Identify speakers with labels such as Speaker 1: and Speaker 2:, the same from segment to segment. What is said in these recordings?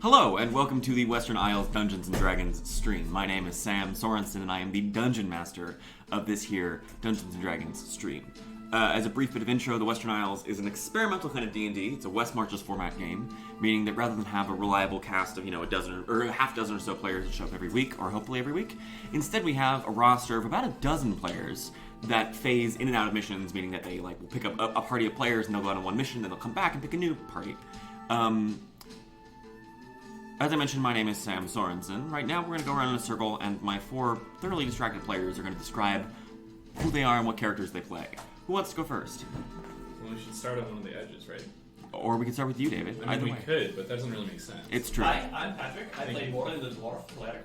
Speaker 1: Hello, and welcome to the Western Isles Dungeons & Dragons stream. My name is Sam Sorensen, and I am the Dungeon Master of this here Dungeons & Dragons stream. As a brief bit of intro, the Western Isles is an experimental kind of D&D. It's a West Marches format game, meaning that rather than have a reliable cast of, a dozen or a half dozen or so players that show up every week, or hopefully every week, instead we have a roster of about a dozen players that phase in and out of missions, meaning that they will pick up a party of players and they'll go out on one mission, then they'll come back and pick a new party. As I mentioned, my name is Sam Sorensen. Right now, we're going to go around in a circle, and my four thoroughly distracted players are going to describe who they are and what characters they play. Who wants to go first?
Speaker 2: Well, we should start on one of the edges, right?
Speaker 1: Or we can start with you, David.
Speaker 2: I mean, we could, but that doesn't really make sense.
Speaker 1: It's true.
Speaker 3: Hi, I'm Patrick. I play Moryn the dwarf cleric.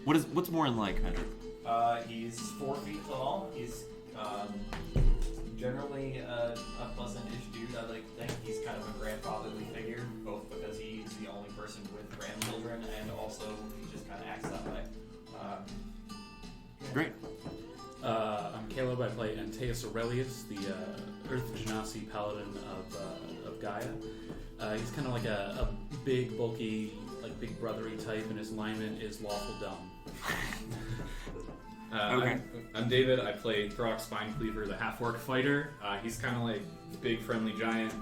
Speaker 1: What's Moryn like, Patrick?
Speaker 3: He's 4 feet tall. He's generally a pleasant-ish dude. I think he's kind of a grandfatherly figure, both because he's the only person with grandchildren, and also he just kind of acts that way.
Speaker 1: Great.
Speaker 4: I'm Caleb. I play Antaeus, the Earth Genasi paladin of Gaia. He's kind of like a big, bulky, big brothery type, and his alignment is lawful dumb.
Speaker 1: Okay.
Speaker 2: I'm David. I play Throk Spinecleaver, the half-orc fighter. He's kind of like big, friendly giant,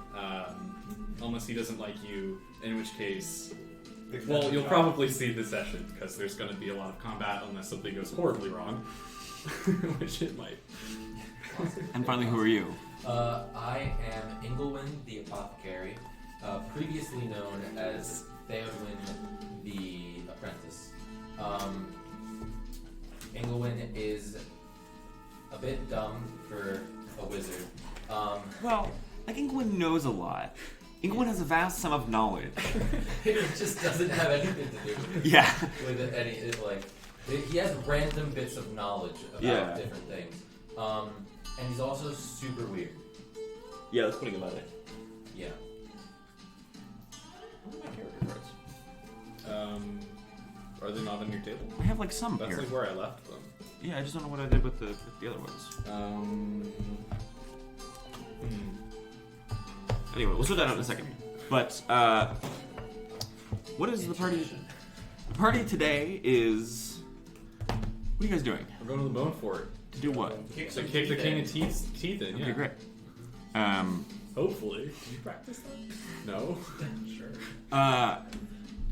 Speaker 2: unless he doesn't like you, in which case... Well, you'll probably see the session, because there's going to be a lot of combat unless something goes horribly wrong. Which it might.
Speaker 1: And finally, who are you?
Speaker 5: I am Ingolwin, the apothecary, previously known as Theodwin, the apprentice. Ingolwin is a bit dumb for a wizard.
Speaker 1: Well, I think Ingolwin knows a lot. Ingolwin has a vast sum of knowledge.
Speaker 5: It just doesn't have anything to do
Speaker 1: Yeah.
Speaker 5: with any, he has random bits of knowledge about different things. And he's also super weird.
Speaker 1: Yeah, that's putting about it.
Speaker 5: Yeah.
Speaker 2: What are my character cards? Are they not on your table?
Speaker 1: I have some
Speaker 2: That's
Speaker 1: here.
Speaker 2: where I left them.
Speaker 1: Yeah, I just don't know what I did with the other ones. Anyway, we'll sort that out in a second. But, what is the party? The party today is... What are you guys doing?
Speaker 2: We're going to the Bone Fort.
Speaker 1: To do what?
Speaker 2: To kick the king of teeth in, yeah.
Speaker 1: Okay, great.
Speaker 2: Hopefully. Did you practice that? No?
Speaker 3: Sure.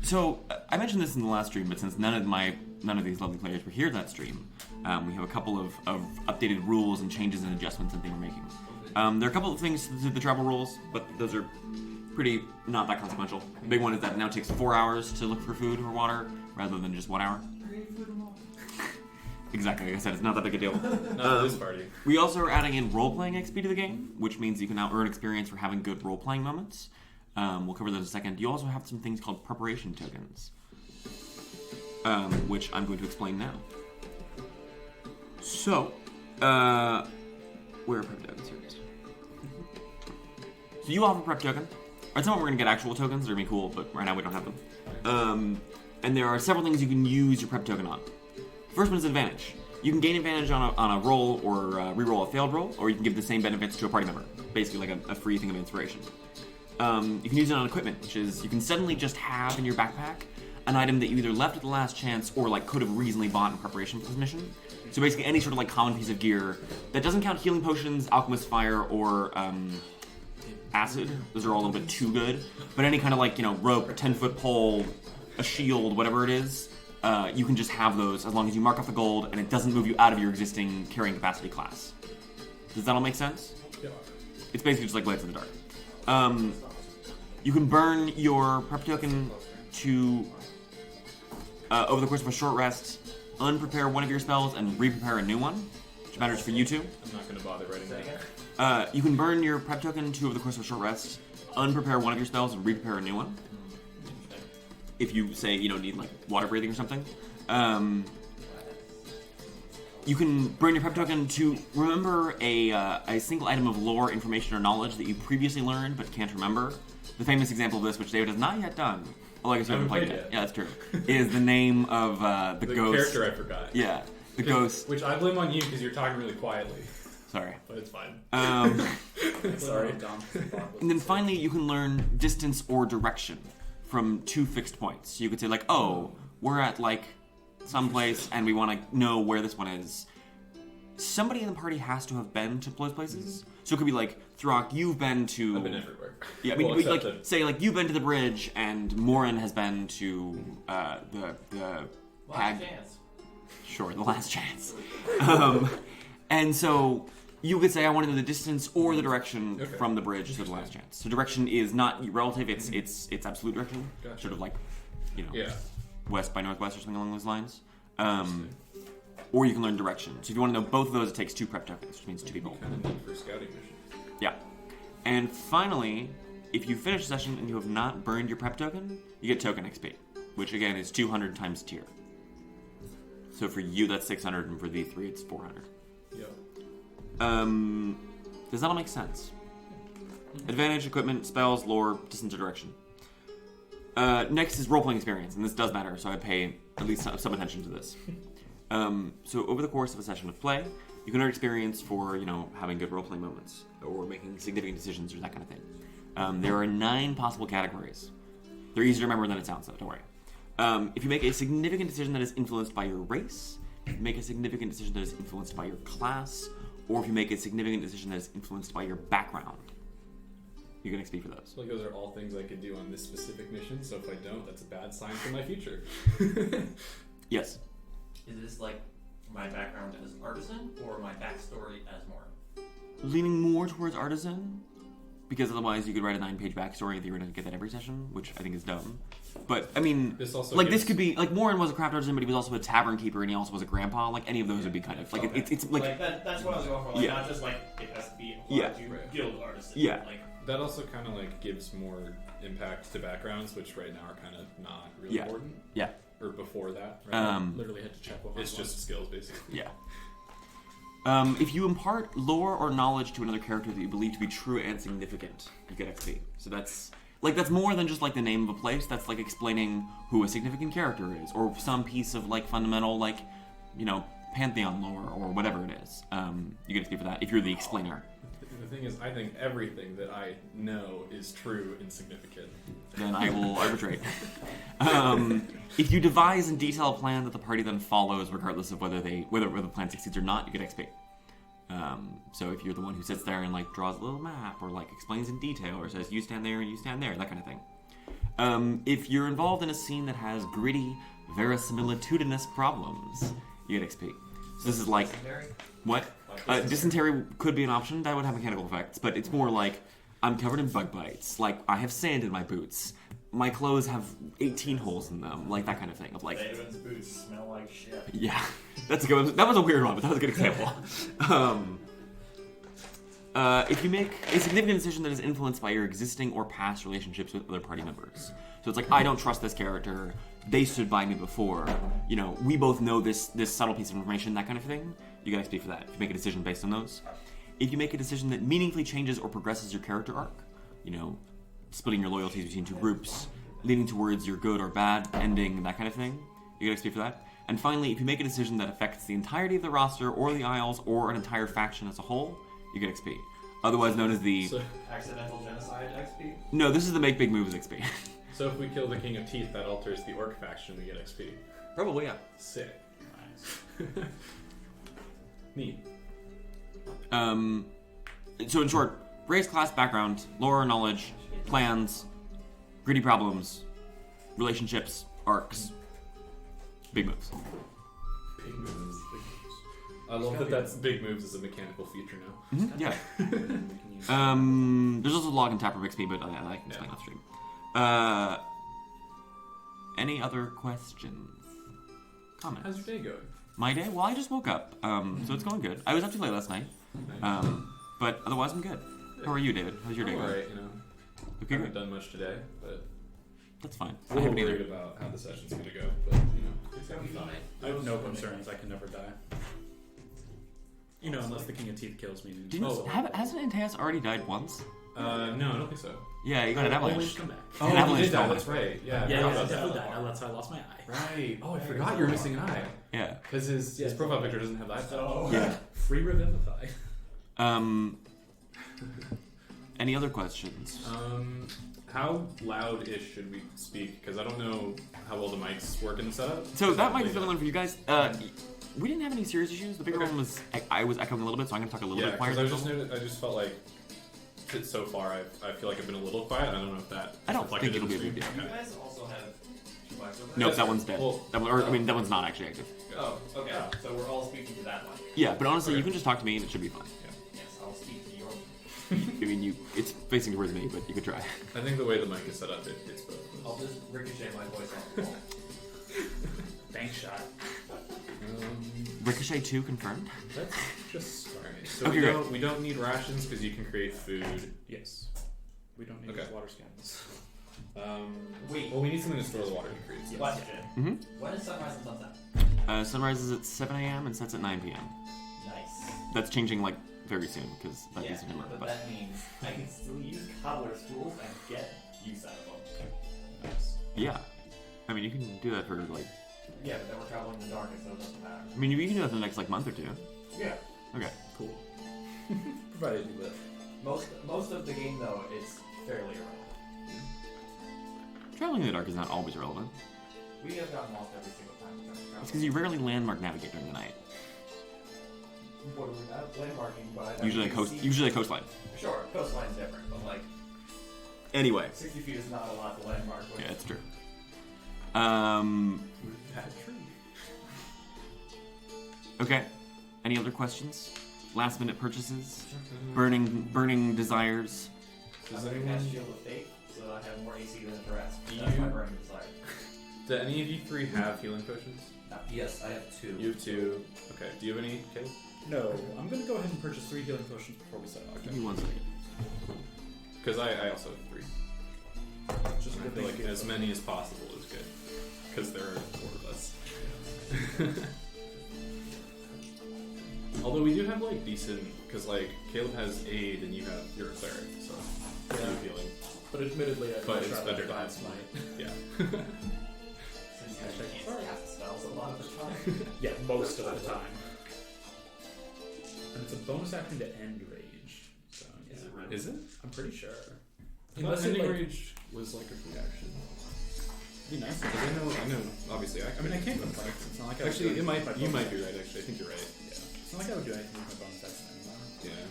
Speaker 1: So, I mentioned this in the last stream, but since none of these lovely players were here that stream, we have a couple of updated rules and changes and adjustments and things we're making. There are a couple of things to the travel rules, but those are pretty not that consequential. The big one is that it now takes 4 hours to look for food or water, rather than just 1 hour. Exactly, like I said, it's not that big a deal.
Speaker 2: Not this party.
Speaker 1: We also are adding in role-playing XP to the game, which means you can now earn experience for having good role-playing moments. We'll cover those in a second. You also have some things called preparation tokens, which I'm going to explain now. So, where are prep tokens? Here it is. So you all have a prep token. At some point we're going to get actual tokens. They're going to be cool, but right now we don't have them. And there are several things you can use your prep token on. First one is advantage. You can gain advantage on a roll or re-roll a failed roll, or you can give the same benefits to a party member. Basically like a free thing of inspiration. You can use it on equipment, which is you can suddenly just have in your backpack an item that you either left at the last chance or could have reasonably bought in preparation for this mission. So basically any sort of common piece of gear that doesn't count healing potions, alchemist fire, or acid. Those are all a little bit too good. But any kind of rope, a 10-foot pole, a shield, whatever it is, you can just have those as long as you mark off the gold and it doesn't move you out of your existing carrying capacity class. Does that all make sense?
Speaker 2: Yeah.
Speaker 1: It's basically just like Blades in the Dark. You can burn your prep token to, over the course of a short rest, unprepare one of your spells and re-prepare a new one, which matters for you two.
Speaker 2: I'm not going to bother writing that.
Speaker 1: You can burn your prep token to, over the course of a short rest, unprepare one of your spells and re-prepare a new one. If you say you don't need water breathing or something. You can burn your prep token to remember a single item of lore, information, or knowledge that you previously learned but can't remember. The famous example of this, which David has not yet done, although I guess you haven't played yet. Yeah, that's true. Is the name of the ghost.
Speaker 2: The character I forgot.
Speaker 1: Yeah, the ghost.
Speaker 2: Which I blame on you because you're talking really quietly.
Speaker 1: Sorry.
Speaker 2: But it's fine.
Speaker 4: Sorry.
Speaker 1: And then finally, you can learn distance or direction from 2 fixed points. So you could say like, oh, we're at like someplace and we want to know where this one is. Somebody in the party has to have been to those places. So it could be like, Throk, you've been to...
Speaker 2: I've been everywhere.
Speaker 1: Yeah, I mean,
Speaker 2: Well,
Speaker 1: like,
Speaker 2: except
Speaker 1: say, like, you've been to the bridge, and Moryn has been to, the
Speaker 3: Last chance.
Speaker 1: Sure, the last chance. And so, you could say, I want to know the distance or the direction from the bridge to the last chance. So direction is not relative, it's absolute direction.
Speaker 2: Gotcha.
Speaker 1: Sort of like, you know,
Speaker 2: Yeah.
Speaker 1: west by northwest or something along those lines. Or you can learn direction. So if you want to know both of those, it takes 2 prep tokens, which means 2 people.
Speaker 2: Kind of neat for scouting missions.
Speaker 1: Yeah. And finally, if you finish a session and you have not burned your prep token, you get token XP, which again is 200 times tier. So for you, that's 600, and for the 3, it's 400.
Speaker 2: Yep.
Speaker 1: Does that all make sense? Advantage, equipment, spells, lore, distance, or direction. Next is role-playing experience, and this does matter, so I pay at least some attention to this. So over the course of a session of play, you can earn experience for, you know, having good role-playing moments, or making significant decisions, or that kind of thing. There are 9 possible categories. They're easier to remember than it sounds, though, don't worry. If you make a significant decision that is influenced by your race, if you make a significant decision that is influenced by your class, or if you make a significant decision that is influenced by your background, you get XP for those.
Speaker 2: So like those are all things I could do on this specific mission, so if I don't, that's a bad sign for my future.
Speaker 1: Yes.
Speaker 3: Is this like my background as artisan or my backstory as Moryn?
Speaker 1: Leaning more towards artisan, because otherwise you could write a 9-page backstory and you're going to get that every session, which I think is dumb. But, I mean,
Speaker 2: This also
Speaker 1: like,
Speaker 2: gives-
Speaker 1: this could be, like, Moryn was a craft artisan, but he was also a tavern keeper, and he also was a grandpa. Like, any of those would be kind of, like,
Speaker 3: Okay.
Speaker 1: it's like,
Speaker 3: that's what I was going for. Like,
Speaker 1: Yeah.
Speaker 3: not just like it has to be
Speaker 1: Yeah.
Speaker 3: to
Speaker 2: Right.
Speaker 3: guild artisan.
Speaker 1: Yeah.
Speaker 3: Like,
Speaker 2: That also kind of like gives more impact to backgrounds, which right now are kind of not really
Speaker 1: Yeah.
Speaker 2: important.
Speaker 1: yeah,
Speaker 2: Or before that. Right?
Speaker 4: Literally had to check what
Speaker 2: It's just skills, basically.
Speaker 1: yeah. If you impart lore or knowledge to another character that you believe to be true and significant, you get XP. So that's more than just, like, the name of a place. That's, like, explaining who a significant character is, or some piece of, like, fundamental, like, you know, pantheon lore, or whatever it is. You get XP for that, if you're the explainer.
Speaker 2: The thing is, I think everything that I know is true and significant.
Speaker 1: Then I will arbitrate. If you devise and detail a plan that the party then follows, regardless of whether the plan succeeds or not, you get XP. So if you're the one who sits there and, like, draws a little map, or, like, explains in detail, or says you stand there and you stand there, that kind of thing. If you're involved in a scene that has gritty, verisimilitudinous problems, you get XP. So this is like
Speaker 3: Dysentery?
Speaker 1: what? Dysentery could be an option. That would have mechanical effects, but it's more like I'm covered in bug bites. Like, I have sand in my boots. My clothes have 18 holes in them. Like, that kind of thing. Of like,
Speaker 3: David's boots smell like shit.
Speaker 1: yeah, that's a good. That was a weird one, but that was a good example. If you make a significant decision that is influenced by your existing or past relationships with other party members, so it's like, I don't trust this character. They stood by me before. You know, we both know this subtle piece of information. That kind of thing. You get XP for that. If you make a decision based on those. If you make a decision that meaningfully changes or progresses your character arc, you know, splitting your loyalties between 2 groups, leaning towards your good or bad ending, that kind of thing, you get XP for that. And finally, if you make a decision that affects the entirety of the roster, or the Isles, or an entire faction as a whole, you get XP. Otherwise known as the...
Speaker 2: So,
Speaker 3: Accidental genocide XP?
Speaker 1: No, this is the make big moves XP.
Speaker 2: so if we kill the King of Teeth, that alters the Orc faction, we get XP.
Speaker 1: Probably, yeah.
Speaker 2: Sick. Nice. Neat.
Speaker 1: So in short, race, class, background, lore, knowledge, plans, gritty problems, relationships, arcs, big moves.
Speaker 2: Big moves. I love that that's big moves as a mechanical feature now.
Speaker 1: Mm-hmm. Yeah. There's also log and taproom XP, but I can explain off stream. Any other questions? Comments?
Speaker 2: How's your day going?
Speaker 1: My day? Well, I just woke up, so it's going good. I was up too late last night, but otherwise I'm good. How are you, David? How's your day going?
Speaker 2: Alright, you know.
Speaker 1: Okay,
Speaker 2: I haven't
Speaker 1: good.
Speaker 2: done much today, but
Speaker 1: That's fine.
Speaker 2: a
Speaker 1: I
Speaker 2: little
Speaker 1: haven't either.
Speaker 2: worried about how the session's gonna go, but you know.
Speaker 3: It's gonna be fine.
Speaker 4: I have no concerns. I can never die. You know, unless the King of Teeth kills me.
Speaker 1: Hasn't Antaeus already died once?
Speaker 2: No, I don't think so.
Speaker 1: Yeah, he got an
Speaker 4: Always
Speaker 1: avalanche.
Speaker 4: come back.
Speaker 1: An avalanche
Speaker 2: he did die,
Speaker 1: fell.
Speaker 2: that's right. Yeah, I
Speaker 4: Yeah,
Speaker 2: forgot
Speaker 4: I
Speaker 2: about
Speaker 4: definitely
Speaker 2: that.
Speaker 4: died. That's why I lost my eye.
Speaker 2: Right. Oh, I forgot you were missing an eye.
Speaker 1: Yeah.
Speaker 2: Because his profile picture doesn't have the eye patch.
Speaker 3: So,
Speaker 1: Yeah.
Speaker 4: Free Revivify.
Speaker 1: Any other questions?
Speaker 2: How loud-ish should we speak? Because I don't know how well the mics work in the setup.
Speaker 1: So that might be the one for you guys. We didn't have any serious issues. The bigger one was I was echoing a little bit, so I'm going to talk a little bit quieter.
Speaker 2: I just felt like so far I feel like I've been a little quiet. I don't know if that.
Speaker 1: I don't think it'll be a big deal.
Speaker 3: You guys also have two mics over there?
Speaker 1: Nope, that one's dead.
Speaker 2: Well,
Speaker 1: that one's not actually active.
Speaker 3: Oh, okay. So we're all speaking to that one.
Speaker 1: Yeah, but honestly, you can just talk to me and it should be fine.
Speaker 3: Yes, I'll speak to your.
Speaker 1: I mean, it's facing towards me, but you could try.
Speaker 2: I think the way the mic is set up, it's both.
Speaker 3: I'll just ricochet my voice off the wall.
Speaker 4: Bank shot.
Speaker 1: Ricochet 2 confirmed.
Speaker 2: That's just alright. So
Speaker 1: Okay,
Speaker 2: we don't need rations because you can create food.
Speaker 4: Yes. We don't need water scans.
Speaker 3: Wait.
Speaker 2: Well, we need something to store the water to create. Yes.
Speaker 3: Question.
Speaker 1: Mm-hmm.
Speaker 3: When is sunrise and sunset?
Speaker 1: Sunrise is at 7 a.m. and sets at 9 p.m.
Speaker 3: Nice.
Speaker 1: That's changing like very soon because that
Speaker 3: Yeah,
Speaker 1: is September.
Speaker 3: but that means I can still use cobbler's tools and get use out of them.
Speaker 4: Nice.
Speaker 1: Yeah, I mean you can do that for like.
Speaker 3: Yeah, but then we're traveling in the darkness, so it doesn't matter.
Speaker 1: I mean you can do that for the next like month or two.
Speaker 3: Yeah.
Speaker 1: Okay.
Speaker 4: Cool. Provided you live.
Speaker 3: Most of the game though is fairly irrelevant.
Speaker 1: Traveling in the dark is not always relevant.
Speaker 3: We have gotten lost every single time we've ever
Speaker 1: It's
Speaker 3: traveled.
Speaker 1: because you rarely landmark navigate during the night.
Speaker 3: What are we not landmarking by?
Speaker 1: Usually a coastline.
Speaker 3: Sure, coastline's different, but like
Speaker 1: Anyway.
Speaker 3: 60 feet is not a lot to landmark with.
Speaker 1: Yeah, it's true. Okay. Any other questions? Last minute purchases? Burning desires?
Speaker 3: I'm gonna cast Shield of Fate, so I have more AC than the rest. That's my burning desire.
Speaker 2: Do any of you three have healing potions?
Speaker 5: Yes, I have 2.
Speaker 2: You have 2. Okay. Do you have any, Caleb?
Speaker 4: No, I'm gonna go ahead and purchase 3 healing potions before we set off.
Speaker 1: Give me 1 second.
Speaker 2: Because I also have 3.
Speaker 4: Just
Speaker 2: I feel like as many as possible is good. Because there are 4 of us. Although we do have like decent, because like Caleb has aid and you're a cleric, so you have healing.
Speaker 4: But admittedly,
Speaker 2: But it's better to have
Speaker 4: smite.
Speaker 2: Yeah.
Speaker 3: Since you actually can't cast spells a lot of the time.
Speaker 4: Yeah, most of the time. And it's a bonus action to end rage. So, yeah.
Speaker 3: Is it really?
Speaker 2: Is it?
Speaker 4: I'm pretty sure.
Speaker 2: Unless
Speaker 4: it,
Speaker 2: ending
Speaker 4: like-
Speaker 2: rage was like a free action.
Speaker 4: It'd be nice.
Speaker 2: Because I know, obviously
Speaker 4: I mean, I can't complain. It's not like I would
Speaker 2: Actually,
Speaker 4: do
Speaker 2: you might
Speaker 4: anything with my bonus
Speaker 2: be right.
Speaker 4: action.
Speaker 2: Actually, I think you're right.
Speaker 4: Yeah. It's not like I would do anything with my bonus action anymore.
Speaker 2: Yeah.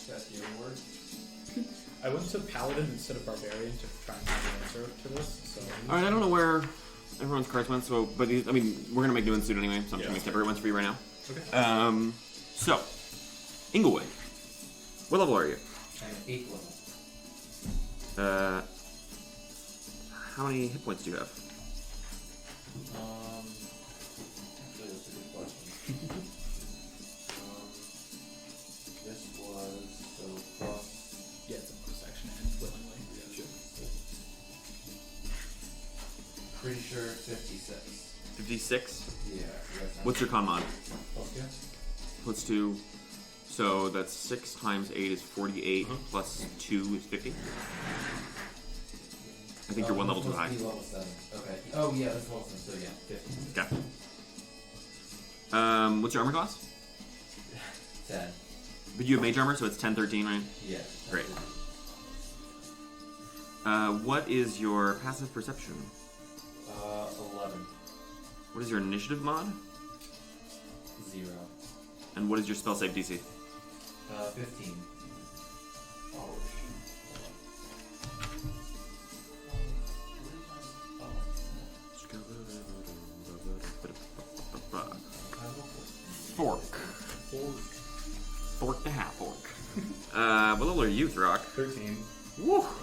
Speaker 3: That's your word.
Speaker 4: I went to Paladin instead of Barbarian to try and find the answer to this. So.
Speaker 1: Alright, I don't know where everyone's cards went, so but I mean we're gonna make new ones soon anyway, so I'm just
Speaker 2: Yeah.
Speaker 1: gonna make separate ones for you right now.
Speaker 2: Okay.
Speaker 1: So Ingolwin. What level are you?
Speaker 5: I am 8th level.
Speaker 1: How many hit points do you have?
Speaker 5: Actually, that's a good question. This was so plus.
Speaker 4: Yeah, it's a bonus action to end willingly.
Speaker 5: Pretty sure 56.
Speaker 1: 56.
Speaker 5: Yeah.
Speaker 1: What's your con mod?
Speaker 5: Okay.
Speaker 1: Plus 2. So that's 6 times 8 is 48, plus 2 is 50. I think you're one level too high.
Speaker 5: Level 7. Okay. Oh yeah, that's level 7. So yeah, 50.
Speaker 1: Okay. What's your armor class?
Speaker 5: 10.
Speaker 1: But you have mage armor, so it's 10, 13, right?
Speaker 5: Yeah.
Speaker 1: Great. What is your passive perception?
Speaker 5: 11.
Speaker 1: What is your initiative mod?
Speaker 5: 0.
Speaker 1: And what is your spell save DC?
Speaker 5: 15.
Speaker 3: Oh,
Speaker 1: Fork. Fork the half orc. What level are you, Throk?
Speaker 2: 13.
Speaker 1: Woo!
Speaker 2: Oh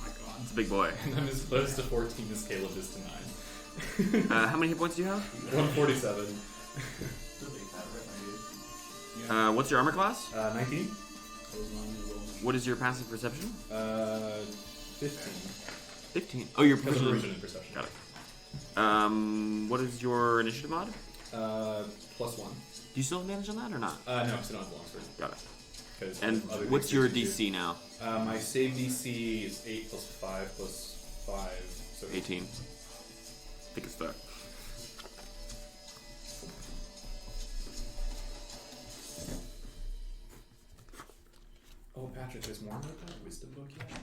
Speaker 2: my god.
Speaker 1: It's a big boy.
Speaker 2: And I'm as close to 14 as Caleb is to 9.
Speaker 1: How many hit points do you have?
Speaker 2: 147.
Speaker 1: What's your armor class?
Speaker 2: 19.
Speaker 1: What is your passive perception?
Speaker 2: 15.
Speaker 1: 15. Oh, your
Speaker 2: Because of
Speaker 1: proficiency.
Speaker 2: provision and perception.
Speaker 1: Got it. What is your initiative mod?
Speaker 2: Plus 1.
Speaker 1: Do you still have advantage on that or not?
Speaker 2: No, because I don't have Longsword.
Speaker 1: Got it.
Speaker 2: 'Cause
Speaker 1: And
Speaker 2: other
Speaker 1: what's
Speaker 2: things
Speaker 1: your
Speaker 2: you do.
Speaker 1: DC now?
Speaker 2: My save DC is 8 plus 5 plus 5. So
Speaker 1: 18. I think it's that.
Speaker 2: Oh, Patrick. Is Moryn with that wisdom book yet?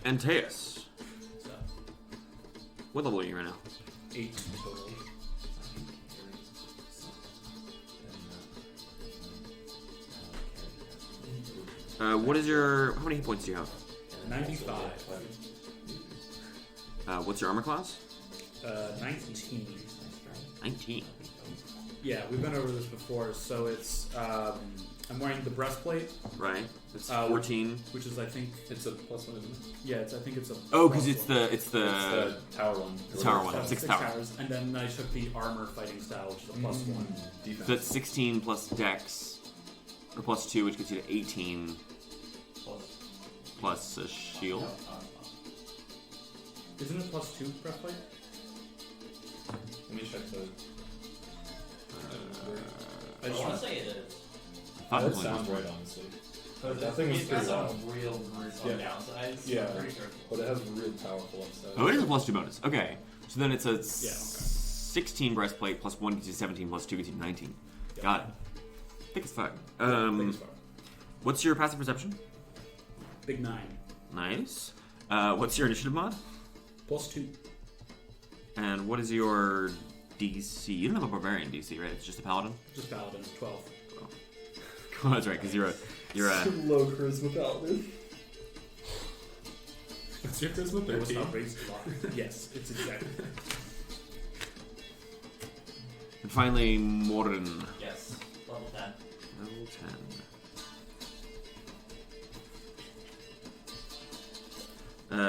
Speaker 1: Antaeus.
Speaker 4: So,
Speaker 1: What level are you right now?
Speaker 4: 8 total.
Speaker 1: What is your... How many hit points do you have?
Speaker 4: 95.
Speaker 1: What's your armor class?
Speaker 4: 19.
Speaker 1: 19.
Speaker 4: Yeah, we've been over this before. So it's I'm wearing the breastplate,
Speaker 1: Right. It's 14.
Speaker 4: which is I think
Speaker 2: It's a +1, isn't it?
Speaker 4: yeah, I think it's a
Speaker 1: Oh, because
Speaker 4: plus
Speaker 1: it's
Speaker 4: one.
Speaker 1: the
Speaker 2: It's the tower one.
Speaker 1: the tower one.
Speaker 4: So
Speaker 1: 6
Speaker 4: 6
Speaker 1: tower.
Speaker 4: towers, and then I took the armor fighting style, which is a +1.
Speaker 2: Defense.
Speaker 1: So that's 16 plus dex, or plus 2, which gets you to 18 plus a shield.
Speaker 4: Isn't it +2 breastplate?
Speaker 2: Let me check the.
Speaker 3: I want to say it is.
Speaker 1: Thought it
Speaker 2: That
Speaker 1: was only
Speaker 2: sounds
Speaker 1: plus
Speaker 2: right, honestly.
Speaker 3: But
Speaker 2: That thing was
Speaker 3: it's got
Speaker 2: pretty
Speaker 3: some
Speaker 2: wild.
Speaker 3: real gruesome
Speaker 2: Yeah.
Speaker 3: downsides.
Speaker 2: Yeah.
Speaker 3: I'm pretty sure.
Speaker 2: But it has real powerful upside.
Speaker 1: Oh, it is a plus 2 bonus. Okay. So then it's a
Speaker 4: okay.
Speaker 1: 16 breastplate plus 1 gets you 17 plus 2 gets you 19.
Speaker 4: Yeah.
Speaker 1: Got it. Thick as fuck.
Speaker 4: Think it's far.
Speaker 1: What's your passive perception?
Speaker 4: Big 9.
Speaker 1: Nice. What's your initiative mod?
Speaker 4: +2.
Speaker 1: And what is your DC? You don't have a barbarian DC, right? It's just a paladin.
Speaker 4: Just paladin 12.
Speaker 1: Oh, that's right, because you're a
Speaker 2: Low charisma paladin. What's your charisma?
Speaker 4: It was
Speaker 2: 13.
Speaker 4: not raised a lot. Yes, it's exactly.
Speaker 1: And finally, Moryn.
Speaker 3: Yes. Level 10.
Speaker 1: Level 10.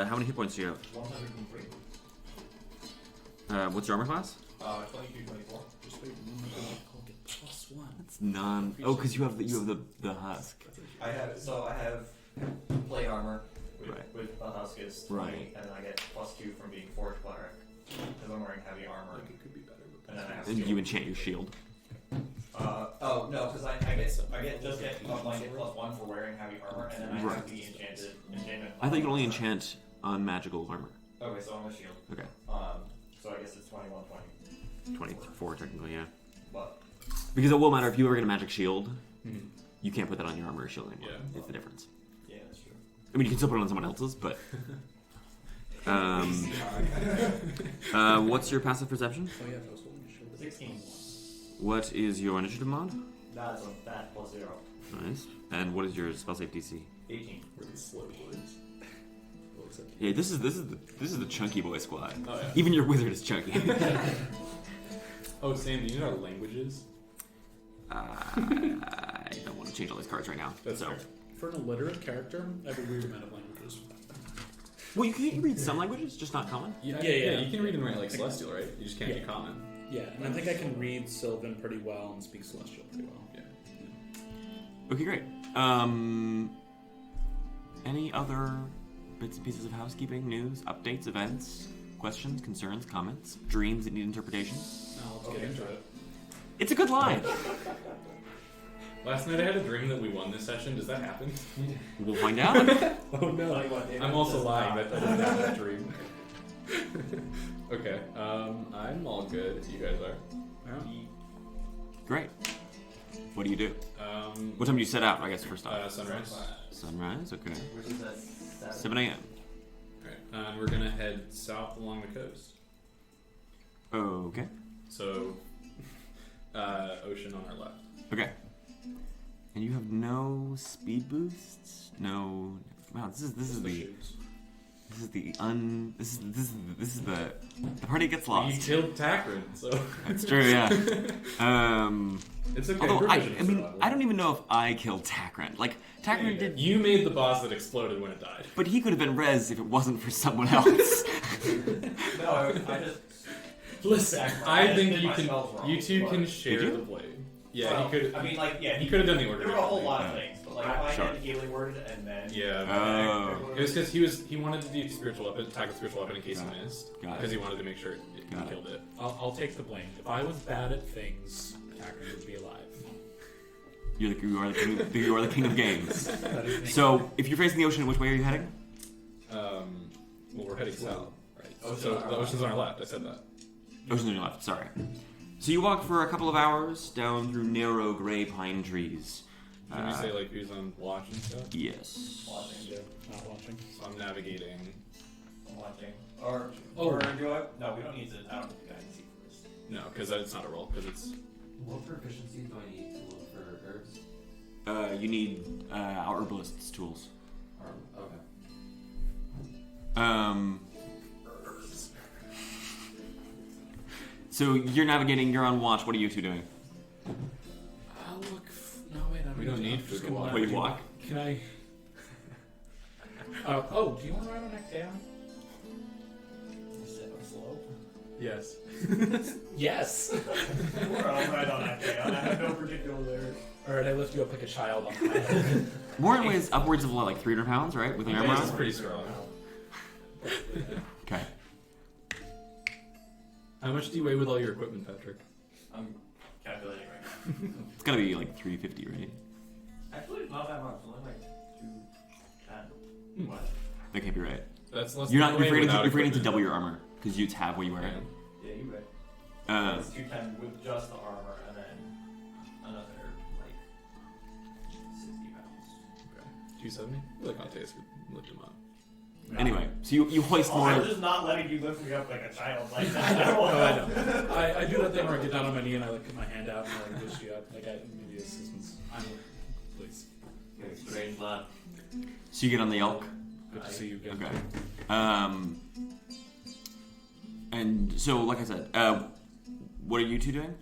Speaker 1: How many hit points do you have?
Speaker 3: 103.
Speaker 1: What's your armor class?
Speaker 3: 22, 24.
Speaker 4: Just wait one minute. I'll get +1.
Speaker 1: It's non. Oh, because you have the husk.
Speaker 3: I have plate armor with,
Speaker 1: Right.
Speaker 3: with the husk is 20,
Speaker 1: Right.
Speaker 3: and then I get +2 from being forged cleric because I'm wearing heavy armor,
Speaker 2: Like it could be better. But
Speaker 3: and then I have
Speaker 1: And
Speaker 3: shield.
Speaker 1: you enchant your shield.
Speaker 3: Oh no, because I get just get a blanket +1 for wearing heavy armor, and then I
Speaker 1: Right.
Speaker 3: have the enchantment.
Speaker 1: I thought you could only enchant on magical armor.
Speaker 3: Okay, so I'm a shield.
Speaker 1: Okay.
Speaker 3: So I guess it's 21, 20.
Speaker 1: 24 technically, yeah.
Speaker 3: But
Speaker 1: Because it will matter if you ever get a magic shield,
Speaker 2: Mhm.
Speaker 1: you can't put that on your armor or shield anymore.
Speaker 2: Yeah.
Speaker 1: It's the difference.
Speaker 3: yeah, that's true.
Speaker 1: I mean, you can still put it on someone else's, but. What's your passive perception?
Speaker 4: Oh yeah, I was holding your shoulder.
Speaker 3: 16.
Speaker 1: What is your initiative mod?
Speaker 3: That's a that +0.
Speaker 1: Nice. And what is your spell save DC?
Speaker 3: 18.
Speaker 2: We're these slow boys. Well, except
Speaker 1: Yeah, this is the chunky boy squad.
Speaker 2: Oh, yeah.
Speaker 1: Even your wizard is chunky.
Speaker 2: Oh, Sam, do you know our languages?
Speaker 1: I don't want to change all these cards right now.
Speaker 2: That's
Speaker 1: so.
Speaker 2: fair.
Speaker 4: For an illiterate character, I have a weird amount of languages.
Speaker 1: Well, you can read some languages, just not common.
Speaker 4: Yeah.
Speaker 2: You can read and write like Celestial, right? You just can't
Speaker 4: Yeah.
Speaker 2: do Common.
Speaker 4: Yeah, and I think I can read Sylvan pretty well and speak Celestial pretty well.
Speaker 2: Yeah.
Speaker 1: Okay, great. Any other bits and pieces of housekeeping, news, updates, events, questions, concerns, comments, dreams that need interpretation?
Speaker 4: Now let's get into it.
Speaker 1: It's a good line.
Speaker 2: Last night I had a dream that we won this session. Does that happen?
Speaker 1: We'll find out.
Speaker 2: Oh no. I'm also lying. That didn't have that dream. Okay. I'm all good. You guys are.
Speaker 1: Great. What do you do?
Speaker 2: Um,
Speaker 1: What time do you set out? I guess first off.
Speaker 2: sunrise.
Speaker 1: Sunrise. Okay.
Speaker 3: Which is at
Speaker 1: 7 a.m.
Speaker 2: Alright. And we're gonna head south along the coast.
Speaker 1: Okay.
Speaker 2: So, ocean on our left.
Speaker 1: Okay. And you have no speed boosts. No. Wow. This is the party gets
Speaker 2: You
Speaker 1: lost.
Speaker 2: killed Takrin, so
Speaker 1: That's true. Yeah.
Speaker 2: it's okay.
Speaker 1: Although
Speaker 2: Provision
Speaker 1: I mean,
Speaker 2: survival.
Speaker 1: I don't even know if I killed Takran. Like Takran did,
Speaker 2: You made the boss that exploded when it died.
Speaker 1: but he could have been res if it wasn't for someone else.
Speaker 3: No, I just.
Speaker 2: Listen,
Speaker 3: Takrin,
Speaker 2: I
Speaker 3: just
Speaker 2: think
Speaker 3: did
Speaker 2: you
Speaker 3: my
Speaker 2: can.
Speaker 3: spells wrong,
Speaker 2: You two
Speaker 3: but-
Speaker 2: can share
Speaker 1: Did you?
Speaker 2: the blade. Yeah,
Speaker 3: Well,
Speaker 2: he could.
Speaker 3: I mean, like, yeah,
Speaker 2: He could have done the order.
Speaker 3: There were a whole lot of
Speaker 2: differently.
Speaker 3: things, but like, if I
Speaker 1: Sure.
Speaker 3: had healing word and then.
Speaker 2: Yeah.
Speaker 1: Oh.
Speaker 2: It was because he wanted to do spiritual weapon, attack with spiritual weapon in case he missed.
Speaker 1: Got it.
Speaker 2: Because he wanted to make sure he
Speaker 1: Got it.
Speaker 2: killed it.
Speaker 4: I'll take the blame. If I was bad at things, Takran would be alive.
Speaker 1: You are the king of games. So, if you're facing the ocean, which way are you heading?
Speaker 2: Well, we're heading south, right?
Speaker 3: Ocean
Speaker 2: So
Speaker 3: on our
Speaker 2: the ocean's on our left. I said that.
Speaker 1: Ocean's on your left. Sorry. So you walk for a couple of hours down through narrow gray pine trees
Speaker 2: Can you say like who's on watch and stuff?
Speaker 1: Yes.
Speaker 3: Watching.
Speaker 4: Yeah, not watching.
Speaker 2: So I'm navigating.
Speaker 3: I'm watching. Or do I? No, we don't need to. I don't need to guide and see first.
Speaker 2: No, because it's not a roll. Because it's.
Speaker 5: What proficiency do I need to look for herbs?
Speaker 1: You need our herbalist's tools.
Speaker 5: Okay.
Speaker 1: So you're navigating. You're on watch. What are you two doing?
Speaker 4: Look. No, wait.
Speaker 2: We don't need
Speaker 4: just
Speaker 2: to
Speaker 4: gonna
Speaker 2: walk.
Speaker 1: Wait, you walk?
Speaker 4: Can I? Do you want to ride on Antaeus?
Speaker 3: You said I'm slow.
Speaker 2: Yes.
Speaker 4: Yes.
Speaker 3: Sure, I'll ride on that day. I have no particular.
Speaker 4: All right, I lift you up like a child on my head.
Speaker 1: Moryn weighs upwards of what, like 300 pounds, right? With an armor
Speaker 2: This is
Speaker 1: on?
Speaker 2: pretty strong.
Speaker 1: Okay.
Speaker 2: How much do you weigh with all your equipment, Patrick?
Speaker 3: I'm calculating right now.
Speaker 1: It's gotta be like 350, right?
Speaker 3: Actually, it's not that much. Only like 210. What?
Speaker 1: That can't be right.
Speaker 2: That's less.
Speaker 1: You're
Speaker 2: than
Speaker 1: not.
Speaker 2: I
Speaker 1: You're
Speaker 2: weigh
Speaker 1: forgetting to
Speaker 2: without
Speaker 1: double
Speaker 2: equipment.
Speaker 1: your armor because you'd have what you wear.
Speaker 2: Yeah.
Speaker 3: Yeah, you right.
Speaker 1: Um,
Speaker 3: It's 210 with just the armor, and then another like 60 pounds.
Speaker 2: Okay. 270. Like Antaeus could lift him up.
Speaker 1: anyway, so you hoist
Speaker 3: Oh, I'm
Speaker 1: Moryn.
Speaker 3: just not letting you lift me up like a child like that.
Speaker 4: No, I know. I do that thing where I get down on my knee and I like put my hand out and I like lift you up. Like I need the assistance. Please.
Speaker 3: Strange lad.
Speaker 1: So you get on the elk.
Speaker 4: Good to see you again.
Speaker 1: Okay. And so, like I said, what are you two doing?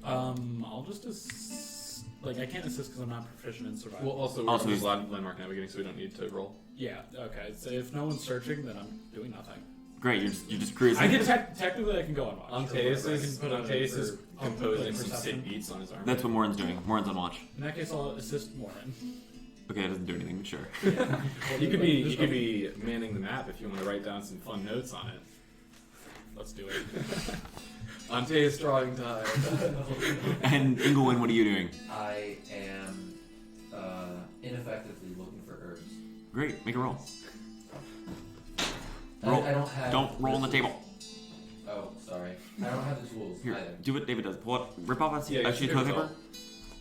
Speaker 4: I'll just like I can't assist because I'm not proficient in survival.
Speaker 2: Well, also
Speaker 1: Also,
Speaker 2: we're
Speaker 1: he's-
Speaker 2: landmark navigating, so we don't need to roll.
Speaker 4: Yeah. Okay. So if no one's searching, then I'm doing nothing.
Speaker 1: Great, you're just cruising.
Speaker 4: I can technically I can go on watch.
Speaker 2: Antaeus
Speaker 4: Or I can
Speaker 2: is
Speaker 4: put on
Speaker 2: composing some
Speaker 4: perception.
Speaker 2: sick beats on his arm.
Speaker 1: That's what Moryn's doing. Moryn's on watch.
Speaker 4: In that case, I'll assist Moryn.
Speaker 1: Okay, that doesn't do anything, but sure.
Speaker 2: You could be manning the map if you want to write down some fun notes on it.
Speaker 4: Let's do it.
Speaker 2: Antaeus drawing time.
Speaker 1: And Ingolwin, what are you doing?
Speaker 5: I am ineffectively looking for herbs.
Speaker 1: Great, make a roll.
Speaker 5: I
Speaker 1: Roll.
Speaker 5: don't have.
Speaker 1: Don't roll on the table.
Speaker 5: Oh, sorry. I don't have the tools
Speaker 1: Here,
Speaker 5: either.
Speaker 1: do what David does. Pull up, rip off a
Speaker 2: Yeah,
Speaker 1: sheet of
Speaker 2: paper
Speaker 1: toilet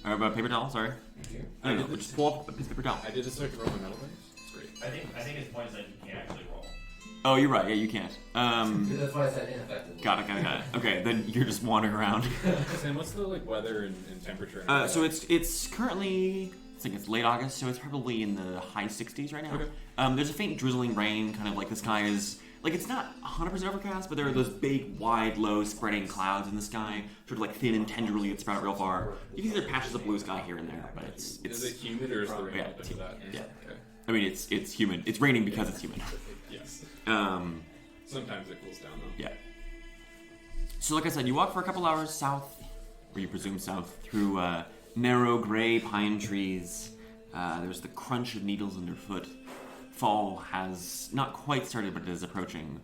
Speaker 1: paper. Or a paper towel, sorry.
Speaker 5: Here.
Speaker 1: I don't know, just pull up a piece of paper towel.
Speaker 2: I did just start to roll my metal dice. It's great.
Speaker 3: I think his point is that you can't actually roll.
Speaker 1: Oh, you're right, yeah, you can't.
Speaker 5: That's why I said ineffectively.
Speaker 1: Got it. Okay, then you're just wandering around.
Speaker 2: Sam, what's the weather and temperature?
Speaker 1: So it's currently, I think it's late August, so it's probably in the high 60s right now.
Speaker 2: Okay.
Speaker 1: There's a faint drizzling rain, kind of like the sky is, like it's not 100% overcast, but there are those big, wide, low, spreading clouds in the sky, sort of like thin and tenderly that spread out real far. You can see there are patches of blue sky here and there, but it's
Speaker 2: Is it humid or is the rain
Speaker 1: yeah,
Speaker 2: open to that?
Speaker 1: yeah.
Speaker 2: Okay.
Speaker 1: I mean, it's humid. It's raining because it's humid.
Speaker 2: Yes.
Speaker 1: Sometimes
Speaker 2: it cools down though.
Speaker 1: Yeah. So like I said, you walk for a couple hours south, or you presume south, through narrow gray pine trees. There's the crunch of needles underfoot. Fall has not quite started, but it is approaching.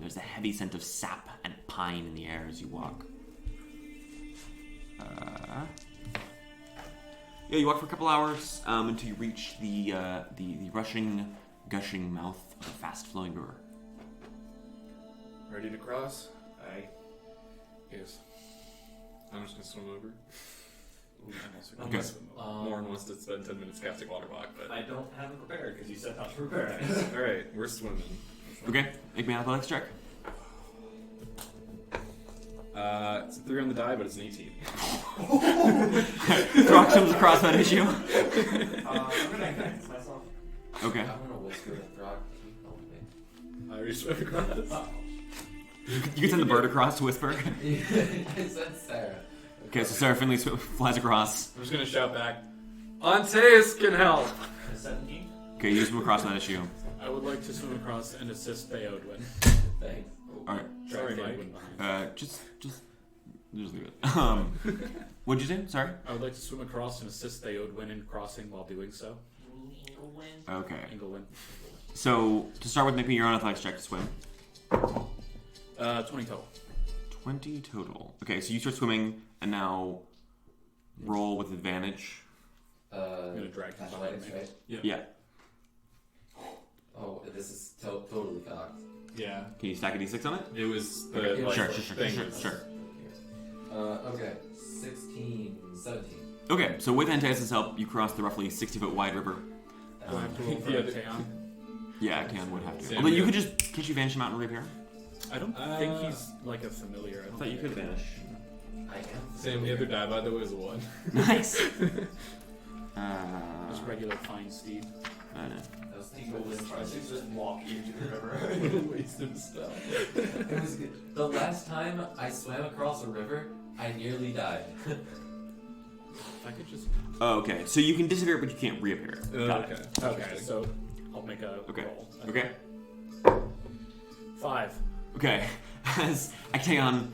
Speaker 1: There's a heavy scent of sap and pine in the air as you walk. Yeah, you walk for a couple hours until you reach the rushing, gushing mouth of a fast-flowing river.
Speaker 2: Ready to cross?
Speaker 3: Aye.
Speaker 2: Yes. I'm just gonna swim over.
Speaker 1: Okay.
Speaker 2: Moryn wants to spend 10 minutes casting water block, but
Speaker 3: I don't have it prepared because you said not to prepare it.
Speaker 2: all right, we're swimming.
Speaker 1: Okay, make me an athletics check.
Speaker 2: It's a 3 on the die, but it's an 18.
Speaker 1: Throk comes across that issue.
Speaker 3: I'm gonna convince myself.
Speaker 1: Okay.
Speaker 5: I'm gonna whisper to Throk. Help me.
Speaker 2: I already swim across.
Speaker 1: You can send the bird across to whisper.
Speaker 5: I said Sarah.
Speaker 1: Okay, so Sarah Finley flies across.
Speaker 2: I'm just gonna shout back, Antaeus can help!
Speaker 3: 17?
Speaker 1: Okay, you swim across that issue.
Speaker 4: I would like to swim across and assist Theodwin.
Speaker 5: Thanks.
Speaker 1: Alright.
Speaker 2: Sorry,
Speaker 4: Drag
Speaker 2: Mike.
Speaker 4: Theodwin behind.
Speaker 1: Just leave it. What'd you say? Sorry?
Speaker 4: I would like to swim across and assist Theodwin in crossing while doing so.
Speaker 1: Okay.
Speaker 4: Ingolwin.
Speaker 1: So, to start with, make me your own athletics check to swim.
Speaker 4: 20 total.
Speaker 1: 20 total. Okay, so you start swimming, and now roll with advantage.
Speaker 4: I'm gonna drag him behind
Speaker 5: Athletics,
Speaker 4: me.
Speaker 5: right?
Speaker 1: Yeah.
Speaker 5: Oh, this is totally cocked.
Speaker 2: Yeah,
Speaker 1: Can you stack a d6 on it?
Speaker 2: it was the
Speaker 5: Okay,
Speaker 2: like,
Speaker 1: Sure.
Speaker 2: thing was-
Speaker 5: Okay. 16, 17.
Speaker 1: Okay, so with Antaeus' help, you cross the roughly 60-foot wide river.
Speaker 4: Do I have to roll for
Speaker 2: Yeah,
Speaker 4: Antaeus?
Speaker 1: Yeah, Actaeon would have to.
Speaker 2: Same
Speaker 1: Although you
Speaker 2: here.
Speaker 1: could just, can't you vanish him out and reappear?
Speaker 4: I don't think he's like a familiar. I don't think
Speaker 1: vanish.
Speaker 5: I am.
Speaker 2: Sam, the other die, by the way, was a 1.
Speaker 1: Nice.
Speaker 4: Just regular fine steed.
Speaker 1: I know.
Speaker 5: I was thinking
Speaker 3: Ingolwin tries to just walk into the river.
Speaker 2: Wasted spell.
Speaker 5: it was good. The last time I swam across a river, I nearly died.
Speaker 4: If I could just.
Speaker 1: Oh, okay. So you can disappear, but you can't reappear. Got
Speaker 2: Okay.
Speaker 1: it.
Speaker 4: Okay, so I'll make a
Speaker 1: Okay.
Speaker 4: roll.
Speaker 1: Okay.
Speaker 4: 5.
Speaker 1: Okay. As Actaeon,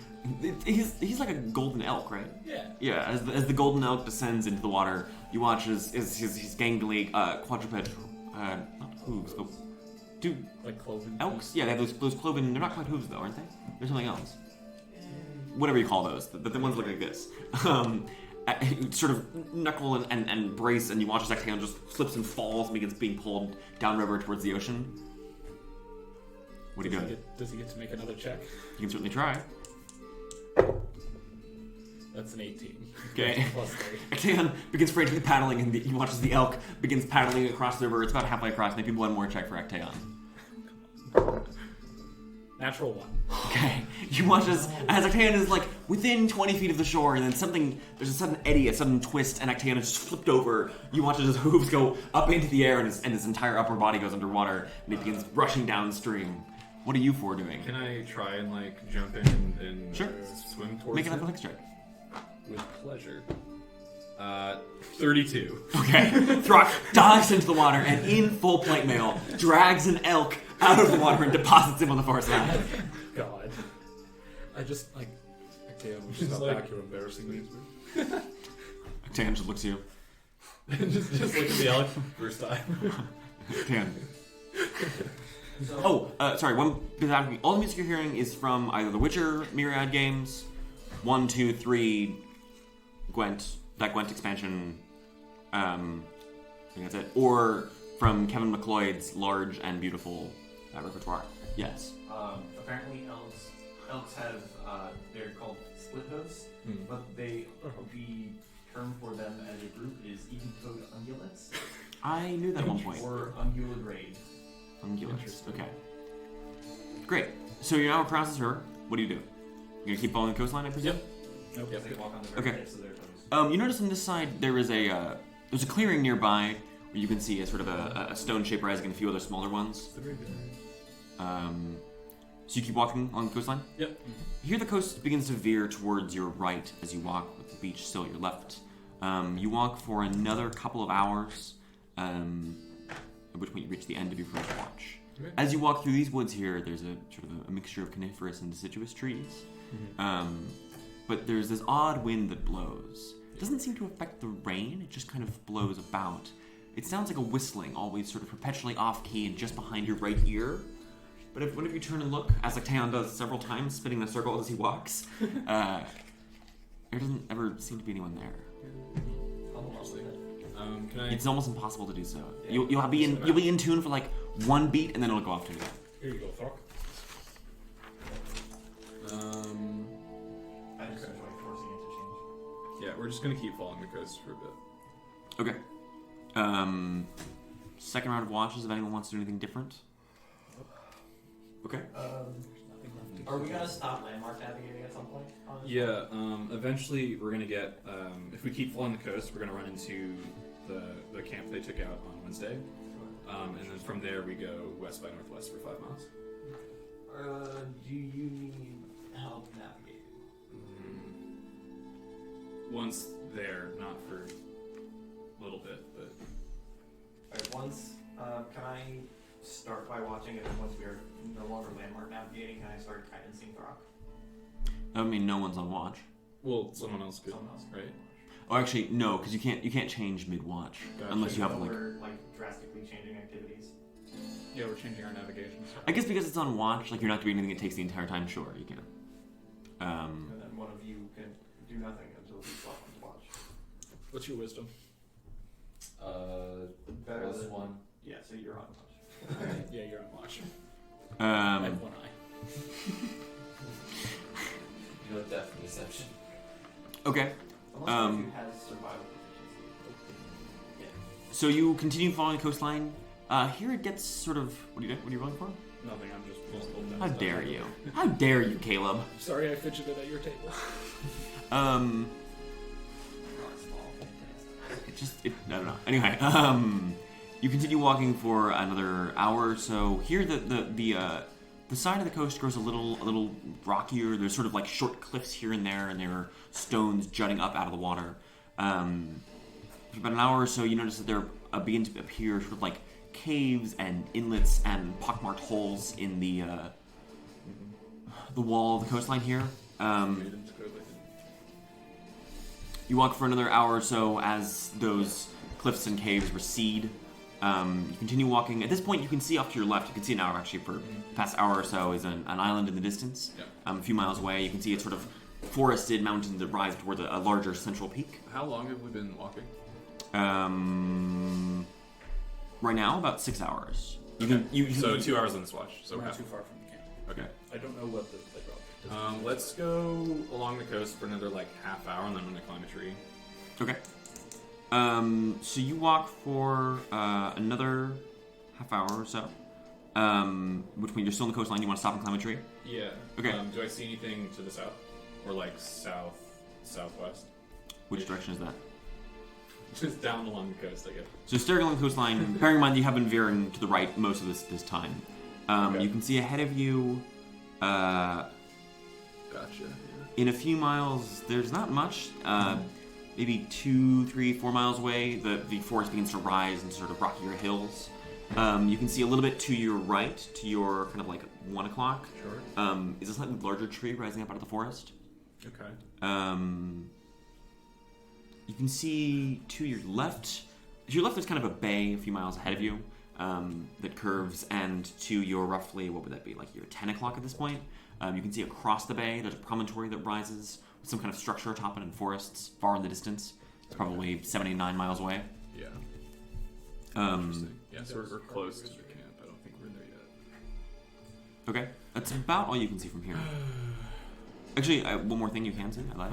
Speaker 1: he's like a golden elk, right?
Speaker 4: Yeah.
Speaker 1: Yeah. As the golden elk descends into the water, you watch as his gangly quadruped, not hooves, but do
Speaker 4: Like cloven.
Speaker 1: elks? Yeah, they have those cloven. They're not quite hooves though, aren't they? There's something else. Whatever you call those, the ones look like this. Sort of knuckle and brace, and you watch as Actaeon just slips and falls and begins being pulled downriver towards the ocean. What are you doing?
Speaker 4: Does he get to make another check?
Speaker 1: You can certainly try.
Speaker 4: That's an 18.
Speaker 1: Okay.
Speaker 4: Plus 3.
Speaker 1: Actaeon begins frantically paddling, and he watches the elk begins paddling across the river. It's about halfway across. Maybe one more check for Actaeon.
Speaker 4: Natural 1.
Speaker 1: Okay. You watch as Actaeon is like within 20 feet of the shore, and then there's a sudden eddy, a sudden twist, and Actaeon is just flipped over. You watch as his hooves go up into the air, and his entire upper body goes underwater, and he begins rushing downstream. What are you four doing?
Speaker 2: Can I try and like jump in and
Speaker 1: Sure.
Speaker 2: swim towards
Speaker 1: Make an
Speaker 2: it?
Speaker 1: athletics check.
Speaker 2: With pleasure. 32.
Speaker 1: Okay. Throk dives into the water and in full plate mail drags an elk out of the water and deposits him on the far side.
Speaker 4: God. I just like. Actaeon, we should
Speaker 2: Just
Speaker 4: stop
Speaker 2: like-
Speaker 4: back. You're embarrassing me.
Speaker 1: Actaeon just looks at you.
Speaker 2: just look at the elk first time.
Speaker 1: Actaeon. Sorry, one bit of all the music you're hearing is from either the Witcher Myriad games, 1, 2, 3, Gwent, that Gwent expansion, I think that's it, or from Kevin MacLeod's large and beautiful repertoire. Yes.
Speaker 3: Apparently elks have, they're called split hooves, but the term for them as a group is even-toed ungulates,
Speaker 1: I knew that at one point.
Speaker 3: or unguligrade.
Speaker 1: Ungulates. Okay. Great. So you're now across this river. What do? You're gonna keep following the coastline, I presume?
Speaker 4: Nope.
Speaker 3: They walk on the very
Speaker 1: Okay.
Speaker 3: edge of their toes.
Speaker 1: You notice on this side there is there's a clearing nearby where you can see a sort of a stone shape rising and a few other smaller ones. So you keep walking on the coastline?
Speaker 4: Yep.
Speaker 1: Here the coast begins to veer towards your right as you walk, with the beach still at your left. You walk for another couple of hours, at which point you reach the end of your first watch.
Speaker 2: Okay.
Speaker 1: As you walk through these woods here, there's a sort of a mixture of coniferous and deciduous trees. But there's this odd wind that blows. It doesn't seem to affect the rain, it just kind of blows about. It sounds like a whistling, always sort of perpetually off-key and just behind your right ear. But whenever you turn and look, as Actaeon does several times, spinning the circle as he walks, there doesn't ever seem to be anyone there.
Speaker 2: Can I?
Speaker 1: It's almost impossible to do so.
Speaker 3: Yeah.
Speaker 1: You'll be in tune for like one beat, and then it'll go off to you.
Speaker 4: Here you go, Throk.
Speaker 3: I just enjoy forcing it to change.
Speaker 2: Yeah, we're just gonna keep following the coast for a bit.
Speaker 1: Okay. Second round of watches. If anyone wants to do anything different. Okay.
Speaker 3: Are we gonna stop landmark navigating at some point? On this
Speaker 2: Yeah, eventually we're gonna get, if we keep following the coast, we're gonna run into the camp they took out on Wednesday. And then from there we go west by northwest for 5 miles.
Speaker 3: Do you need help navigating?
Speaker 2: Once there, not for a little bit, but...
Speaker 3: Alright, once, can I start by watching it, and once we are no longer landmark navigating, can I start guidancing Throk?
Speaker 1: I mean, no one's on watch.
Speaker 2: Well, someone else could,
Speaker 3: Someone else.
Speaker 2: right?
Speaker 1: Oh, actually, no, because you can't change mid-watch
Speaker 2: Gotcha.
Speaker 1: unless you have like.
Speaker 3: We're drastically changing activities.
Speaker 4: Yeah, we're changing our navigation. So.
Speaker 1: I guess because it's on watch, like you're not doing anything that takes the entire time. Sure, you can.
Speaker 3: And then one of you can do nothing until we swap on to watch.
Speaker 4: What's your wisdom?
Speaker 3: Better
Speaker 5: Plus
Speaker 3: than
Speaker 5: 1.
Speaker 3: Yeah, so you're on watch.
Speaker 4: Yeah, you're on watch. I have one eye.
Speaker 5: You know, death and deception.
Speaker 1: Okay.
Speaker 3: Unless one of you has survival
Speaker 1: So you continue following the coastline. Here it gets sort of. What are you rolling for?
Speaker 4: Nothing. I'm just holding down
Speaker 1: How
Speaker 4: stuff.
Speaker 1: dare you? How dare you, Caleb?
Speaker 4: Sorry, I fidgeted at your table.
Speaker 1: I don't know. Anyway, you continue walking for another hour or so. Here, the side of the coast grows a little rockier. There's sort of like short cliffs here and there are stones jutting up out of the water. For about an hour or so, you notice that there begin to appear sort of like caves and inlets and pockmarked holes in the wall of the coastline here. You walk for another hour or so as those cliffs and caves recede. You continue walking. At this point, you can see off to your left. You can see now, actually, for the past hour or so, is an island in the distance.
Speaker 2: Yep.
Speaker 1: A few miles away. You can see it's sort of forested mountains that rise toward a larger central peak.
Speaker 2: How long have we been walking?
Speaker 1: Right now, about 6 hours.
Speaker 2: So 2 hours on this watch. So
Speaker 4: We're not
Speaker 2: half.
Speaker 4: too far from the camp.
Speaker 2: Okay.
Speaker 4: I don't know what the route.
Speaker 2: Let's go along the coast for another like half hour, and then I'm gonna climb a tree.
Speaker 1: Okay. So you walk for another half hour or so. Which when you're still on the coastline, you want to stop and climb a tree?
Speaker 2: Yeah.
Speaker 1: Okay.
Speaker 2: Do I see anything to the south, or like southwest?
Speaker 1: Which direction is that?
Speaker 2: Just down along the coast, I guess.
Speaker 1: So staring along the coastline, bearing in mind you have been veering to the right most of this time.
Speaker 2: Okay.
Speaker 1: You can see ahead of you,
Speaker 2: Gotcha.
Speaker 1: in a few miles, there's not much. Maybe 2, 3, 4 miles away, the forest begins to rise in sort of rockier hills. You can see a little bit to your right, to your kind of like 1 o'clock.
Speaker 2: Sure.
Speaker 1: Is a slightly larger tree rising up out of the forest.
Speaker 2: Okay.
Speaker 1: You can see to your left. To your left, there's kind of a bay a few miles ahead of you that curves, and to your roughly, what would that be, like your 10 o'clock at this point? You can see across the bay, there's a promontory that rises with some kind of structure atop it and forests far in the distance. It's probably 79 miles away.
Speaker 2: Yeah. Interesting. Yeah, so we're close to the camp. I don't think we're there yet.
Speaker 1: Okay, that's about all you can see from here. Actually, one more thing you can see. I lied.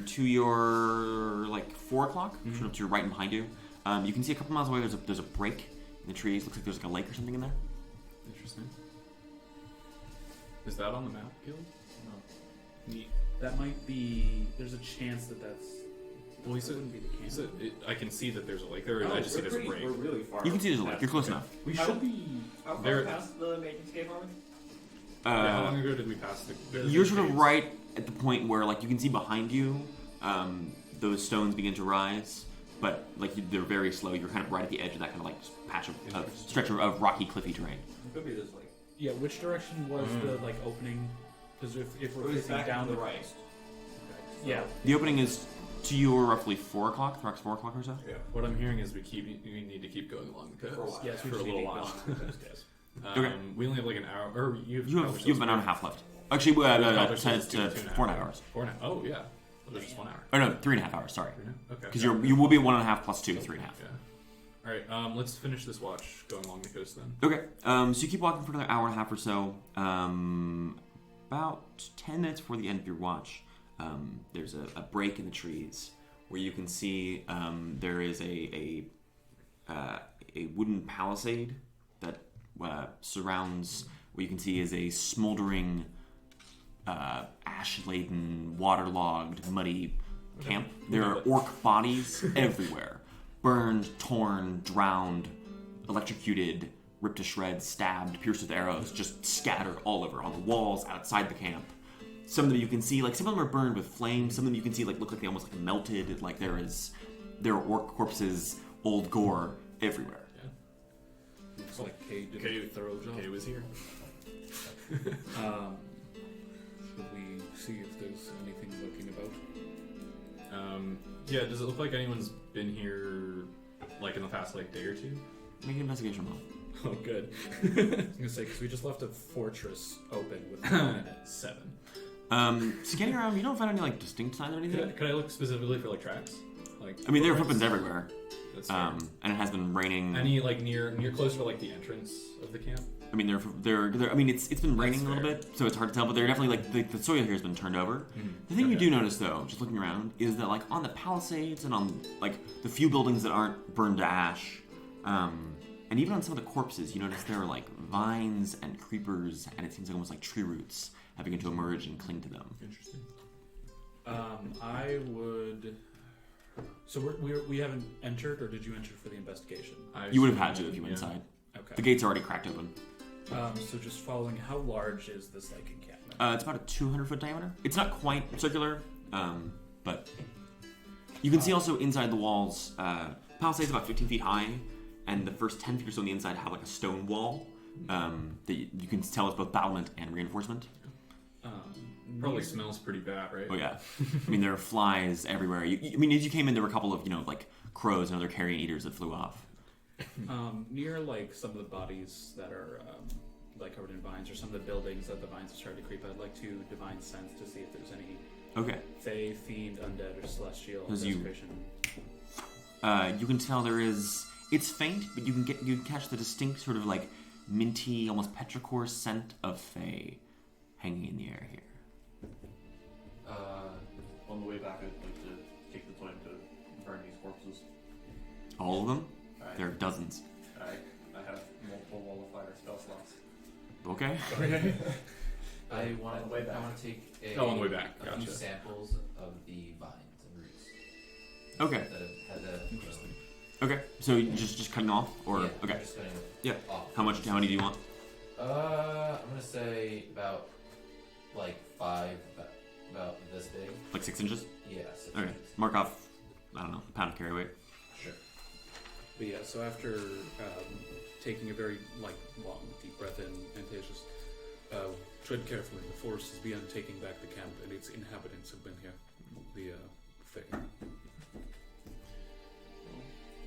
Speaker 1: To your like 4 o'clock, sort of to your right and behind you, you can see a couple miles away. There's a break in the trees. Looks like there's like a lake or something in there.
Speaker 2: Interesting. Is that on the map, Gil?
Speaker 3: No.
Speaker 2: Neat.
Speaker 4: That might be. There's a chance that that's.
Speaker 2: Well, he said,
Speaker 4: wouldn't be the camp.
Speaker 2: he said I can see that there's a lake there, and I just see there's a break.
Speaker 3: We're really far.
Speaker 1: You can see there's a lake.
Speaker 3: past
Speaker 1: You're close
Speaker 3: the-
Speaker 1: enough.
Speaker 4: We
Speaker 3: How-
Speaker 4: should be.
Speaker 3: How far
Speaker 2: There-
Speaker 3: past the maintenance cave are we?
Speaker 2: Yeah, how long ago did we pass the
Speaker 1: You're sort of
Speaker 2: caves?
Speaker 1: right at the point where like you can see behind you, those stones begin to rise, but like they're very slow. You're kind of right at the edge of that kind of like patch of stretch of rocky, cliffy terrain.
Speaker 3: It could be this lake.
Speaker 4: Yeah. Which direction was the like opening? Because if we're
Speaker 3: It was
Speaker 4: facing
Speaker 3: back
Speaker 4: down
Speaker 3: to the
Speaker 4: the
Speaker 3: right.
Speaker 4: Okay. Yeah.
Speaker 1: The opening is to your roughly 4 o'clock. Throk's 4 o'clock or so.
Speaker 3: Yeah.
Speaker 2: What I'm hearing is we need to keep going along the
Speaker 3: For a
Speaker 2: coast
Speaker 3: while.
Speaker 4: Yes, we
Speaker 2: for a
Speaker 4: just
Speaker 2: little
Speaker 4: need to
Speaker 2: while.
Speaker 4: go on the coast, yes.
Speaker 1: Okay.
Speaker 2: We only have like an hour, or
Speaker 1: You have an hour and a half left. Actually, to 4.5 hours.
Speaker 2: 4.5. Oh yeah. Well, there's just 1 hour.
Speaker 1: Oh no, 3.5 hours. Sorry,
Speaker 2: Okay.
Speaker 1: because you will be 1.5 plus 2, 3.5.
Speaker 2: Yeah. All right. Let's finish this watch going along the coast then.
Speaker 1: Okay, so you keep walking for another hour and a half or so. About 10 minutes before the end of your watch, there's a break in the trees where you can see there is a wooden palisade that surrounds what you can see is a smoldering, ash-laden, waterlogged, muddy camp. There are orc bodies everywhere. Burned, torn, drowned, electrocuted, ripped to shreds, stabbed, pierced with arrows, just scattered all over on the walls outside the camp. Some of them you can see, like some of them are burned with flames. Some of them you can see like look like they almost like melted. Like there are orc corpses, old gore everywhere.
Speaker 4: Looks like Kay did
Speaker 2: Kay-
Speaker 4: a thorough job.
Speaker 2: Kay was here.
Speaker 4: Should we see if there's anything lurking about?
Speaker 2: Yeah. Does it look like anyone's been here, like in the past like day or two?
Speaker 1: Make an investigation roll.
Speaker 2: Oh, good.
Speaker 4: I was gonna say because we just left a fortress open with no one in it.
Speaker 2: 7.
Speaker 1: Scanning around, you don't find any like distinct signs of anything.
Speaker 2: Could I look specifically for like tracks? Like
Speaker 1: I mean, there are
Speaker 2: footprints?
Speaker 1: footprints everywhere,
Speaker 2: That's fair.
Speaker 1: and it has been raining.
Speaker 2: Any like near closer to like the entrance of the camp?
Speaker 1: I mean, they're. I mean, it's been raining a little bit, so it's hard to tell. But they're definitely like the soil here has been turned over. The thing you do notice, though, just looking around, is that like on the palisades and on like the few buildings that aren't burned to ash, and even on some of the corpses, you notice there are like vines and creepers, and it seems like almost like tree roots have begun to emerge and cling to them.
Speaker 2: Interesting.
Speaker 4: I would. So we haven't entered, or did you enter for the investigation?
Speaker 1: You would have had to if you went inside.
Speaker 4: Okay.
Speaker 1: The gate's already cracked open.
Speaker 4: So just following, how large is this like encampment?
Speaker 1: It's about a 200-foot diameter. It's not quite circular, but you can see also inside the walls. Palisade's about 15 feet high, and the first 10 feet or so on the inside have like a stone wall that you can tell is both battlement and reinforcement.
Speaker 2: Probably smells pretty bad, right?
Speaker 1: Oh yeah, I mean there are flies everywhere. I mean as you came in, there were a couple of like crows and other carrion eaters that flew off.
Speaker 4: Near like some of the bodies that are like covered in vines, or some of the buildings that the vines have started to creep, I'd like to divine sense to see if there's any fey, fiend, undead, or celestial desecration.
Speaker 1: You can tell there is. It's faint, but you can catch the distinct sort of like minty, almost petrichor scent of fey hanging in the air here.
Speaker 6: On the way back, I'd like to take the time to burn these corpses.
Speaker 1: All of them?
Speaker 6: Right.
Speaker 1: There are dozens.
Speaker 6: I have multiple wall of fire spell slots.
Speaker 1: Okay.
Speaker 5: I want
Speaker 6: On the way back.
Speaker 5: to take
Speaker 2: on the way back.
Speaker 5: a
Speaker 2: Gotcha.
Speaker 5: few samples of the vines and roots.
Speaker 2: Okay.
Speaker 5: That have had
Speaker 2: Interesting.
Speaker 1: Okay. So you just cutting off, or
Speaker 5: yeah,
Speaker 1: okay?
Speaker 5: I'm just cutting
Speaker 1: Yeah.
Speaker 5: off.
Speaker 1: How many do you want?
Speaker 5: I'm gonna say about like 5, about this big.
Speaker 1: Like 6 inches?
Speaker 5: Yeah. 6
Speaker 1: Okay.
Speaker 5: inches.
Speaker 1: Mark off. I don't know. A pound of carry weight.
Speaker 5: Sure.
Speaker 4: But yeah, so after taking a very long deep breath in, Antaeus just tread carefully. The forest has begun taking back the camp, and its inhabitants have been here. The Fae.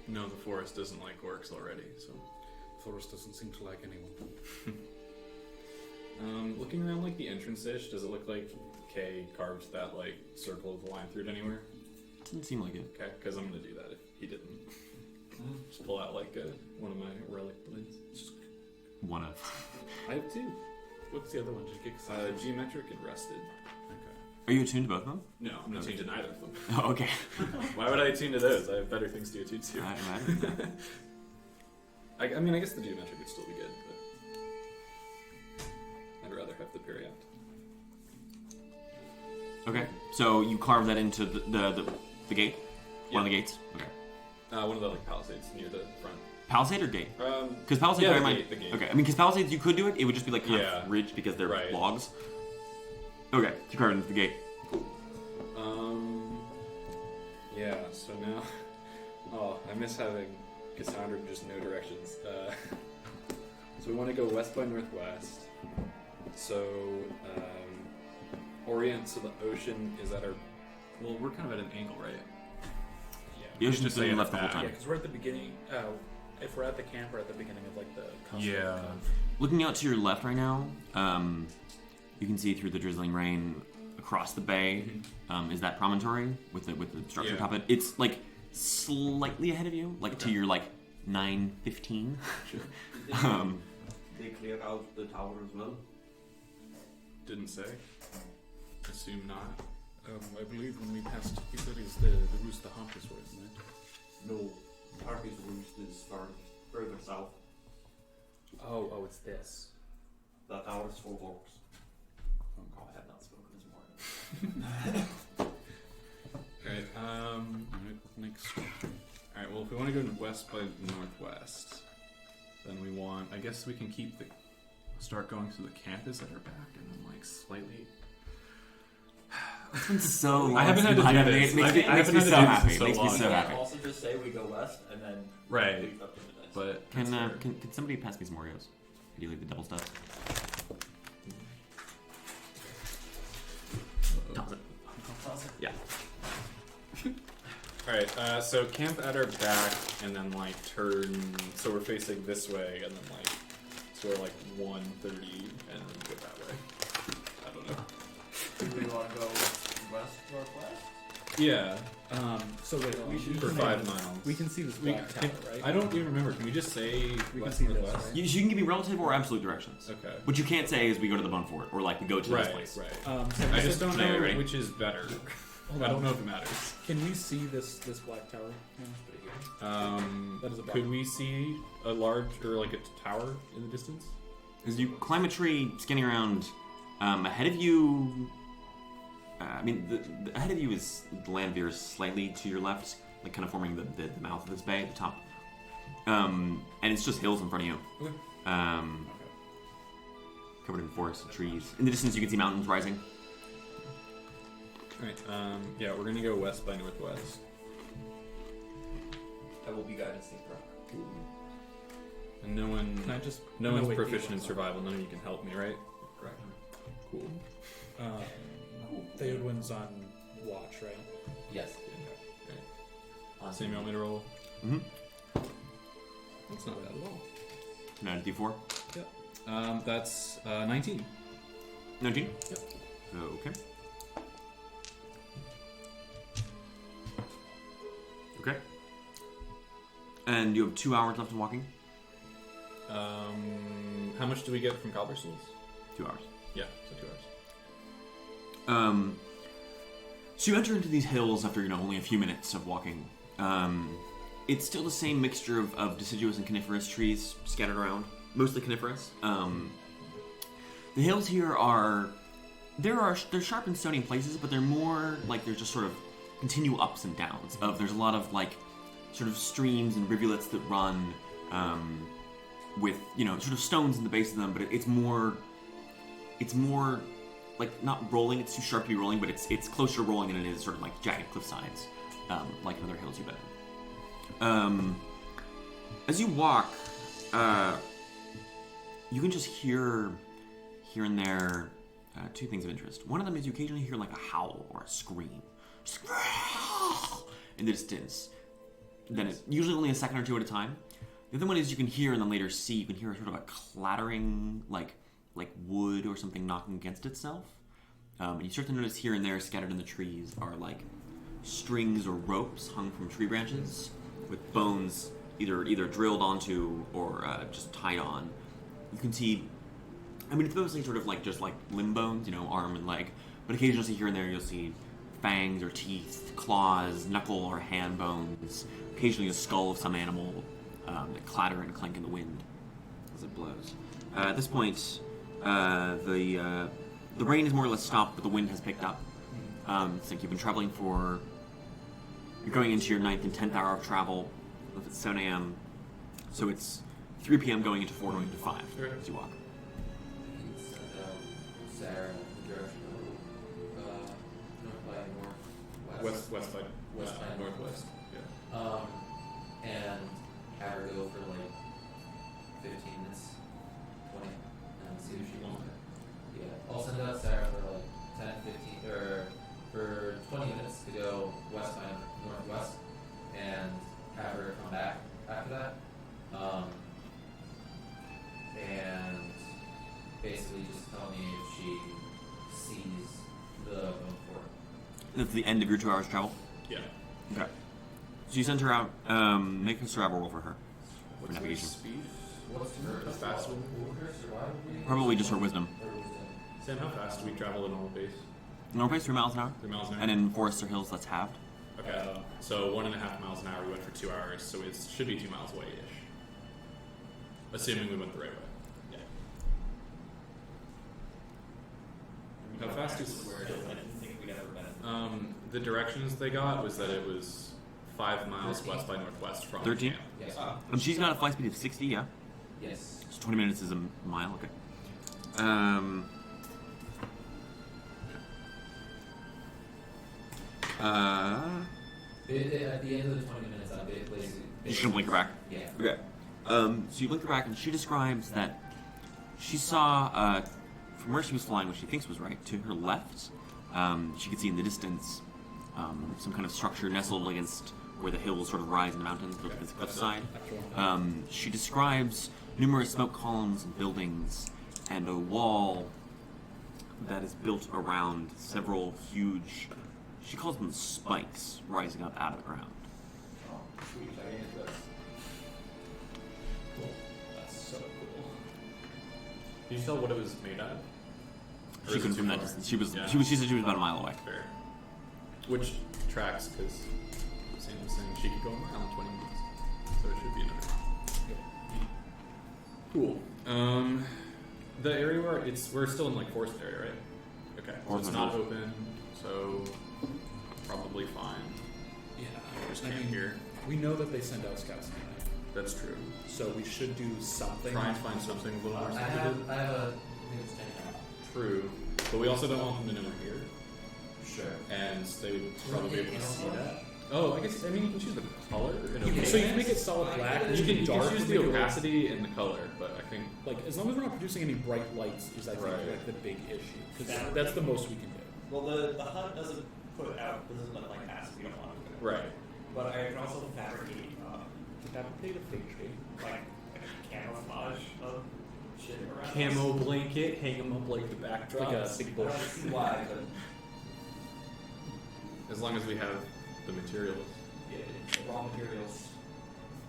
Speaker 2: No, the forest doesn't like orcs already, so.
Speaker 4: The forest doesn't seem to like anyone.
Speaker 2: Looking around like the entrance-ish, does it look like Kay carved that like circle of the line through it anywhere?
Speaker 1: Doesn't seem like it.
Speaker 2: Okay, because I'm gonna do that if he didn't. Just pull out like one of my relic blades.
Speaker 1: One of.
Speaker 2: I have 2.
Speaker 4: What's the other one? Did you get
Speaker 2: Geometric and rusted.
Speaker 4: Okay.
Speaker 1: Are you attuned to both of them?
Speaker 2: No, I'm not attuned to neither of them.
Speaker 1: Oh, okay.
Speaker 2: Why would I attune to those? I have better things to attune to.
Speaker 1: I imagine.
Speaker 2: I mean, I guess the geometric would still be good, but I'd rather have the period.
Speaker 1: Okay. So you carve that into the gate? One of the gates? Okay.
Speaker 2: One of the like palisades near the front.
Speaker 1: Palisade or gate? Because Palisade,
Speaker 2: yeah,
Speaker 1: the
Speaker 2: gate.
Speaker 1: Okay, I mean, because Palisades, you could do it. It would just be like kind of ridged because they're
Speaker 2: Right.
Speaker 1: logs. Okay, you carve it into the gate.
Speaker 2: Yeah. So now, I miss having Cassandra just no directions. So we want to go west by northwest. So orient. So the ocean is at our. Well, we're kind of at an angle, right?
Speaker 1: The ocean's
Speaker 2: just
Speaker 1: been
Speaker 2: saying
Speaker 1: left the whole
Speaker 2: back.
Speaker 1: time.
Speaker 4: Yeah, because we're at the beginning. If we're at the camp, we're at the beginning of like the custom.
Speaker 2: Yeah.
Speaker 1: Looking out to your left right now, you can see through the drizzling rain across the bay. Is that promontory with the structure atop it? It's like slightly ahead of you, like to your like 9:15.
Speaker 6: They cleared out the tower as well.
Speaker 2: Didn't say. Assume not.
Speaker 4: I believe when we passed Hickory's, the roost the hunters were, isn't it?
Speaker 6: No, Harpy's Roost is further south.
Speaker 4: Oh, it's this.
Speaker 6: That tower is full of orcs. Oh, I have not spoken this morning.
Speaker 2: Alright,
Speaker 4: Alright, next.
Speaker 2: alright, well if we want to go west by northwest, then we want, I guess we can start going through the campus at our back and then like slightly.
Speaker 1: It's been so long.
Speaker 2: I haven't had to do this.
Speaker 1: It makes me
Speaker 2: I haven't
Speaker 1: so
Speaker 2: had to do this
Speaker 1: happy.
Speaker 2: in
Speaker 1: It
Speaker 2: so
Speaker 1: makes me
Speaker 2: long.
Speaker 1: so happy.
Speaker 3: Also, just say we go west and then
Speaker 2: Right.
Speaker 3: leave up to the dice.
Speaker 2: But
Speaker 1: Can somebody pass me some Oreos? Do you like the double stuff? Toss it. Yeah.
Speaker 2: alright, so camp at our back and then like turn, so we're facing this way and then like, so we're like 130 and then go that way. I don't know.
Speaker 3: Do we want to go west northwest?
Speaker 2: Yeah,
Speaker 4: So wait,
Speaker 2: for 5 miles.
Speaker 4: We can see this
Speaker 2: We
Speaker 4: black tower, right?
Speaker 2: I don't even remember. Can we just say
Speaker 4: We
Speaker 2: west
Speaker 4: can see this,
Speaker 2: northwest?
Speaker 4: right?
Speaker 1: You can give me relative or absolute directions.
Speaker 2: Okay.
Speaker 1: What you can't say is we go to the Bone Fort or like we go to this
Speaker 2: Right,
Speaker 1: place.
Speaker 2: right.
Speaker 4: So
Speaker 2: I
Speaker 4: we
Speaker 2: just
Speaker 4: said-
Speaker 2: don't
Speaker 1: Okay,
Speaker 2: know
Speaker 1: ready?
Speaker 2: which is better.
Speaker 4: Hold
Speaker 2: I
Speaker 4: on.
Speaker 2: don't know if it matters.
Speaker 4: Can we see this black tower? That is a
Speaker 2: Could we see a large or like a tower in the distance?
Speaker 1: As you climb a tree, scanning around, ahead of you. The ahead of you is the land veers slightly to your left, like kind of forming the mouth of this bay at the top. And it's just hills in front of you.
Speaker 2: Okay.
Speaker 1: Covered in forest and trees. In the distance, you can see mountains rising.
Speaker 2: Alright, yeah, we're gonna go west by northwest.
Speaker 3: I will be guided Steve Throk.
Speaker 2: And no one,
Speaker 4: Can I just?
Speaker 2: no one's
Speaker 4: wait,
Speaker 2: proficient in
Speaker 4: wait,
Speaker 2: survival. None of you can help me, right?
Speaker 3: Correct.
Speaker 2: Cool.
Speaker 4: Theodwin's on watch, right?
Speaker 5: Yes.
Speaker 2: Same, you want me to roll?
Speaker 1: Mm-hmm.
Speaker 2: That's not bad at all.
Speaker 1: Now to D4.
Speaker 2: That's 19.
Speaker 1: 19?
Speaker 2: Yep.
Speaker 1: Okay. Okay. And you have 2 hours left of walking?
Speaker 2: How much do we get from Calverstools?
Speaker 1: 2 hours.
Speaker 2: Yeah, so 2 hours.
Speaker 1: So you enter into these hills after, only a few minutes of walking. It's still the same mixture of deciduous and coniferous trees scattered around, mostly coniferous. The hills here they're sharp and stony in places, but they're more like they're just sort of continual ups and downs. There's a lot of like sort of streams and rivulets that run with sort of stones in the base of them, but it's more like not rolling. It's too sharp to be rolling, but it's closer to rolling than it is sort of like jagged cliff sides, like in other hills you've been in. As you walk, you can just hear here and there 2 things of interest. One of them is you occasionally hear like a howl or a scream, just in the distance. Then it's usually only a second or 2 at a time. The other one is you can hear and then later see. You can hear sort of a clattering, like wood or something knocking against itself. And you start to notice here and there, scattered in the trees, are like strings or ropes hung from tree branches with bones either drilled onto or just tied on. You can see, it's mostly sort of like just like limb bones, arm and leg, but occasionally here and there you'll see fangs or teeth, claws, knuckle or hand bones, occasionally a skull of some animal that clatter and clank in the wind as it blows. At this point, the rain is more or less stopped, but the wind has picked up. It's like you've been traveling you're going into your 9th and 10th hour of travel. It's 7 a.m., so it's 3 p.m. going into 4, going into 5 as you walk.
Speaker 5: Sarah in the direction of north by northwest.
Speaker 2: West by
Speaker 5: West by
Speaker 2: northwest. Yeah.
Speaker 5: And have her go for like 15 minutes, 20, and see if she wants it. Yeah. I'll send out Sarah for like 10, 15, or for 20 minutes to go west by northwest, and have her come back after that. And basically just tell me if she sees the bone fort.
Speaker 1: That's the end of your 2 hours travel?
Speaker 2: Yeah.
Speaker 1: Okay. So you send her out, make a survival roll for her. For navigation.
Speaker 2: speed?
Speaker 5: What's her
Speaker 2: How fast
Speaker 5: will her survival be?
Speaker 1: Probably just her wisdom.
Speaker 5: Or wisdom?
Speaker 2: Sam, how fast do we travel at normal pace?
Speaker 1: Normal pace, 3 miles an hour.
Speaker 2: 3 miles an hour?
Speaker 1: And in forests or hills, that's halved.
Speaker 2: Okay, so 1.5 miles an hour, we went for 2 hours, so it should be 2 miles away-ish. Assuming we went the right way.
Speaker 3: Yeah.
Speaker 2: How fast is...
Speaker 3: Where I didn't think we'd ever been.
Speaker 2: The directions they got was that it was 5 miles west by northwest from
Speaker 1: 13?
Speaker 2: camp.
Speaker 5: Yes.
Speaker 1: She's got a flight speed of 60, yeah?
Speaker 5: Yes.
Speaker 1: So 20 minutes is a mile, okay.
Speaker 5: At the end of the 20 minutes, I'm basically...
Speaker 1: You should blink her back.
Speaker 5: Yeah.
Speaker 1: Okay. So you blink her back, and she describes that she saw, from where she was flying, what she thinks was right, to her left, she could see in the distance some kind of structure nestled against where the hills sort of rise in the mountains, look at the cliffside. She describes numerous smoke columns and buildings, and a wall that is built around several huge She calls them spikes rising up out of the ground.
Speaker 6: Oh, sweet. I need this.
Speaker 2: Cool. That's so cool. Can you tell what it was made out of? Or
Speaker 1: She
Speaker 2: is it
Speaker 1: couldn't
Speaker 2: too
Speaker 1: from that
Speaker 2: far?
Speaker 1: distance. She was.
Speaker 2: Yeah.
Speaker 1: She said she was about a mile away.
Speaker 2: Fair. Which tracks, because Sam was saying she could go a mile in 20 minutes. So it should be another. Cool. The area where we're still in like forest area, right? Okay. So
Speaker 1: Forest
Speaker 2: it's not
Speaker 1: area.
Speaker 2: open, so probably fine.
Speaker 4: Yeah.
Speaker 2: Just
Speaker 4: I
Speaker 2: can't
Speaker 4: mean,
Speaker 2: hear.
Speaker 4: we know that they send out scouts at night,
Speaker 2: That's true.
Speaker 4: so we should do something.
Speaker 2: Try and find something a little more
Speaker 5: I
Speaker 2: secretive.
Speaker 5: have a. I think it's 10 now.
Speaker 2: True. But we also don't want them to know we're here.
Speaker 5: Sure.
Speaker 2: And they would probably be able to see
Speaker 5: Ingolwin?
Speaker 2: that. Oh, I guess, I mean, you can choose the color. And
Speaker 5: You can-
Speaker 4: So you can make it solid black.
Speaker 2: you can
Speaker 4: dark.
Speaker 2: choose
Speaker 4: would
Speaker 2: the
Speaker 4: make it look-
Speaker 2: opacity and the color, but I think
Speaker 4: Like as long as we're not producing any bright lights, is I think
Speaker 2: Right.
Speaker 4: like the big issue. Because
Speaker 3: That-
Speaker 4: that's the most we can do.
Speaker 3: Well, the HUD doesn't put out, doesn't let like pass. We don't want to.
Speaker 2: right.
Speaker 3: But I can also fabricate
Speaker 4: Fabricate a fake shade.
Speaker 3: like camouflage of shit around.
Speaker 2: Camo blanket, hang them up like the backdrop.
Speaker 4: Like a big
Speaker 3: I
Speaker 4: bush.
Speaker 3: don't see why, but
Speaker 2: As long as we have the materials.
Speaker 3: yeah, the raw materials.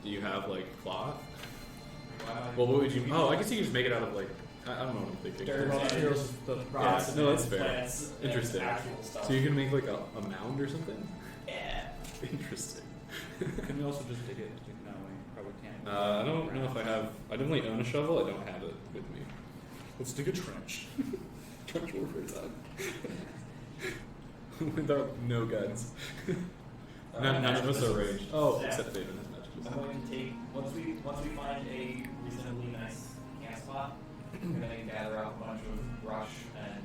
Speaker 2: Do you have like cloth?
Speaker 3: Why not?
Speaker 2: Well, what would you? Oh, I guess you can just make it out of like I don't know what I'm thinking.
Speaker 3: Dirt.
Speaker 4: Raw materials is the
Speaker 3: Rocks,
Speaker 2: no, that's fair.
Speaker 3: plants, and
Speaker 2: Interesting.
Speaker 3: actual stuff.
Speaker 2: So you can make like a mound or something.
Speaker 3: Yeah.
Speaker 2: Interesting.
Speaker 4: Can we also just dig it? No, we probably can't.
Speaker 2: I don't know if I have. I definitely own a shovel. I don't have it with me.
Speaker 4: Let's dig a trench.
Speaker 2: Trench warfare time. Without no guns. None of us are ranged. Oh,
Speaker 3: Yeah.
Speaker 2: except David has magic.
Speaker 3: I'm going to take once we find a reasonably nice camp spot, I'm gonna gather up a bunch of brush and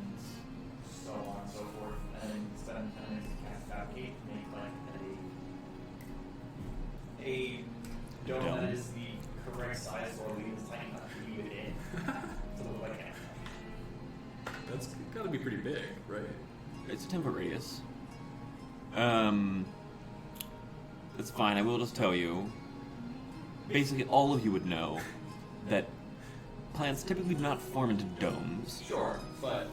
Speaker 3: so on and so forth, and spend 10 minutes to cast fabricate to make like a dome
Speaker 1: Dome.
Speaker 3: that is the correct size for leave this tiny enough to leave it in to look like an
Speaker 2: That's gotta be pretty big, right?
Speaker 1: It's a 10-foot radius. That's fine. I will just tell you. Basically, all of you would know that plants typically do not form into domes.
Speaker 3: Sure, but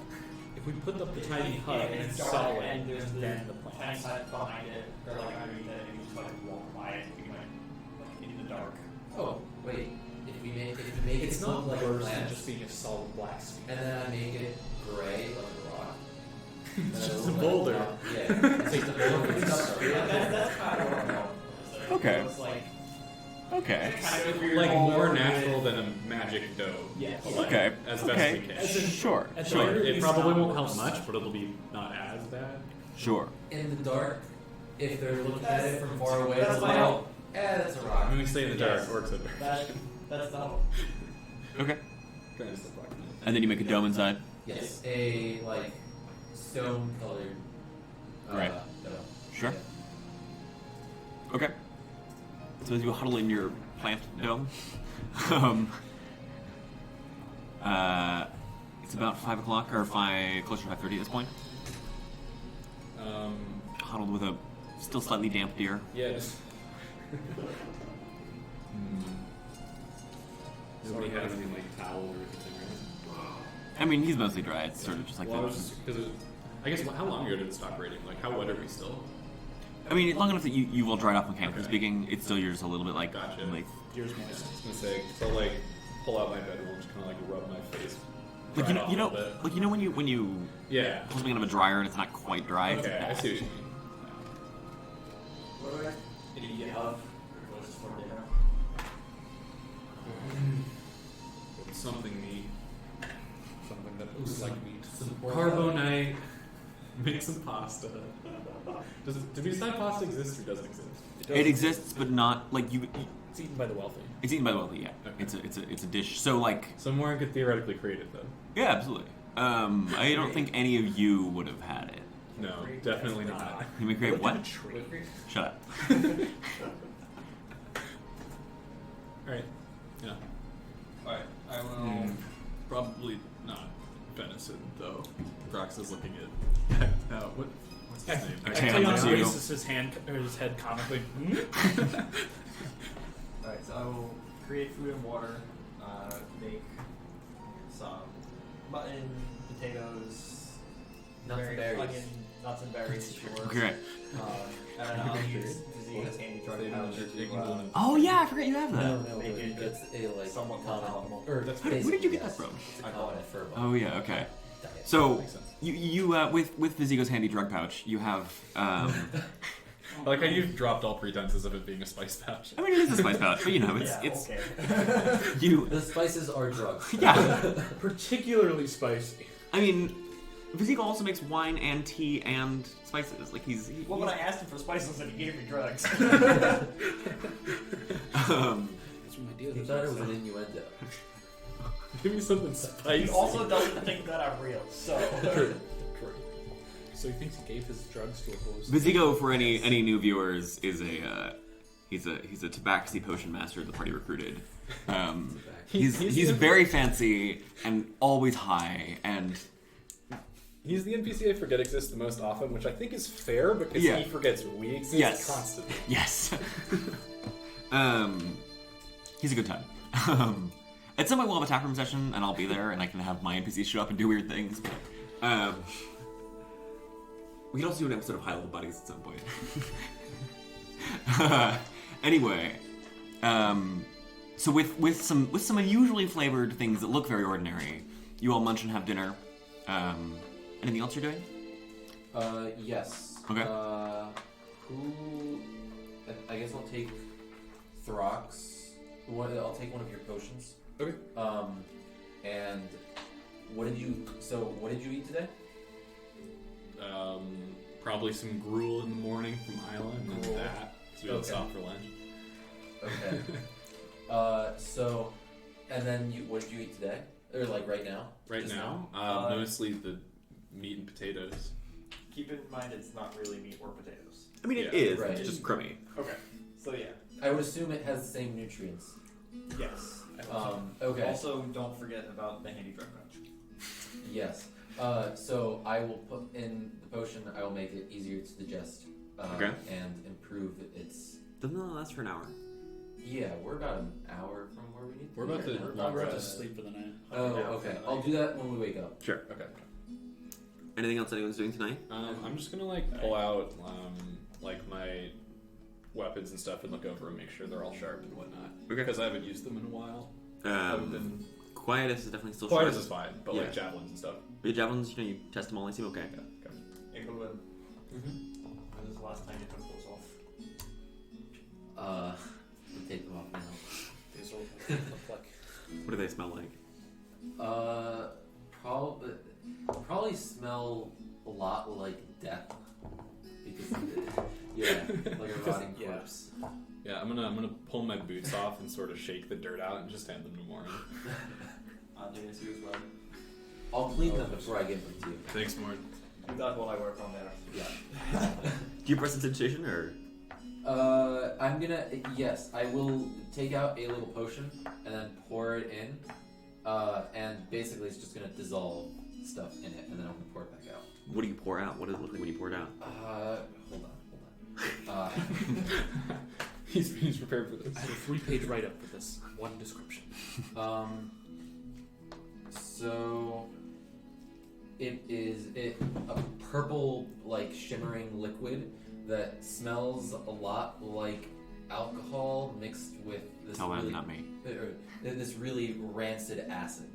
Speaker 4: If we put up the tiny hut and
Speaker 3: it's
Speaker 4: it's
Speaker 3: dark
Speaker 4: solid,
Speaker 3: and there's the
Speaker 4: then the
Speaker 3: tiny
Speaker 4: plants.
Speaker 3: side behind it, or like underneath it, and you just like walk by it, and you like in the dark.
Speaker 5: Oh, wait. If we make
Speaker 4: It's
Speaker 5: it
Speaker 4: not
Speaker 5: look like
Speaker 4: worse than
Speaker 5: plants,
Speaker 4: just being a solid black sphere.
Speaker 5: and then I make it gray like a rock.
Speaker 2: It's
Speaker 5: then
Speaker 2: just
Speaker 5: it'll
Speaker 2: a
Speaker 5: look
Speaker 2: boulder.
Speaker 5: Yeah, it's just a boulder. It's just a
Speaker 3: That's kind of what I'm going for.
Speaker 1: Okay.
Speaker 3: It's like
Speaker 1: Okay.
Speaker 3: kind of weird.
Speaker 2: Like more
Speaker 3: boulder
Speaker 2: natural
Speaker 3: with-
Speaker 2: than a magic dome.
Speaker 3: Yes.
Speaker 2: Like,
Speaker 1: Okay.
Speaker 2: As best
Speaker 1: Okay.
Speaker 2: we can.
Speaker 4: As in-
Speaker 1: Sure.
Speaker 4: at the
Speaker 1: Sure.
Speaker 4: very
Speaker 2: It
Speaker 4: least,
Speaker 2: probably
Speaker 4: not
Speaker 2: won't help
Speaker 4: worse.
Speaker 2: much, but it'll be not as bad.
Speaker 1: Sure.
Speaker 5: In the dark, if they're looking at it from far away,
Speaker 3: That's
Speaker 5: it's
Speaker 3: my
Speaker 5: like,
Speaker 3: hope.
Speaker 5: that's a
Speaker 2: I
Speaker 5: rock.
Speaker 2: mean, we stay in the dark.
Speaker 3: Yes.
Speaker 2: Orcs are
Speaker 3: That's the hope.
Speaker 1: Okay.
Speaker 2: kind of stuff like that.
Speaker 1: And then you make a dome inside.
Speaker 5: Yes, a like stone colored.
Speaker 1: Right.
Speaker 5: Dome.
Speaker 1: Sure.
Speaker 5: Yeah.
Speaker 1: Okay. So as you huddle in your plant dome, it's about 5 o'clock or closer to 5:30 at this point. Huddled with a still slightly damp deer.
Speaker 2: Yeah. Just Nobody has any like towel or anything, right?
Speaker 1: I mean, he's mostly dry. It's sort of just like
Speaker 2: Well, I
Speaker 1: that.
Speaker 2: was just because I guess how long ago did it stop raining? Like how wet are we still?
Speaker 1: I mean, long enough that you will dry off mechanically
Speaker 2: Okay.
Speaker 1: speaking. It's still you're just a little bit like
Speaker 2: Gotcha.
Speaker 1: like
Speaker 4: Yours
Speaker 2: I
Speaker 4: moist.
Speaker 2: was gonna say, so like pull out my bedroll, just kind of like rub my face.
Speaker 1: like
Speaker 2: dry
Speaker 1: you
Speaker 2: it
Speaker 1: know
Speaker 2: off
Speaker 1: you
Speaker 2: a
Speaker 1: know
Speaker 2: little bit.
Speaker 1: like you know when you
Speaker 2: Yeah.
Speaker 1: pull something out of a dryer and it's not quite dry. It's
Speaker 2: Okay, I
Speaker 1: bad.
Speaker 2: see what you mean.
Speaker 3: What do I? Did you get up? Or was it for dinner?
Speaker 2: Something meat.
Speaker 4: Something that looks like meat.
Speaker 2: Carbonite. Make some pasta. Did we decide pasta exists or doesn't exist?
Speaker 1: It exists, but not like you.
Speaker 4: It's eaten by the wealthy.
Speaker 1: It's eaten by the wealthy. Yeah,
Speaker 2: Okay.
Speaker 1: it's a dish. So like
Speaker 2: So Moryn could theoretically create it though.
Speaker 1: yeah, absolutely. I don't think any of you would have had it.
Speaker 2: No, definitely not.
Speaker 1: You may create what?
Speaker 4: Tree.
Speaker 1: Shut up.
Speaker 2: Alright. Yeah.
Speaker 3: Alright, I will.
Speaker 2: Probably not venison though. Brox is looking at what's his name?
Speaker 1: Antaeus looks at you.
Speaker 4: raises his hand or his head comically.
Speaker 3: Alright, so I will create food and water, make some mutton, potatoes,
Speaker 5: Nuts and
Speaker 3: very
Speaker 5: berries.
Speaker 3: fucking nuts and berries, sure.
Speaker 1: Okay.
Speaker 3: And then I'll use Vizigo's handy drug pouch to
Speaker 1: Oh yeah, I forgot you have that.
Speaker 5: No,
Speaker 3: Make it
Speaker 5: it's a like
Speaker 3: somewhat more
Speaker 5: common,
Speaker 3: palatable.
Speaker 5: or
Speaker 1: Where did you get that from?
Speaker 5: It's a
Speaker 3: I bought
Speaker 5: common
Speaker 3: it.
Speaker 5: fur
Speaker 1: Oh yeah, okay.
Speaker 5: diet.
Speaker 1: So
Speaker 2: Makes sense.
Speaker 1: you with Vizigo's handy drug pouch, you have
Speaker 2: I like how you've dropped all pretenses of it being a spice pouch.
Speaker 1: I mean it is a spice pouch, but you know it's
Speaker 3: okay.
Speaker 1: you.
Speaker 5: The spices are drugs.
Speaker 1: Yeah.
Speaker 4: Particularly spicy.
Speaker 1: I mean, Vizigo also makes wine and tea and spices. Like
Speaker 3: Well, when I asked him for spices, and he gave me drugs.
Speaker 1: um,
Speaker 4: That's what my deal
Speaker 5: He
Speaker 4: is.
Speaker 5: thought it was an innuendo.
Speaker 4: Give me something spicy.
Speaker 3: He also doesn't think that I'm real, so.
Speaker 4: So he thinks he gave his drugs to a horse.
Speaker 1: Vizigo, for any new viewers, is he's a tabaxi potion master the party recruited. He's very fancy and always high, and
Speaker 2: He's the NPC I forget exists the most often, which I think is fair because
Speaker 1: Yeah.
Speaker 2: he forgets we exist
Speaker 1: Yes.
Speaker 2: constantly.
Speaker 1: yes, he's a good time. At some point we'll have a taproom session, and I'll be there, and I can have my NPCs show up and do weird things. But, we could also do an episode of High Level Buddies at some point. Anyway, so with some unusually flavored things that look very ordinary, you all munch and have dinner. Anything else you're doing?
Speaker 5: Yes.
Speaker 1: Okay.
Speaker 5: Who? I guess I'll take Throk's. I'll take one of your potions.
Speaker 2: Okay.
Speaker 5: And what did you? So what did you eat today?
Speaker 2: Probably some gruel in the morning from Isla and then
Speaker 5: Gruel.
Speaker 2: that. So we didn't
Speaker 5: Okay.
Speaker 2: stop for lunch.
Speaker 5: Okay. So, and then what did you eat today? Or like right now?
Speaker 2: Right
Speaker 5: Just
Speaker 2: now, mostly the meat and potatoes.
Speaker 3: Keep in mind it's not really meat or potatoes.
Speaker 1: I mean,
Speaker 2: Yeah,
Speaker 1: it is.
Speaker 5: right.
Speaker 1: It's just crummy.
Speaker 3: Okay. So yeah.
Speaker 5: I would assume it has the same nutrients.
Speaker 3: Yes.
Speaker 5: Okay.
Speaker 3: Also, don't forget about the handy drug pouch.
Speaker 5: Yes. So I will put in the potion. I will make it easier to digest.
Speaker 1: Okay.
Speaker 5: And improve its.
Speaker 1: Doesn't that last for an hour?
Speaker 5: Yeah, we're about an hour from where we need to
Speaker 2: We're
Speaker 5: be
Speaker 2: about
Speaker 5: right
Speaker 2: to-
Speaker 5: now.
Speaker 4: We're about to sleep for the night.
Speaker 5: Oh, okay. I'll do that when we wake up.
Speaker 1: Sure.
Speaker 2: Okay.
Speaker 1: Anything else anyone's doing tonight?
Speaker 2: I'm just gonna like pull out like my weapons and stuff and look over and make sure they're all sharp and whatnot.
Speaker 1: Okay.
Speaker 2: Because I haven't used them in a while. Other than
Speaker 1: Quietus is definitely still
Speaker 2: Quietus
Speaker 1: sharp.
Speaker 2: is fine, but
Speaker 1: Yeah.
Speaker 2: like javelins and stuff.
Speaker 1: Your javelins, you test them all, they seem okay.
Speaker 2: Yeah. Okay.
Speaker 3: Ingolwin, when was the last time you took those off?
Speaker 5: We'll take them off now.
Speaker 4: These all look like.
Speaker 1: What do they smell like?
Speaker 5: Probably smell a lot like death. Because like a rotting
Speaker 4: Yeah.
Speaker 5: corpse.
Speaker 2: Yeah, I'm gonna pull my boots off and sort of shake the dirt out and just hand them to Moryn.
Speaker 3: Antaeus, you as well.
Speaker 5: I'll clean them before I give them to you.
Speaker 2: Thanks, Moryn.
Speaker 3: Do that while I work on there.
Speaker 5: Yeah.
Speaker 1: Do you press sensation or?
Speaker 5: I'm gonna. Yes, I will take out a little potion and then pour it in. And basically it's just gonna dissolve stuff in it, and then I'm gonna pour it back out.
Speaker 1: What do you pour out? What does it look like when you pour it out?
Speaker 5: Hold on.
Speaker 2: He's prepared for this.
Speaker 4: I have a 3-page write-up for this. One description.
Speaker 5: So it is a purple, like shimmering liquid that smells a lot like alcohol mixed with this
Speaker 1: Oh,
Speaker 5: really,
Speaker 1: not me.
Speaker 5: this really rancid acid.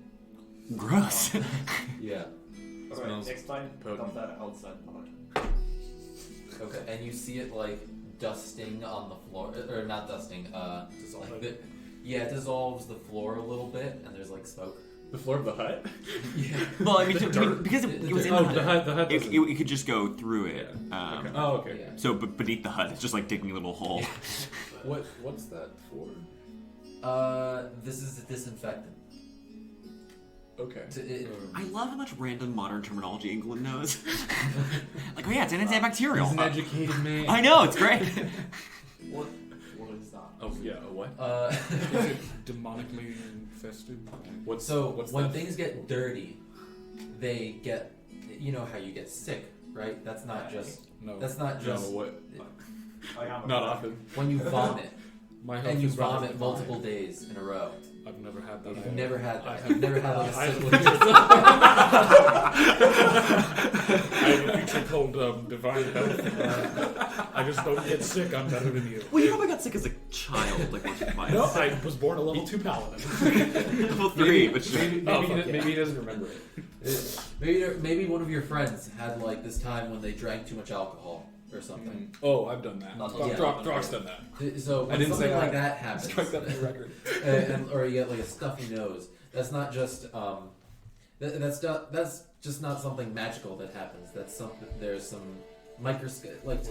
Speaker 1: Gross.
Speaker 5: Yeah.
Speaker 3: Alright,
Speaker 2: Smells
Speaker 3: next time,
Speaker 2: potent.
Speaker 3: dump that outside public.
Speaker 5: Okay, and you see it like dusting on the floor, or not dusting. Like it dissolves the floor a little bit, and there's like smoke.
Speaker 2: The floor of the hut?
Speaker 5: Yeah.
Speaker 1: Well, I mean, because it was in
Speaker 2: Oh,
Speaker 1: the hut,
Speaker 2: the hut
Speaker 1: it
Speaker 2: doesn't-
Speaker 1: could just go through it.
Speaker 2: Okay. Oh, okay.
Speaker 5: Yeah.
Speaker 1: So, but beneath the hut, it's just like digging a little hole.
Speaker 2: What's that for?
Speaker 5: This is a disinfectant.
Speaker 2: Okay.
Speaker 1: I love how much random modern terminology England knows. Like, oh yeah, it's an antibacterial.
Speaker 2: He's an educated man.
Speaker 1: I know, it's great.
Speaker 3: What is that?
Speaker 2: Oh yeah, a what?
Speaker 4: Is it demonically infested?
Speaker 2: What's
Speaker 5: when
Speaker 2: that?
Speaker 5: things get dirty, they get. You know how you get sick, right? That's not just.
Speaker 2: No.
Speaker 5: That's not just.
Speaker 2: No, what?
Speaker 3: I am
Speaker 2: Not often.
Speaker 5: When you vomit,
Speaker 4: My health
Speaker 5: and you
Speaker 4: is rather
Speaker 5: vomit
Speaker 4: fine.
Speaker 5: multiple days in a row.
Speaker 4: I've never had that.
Speaker 5: You've never had that.
Speaker 4: I
Speaker 5: You've never had like a
Speaker 4: I have
Speaker 5: sibling.
Speaker 4: I have a feature called Divine Health. I just don't get sick. I'm better than you.
Speaker 1: Well, you probably got sick as a child, like once or twice.
Speaker 4: No, I was born a level 2 paladin.
Speaker 1: Level 3, but
Speaker 2: Maybe he doesn't remember it.
Speaker 5: Maybe one of your friends had like this time when they drank too much alcohol or something.
Speaker 2: Oh, I've done that.
Speaker 5: Yeah.
Speaker 2: Throk's done that.
Speaker 5: So when
Speaker 2: I didn't
Speaker 5: something
Speaker 2: say
Speaker 5: like
Speaker 2: that.
Speaker 5: that happens,
Speaker 2: Strike that from the record.
Speaker 5: or you get like a stuffy nose, that's not just that's just not something magical that happens. That's something. There's some like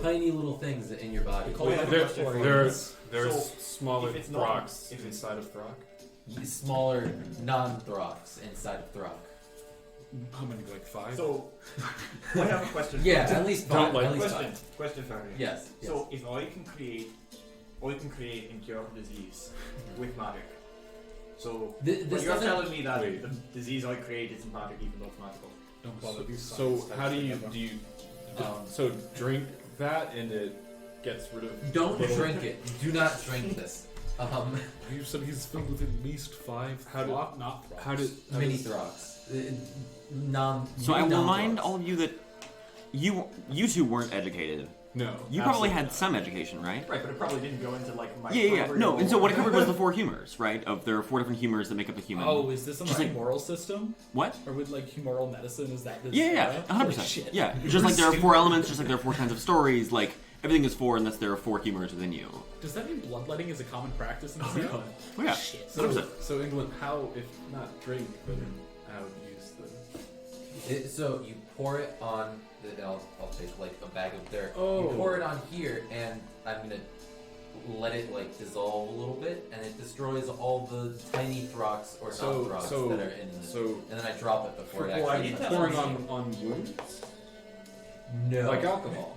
Speaker 5: tiny little things in your body.
Speaker 2: There's
Speaker 3: So,
Speaker 2: smaller
Speaker 3: if it's not-
Speaker 2: Throks
Speaker 3: if it's-
Speaker 2: inside of Throk.
Speaker 5: Smaller non-Throks inside of Throk.
Speaker 4: How many? Like 5?
Speaker 3: So, I have a question.
Speaker 5: Yeah, at least
Speaker 4: Don't
Speaker 5: 5.
Speaker 4: like
Speaker 5: At least
Speaker 3: Question.
Speaker 5: 5.
Speaker 3: Question for you.
Speaker 5: Yes. yes.
Speaker 3: So, if I can create and cure disease with magic. So,
Speaker 5: This
Speaker 3: but you're
Speaker 5: doesn't-
Speaker 3: telling me that
Speaker 2: Wait.
Speaker 3: the disease I create isn't magic even though it's magical.
Speaker 4: Don't bother these
Speaker 2: So
Speaker 4: science
Speaker 2: how do
Speaker 4: types
Speaker 2: you
Speaker 4: ever.
Speaker 2: so drink that and it gets rid of
Speaker 5: Don't
Speaker 2: little-
Speaker 5: drink it. Do not drink this.
Speaker 4: You said he's filled with at least 5
Speaker 2: How did-
Speaker 4: Throk, not Throks.
Speaker 2: How did
Speaker 5: Mini Throks.
Speaker 1: So I will
Speaker 5: non-Throks.
Speaker 1: remind all of you that you two weren't educated.
Speaker 2: No.
Speaker 1: You probably
Speaker 2: absolutely
Speaker 1: had
Speaker 2: not.
Speaker 1: some education, right?
Speaker 3: Right, but it probably didn't go into like my
Speaker 1: Yeah. No, and so what it covered was the 4 humors, right? There are 4 different humors that make up a human.
Speaker 7: Oh, is this on
Speaker 1: Just
Speaker 7: the
Speaker 1: like-
Speaker 7: humoral system?
Speaker 1: What?
Speaker 7: Or with like humoral medicine? Is that this?
Speaker 1: Yeah, 100%.
Speaker 7: Shit.
Speaker 1: Yeah, just like there are 4 elements, just like there are 4 kinds of stories, like everything is 4 unless there are 4 humors within you.
Speaker 7: Does that mean bloodletting is a common practice in the scene?
Speaker 1: Oh yeah,
Speaker 7: Shit.
Speaker 1: 100%.
Speaker 2: So England, how if not drink, but how would you use the
Speaker 5: So you pour it on. I'll take like a bag of dirt.
Speaker 2: Oh.
Speaker 5: You pour it on here, and I'm gonna let it like dissolve a little bit, and it destroys all the tiny Throks or non-Throks that are in the.
Speaker 2: so
Speaker 5: And then I drop it before it
Speaker 3: Well, I
Speaker 5: actually.
Speaker 3: need
Speaker 5: touches
Speaker 2: pouring
Speaker 3: to-
Speaker 5: you.
Speaker 2: on wounds
Speaker 5: No.
Speaker 2: like alcohol.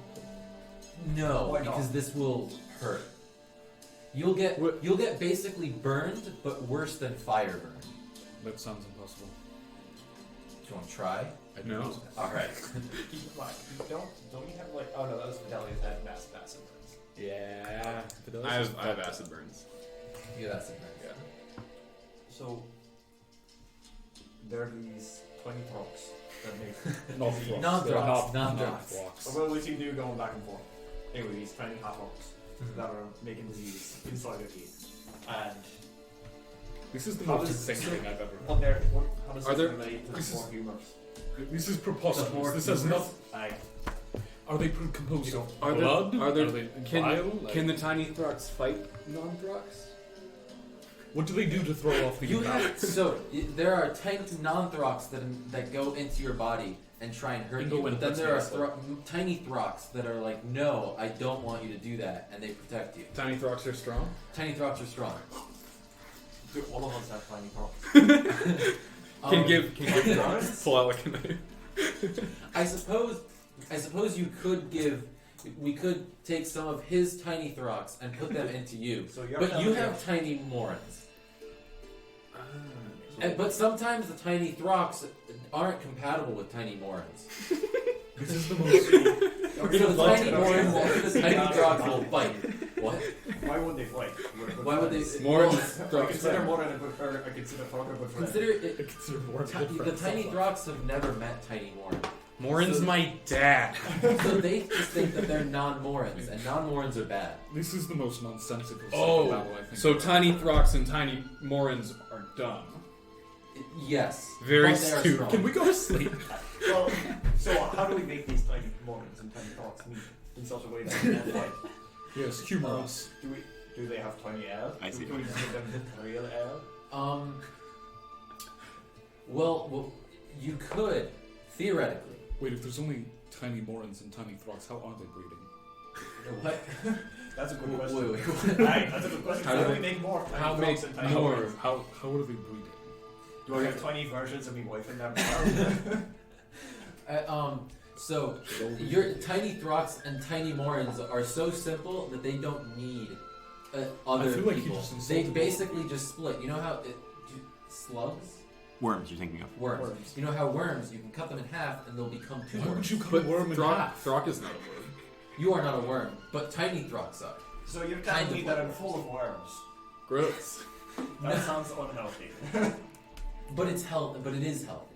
Speaker 5: No,
Speaker 3: Why not?
Speaker 5: because this will hurt. You'll get
Speaker 2: What-
Speaker 5: basically burned, but worse than fire burn.
Speaker 4: That sounds impossible.
Speaker 5: Do you want to try?
Speaker 4: I
Speaker 2: No.
Speaker 4: don't.
Speaker 5: All right.
Speaker 3: Keep in mind, don't you have like? Oh no, that was Fidelia's had massive acid burns.
Speaker 2: Yeah.
Speaker 7: Fidelis
Speaker 2: I
Speaker 7: is
Speaker 2: have acid burns.
Speaker 5: Yeah, that's it.
Speaker 2: Yeah.
Speaker 3: So there are these 20 Throks that make
Speaker 4: Not
Speaker 3: disease.
Speaker 4: Throks.
Speaker 5: Non-Throks,
Speaker 4: They're not
Speaker 5: non-Throks.
Speaker 4: Throks.
Speaker 3: Well, we seem to be going back and forth. Anyway, these tiny half orcs that are making disease inside of you, and
Speaker 4: This is the
Speaker 3: How
Speaker 4: most
Speaker 3: does-
Speaker 4: insane thing I've ever heard.
Speaker 3: how does
Speaker 2: Are
Speaker 3: this
Speaker 2: there-
Speaker 3: relate to the
Speaker 4: this is-
Speaker 3: 4 humors?
Speaker 4: This is preposterous.
Speaker 5: four
Speaker 4: This has
Speaker 5: humors?
Speaker 4: nothing.
Speaker 3: Like,
Speaker 4: Are they composed of
Speaker 2: Are
Speaker 4: blood?
Speaker 2: there, are there
Speaker 4: they
Speaker 2: can,
Speaker 4: vile? Like,
Speaker 2: can the tiny Throks fight non-Throks?
Speaker 4: what do they do to throw off the
Speaker 5: You have
Speaker 4: imbalance?
Speaker 5: there are tiny non-Throks that go into your body and try and hurt you,
Speaker 4: Ingolwin
Speaker 5: but then
Speaker 4: puts
Speaker 5: there are
Speaker 4: me
Speaker 5: tiny Throks that are like, no, I don't want you to do that, and they protect you.
Speaker 2: Tiny Throks are strong.
Speaker 5: Tiny Throks are strong.
Speaker 3: do all of us have tiny Throks?
Speaker 2: Can give
Speaker 3: Throks?
Speaker 2: pull out like a knife.
Speaker 5: I suppose you could give. We could take some of his tiny Throks and put them into you,
Speaker 3: So you're
Speaker 5: but you
Speaker 3: telling me-
Speaker 5: have tiny Moryns. But sometimes the tiny Throks aren't compatible with tiny Moryns.
Speaker 4: This is the most.
Speaker 5: So the tiny Moryns and the tiny Throks will fight. What?
Speaker 3: Why would they fight?
Speaker 5: Why would they?
Speaker 2: More
Speaker 5: well,
Speaker 3: I consider Moryn a good friend. I consider Throk a good friend.
Speaker 5: consider it.
Speaker 4: I consider more
Speaker 5: The tiny Throks have never met tiny Moryn,
Speaker 2: Moryn's
Speaker 5: So-
Speaker 2: my dad.
Speaker 5: so they just think that they're non-Moryns, and non-Moryns are bad.
Speaker 4: This is the most nonsensical
Speaker 2: Oh,
Speaker 4: battle I think.
Speaker 2: so tiny Throks and tiny Moryns are dumb.
Speaker 5: Yes.
Speaker 2: Very
Speaker 5: but they are
Speaker 2: stupid.
Speaker 5: strong.
Speaker 4: Can we go to sleep?
Speaker 3: Well, so how do we make these tiny Moryns and tiny Throks meet in such a way that they don't fight?
Speaker 4: Yes, humorous.
Speaker 3: Do they have tiny L?
Speaker 1: I see.
Speaker 3: Can we just give them real L?
Speaker 5: Well, you could theoretically.
Speaker 4: Wait, if there's only tiny Moryns and tiny Throks, how are they breeding?
Speaker 5: What?
Speaker 3: That's a good
Speaker 5: Wait,
Speaker 3: question.
Speaker 5: wait, what?
Speaker 3: Right, that's a good question.
Speaker 2: How
Speaker 3: How
Speaker 2: do
Speaker 3: do
Speaker 2: they-
Speaker 3: we make more tiny
Speaker 2: how
Speaker 3: Throks
Speaker 2: make
Speaker 3: and tiny
Speaker 2: more?
Speaker 3: Moryns?
Speaker 4: How are they breeding?
Speaker 3: Do I have tiny versions of my wife in them?
Speaker 5: So your tiny Throks and tiny Moryns are so simple that they don't need other
Speaker 4: I feel like you
Speaker 5: people.
Speaker 4: just
Speaker 5: They
Speaker 4: insulted
Speaker 5: basically just split. You know how slugs,
Speaker 1: Worms you're thinking of.
Speaker 5: worms. You know how worms, you can cut them in half and they'll become 2
Speaker 4: Why would
Speaker 5: worms.
Speaker 4: you cut
Speaker 2: But
Speaker 4: a worm in
Speaker 2: Throk,
Speaker 4: half?
Speaker 2: Throk is not a word.
Speaker 5: You are not a worm, but tiny Throks are.
Speaker 3: So you're
Speaker 5: Kind
Speaker 3: telling
Speaker 5: of
Speaker 3: me that
Speaker 5: like
Speaker 3: I'm full of worms.
Speaker 2: Gross.
Speaker 3: That sounds unhealthy.
Speaker 5: But it's healthy. But it is healthy.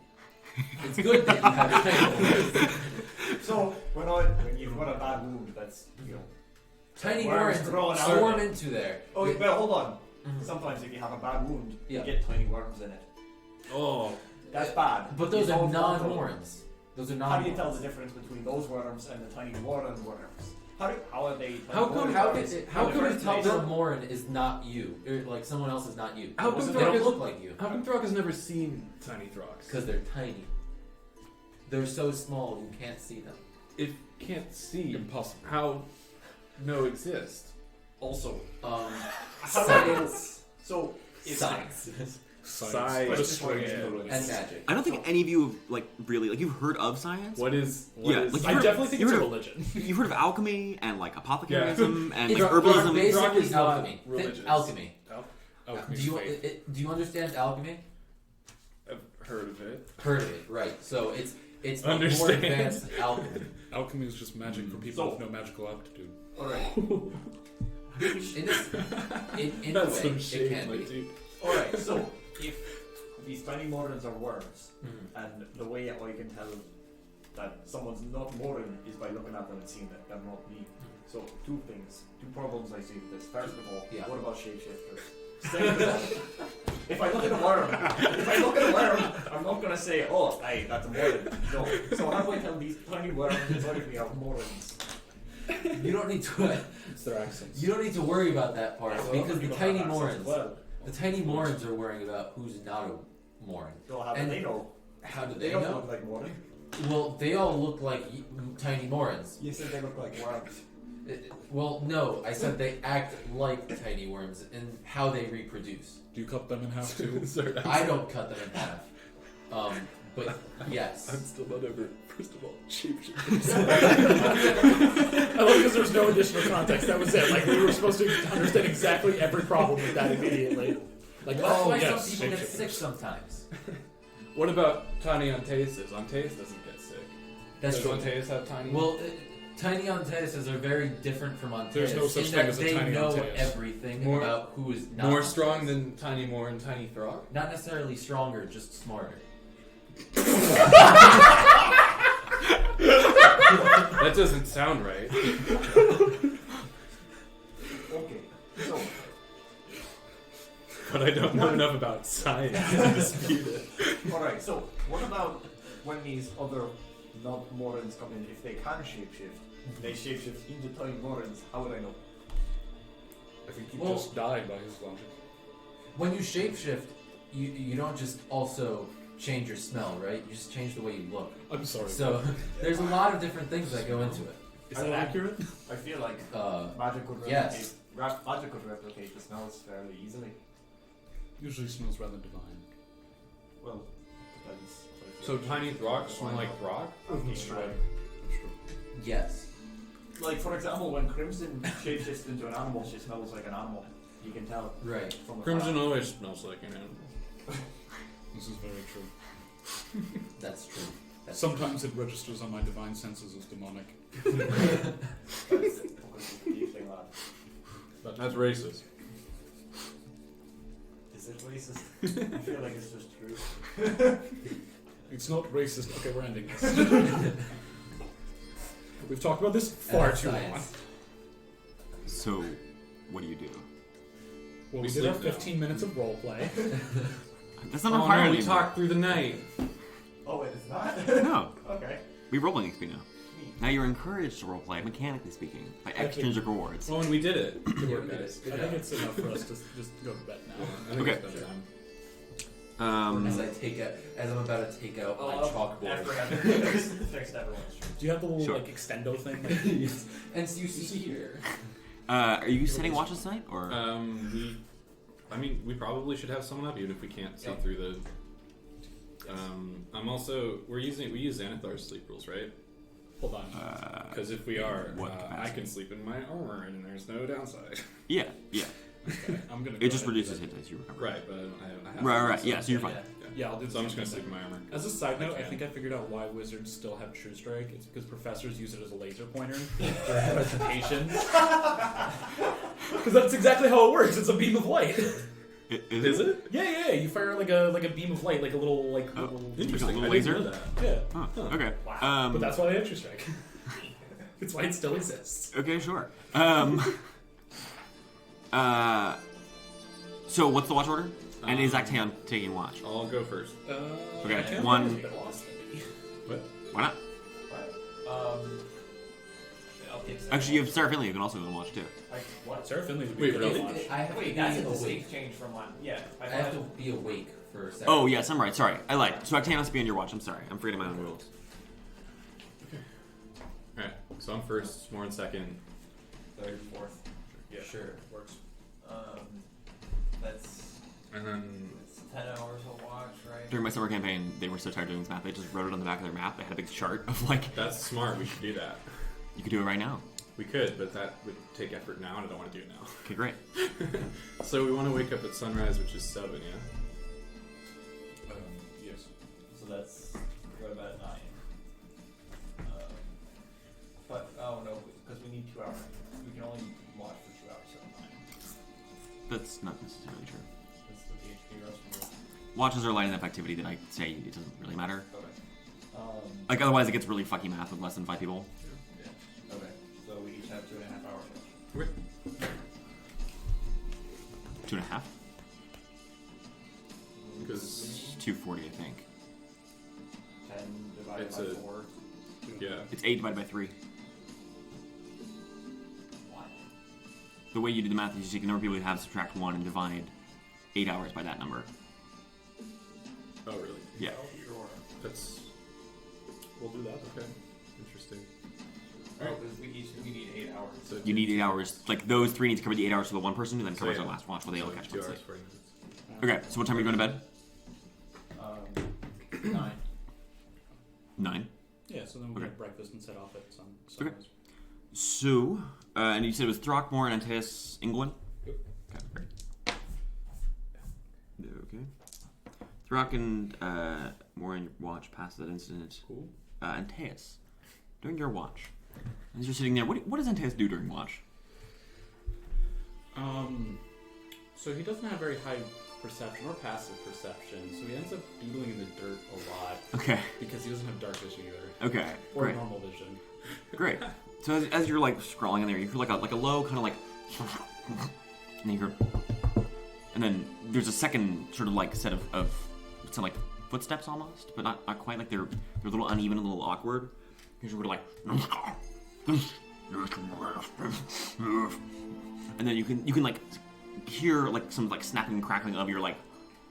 Speaker 5: It's good that you have tiny worms.
Speaker 3: So when you've got a bad wound, that's
Speaker 5: Tiny
Speaker 3: worms
Speaker 5: worms
Speaker 3: crawling out.
Speaker 5: swarm into there.
Speaker 3: Oh, well, hold on.
Speaker 5: Mhm.
Speaker 3: Sometimes if you have a bad wound,
Speaker 5: Yeah.
Speaker 3: you get tiny worms in it.
Speaker 2: Oh,
Speaker 3: That's bad.
Speaker 5: But those
Speaker 3: You
Speaker 5: are
Speaker 3: don't want those.
Speaker 5: non-Morons. Those are
Speaker 3: How do you
Speaker 5: non-Morons.
Speaker 3: tell the difference between those worms and the tiny Moryn worms? How are they?
Speaker 5: How come? How
Speaker 3: worms
Speaker 5: could
Speaker 3: in
Speaker 5: how
Speaker 3: the
Speaker 5: could
Speaker 3: first
Speaker 5: it tell
Speaker 3: place?
Speaker 5: that a Morin is not you, or like someone else is not you?
Speaker 2: How come
Speaker 5: they
Speaker 2: Throk
Speaker 5: don't
Speaker 2: is-
Speaker 5: look like you?
Speaker 2: how come Throk has never seen tiny Throks?
Speaker 5: Because they're tiny. They're so small you can't see them.
Speaker 2: If can't see,
Speaker 4: Impossible.
Speaker 2: how no exist?
Speaker 3: Also,
Speaker 5: Science.
Speaker 3: So if
Speaker 5: Science.
Speaker 2: Science.
Speaker 3: Just for you.
Speaker 5: And magic.
Speaker 1: I don't think any of you have really you've heard of science.
Speaker 2: What is?
Speaker 1: Yeah,
Speaker 2: is-
Speaker 1: like
Speaker 4: I definitely think
Speaker 1: you
Speaker 4: it's a
Speaker 1: heard of-
Speaker 4: religion.
Speaker 1: You've heard of alchemy and like apothecarism and
Speaker 5: It's
Speaker 1: like
Speaker 5: Throk
Speaker 1: herbalism.
Speaker 5: basically
Speaker 2: is not
Speaker 5: alchemy. Think
Speaker 2: religious.
Speaker 5: alchemy.
Speaker 2: Alchemy's
Speaker 5: Do you
Speaker 2: faith.
Speaker 5: do you understand alchemy?
Speaker 2: I've heard of it.
Speaker 5: Heard of it, right? So it's more
Speaker 2: Understand.
Speaker 5: advanced alchemy.
Speaker 4: Alchemy is just magic for people
Speaker 3: So-
Speaker 4: with no magical aptitude.
Speaker 3: Alright.
Speaker 5: In a
Speaker 2: That's
Speaker 5: way,
Speaker 2: some
Speaker 5: it
Speaker 2: shade,
Speaker 5: can
Speaker 2: my
Speaker 5: be.
Speaker 2: dude.
Speaker 3: Alright, so if these tiny Moryns are worms,
Speaker 5: Mhm.
Speaker 3: and the way I can tell that someone's not Moryn is by looking at them and seeing that they're not me. So two problems I see with this. First of all,
Speaker 5: Yeah.
Speaker 3: what about shapeshifters? Second of all, if I look at a worm, I'm not gonna say, oh, hey, that's a Moryn. No. So how do I tell these tiny worms inside of me are Moryns?
Speaker 5: You don't need to.
Speaker 4: It's their accents.
Speaker 5: You don't need to worry about that part
Speaker 3: Well,
Speaker 5: because
Speaker 3: you
Speaker 5: the
Speaker 3: don't have
Speaker 5: tiny
Speaker 3: access
Speaker 5: Morons,
Speaker 3: as well.
Speaker 5: the tiny Morons are worrying about who's not a Morin.
Speaker 3: So how do
Speaker 5: And
Speaker 3: they know?
Speaker 5: How do
Speaker 3: They
Speaker 5: they
Speaker 3: don't
Speaker 5: know?
Speaker 3: look like Moryn.
Speaker 5: Well, they all look like tiny Morons.
Speaker 3: You said they look like worms.
Speaker 5: Well, no, I said they act like tiny worms in how they reproduce.
Speaker 4: Do you cut them in half too?
Speaker 5: I don't cut them in half. But yes.
Speaker 4: I'm still not over. First of all, shapeshifters. I love because there's no additional context. That was it. Like we were supposed to understand exactly every problem with that immediately. Like,
Speaker 5: That's
Speaker 4: oh
Speaker 5: why
Speaker 4: yes,
Speaker 5: some people get
Speaker 4: shapeshifters.
Speaker 5: sick sometimes.
Speaker 2: What about tiny Antaeus? Antaeus doesn't get sick.
Speaker 5: That's
Speaker 2: Does
Speaker 5: true.
Speaker 2: Antaeus have tiny?
Speaker 5: Well, tiny Antaeuses are very different from Antaeus.
Speaker 4: There's no such
Speaker 5: in
Speaker 4: thing
Speaker 5: that
Speaker 4: as a
Speaker 5: they
Speaker 4: tiny
Speaker 5: know
Speaker 4: Antaeus.
Speaker 5: everything
Speaker 2: More-
Speaker 5: about who is not
Speaker 2: more
Speaker 5: Antaeus.
Speaker 2: strong than tiny Moryn and tiny Throk?
Speaker 5: Not necessarily stronger, just smarter.
Speaker 2: That doesn't sound right.
Speaker 3: Okay, so
Speaker 2: But I don't know enough about science to dispute it.
Speaker 3: alright, so what about when these other non-Moryns come in, if they can shapeshift, they shapeshift into tiny Moryns, how would I know?
Speaker 4: I think he
Speaker 5: Well-
Speaker 4: just died by his logic.
Speaker 5: When you shapeshift, you don't just also change your smell, right? You just change the way you look.
Speaker 4: I'm sorry.
Speaker 5: So there's a lot of different things that go into it.
Speaker 4: is that accurate?
Speaker 3: I feel like magic could replicate,
Speaker 5: Yes.
Speaker 3: magic could replicate the smells fairly easily.
Speaker 4: Usually smells rather divine.
Speaker 3: Well, depends.
Speaker 2: So tiny Throks smell like Throk?
Speaker 4: That's true.
Speaker 5: Yes.
Speaker 3: Like, for example, when Crimson shapeshifts into an animal, she smells like an animal. You can tell
Speaker 5: Right.
Speaker 3: from the
Speaker 2: Crimson always smells like an animal.
Speaker 4: This is very true.
Speaker 5: That's true. That's
Speaker 4: Sometimes it registers on my divine senses as demonic.
Speaker 3: That's a deep thing, lad.
Speaker 2: That's racist.
Speaker 3: Is it racist? I feel like it's just true.
Speaker 4: It's not racist. Okay, we're ending this. We've talked about this far
Speaker 5: that's
Speaker 4: too long.
Speaker 5: science.
Speaker 1: So, what do you do?
Speaker 4: Well,
Speaker 2: We
Speaker 4: we did our
Speaker 2: sleep now.
Speaker 4: 15 minutes of roleplay.
Speaker 1: That's not
Speaker 2: Oh
Speaker 1: required
Speaker 2: no, we
Speaker 1: anymore.
Speaker 2: talked through the night.
Speaker 3: Oh, wait, it's not?
Speaker 1: No,
Speaker 3: Okay.
Speaker 1: we role-playing XP now.
Speaker 3: Neat.
Speaker 1: Now you're encouraged to roleplay, mechanically speaking, by extrinsic rewards.
Speaker 2: Well, and we did it. Good
Speaker 5: Yeah,
Speaker 2: work,
Speaker 5: we did
Speaker 2: guys.
Speaker 5: it.
Speaker 4: I think it's enough for us to just go to bed now.
Speaker 2: I think
Speaker 1: Okay.
Speaker 2: it's bedtime.
Speaker 5: As I'm about to take out my chalkboard.
Speaker 3: Fixed everyone's true.
Speaker 4: Do you have the little
Speaker 1: Sure.
Speaker 4: like extendo thing?
Speaker 5: And so you see here.
Speaker 1: Are you setting watches tonight, or?
Speaker 2: We probably should have someone up even if we can't see
Speaker 5: Yep.
Speaker 2: through the. We use Xanathar's sleep rules, right?
Speaker 4: Hold on.
Speaker 2: Because if we are,
Speaker 1: What
Speaker 2: I
Speaker 1: capacity?
Speaker 2: can sleep in my armor and there's no downside.
Speaker 1: Yeah, yeah.
Speaker 4: Okay, I'm gonna.
Speaker 1: It just reduces hit dice. You recover.
Speaker 2: Right, but I have
Speaker 1: Right.
Speaker 2: so-
Speaker 1: Yeah, so you're fine.
Speaker 4: Yeah, I'll do.
Speaker 2: So I'm just
Speaker 4: the
Speaker 2: gonna
Speaker 4: same
Speaker 2: sleep in my armor.
Speaker 4: As a side note, I
Speaker 2: can.
Speaker 4: think I figured out why wizards still have True Strike. It's because professors use it as a laser pointer for education. Because that's exactly how it works. It's a beam of light.
Speaker 2: Is it?
Speaker 7: Yeah. You fire like a beam of light, like a little
Speaker 1: Interesting. Little
Speaker 7: I didn't
Speaker 1: laser?
Speaker 7: know that. Yeah.
Speaker 1: Huh. Okay.
Speaker 3: Wow.
Speaker 7: But that's why they entry strike. It's why it still exists.
Speaker 1: Okay, sure. So what's the watch order? And is Antaeus taking watch?
Speaker 2: I'll go first.
Speaker 1: Okay,
Speaker 7: I can't
Speaker 1: one-
Speaker 7: remember if it lost any.
Speaker 2: What?
Speaker 1: Why not?
Speaker 3: I'll take
Speaker 1: Actually, you have Sarah Finley. You can also go and watch too.
Speaker 3: What?
Speaker 7: Sarah Finley would be
Speaker 2: Wait,
Speaker 7: good
Speaker 2: really?
Speaker 7: to watch.
Speaker 5: I have to
Speaker 3: Wait,
Speaker 5: be
Speaker 3: that's a
Speaker 5: awake.
Speaker 3: distinct change from one. Yeah.
Speaker 5: I have to be awake for a second.
Speaker 1: Oh yes, I'm right. Sorry, I lied. So Antaeus must be on your watch. I'm sorry. I'm forgetting my own rules.
Speaker 2: Alright, so I'm first, Moryn second.
Speaker 3: Third, fourth.
Speaker 5: Yeah, sure.
Speaker 7: Works.
Speaker 3: That's
Speaker 2: And then.
Speaker 3: it's 10 hours of watch, right?
Speaker 1: During my summer campaign, they were so tired of doing this map, they just wrote it on the back of their map. They had a big chart of like,
Speaker 2: That's smart, we should do that.
Speaker 1: you could do it right now.
Speaker 2: We could, but that would take effort now, and I don't want to do it now.
Speaker 1: Okay, great.
Speaker 2: So we want to wake up at sunrise, which is 7, yeah?
Speaker 7: Yes.
Speaker 3: So that's go to bed at 9. But oh no, because we need 2 hours. We can only watch for 2 hours at 9.
Speaker 1: That's not necessarily true.
Speaker 3: That's the HP rest from
Speaker 1: Watches are light enough activity that I say it doesn't really matter.
Speaker 3: Okay.
Speaker 1: Like otherwise, it gets really fucky math with less than 5 people.
Speaker 3: Yeah. Okay. So we each have 2.5 hours.
Speaker 2: Okay.
Speaker 1: 2.5.
Speaker 2: Because,
Speaker 1: 240, I think.
Speaker 3: 10 divided
Speaker 2: It's
Speaker 3: by
Speaker 2: a-
Speaker 3: 4.
Speaker 2: yeah.
Speaker 1: It's 8 divided by 3.
Speaker 3: What?
Speaker 1: The way you do the math is you take the number of people you have, subtract 1, and divide 8 hours by that number.
Speaker 2: Oh, really?
Speaker 1: Yeah.
Speaker 3: Sure.
Speaker 2: That's.
Speaker 7: We'll do that.
Speaker 2: Okay. Interesting.
Speaker 3: Oh, because we need 8 hours.
Speaker 2: So
Speaker 1: You need 8 hours. Like those 3 need to cover the 8 hours for the one person, and then
Speaker 2: So,
Speaker 1: covers
Speaker 2: yeah.
Speaker 1: our last watch while they all catch
Speaker 2: 2
Speaker 1: up.
Speaker 2: hours, 40 minutes.
Speaker 1: Okay, so what time are you going to bed?
Speaker 3: 9.
Speaker 1: 9.
Speaker 7: Yeah, so then we
Speaker 1: Okay.
Speaker 7: get breakfast and set off at
Speaker 1: Okay.
Speaker 7: sunrise.
Speaker 1: So, and you said it was Throk, Moryn, Antaeus, Ingolwin?
Speaker 7: Yep.
Speaker 1: Okay, great. Okay. Throk and Moryn watch past that incident.
Speaker 7: Cool.
Speaker 1: Antaeus, during your watch, as you're sitting there, what does Antaeus do during watch?
Speaker 7: So he doesn't have very high perception or passive perception, so he ends up doodling in the dirt a lot
Speaker 1: Okay,
Speaker 7: because he doesn't have dark vision either,
Speaker 1: okay,
Speaker 7: or
Speaker 1: great,
Speaker 7: normal vision.
Speaker 1: great. So as you're like scrolling in there, you hear like a low kind of like, and you hear, and then there's a second sort of like set of some like footsteps almost, but not quite. Like they're a little uneven, a little awkward. You're sort of like, and then you can like hear like some like snapping and crackling of your like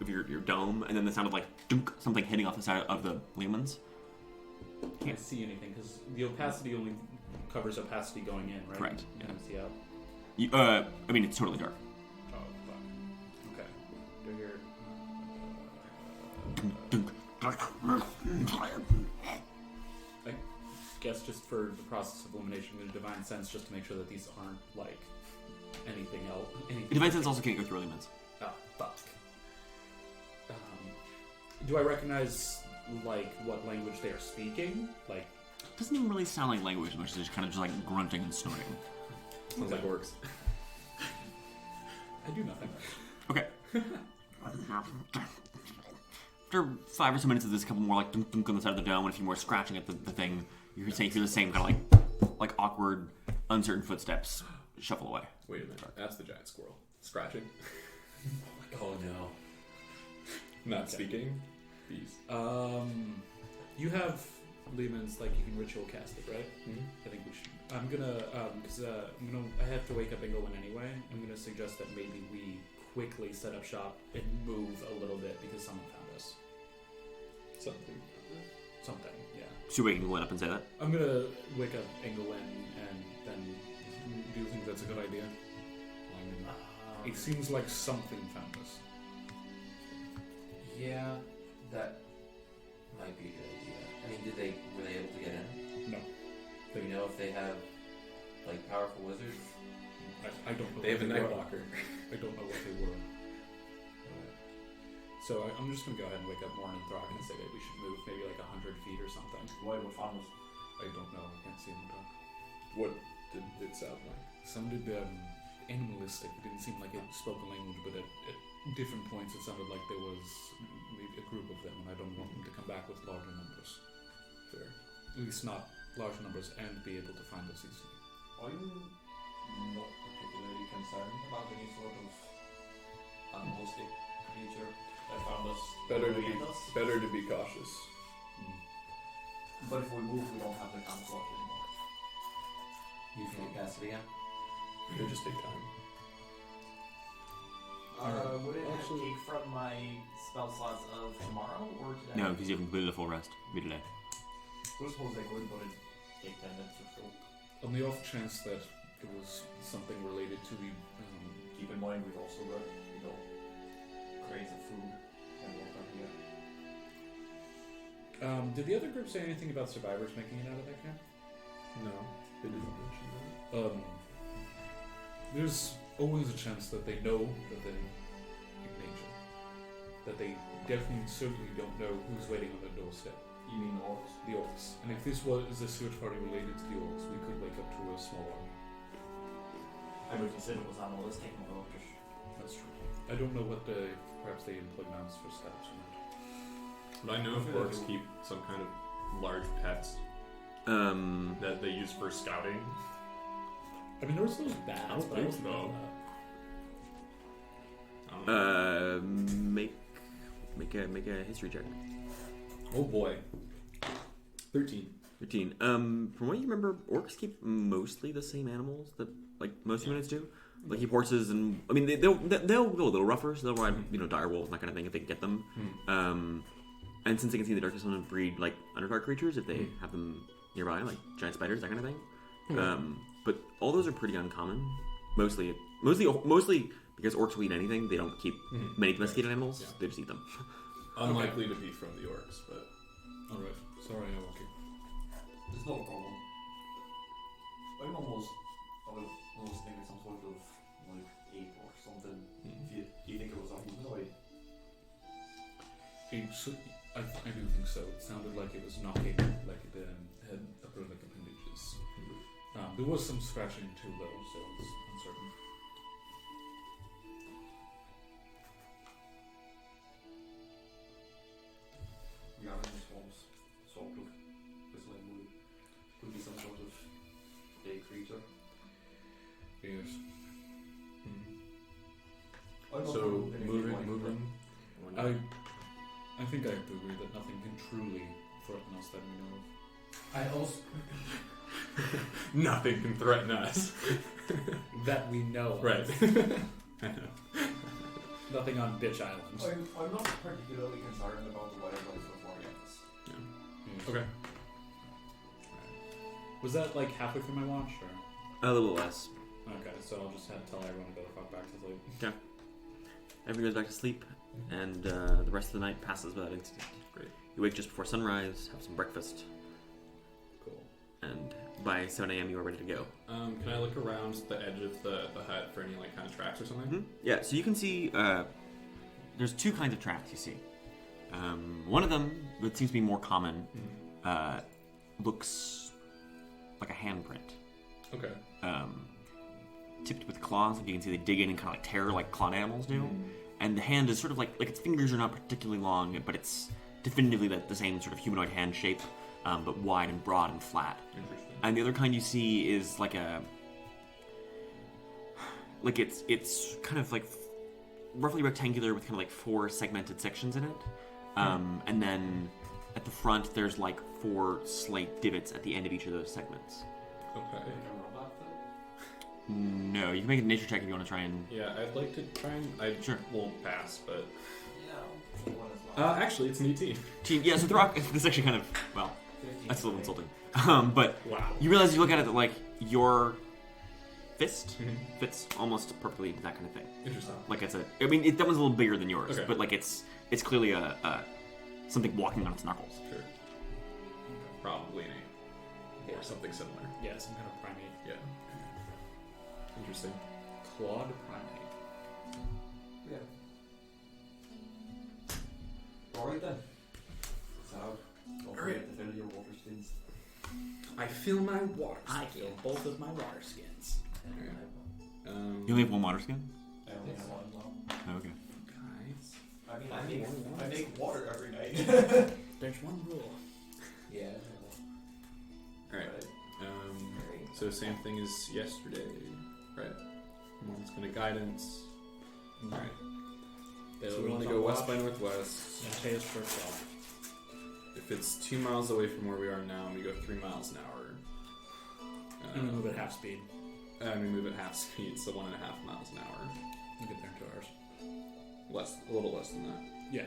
Speaker 1: of your dome, and then the sound of like dunk, something hitting off the side of the lemons.
Speaker 7: Can't see anything because the opacity only covers opacity going in, right?
Speaker 1: Correct,
Speaker 7: You can't see out.
Speaker 1: You, I mean it's totally dark.
Speaker 7: Oh, fuck. Okay. Do your. I guess just for the process of elimination, I'm going to divine sense just to make sure that these aren't like anything else. Anything.
Speaker 1: Divine sense also can't go through elements.
Speaker 7: Oh, fuck. Do I recognize like what language they are speaking? Like,
Speaker 1: It doesn't even really sound like language as much as it's kind of just like grunting and snorting.
Speaker 2: Sounds like orcs.
Speaker 7: I do nothing.
Speaker 1: Okay. After 5 or so minutes of this, a couple more like dunk dunk on the side of the dome, and a few more scratching at the thing, you hear the same kind of like awkward, uncertain footsteps shuffle away.
Speaker 2: Wait a minute, that's the giant squirrel. Scratching.
Speaker 5: Oh no.
Speaker 2: Not speaking. Bees.
Speaker 7: You have Lehman's, like you can ritual cast it, right?
Speaker 2: Mhm.
Speaker 7: I think we should. I'm gonna, because I have to wake up Ingolwin anyway. I'm gonna suggest that maybe we quickly set up shop and move a little bit because someone found us.
Speaker 2: Something.
Speaker 7: Something, yeah.
Speaker 1: So you waking up and say that?
Speaker 7: I'm gonna wake up Ingolwin and then. Do you think that's a good idea? It seems like something found us.
Speaker 5: Yeah, that might be a good idea. I mean, were they able to get in?
Speaker 7: No,
Speaker 5: Do we know if they have like powerful wizards?
Speaker 7: I don't know.
Speaker 2: They have a
Speaker 7: what
Speaker 2: night
Speaker 7: were.
Speaker 2: walker.
Speaker 7: I don't know what they were. So I'm just gonna go ahead and wake up Moryn and Throk and say that we should move maybe like 100 feet or something.
Speaker 3: What found us?
Speaker 7: I don't know. I can't see in the dark.
Speaker 2: What did it sound like?
Speaker 7: Sounded animalistic. It didn't seem like it spoke a language, but at different points it sounded like there was maybe a group of them, and I don't want them to come back with larger numbers.
Speaker 2: Fair.
Speaker 7: At least not large numbers, and be able to find us easily.
Speaker 3: I'm not particularly concerned about any sort of animalistic creature that found us.
Speaker 2: Better to
Speaker 3: behind us.
Speaker 2: be cautious.
Speaker 3: But if we move, we don't have the camouflage anymore.
Speaker 5: You can cast it again.
Speaker 2: It'll just take time.
Speaker 3: Would it
Speaker 2: Actually-
Speaker 3: take from my spell slots of tomorrow or today?
Speaker 1: No, because you haven't completed a full rest. Be today.
Speaker 3: I suppose they could, but it'd take 10 minutes or so.
Speaker 7: On the off chance that it was something related to the
Speaker 3: Keep in mind, we've also got, crates of food and water here.
Speaker 7: did the other group say anything about survivors making it out of that camp?
Speaker 2: No, they didn't mention that.
Speaker 7: There's always a chance that they know that they're in danger. That they definitely, certainly don't know who's waiting on their doorstep.
Speaker 3: You mean orcs?
Speaker 7: The orcs. And if this was a search party related to the orcs, we could wake up to a small army.
Speaker 3: I would consider it was animalistic and orcish.
Speaker 7: That's true. I don't know what perhaps they employ mounts for scouts or not.
Speaker 2: But I know if orcs keep some kind of large pets that they use for scouting.
Speaker 7: I mean, there was those bats,
Speaker 2: I don't
Speaker 7: but I
Speaker 2: think
Speaker 7: don't
Speaker 2: so.
Speaker 7: know
Speaker 2: I don't know.
Speaker 1: Make a history check.
Speaker 2: Oh boy. 13.
Speaker 1: 13. From what you remember, orcs keep mostly the same animals that like most humans do. Like keep horses, and I mean they'll go a little rougher, so they'll ride dire wolves and that kind of thing if they can get them. And since they can see the darkness, some breed like underdark creatures if they have them nearby, like giant spiders, that kind of thing. But all those are pretty uncommon. Mostly because orcs will eat anything. They don't keep many domesticated animals.
Speaker 2: Yeah.
Speaker 1: They just eat them.
Speaker 2: Unlikely to be from the orcs, but
Speaker 7: Alright. Sorry, Aoki.
Speaker 6: It's no problem. I'm almost thinking some sort of like ape or something. Do you think it was a humanoid?
Speaker 7: I do think so. It sounded like it was knocking, like it had upper leg appendages. There was some scratching too, though, so it was uncertain.
Speaker 6: We are in the swamps, sort of. This like would be some sort of big creature.
Speaker 7: Yes.
Speaker 6: I'm not
Speaker 2: so
Speaker 6: sure anything like
Speaker 2: moving.
Speaker 7: I think I have to agree that nothing can truly threaten us that we know of.
Speaker 5: I also.
Speaker 2: Nothing can threaten us.
Speaker 7: That we know of.
Speaker 2: Right. I know.
Speaker 7: Nothing on Bitch Island.
Speaker 3: I'm not particularly concerned about the wildlife of Orientis.
Speaker 7: Yes.
Speaker 2: Okay.
Speaker 7: Was that like halfway through my watch, or?
Speaker 1: A little less.
Speaker 7: Okay, so I'll just tell everyone to go the fuck back to sleep.
Speaker 1: Everyone goes back to sleep, and the rest of the night passes without incident.
Speaker 2: Great.
Speaker 1: You wake just before sunrise, have some breakfast,
Speaker 7: Cool.
Speaker 1: and by 7 a.m. you are ready to go.
Speaker 2: Can I look around the edge of the hut for any like kind of tracks or something?
Speaker 1: Yeah, so you can see there's two kinds of tracks you see. One of them, that seems to be more common, looks like a handprint.
Speaker 2: Okay.
Speaker 1: Tipped with claws, like you can see they dig in and kind of like tear like clawed animals do. And the hand is sort of like its fingers are not particularly long, but it's definitively the same sort of humanoid hand shape, but wide and broad and flat.
Speaker 2: Interesting.
Speaker 1: And the other kind you see is like it's kind of like roughly rectangular with kind of like 4 segmented sections in it. And then at the front there's like 4 slight divots at the end of each of those segments.
Speaker 2: Okay.
Speaker 1: No, you can make a nature check if you want to try and...
Speaker 2: Yeah, I'd like to try and I
Speaker 1: Sure.
Speaker 2: won't pass, but
Speaker 3: Yeah.
Speaker 2: actually it's an 18.
Speaker 1: Yeah, so Throk, this is actually kind of, well, that's a little insulting. But
Speaker 2: Wow.
Speaker 1: you realize you look at it that, like, your fist fits almost perfectly into that kind of thing.
Speaker 2: Interesting.
Speaker 1: Like, that one's a little bigger than yours,
Speaker 2: Okay.
Speaker 1: but, like, it's clearly a something walking on its knuckles.
Speaker 2: Sure. Probably an ape. Or something similar.
Speaker 7: Yeah, some kind of primate.
Speaker 2: Yeah. Interesting.
Speaker 7: Clawed primate.
Speaker 6: Yeah. Alright then. So, don't forget to fill your water skins.
Speaker 2: I feel my water.
Speaker 7: I feel both of my water skins.
Speaker 1: You only have one water skin?
Speaker 3: I only have one well.
Speaker 1: Oh, okay.
Speaker 2: Guys.
Speaker 3: I make water every night.
Speaker 7: There's one rule.
Speaker 5: Yeah.
Speaker 2: Alright. So same thing as yesterday, right? Moryn's gonna guidance. Alright.
Speaker 7: So
Speaker 2: we want to
Speaker 7: on
Speaker 2: go west
Speaker 7: watch.
Speaker 2: by northwest.
Speaker 7: Antaeus first off.
Speaker 2: If it's 2 miles away from where we are now, we go 3 miles an hour.
Speaker 7: And we move at half speed.
Speaker 2: And we move at half speed, so 1.5 miles an hour.
Speaker 7: We get there in 2 hours.
Speaker 2: A little less than that.
Speaker 7: Yeah.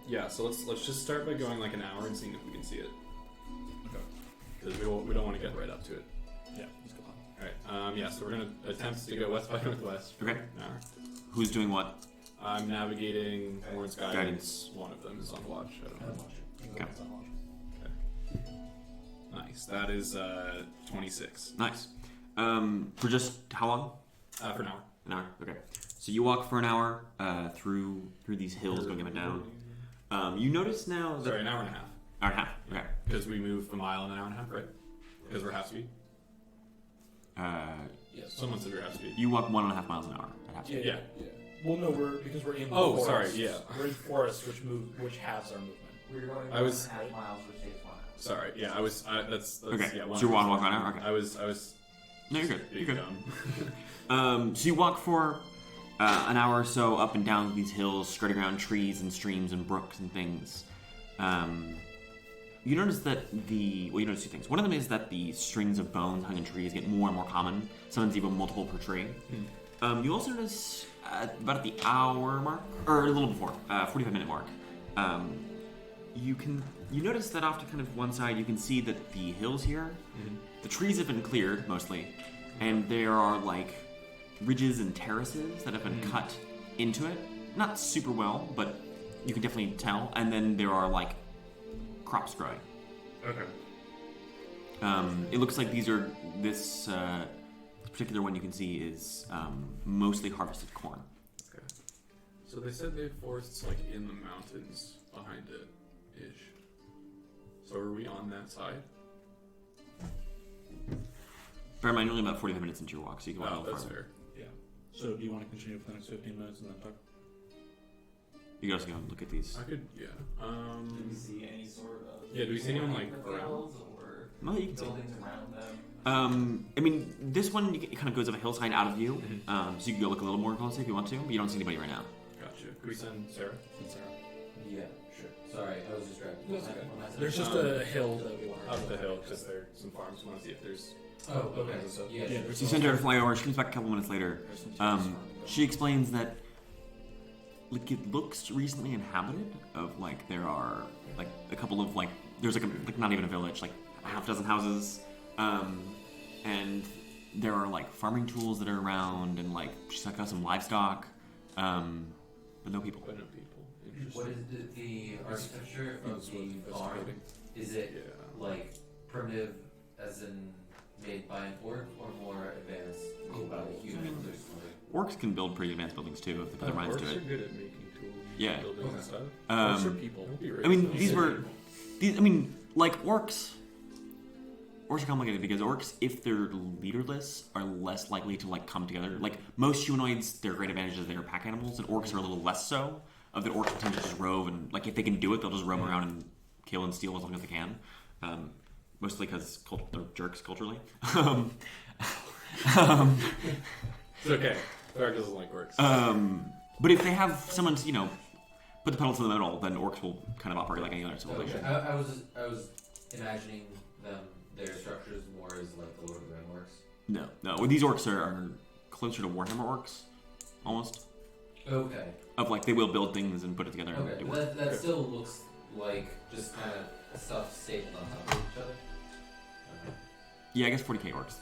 Speaker 2: Yeah. So let's just start by going like an hour and seeing if we can see it,
Speaker 7: Okay.
Speaker 2: because we don't want to get right up to it.
Speaker 7: Yeah, let's go on.
Speaker 2: All right. Yeah. So we're gonna attempt to go west by northwest. For
Speaker 1: Okay.
Speaker 2: an hour.
Speaker 1: Who's doing what?
Speaker 2: I'm navigating Moryn's guidance.
Speaker 1: Guidance.
Speaker 2: One of them is on watch. I don't know.
Speaker 1: Okay.
Speaker 2: Nice. That is 26.
Speaker 1: Nice. For just how long?
Speaker 2: For an hour.
Speaker 1: An hour. Okay. So you walk for an hour through these hills going up and down. You notice now that
Speaker 2: Sorry, an hour and a half.
Speaker 1: hour and a half. Okay.
Speaker 2: Because we move a mile in an hour and a half, right? Because we're half speed.
Speaker 5: Yes.
Speaker 2: Someone said we're half speed.
Speaker 1: You walk 1.5 miles an hour at half speed.
Speaker 2: Yeah.
Speaker 7: Well, no, because we're in.
Speaker 2: Oh,
Speaker 7: the
Speaker 2: sorry,
Speaker 7: forest.
Speaker 2: yeah.
Speaker 7: We're in forest, which halves our movement.
Speaker 3: We're going
Speaker 2: I was-
Speaker 3: 1.5 miles, which takes 1 hour.
Speaker 2: Sorry. Yeah, I was. That's
Speaker 1: Okay.
Speaker 2: Yeah,
Speaker 1: So you're walk an hour. Okay.
Speaker 2: I was.
Speaker 1: No, you're good.
Speaker 2: being
Speaker 1: You're good.
Speaker 2: dumb.
Speaker 1: So you walk for an hour or so up and down these hills, skirting around trees and streams and brooks and things. You notice that you notice 2 things. One of them is that the strings of bones hung in trees get more and more common. Sometimes even multiple per tree. You also notice about at the hour mark, or a little before, 45-minute mark. You notice that off to kind of one side, you can see that the hills here, the trees have been cleared mostly, and there are like ridges and terraces that have been cut into it. Not super well, but you can definitely tell. And then there are like crops growing.
Speaker 2: Okay.
Speaker 1: It looks like this particular one you can see is mostly harvested corn.
Speaker 2: Okay. So they said they have forests like in the mountains behind it, ish. So are we on that side?
Speaker 1: Bear in mind, you're only about 45 minutes into your walk, so you can walk a
Speaker 2: Oh,
Speaker 1: little
Speaker 2: that's
Speaker 1: farther.
Speaker 2: fair.
Speaker 7: Yeah. So do you want to continue for the next 15 minutes and then talk?
Speaker 1: You can also go and look at these.
Speaker 2: I could, yeah.
Speaker 3: Do we see any sort of
Speaker 2: Yeah, do we see anyone, like,
Speaker 3: fields or
Speaker 1: No, you can see.
Speaker 3: buildings around them?
Speaker 1: I mean, this one it kind of goes up a hillside out of view, so you can go look a little more closely if you want to, but you don't see anybody right now.
Speaker 2: Gotcha. Could we send Sarah?
Speaker 5: Yeah, sure. Sorry, I was distracted.
Speaker 7: That's
Speaker 5: When I-
Speaker 7: okay.
Speaker 5: when I said-
Speaker 7: There's just a hill that we want to
Speaker 2: Up the hill, because there are some farms. Want to see if there's.
Speaker 5: Oh, okay. Yeah,
Speaker 7: Yeah,
Speaker 5: sure.
Speaker 7: there's
Speaker 1: So you send her to fly over. She comes back a couple minutes later. She explains that like it looks recently inhabited. Of like there are like a couple of like there's like not even a village, like a half dozen houses, and there are like farming tools that are around, and like she's got some livestock, but no people.
Speaker 2: But no people.
Speaker 5: What
Speaker 2: Interesting.
Speaker 5: is the architecture of
Speaker 2: That's what
Speaker 5: the
Speaker 2: that's
Speaker 5: farm?
Speaker 2: coding.
Speaker 5: Is it
Speaker 2: Yeah.
Speaker 5: like primitive, as in made by an orc, or more advanced, made by a human?
Speaker 1: Orcs can build pretty advanced buildings too if they put their minds to
Speaker 2: Orcs are
Speaker 1: it.
Speaker 2: good at making tools.
Speaker 1: Yeah.
Speaker 2: Buildings and stuff.
Speaker 7: Orcs are people.
Speaker 1: I mean, like orcs. Orcs are complicated because orcs, if they're leaderless, are less likely to like come together. Like most humanoids, their great advantage is they're pack animals, and orcs are a little less so. Of the orcs tend to just rove, and like if they can do it, they'll just roam around and kill and steal as long as they can. Mostly because they're jerks culturally.
Speaker 2: It's okay. Throk doesn't like orcs.
Speaker 1: But if they have someone to, put the pedal to the metal, then orcs will kind of operate like any other civilization.
Speaker 5: I was imagining their structures more as like the Lord of the Ring orcs.
Speaker 1: No. Well, these orcs are closer to Warhammer orcs, almost.
Speaker 5: Okay.
Speaker 1: Of like they will build things and put it together and
Speaker 5: Okay.
Speaker 1: do
Speaker 5: But
Speaker 1: work.
Speaker 5: that still looks like just kind of stuff stapled on top of each other. Okay.
Speaker 1: Yeah, I guess 40k orcs.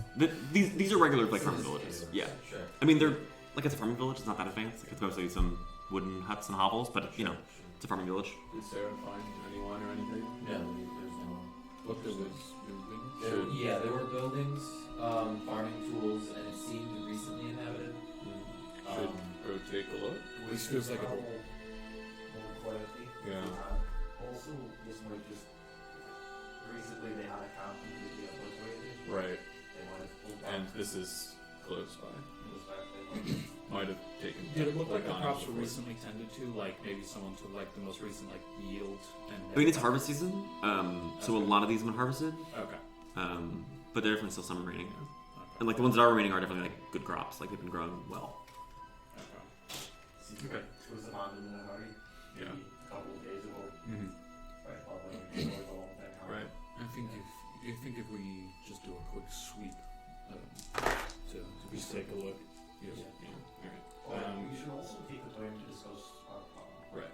Speaker 1: These are regular like farming villages. Yeah.
Speaker 5: Sure.
Speaker 1: I mean they're like it's a farming village. It's not that advanced. Like it's mostly some wooden huts and hovels, but it's a farming village.
Speaker 2: Did Sarah find anyone or anything?
Speaker 5: No, there's no.
Speaker 7: What buildings?
Speaker 5: Yeah, there were buildings, farming tools, and it seemed recently inhabited.
Speaker 2: Should go take a look.
Speaker 7: This feels like a whole.
Speaker 2: Yeah.
Speaker 3: Also, this might just recently they had a camp completely obliterated.
Speaker 2: Right.
Speaker 3: They might have pulled back.
Speaker 2: And this is close by.
Speaker 6: Goes back there.
Speaker 2: Might have taken.
Speaker 7: Did it look like the
Speaker 2: on
Speaker 7: crops were
Speaker 2: before.
Speaker 7: recently tended to? Like maybe someone took like the most recent like yield and.
Speaker 1: I mean, it's harvest season, so a lot of these have been harvested,
Speaker 7: Okay.
Speaker 1: but they're definitely still some remaining.
Speaker 7: Okay.
Speaker 1: And like the ones that are remaining are definitely like good crops, like they've been growing well.
Speaker 7: Okay.
Speaker 2: Okay.
Speaker 6: It was abandoned in a hurry.
Speaker 2: Yeah.
Speaker 6: Maybe a couple of days ago.
Speaker 2: Mm-hmm.
Speaker 6: Right, well, when it was a long time.
Speaker 2: Right.
Speaker 7: I think if we just do a quick sweep, to
Speaker 2: Just take a look.
Speaker 7: yes.
Speaker 6: Or
Speaker 2: Um,
Speaker 6: we should also take the time to discuss our plan.
Speaker 2: Right.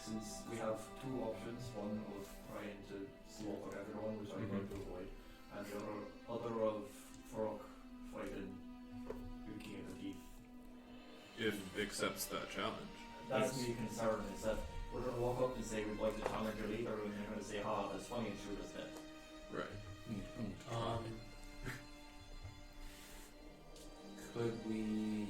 Speaker 6: Since we have two options, one of trying to slaughter everyone, which I'd like to avoid, and the other of Throk fighting the King of the Thief.
Speaker 2: If it accepts that challenge.
Speaker 3: That's the concern, is that we're going to walk up and say we'd like to challenge your leader, and they're going to say, ha, that's funny and shoot us dead.
Speaker 2: Right.
Speaker 5: Could we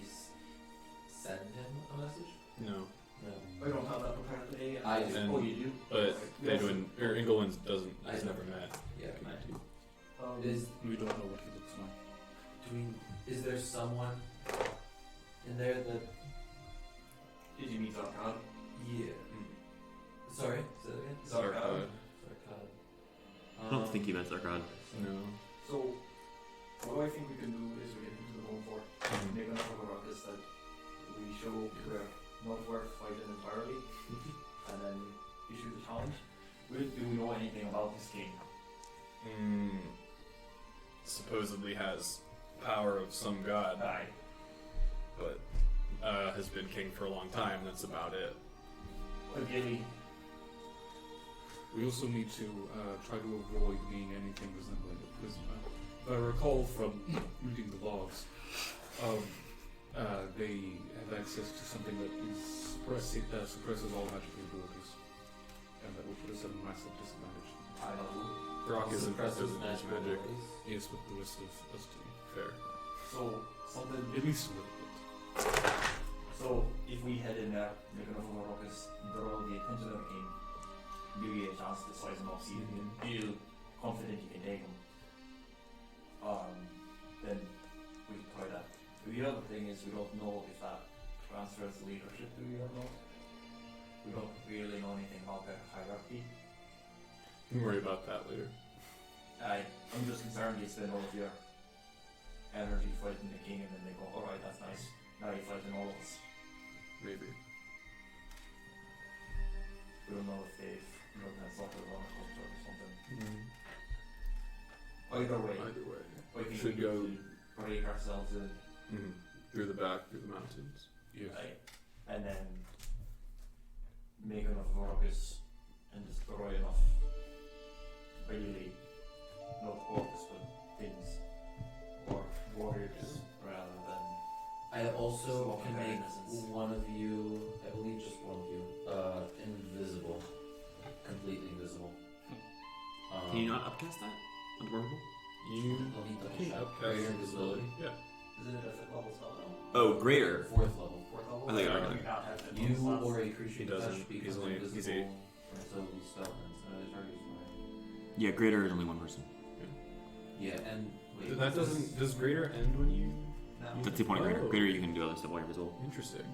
Speaker 5: send him a message?
Speaker 2: No.
Speaker 5: No.
Speaker 3: I don't have that prepared today.
Speaker 5: I do.
Speaker 3: Oh, you do?
Speaker 2: But
Speaker 3: Yes.
Speaker 2: Edwin or Ingolwin doesn't.
Speaker 5: I
Speaker 2: Has
Speaker 5: know.
Speaker 2: never met.
Speaker 5: Yeah.
Speaker 3: Is
Speaker 7: We don't know what he looks like.
Speaker 5: Is there someone in there that?
Speaker 3: did you meet Zarkad?
Speaker 5: Yeah. Sorry. Say that again.
Speaker 2: Zarkad.
Speaker 5: Zarkad.
Speaker 1: I don't think you meant Zarkad.
Speaker 2: No.
Speaker 3: So, what I think we can do is we get into the home fort, make enough of a ruckus that we show we're not worth fighting entirely, and then issue the challenge. Do we know anything about this king?
Speaker 2: Supposedly has power of some god,
Speaker 3: Aye.
Speaker 2: but has been king for a long time. That's about it.
Speaker 3: Ideally,
Speaker 7: We also need to try to avoid being anything resembling a prisoner. If I recall from reading the logs, they have access to something that suppresses all magical abilities, and that will put us at a massive disadvantage.
Speaker 5: I know.
Speaker 2: Throk isn't
Speaker 5: Suppresses
Speaker 2: doesn't use
Speaker 5: magical
Speaker 2: magic.
Speaker 5: abilities.
Speaker 7: Yes, with the rest of us two.
Speaker 2: Fair.
Speaker 3: so something.
Speaker 7: At least a little bit.
Speaker 3: So if we head in there, make enough of a ruckus, draw the attention of the king, give you a chance to size him up, see if you can feel confident you can take him. Then we can try that. The other thing is we don't know if that transfers leadership to you or not. We don't really know anything about their hierarchy.
Speaker 2: Don't worry about that later.
Speaker 3: I'm just concerned you spend all of your energy fighting the king and then they go, alright, that's nice. Now you're fighting all of us.
Speaker 2: Maybe.
Speaker 3: We don't know if they've looked at something on a culture or something.
Speaker 2: Mm-hmm.
Speaker 3: Either way,
Speaker 2: Either way.
Speaker 3: I think
Speaker 2: Should
Speaker 3: we
Speaker 2: go
Speaker 3: need to break ourselves in,
Speaker 2: through the back, through the mountains.
Speaker 7: Yes.
Speaker 3: and then make enough of a ruckus and destroy enough, really, not orcs but things, or warriors rather than.
Speaker 5: I also
Speaker 3: Small
Speaker 5: can make
Speaker 3: mechanisms.
Speaker 5: one of you, I believe just one of you, invisible. Completely invisible.
Speaker 1: Can you not upcast that? Unworkable?
Speaker 2: You
Speaker 5: I'll need double
Speaker 2: can
Speaker 5: check.
Speaker 2: upcast
Speaker 5: Greater
Speaker 2: invisibility.
Speaker 5: invisibility.
Speaker 2: Yeah.
Speaker 3: Isn't it a fifth level spell now?
Speaker 1: Oh, greater.
Speaker 5: Fourth level.
Speaker 3: Fourth level?
Speaker 1: I think I
Speaker 3: We
Speaker 1: regular.
Speaker 3: can't have fifth
Speaker 5: You
Speaker 3: level slots.
Speaker 5: or a creature
Speaker 2: He
Speaker 5: you
Speaker 2: doesn't.
Speaker 5: touch
Speaker 2: He's
Speaker 5: becomes
Speaker 2: only- he's
Speaker 5: invisible until you spell ends. No other targets right.
Speaker 1: Yeah, greater is only one person.
Speaker 5: Yeah, and wait.
Speaker 2: That doesn't. Does greater end when you?
Speaker 3: No.
Speaker 1: That's the point of greater.
Speaker 2: Oh.
Speaker 1: Greater, you can do other stuff while you're visible.
Speaker 2: Interesting.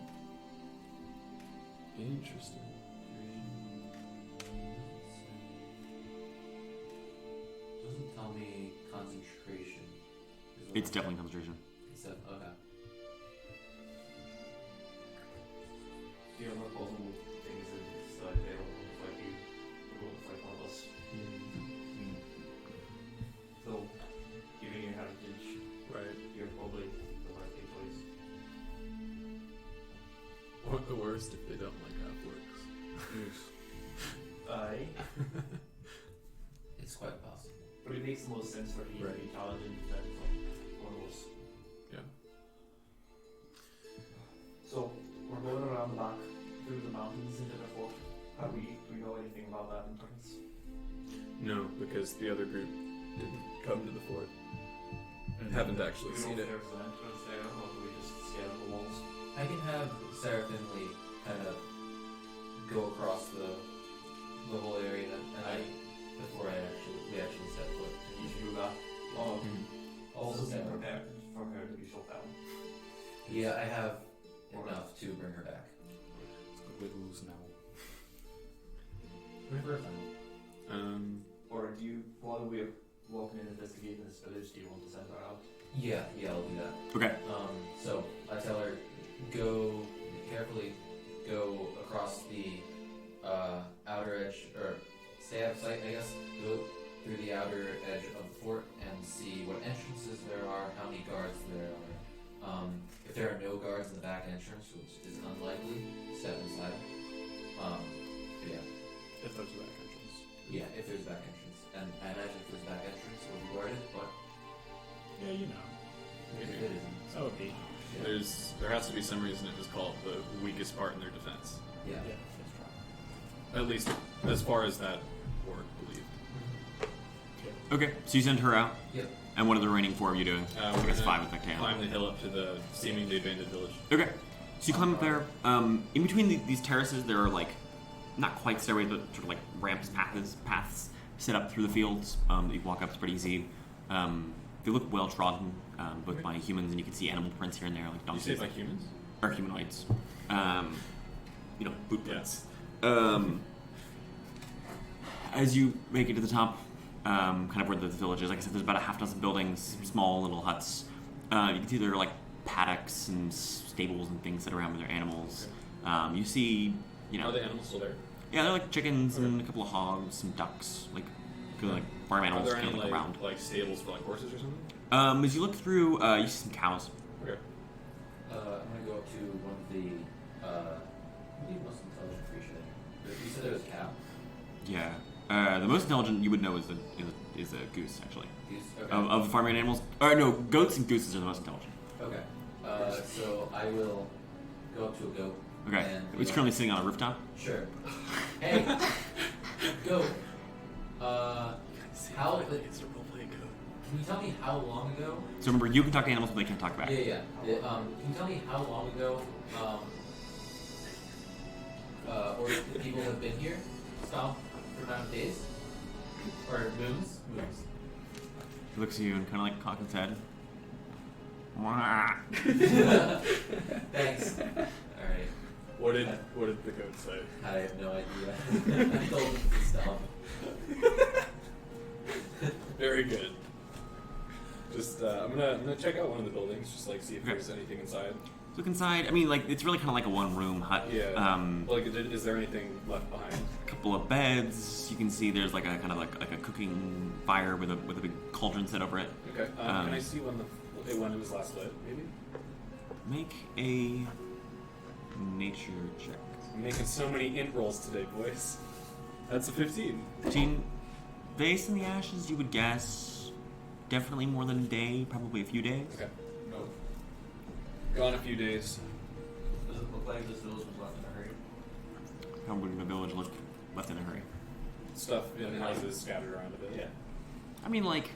Speaker 2: Interesting.
Speaker 5: Doesn't tell me concentration.
Speaker 1: It's definitely concentration.
Speaker 5: Okay.
Speaker 3: The other possible thing is that they don't fight you, they won't fight one of us. So, giving you heritage,
Speaker 2: Right.
Speaker 3: you're probably the likely choice.
Speaker 2: What the worst if they don't like half-orcs?
Speaker 7: Yes.
Speaker 3: Aye.
Speaker 5: It's quite possible.
Speaker 3: But it makes the most sense for you to
Speaker 2: Right.
Speaker 3: be challenging than from one of us.
Speaker 2: Yeah.
Speaker 3: So, we're going around the back through the mountains into the fort. Do we know anything about that entrance?
Speaker 2: No, because the other group didn't come to the fort.
Speaker 7: And
Speaker 2: Haven't
Speaker 3: Do
Speaker 2: actually
Speaker 3: we know
Speaker 2: seen
Speaker 3: if
Speaker 2: it.
Speaker 3: there's an entrance there, or do we just scale the walls?
Speaker 5: I can have Sarah Finley kind of go across the whole area, and before we actually set foot.
Speaker 3: You should do that.
Speaker 2: Mm-hmm.
Speaker 3: Also be prepared for her to be
Speaker 6: completely shut down.
Speaker 5: Yeah, I have enough to bring her back.
Speaker 7: Let's go Wiggles now.
Speaker 3: Or do you, while we're walking and investigating this village, do you want to send her out?
Speaker 5: Yeah, I'll do that.
Speaker 1: Okay.
Speaker 5: So I tell her, go carefully, go across the outer edge, or stay out of sight, I guess. Go through the outer edge of the fort and see what entrances there are, how many guards there are. If there are no guards in the back entrance, which is unlikely, step inside. But yeah.
Speaker 7: If there's a back entrance.
Speaker 5: Yeah, if there's back entrance. And I imagine if there's back entrance, it will be guarded, but
Speaker 7: Yeah, you know.
Speaker 5: if it isn't.
Speaker 7: That would be.
Speaker 5: Yeah.
Speaker 2: There has to be some reason it was called the weakest part in their defense.
Speaker 5: Yeah.
Speaker 7: Yeah, that's right.
Speaker 2: At least as far as that orc believed.
Speaker 1: Okay, so you send her out.
Speaker 5: Yep.
Speaker 1: And what are the remaining 4 of you doing? I
Speaker 2: We're
Speaker 1: guess
Speaker 2: gonna
Speaker 1: 5 with Nectan.
Speaker 2: climb the hill up to the seemingly abandoned village.
Speaker 1: Okay, so you climb up there. In between these terraces, there are like not quite stairways, but sort of like ramps, paths set up through the fields that you can walk up. It's pretty easy. They look well trodden, both by humans, and you can see animal prints here and there, like
Speaker 2: You
Speaker 1: donkeys
Speaker 2: say by humans?
Speaker 1: or humanoids. Boot prints. As you make it to the top, kind of where the village is, like I said, there's about a half dozen buildings, small little huts. You can see there are like paddocks and stables and things set around with their animals. You see,
Speaker 2: Are the animals still there?
Speaker 1: yeah, they're like chickens and a couple of hogs, some ducks, like kind of like farm
Speaker 2: Are
Speaker 1: animals
Speaker 2: there
Speaker 1: kind
Speaker 2: any
Speaker 1: of like around.
Speaker 2: like stables for like horses or something?
Speaker 1: As you look through, you see some cows.
Speaker 2: Okay.
Speaker 5: I'm gonna go up to one of the most intelligent creature. You said there was a cow.
Speaker 1: Yeah. The most intelligent you would know is a goose, actually.
Speaker 5: Goose. Okay.
Speaker 1: Of farming animals, or no, goats and gooses are the most intelligent.
Speaker 5: Okay. So I will go up to a goat.
Speaker 1: Okay,
Speaker 5: And be
Speaker 1: it's
Speaker 5: like,
Speaker 1: currently sitting on a rooftop.
Speaker 5: Sure. Hey, goat. How? Can you tell me how long ago?
Speaker 1: So remember, you can talk to animals, but they can't talk back.
Speaker 5: Yeah. Can you tell me how long ago? Or the people have been here? Stop for amount of days or moons? Moons.
Speaker 1: He looks at you and kind of like cocks his head.
Speaker 5: Thanks. All right.
Speaker 2: What did the goat say?
Speaker 5: I have no idea. I told him to stop.
Speaker 2: Very good. Just I'm gonna check out one of the buildings, just like see if
Speaker 1: Okay.
Speaker 2: there's anything inside.
Speaker 1: Look inside. I mean, like it's really kind of like a one-room hut.
Speaker 2: Yeah. Like, is there anything left behind?
Speaker 1: A couple of beds. You can see there's like a kind of like a cooking fire with a big cauldron set over it.
Speaker 2: Okay. Can I see when it was last lit? Maybe.
Speaker 1: Make a nature check.
Speaker 2: I'm making so many int rolls today, boys. That's a 15.
Speaker 1: Based on the ashes, you would guess definitely more than a day, probably a few days.
Speaker 2: Okay. Oh. Gone a few days.
Speaker 3: Does it look like this village was left in a hurry?
Speaker 1: How would the village look left in a hurry?
Speaker 2: Stuff in houses scattered around a bit.
Speaker 3: Yeah.
Speaker 1: I mean, like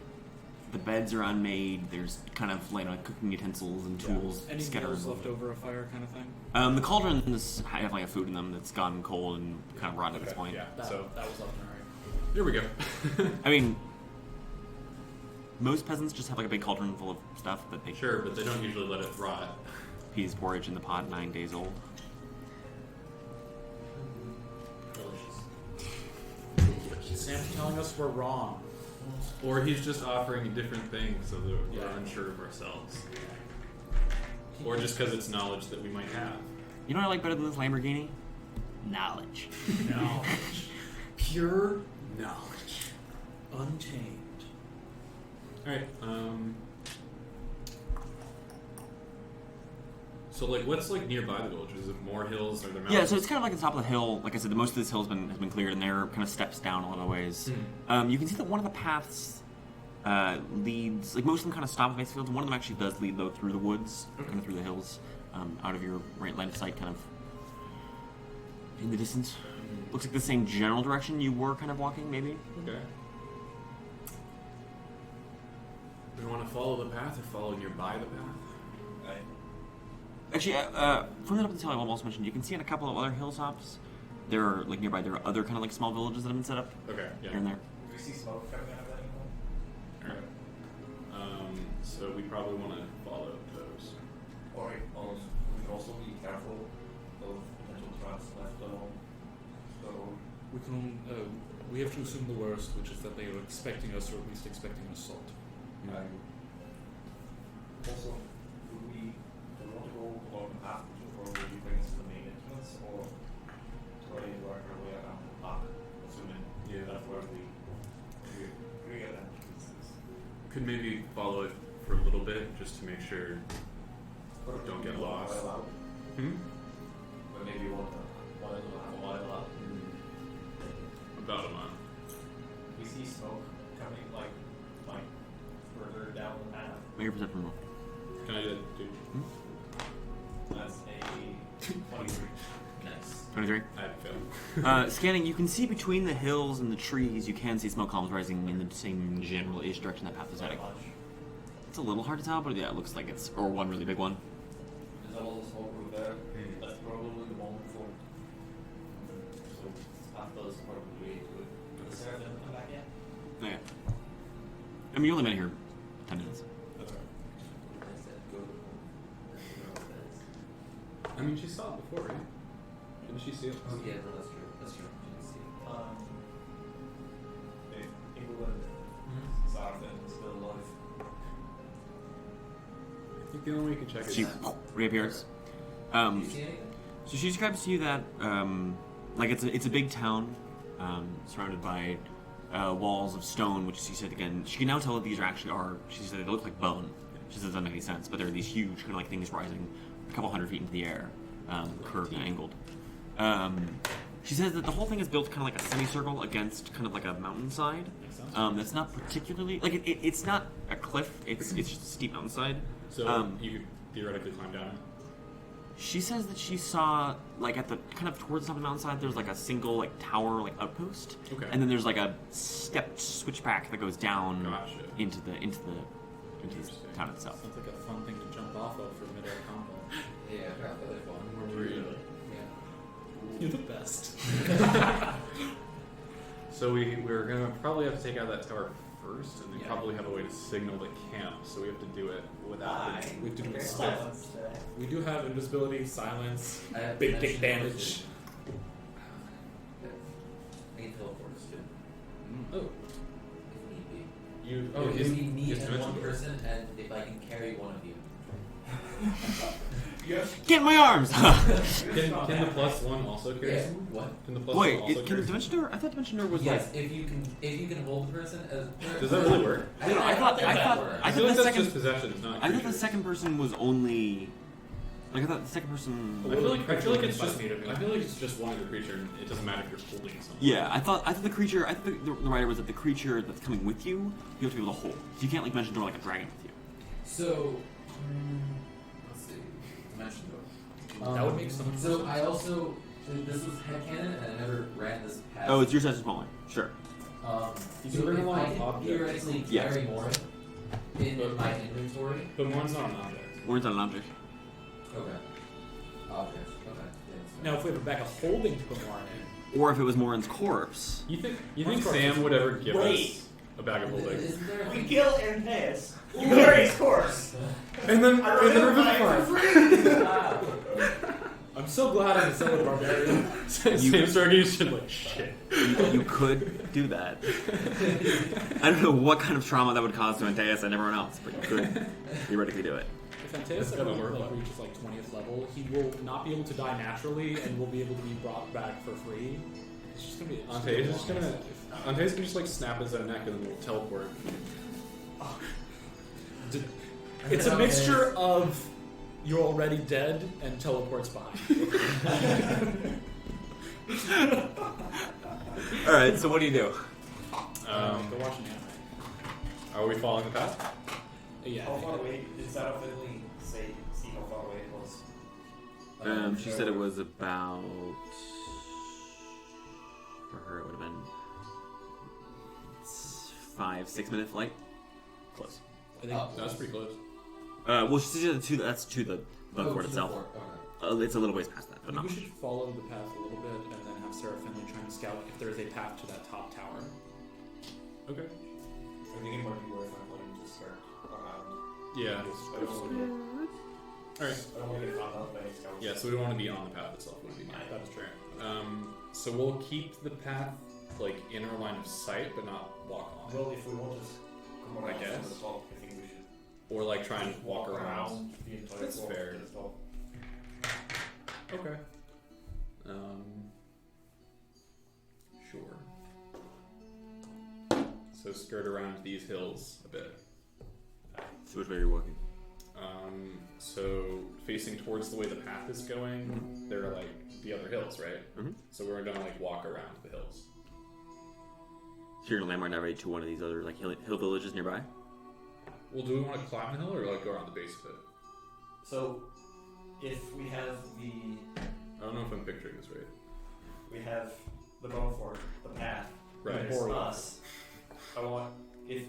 Speaker 1: the beds are unmade. There's kind of like cooking utensils and tools
Speaker 7: Any
Speaker 1: scattered.
Speaker 7: meals left over a fire kind of thing?
Speaker 1: The cauldrons definitely have food in them that's gone cold and kind of rotten at this point.
Speaker 2: Yeah.
Speaker 7: That,
Speaker 2: So
Speaker 7: that was left in a hurry.
Speaker 2: here we go.
Speaker 1: I mean, most peasants just have like a big cauldron full of stuff that they
Speaker 2: Sure, but they don't usually let it rot.
Speaker 1: peas porridge in the pot, 9 days old.
Speaker 7: Sam's telling us we're wrong.
Speaker 2: Or he's just offering a different thing so that we're unsure of ourselves. Or just because it's knowledge that we might have.
Speaker 1: You know what I like better than this Lamborghini? Knowledge.
Speaker 7: Knowledge. Pure knowledge. Untamed.
Speaker 2: Alright, so like what's like nearby the village? Is it more hills? Are there mountains?
Speaker 1: Yeah, so it's kind of like at the top of the hill. Like I said, most of this hill has been cleared, and there are kind of steps down a lot of ways. You can see that one of the paths leads, like most of them kind of stop at base fields. One of them actually does lead though through the woods, kind of through the hills, out of your right line of sight, kind of in the distance. Looks like the same general direction you were kind of walking, maybe.
Speaker 2: Okay. Do we want to follow the path or follow nearby the path?
Speaker 1: Actually, from the top of the hill, I will also mention you can see on a couple of other hilltops. There are like nearby. There are other kind of like small villages that have been set up
Speaker 2: Okay, yeah.
Speaker 1: here and there.
Speaker 3: Do we see smoke coming out of that anymore?
Speaker 2: Alright. So we probably want to follow the
Speaker 6: corpse. Alright, also, we can also be careful of potential traps left along. So,
Speaker 7: We have to assume the worst, which is that they are expecting us, or at least expecting an assault.
Speaker 6: also, do we want to go along the path which will probably bring us to the main entrance, or try to work our way around the back, assuming that's where the real entrance is?
Speaker 2: Could maybe follow it for a little bit just to make sure. Don't get lost.
Speaker 6: But maybe one and a mile out.
Speaker 2: About a mile.
Speaker 3: We see smoke coming like further down the path.
Speaker 1: Make your perception roll.
Speaker 2: Can I do that too?
Speaker 3: That's a 23.
Speaker 5: Nice.
Speaker 1: 23.
Speaker 2: I failed.
Speaker 1: Scanning, you can see between the hills and the trees, you can see smoke columns rising in the same general-ish direction that path is heading. It's a little hard to tell, but yeah, it looks like it's, or one really big one.
Speaker 6: There's all the smoke over there. That's probably the moment for. So, after this probably way to it.
Speaker 3: Does Sarah come back yet?
Speaker 1: Oh, yeah. I mean, you only been here 10 minutes.
Speaker 6: That's right.
Speaker 5: I said go to the home.
Speaker 2: I mean, she saw it before, right? Didn't she see it?
Speaker 5: Oh yeah, no, that's true. That's true. You can see.
Speaker 3: Ingolwin, Sarafin is still alive.
Speaker 2: I think the only way you can check is
Speaker 1: She reappears.
Speaker 5: Do you see anything?
Speaker 1: So she describes to you that, like it's a big town, surrounded by walls of stone, which she said again, she can now tell that these she said they look like bone. She says it doesn't make any sense, but they're these huge kind of like things rising a couple hundred feet into the air, curved and angled. She says that the whole thing is built kind of like a semicircle against kind of like a mountainside. That's not particularly, like it's not a cliff, it's just a steep mountainside.
Speaker 2: So you could theoretically climb down.
Speaker 1: She says that she saw, like, at the kind of towards the top of the mountainside, there's like a single like tower, like outpost,
Speaker 2: Okay.
Speaker 1: and then there's like a stepped switchback that goes down
Speaker 2: Gotcha.
Speaker 1: into the town itself.
Speaker 7: Sounds like a fun thing to jump off of for mid-air combo.
Speaker 5: Yeah, that's really fun.
Speaker 2: Really?
Speaker 5: Yeah.
Speaker 7: You're the best.
Speaker 2: So we're gonna probably have to take out that tower first, and we
Speaker 7: Yeah.
Speaker 2: probably have a way to signal the camp. So we have to do it without.
Speaker 7: We have to do it
Speaker 3: Silence
Speaker 7: stealth.
Speaker 3: today.
Speaker 7: We do have invisibility, silence,
Speaker 5: I have
Speaker 7: big
Speaker 5: dimension
Speaker 7: damage.
Speaker 5: I can teleport us too.
Speaker 2: Oh,
Speaker 5: If need be.
Speaker 2: you.
Speaker 5: Oh,
Speaker 2: is-
Speaker 5: if we need
Speaker 2: is
Speaker 5: one
Speaker 2: dimension-
Speaker 5: person, and if I can carry one of you.
Speaker 6: Yes.
Speaker 1: Get in my arms!
Speaker 2: Can the plus one also carry?
Speaker 5: Yeah.
Speaker 2: someone?
Speaker 5: What?
Speaker 2: Can the plus
Speaker 1: Wait,
Speaker 2: one also
Speaker 1: can
Speaker 2: carry?
Speaker 1: the dimension door? I thought dimension door was
Speaker 5: Yes,
Speaker 1: like.
Speaker 5: if you can hold the person as.
Speaker 2: Does that really work?
Speaker 1: I thought
Speaker 5: I
Speaker 2: I feel
Speaker 1: the
Speaker 2: like that's
Speaker 1: second.
Speaker 2: just possession, not.
Speaker 1: I thought the
Speaker 2: creatures.
Speaker 1: second person was only. Like I thought the second person.
Speaker 2: I feel like it's
Speaker 7: Plus
Speaker 2: just.
Speaker 7: need to
Speaker 2: I feel like it's just one of the creature, and it doesn't matter if you're holding someone.
Speaker 1: Yeah, I thought the creature. I thought the writer was that the creature that's coming with you, you have to be able to hold. So you can't like dimension door like a dragon with you.
Speaker 5: So, let's see. Dimension door.
Speaker 7: That would make so much
Speaker 5: So
Speaker 7: sense.
Speaker 5: I also this was headcanon, and I never ran this past.
Speaker 1: Oh, it's your size is smaller. Sure.
Speaker 7: You
Speaker 5: So
Speaker 7: can bring
Speaker 5: if
Speaker 7: along
Speaker 5: I can
Speaker 7: objects.
Speaker 5: theoretically
Speaker 1: Yes.
Speaker 5: carry more in my inventory.
Speaker 2: But one's not an object.
Speaker 1: Or it's not an object.
Speaker 5: Okay. Objects. Okay. Yeah,
Speaker 7: Now, if we have a bag of holding to put more in,
Speaker 1: Or if it was Moryn's corpse.
Speaker 2: You think
Speaker 7: One's
Speaker 2: Sam would ever give
Speaker 3: Wait.
Speaker 2: us a bag of holding?
Speaker 5: Isn't there a
Speaker 3: We kill Antaeus. You carry his corpse.
Speaker 2: And then
Speaker 3: I wrote it down for free.
Speaker 5: Wow.
Speaker 7: I'm so glad I'm a Zelda barbarian.
Speaker 2: Sam Stargate should like shit.
Speaker 1: You could do that. I don't know what kind of trauma that would cause to Antaeus and everyone else, but you could theoretically do it.
Speaker 7: If Antaeus
Speaker 2: That's
Speaker 7: ever
Speaker 2: gotta work.
Speaker 7: like, reaches like 20th level, he will not be able to die naturally and will be able to be brought back for free. It's just gonna be.
Speaker 2: Antaeus is just gonna. Antaeus can just like snap his own neck and then we'll teleport.
Speaker 7: It's a mixture of you're already dead and teleports by.
Speaker 1: Alright, so what do you do?
Speaker 7: Go watch an anime.
Speaker 2: Are we following the path?
Speaker 7: Yeah.
Speaker 6: How far away? Is that officially say see how far away it was?
Speaker 1: She said it was about. For her, it would have been 5-6 minute flight. Close.
Speaker 7: I think
Speaker 2: That's pretty close.
Speaker 1: Well, she said that's to the bug fort itself.
Speaker 5: Okay.
Speaker 1: It's a little ways past that,
Speaker 7: I
Speaker 1: but
Speaker 7: think
Speaker 1: not.
Speaker 7: we should follow the path a little bit and then have Sarah Finley try and scout if there is a path to that top tower.
Speaker 2: Okay.
Speaker 6: I think it might be worth my letting to start around.
Speaker 2: Yeah.
Speaker 6: I don't know.
Speaker 2: Alright.
Speaker 3: I don't want to get found out by any scouts.
Speaker 2: Yeah, so we don't want to be on the path itself. We want to be near.
Speaker 7: That is true.
Speaker 2: So we'll keep the path like in our line of sight, but not walk on it.
Speaker 3: Well, if we want to come
Speaker 2: I
Speaker 3: around
Speaker 2: guess.
Speaker 3: to the top, I think we should
Speaker 2: Or like try and walk around.
Speaker 3: the entire
Speaker 2: That's
Speaker 3: block
Speaker 2: fair.
Speaker 3: to the top.
Speaker 2: Okay. Sure. So skirt around these hills a bit.
Speaker 1: So which way are you walking?
Speaker 2: So facing towards the way the path is going, there are like the other hills, right?
Speaker 1: Mhm.
Speaker 2: So we're gonna like walk around the hills.
Speaker 1: So you're gonna landmark navigate to one of these other like hill villages nearby?
Speaker 2: Well, do we want to climb the hill or like go around the base of it?
Speaker 3: So, if we have
Speaker 2: I don't know if I'm picturing this right.
Speaker 3: we have the bone fort, the path,
Speaker 2: Right.
Speaker 3: and there's us. I want, if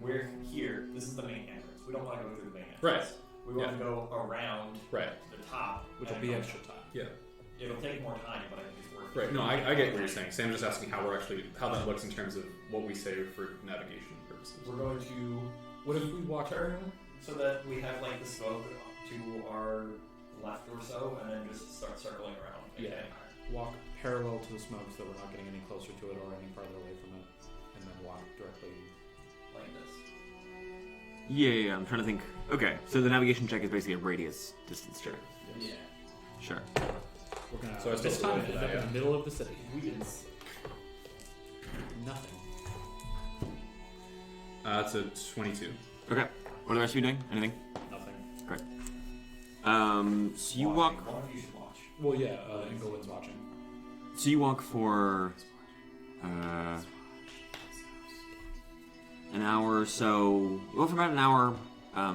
Speaker 3: we're here, this is the main entrance. We don't want to go through the main entrance.
Speaker 2: Right.
Speaker 3: We want
Speaker 2: Yeah.
Speaker 3: to go around
Speaker 2: Right.
Speaker 3: to the top,
Speaker 7: Which
Speaker 3: and
Speaker 7: will be
Speaker 3: go-
Speaker 7: extra time.
Speaker 2: Yeah.
Speaker 3: It'll take more time, but I think it's worth it.
Speaker 2: Right. No, I get what you're saying. Sam's just asking how that looks in terms of what we say for navigation purposes.
Speaker 3: We're going to
Speaker 7: What if we walk
Speaker 3: turn so that we have like the smoke to our left or so, and then just start circling around.
Speaker 7: Yeah. Walk parallel to the smoke so that we're not getting any closer to it or any farther away from it, and then walk directly.
Speaker 3: Like this.
Speaker 1: Yeah, I'm trying to think. Okay, so the navigation check is basically a radius distance check.
Speaker 3: Yeah.
Speaker 1: Sure.
Speaker 7: We're gonna
Speaker 2: So I
Speaker 7: this
Speaker 2: still
Speaker 7: time
Speaker 2: believe
Speaker 7: end
Speaker 2: that,
Speaker 7: up in
Speaker 2: yeah.
Speaker 7: the middle of the city.
Speaker 3: We didn't see.
Speaker 7: Nothing.
Speaker 2: It's a 22.
Speaker 1: Okay. What are the rest of you doing? Anything?
Speaker 7: Nothing.
Speaker 1: So you walk.
Speaker 3: One of you should watch.
Speaker 7: Well, yeah. Ingolwin's watching.
Speaker 1: So you walk for an hour or so. You walk for about an hour,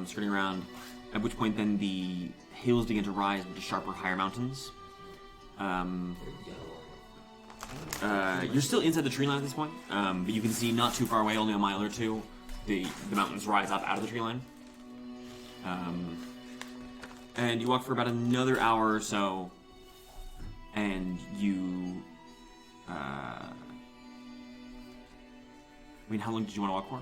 Speaker 1: skirting around. At which point, then the hills begin to rise into sharper, higher mountains. You're still inside the tree line at this point, but you can see not too far away, only a mile or two, the mountains rise up out of the tree line. And you walk for about another hour or so, and you. I mean, how long did you want to walk for?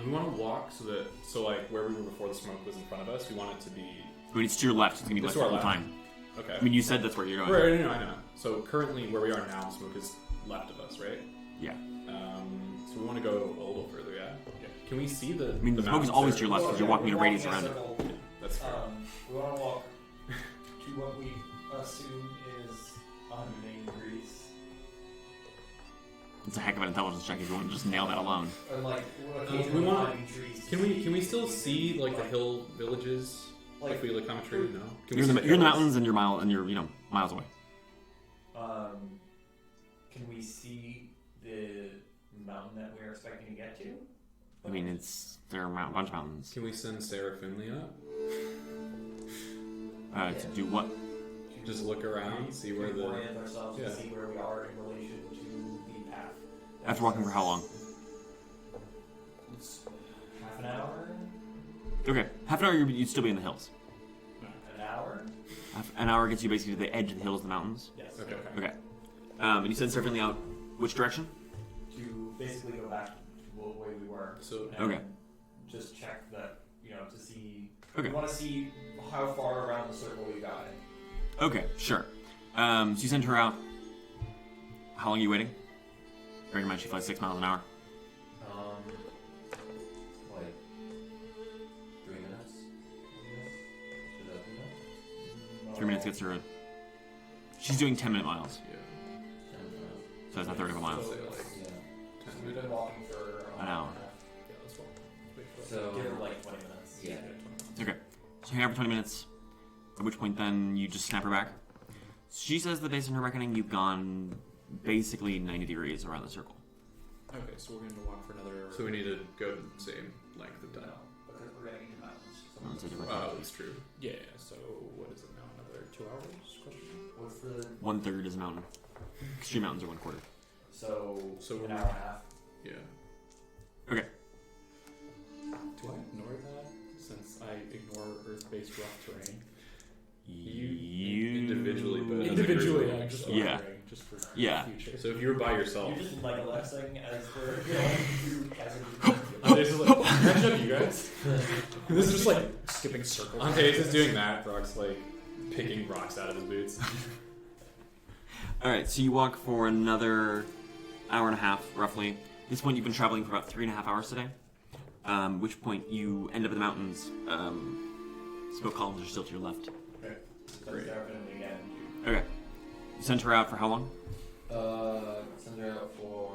Speaker 2: We want to walk so like where we were before the smoke was in front of us. We want it to be.
Speaker 1: I mean, it's to your left, so it's gonna be
Speaker 2: It's
Speaker 1: left
Speaker 2: to our
Speaker 1: the whole
Speaker 2: left.
Speaker 1: time.
Speaker 2: Okay.
Speaker 1: I mean, you said that's where you're going.
Speaker 2: Right, no, I know. So currently, where we are now, the smoke is left of us, right?
Speaker 1: Yeah.
Speaker 2: So we want to go a little further, yeah. Can we see the?
Speaker 1: I mean, the smoke is
Speaker 2: mountains
Speaker 1: always
Speaker 2: there?
Speaker 1: to your left because you're walking in a radius around it.
Speaker 2: That's fair.
Speaker 3: We want to walk to what we assume is 180 degrees.
Speaker 1: It's a heck of an intelligence check if you want to just nail that alone.
Speaker 3: And like, we're
Speaker 2: we
Speaker 3: occasionally
Speaker 2: wanna-
Speaker 3: climbing trees.
Speaker 2: Can we still see like the hill villages?
Speaker 3: Like,
Speaker 2: if we like climb a tree, no. Can
Speaker 1: You're in
Speaker 2: see
Speaker 1: the
Speaker 2: hills?
Speaker 1: mountains and you're miles away.
Speaker 3: Can we see the mountain that we're expecting to get to?
Speaker 1: I mean, there are a bunch of mountains.
Speaker 2: Can we send Sarah Finley up?
Speaker 1: To do what?
Speaker 2: Just look around, see where the.
Speaker 3: orient ourselves
Speaker 2: Yeah.
Speaker 3: and see where we are in relation to the path.
Speaker 1: After walking for how long?
Speaker 3: Half an hour?
Speaker 1: Okay, half an hour you'd still be in the hills.
Speaker 3: An hour?
Speaker 1: An hour gets you basically to the edge of the hills, the mountains.
Speaker 3: Yes.
Speaker 2: Okay.
Speaker 1: Okay. And you send Serpently out which direction?
Speaker 3: To basically go back to the way we were.
Speaker 2: So
Speaker 3: And
Speaker 1: Okay.
Speaker 3: just check that, to see.
Speaker 1: Okay.
Speaker 3: We want to see how far around the circle we got it.
Speaker 1: Okay, sure. So you send her out. How long are you waiting? Bearing in mind she flies 6 miles an hour.
Speaker 5: Like 3 minutes. Should that be enough?
Speaker 1: 3 minutes gets her. She's doing 10-minute miles,
Speaker 2: yeah,
Speaker 5: 10 minutes.
Speaker 1: so that's a third of a mile.
Speaker 2: say like
Speaker 5: Yeah.
Speaker 2: 10
Speaker 3: So we've
Speaker 2: minutes.
Speaker 3: been walking for
Speaker 1: An hour.
Speaker 7: Yeah, let's walk. Wait for it.
Speaker 5: So
Speaker 3: Give her like 20 minutes.
Speaker 5: yeah.
Speaker 1: Okay. So you hang out for 20 minutes, at which point then you just snap her back. She says that based on her reckoning, you've gone basically 90 degrees around the circle.
Speaker 7: Okay, so we're going to walk for another.
Speaker 2: So we need to go the same length of
Speaker 3: No,
Speaker 2: time.
Speaker 3: because we're getting into mountains.
Speaker 1: Mountains are different.
Speaker 2: Wow, that's true.
Speaker 7: Yeah. So what is it now? Another 2 hours? Question.
Speaker 3: What's the
Speaker 1: 1/3 is a mountain. Extreme mountains are 1/4.
Speaker 3: so
Speaker 2: So
Speaker 3: an
Speaker 2: we're-
Speaker 3: hour and a half?
Speaker 2: Yeah.
Speaker 1: Okay.
Speaker 7: Do I ignore that since I ignore Earth-based rough terrain?
Speaker 1: You
Speaker 2: individually, but-
Speaker 7: Individually, I'm just
Speaker 1: Yeah.
Speaker 7: wondering, just for
Speaker 1: Yeah.
Speaker 7: future.
Speaker 2: So if you were by yourself,
Speaker 3: You're just like Alexing as we're going through as a
Speaker 7: Antaeus is like, catch up, you guys. This is just like skipping circles.
Speaker 2: Antaeus is doing that. Throk's like picking rocks out of his boots.
Speaker 1: All right, so you walk for another hour and a half, roughly. At this point, you've been traveling for about 3.5 hours today. Which point you end up in the mountains. Smoke columns are still to your left.
Speaker 3: Okay. So let's start with it again.
Speaker 1: Okay. You sent her out for how long?
Speaker 5: Send her out for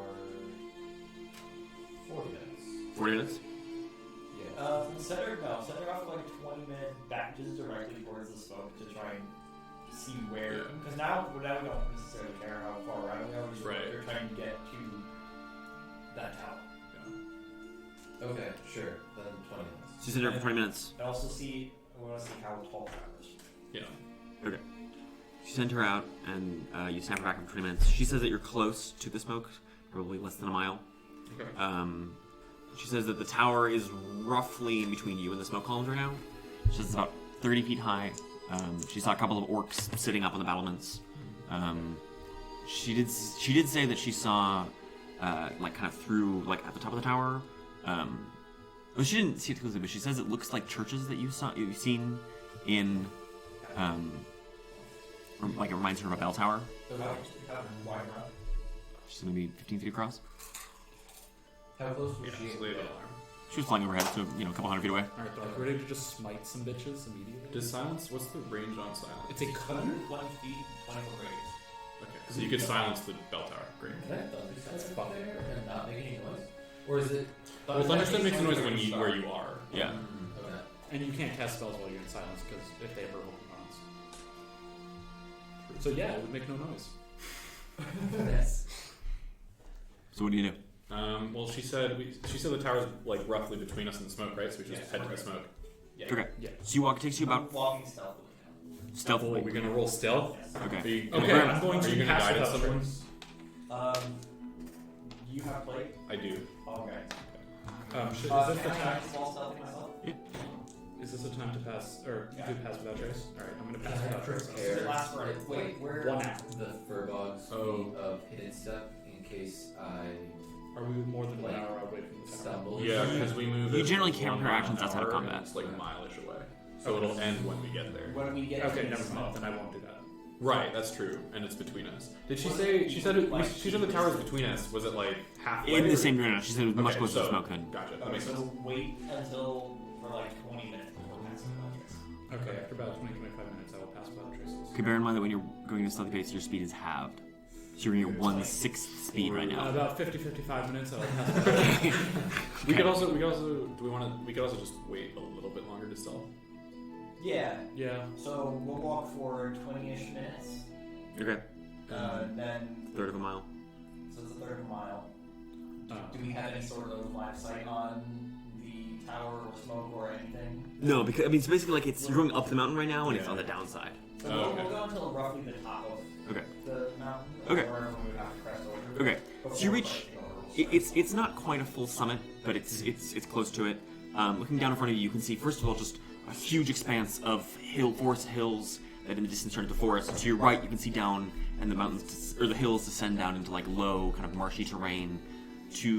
Speaker 5: 40 minutes.
Speaker 1: 40 minutes?
Speaker 5: Yeah.
Speaker 3: Send her off for like 20-minute back just directly towards the smoke to try and see where. Because now we don't necessarily care how far around we are. We're just
Speaker 2: Right.
Speaker 3: we're trying to get to that tower.
Speaker 5: Okay, sure. Then 20 minutes.
Speaker 1: So you sent her out for 20 minutes.
Speaker 3: And also we want to see how tall the tower is.
Speaker 2: Yeah.
Speaker 1: Okay. You send her out, and you snap her back in 20 minutes. She says that you're close to the smoke, probably less than a mile.
Speaker 2: Okay.
Speaker 1: She says that the tower is roughly in between you and the smoke columns right now. She says it's about 30 feet high. She saw a couple of orcs sitting up on the battlements. She did say that she saw, like kind of through, like at the top of the tower. Well, she didn't see it closely, but she says it looks like churches that you've seen in, like it reminds her of a bell tower.
Speaker 3: Wide enough.
Speaker 1: She's maybe 15 feet across.
Speaker 5: How close was
Speaker 2: Yeah,
Speaker 5: she?
Speaker 2: just leave it.
Speaker 1: She was flying overhead, so a couple hundred feet away.
Speaker 7: Alright, Throk, ready to just smite some bitches immediately?
Speaker 2: Does silence? What's the range on silence?
Speaker 7: It's a cone?
Speaker 3: 120 feet, 24 radius.
Speaker 2: Okay, so you could silence the bell tower. Great.
Speaker 5: Can I thunderstep
Speaker 7: That's
Speaker 5: right
Speaker 7: fun.
Speaker 5: there and not make any noise? Or is it?
Speaker 2: Well, thunderstep makes a noise when you where you are.
Speaker 1: Yeah.
Speaker 5: Okay.
Speaker 7: And you can't cast spells while you're in silence because if they have verbal components. So yeah, it would make no noise.
Speaker 5: Yes.
Speaker 1: So what do you do?
Speaker 2: Well, she said the tower's like roughly between us and the smoke, right? So we should just head to the smoke.
Speaker 3: Yeah.
Speaker 1: Okay.
Speaker 7: Yeah.
Speaker 1: So you walk. It takes you
Speaker 3: I'm
Speaker 1: about
Speaker 3: walking stealthily now.
Speaker 1: stealthily.
Speaker 7: We're gonna roll stealth.
Speaker 2: Are
Speaker 1: Okay.
Speaker 2: you
Speaker 7: Okay,
Speaker 2: gonna,
Speaker 7: I'm going
Speaker 2: are
Speaker 7: to
Speaker 2: you gonna
Speaker 7: pass
Speaker 2: guide
Speaker 7: without
Speaker 2: someone?
Speaker 7: trace.
Speaker 3: You have plate?
Speaker 2: I do.
Speaker 3: Okay.
Speaker 7: Is this
Speaker 3: Can I
Speaker 7: the time?
Speaker 3: small stealthy myself?
Speaker 7: Is this a time to pass, or you do pass without trace? All right, I'm gonna pass without trace.
Speaker 3: Does it last for wait, where?
Speaker 7: 1 hour.
Speaker 5: The Furbolg's
Speaker 2: Oh.
Speaker 5: feat of hidden step in case I
Speaker 7: Are we more than 1 hour away from the tower?
Speaker 5: stumble.
Speaker 2: Yeah, because we move.
Speaker 1: You
Speaker 2: it
Speaker 1: generally
Speaker 2: 1
Speaker 1: count her
Speaker 2: mile
Speaker 1: actions
Speaker 2: an
Speaker 1: outside of
Speaker 2: hour,
Speaker 1: combat.
Speaker 2: and it's like a mile-ish away, so it'll end when we get there.
Speaker 3: When we get
Speaker 7: Okay,
Speaker 3: to
Speaker 7: never
Speaker 3: the
Speaker 7: mind.
Speaker 3: smoke.
Speaker 7: Then I won't do that.
Speaker 2: Right, that's true, and it's between us. Did she say? She said. She said the tower's between us. Was it like halfway?
Speaker 1: In the same direction. She said it was much
Speaker 2: Okay,
Speaker 1: closer to
Speaker 2: so-
Speaker 1: smoke than.
Speaker 2: Gotcha. That
Speaker 3: Okay,
Speaker 2: makes sense.
Speaker 3: so wait until for like 20 minutes before passing the
Speaker 7: Okay, after about 20-25 minutes, I will pass without traces.
Speaker 1: Okay, bear in mind that when you're going to stealthy pace, your speed is halved. So you're going at 1/6 speed right now.
Speaker 7: About 50-55 minutes, I will pass without traces.
Speaker 2: We could also. Do we want to? We could also just wait a little bit longer to stealth.
Speaker 3: Yeah,
Speaker 7: Yeah.
Speaker 3: so we'll walk for 20-ish minutes.
Speaker 1: Okay.
Speaker 3: Then,
Speaker 1: Third of a mile.
Speaker 3: so it's a third of a mile.
Speaker 7: Uh,
Speaker 3: Do we have any sort of line of sight on the tower or smoke or anything?
Speaker 1: No, because I mean it's basically like you're going up the mountain right now, and it's
Speaker 2: Yeah.
Speaker 1: on the downside.
Speaker 3: So
Speaker 2: Oh, okay.
Speaker 3: we'll go until roughly the top of
Speaker 1: Okay.
Speaker 3: the mountain.
Speaker 1: Okay.
Speaker 3: Or wherever we would have to crest over.
Speaker 1: Okay. So you reach. It's not quite a full summit, but it's close to it. Looking down in front of you, you can see first of all just a huge expanse of forest hills that in the distance turn into forest. To your right, you can see down and the mountains or the hills descend down into like low, kind of marshy terrain. To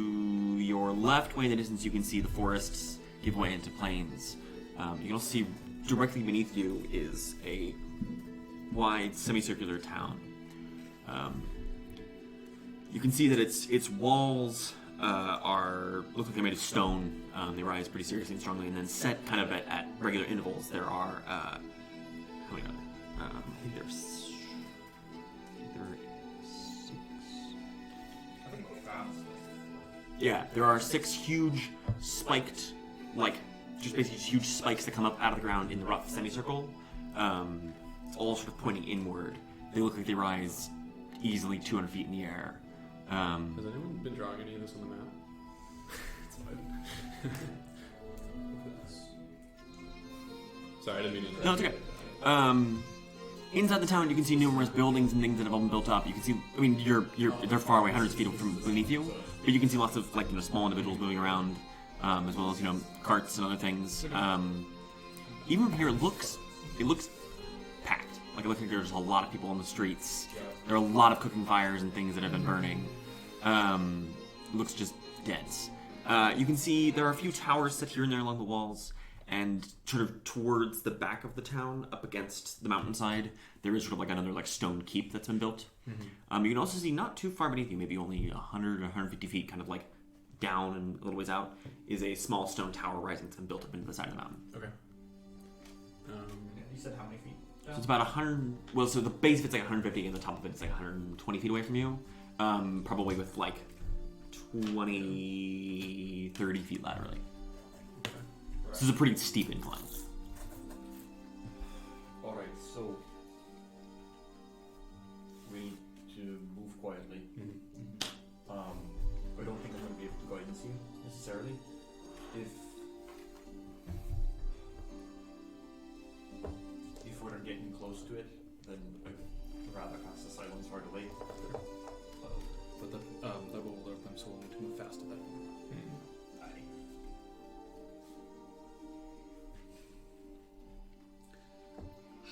Speaker 1: your left, way in the distance, you can see the forests give way into plains. You can also see directly beneath you is a wide, semicircular town. You can see that its walls look like they're made of stone. They rise pretty seriously and strongly, and then set kind of at regular intervals. There are how many are there? I think there are six.
Speaker 3: I think we found this.
Speaker 1: Yeah, there are 6 huge spiked, like just basically huge spikes that come up out of the ground in the rough semicircle. It's all sort of pointing inward. They look like they rise easily 200 feet in the air.
Speaker 2: Has anyone been drawing any of this on the map? It's fine. Sorry, I didn't mean to interrupt.
Speaker 1: No, it's okay. Inside the town, you can see numerous buildings and things that have all been built up. You can see, I mean, they're far away, hundreds of feet from beneath you, but you can see lots of small individuals moving around, as well as carts and other things. Even from here, it looks packed. Like it looks like there's a lot of people on the streets. There are a lot of cooking fires and things that have been burning. It looks just dense. You can see there are a few towers set here and there along the walls, and sort of towards the back of the town, up against the mountainside, there is sort of like another like stone keep that's been built. You can also see not too far beneath you, maybe only 100 or 150 feet, kind of like down and a little ways out, is a small stone tower rising that's been built up into the side of the mountain.
Speaker 2: Okay.
Speaker 3: You said how many feet?
Speaker 1: So it's about 100. Well, so the base of it's like 150, and the top of it's like 120 feet away from you. Probably with like 20, 30 feet laterally.
Speaker 6: Right.
Speaker 1: So it's a pretty steep incline.
Speaker 6: Alright, so we need to move quietly. I don't think I'm going to be able to guidance you necessarily. If we're getting close to it, then I'd rather cast a silence right away.
Speaker 7: But that will alert them, so we'll need to move fast at that point.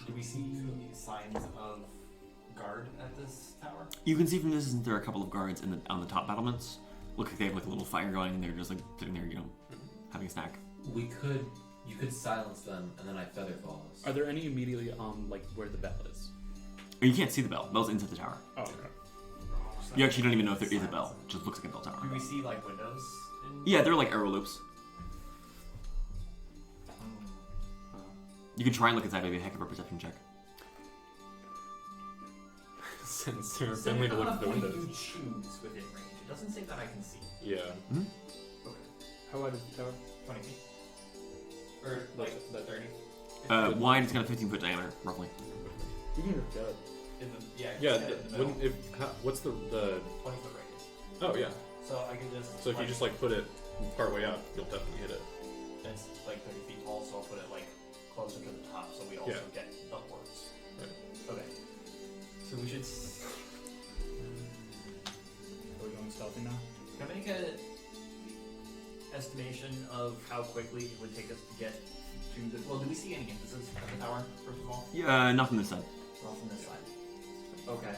Speaker 3: Do we see signs of guard at this tower?
Speaker 1: You can see from this there are a couple of guards on the top battlements. Look like they have like a little fire going, and they're just like sitting there, having a snack.
Speaker 5: You could silence them, and then I feather falls.
Speaker 7: Are there any immediately on like where the bell is?
Speaker 1: Or you can't see the bell. The bell's inside the tower.
Speaker 7: Oh, okay.
Speaker 1: You actually don't even know if there is a bell. It just looks like a bell tower.
Speaker 3: Do we see like windows?
Speaker 1: Yeah, they're like arrow loops. You can try and look inside, maybe a heck of a perception check.
Speaker 2: Send Sarah Finley to look at the
Speaker 3: You
Speaker 2: windows.
Speaker 3: choose within range. It doesn't say that I can see.
Speaker 2: Yeah.
Speaker 3: Okay.
Speaker 7: How wide is the tower?
Speaker 3: 20 feet. Or like
Speaker 7: That
Speaker 3: 30.
Speaker 1: Wide, it's got a 15-foot diameter, roughly.
Speaker 7: You can go.
Speaker 3: Yeah.
Speaker 2: Yeah.
Speaker 3: just in the middle.
Speaker 2: What's the?
Speaker 3: 20-foot radius.
Speaker 2: Oh yeah.
Speaker 3: So I can just.
Speaker 2: So if you just like put it part way up, you'll definitely hit it.
Speaker 3: It's like 30 feet tall, so I'll put it like closer to the top, so we also
Speaker 2: Yeah.
Speaker 3: get upwards.
Speaker 2: Right.
Speaker 3: Okay. So we should.
Speaker 7: Are we going stealthy now?
Speaker 3: Can I make a estimation of how quickly it would take us to get to the? Well, do we see any emphasis at the tower first of all?
Speaker 1: Yeah, not from this side.
Speaker 3: Not from this side. Okay.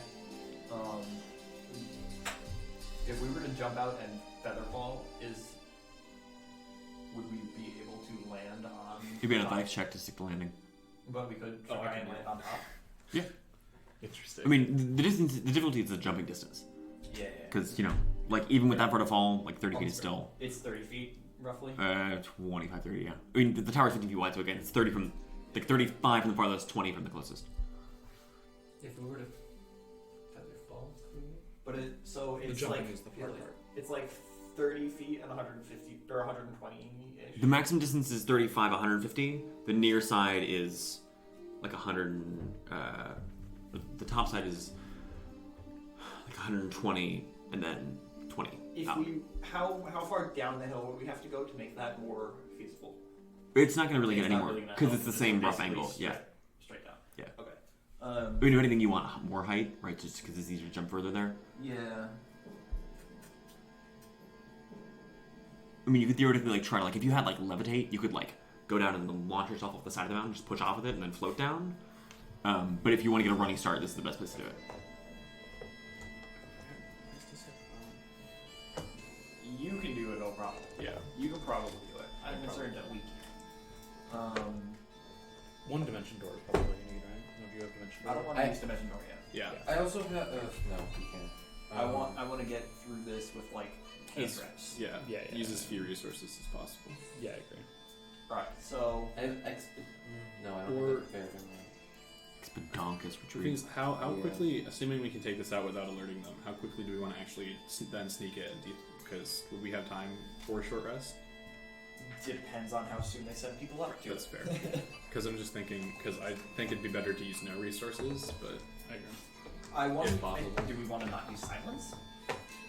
Speaker 3: If we were to jump out and featherfall, would we be able to land on?
Speaker 1: You'd be on a athletics check to stick the landing.
Speaker 3: But we could
Speaker 2: Oh, I
Speaker 3: try
Speaker 2: can
Speaker 3: and
Speaker 2: do
Speaker 3: land
Speaker 2: that.
Speaker 3: on top.
Speaker 1: Yeah.
Speaker 2: Interesting.
Speaker 1: I mean, the difficulty is the jumping distance.
Speaker 3: Yeah.
Speaker 1: Because, like, even with that vertical, like, 30 feet is still,
Speaker 3: It's 30 feet roughly.
Speaker 1: 25, 30, yeah. I mean, the tower's 15 feet wide, so again, it's 30 from, like, 35 from the farthest, 20 from the closest.
Speaker 3: If we were to featherfall through, but it's
Speaker 7: jumping
Speaker 3: like
Speaker 7: is the hard part.
Speaker 3: It's like 30 feet and 150 or 120-ish.
Speaker 1: The maximum distance is 35, 150. The near side is, like, 100, the top side is, like, 120, and then 20.
Speaker 3: How far down the hill would we have to go to make that more feasible?
Speaker 1: It's not going to really get
Speaker 3: It's
Speaker 1: any
Speaker 3: not
Speaker 1: more,
Speaker 3: really gonna
Speaker 1: because
Speaker 3: help.
Speaker 1: it's the same rough
Speaker 3: Basically
Speaker 1: angle, yeah.
Speaker 3: Straight down.
Speaker 1: Yeah.
Speaker 3: Okay.
Speaker 1: We do anything you want more height, right? Just because it's easier to jump further there.
Speaker 3: Yeah.
Speaker 1: I mean, you could theoretically like try to like if you had like levitate, you could like go down and then launch yourself off the side of the mountain, just push off with it, and then float down. But if you want to get a running start, this is the best place to do it.
Speaker 3: You can do it, no problem.
Speaker 2: Yeah.
Speaker 3: You can probably do it. I'm concerned that we can't.
Speaker 7: One dimension door is probably what you need, right? No, do you have dimension door?
Speaker 3: I don't want to use Dimension Door yet.
Speaker 2: Yeah.
Speaker 5: I also have no, you can't.
Speaker 3: I want to get through this with like
Speaker 2: Yes.
Speaker 3: reps.
Speaker 2: Yeah.
Speaker 7: Yeah, yeah.
Speaker 2: Use as few resources as possible.
Speaker 7: Yeah, I agree.
Speaker 3: Alright, so
Speaker 5: I have no, I don't
Speaker 2: Or-
Speaker 5: have fair.
Speaker 1: Expedonkus retreat.
Speaker 2: Things, how
Speaker 5: Yeah.
Speaker 2: quickly, assuming we can take this out without alerting them, how quickly do we want to actually then sneak in? Because would we have time for a short rest?
Speaker 3: depends on how soon they send people up to
Speaker 2: That's
Speaker 3: it.
Speaker 2: fair. Because I'm just thinking, because I think it'd be better to use no resources, but
Speaker 7: I agree.
Speaker 3: I want.
Speaker 2: If possible.
Speaker 3: Do we want to not use silence?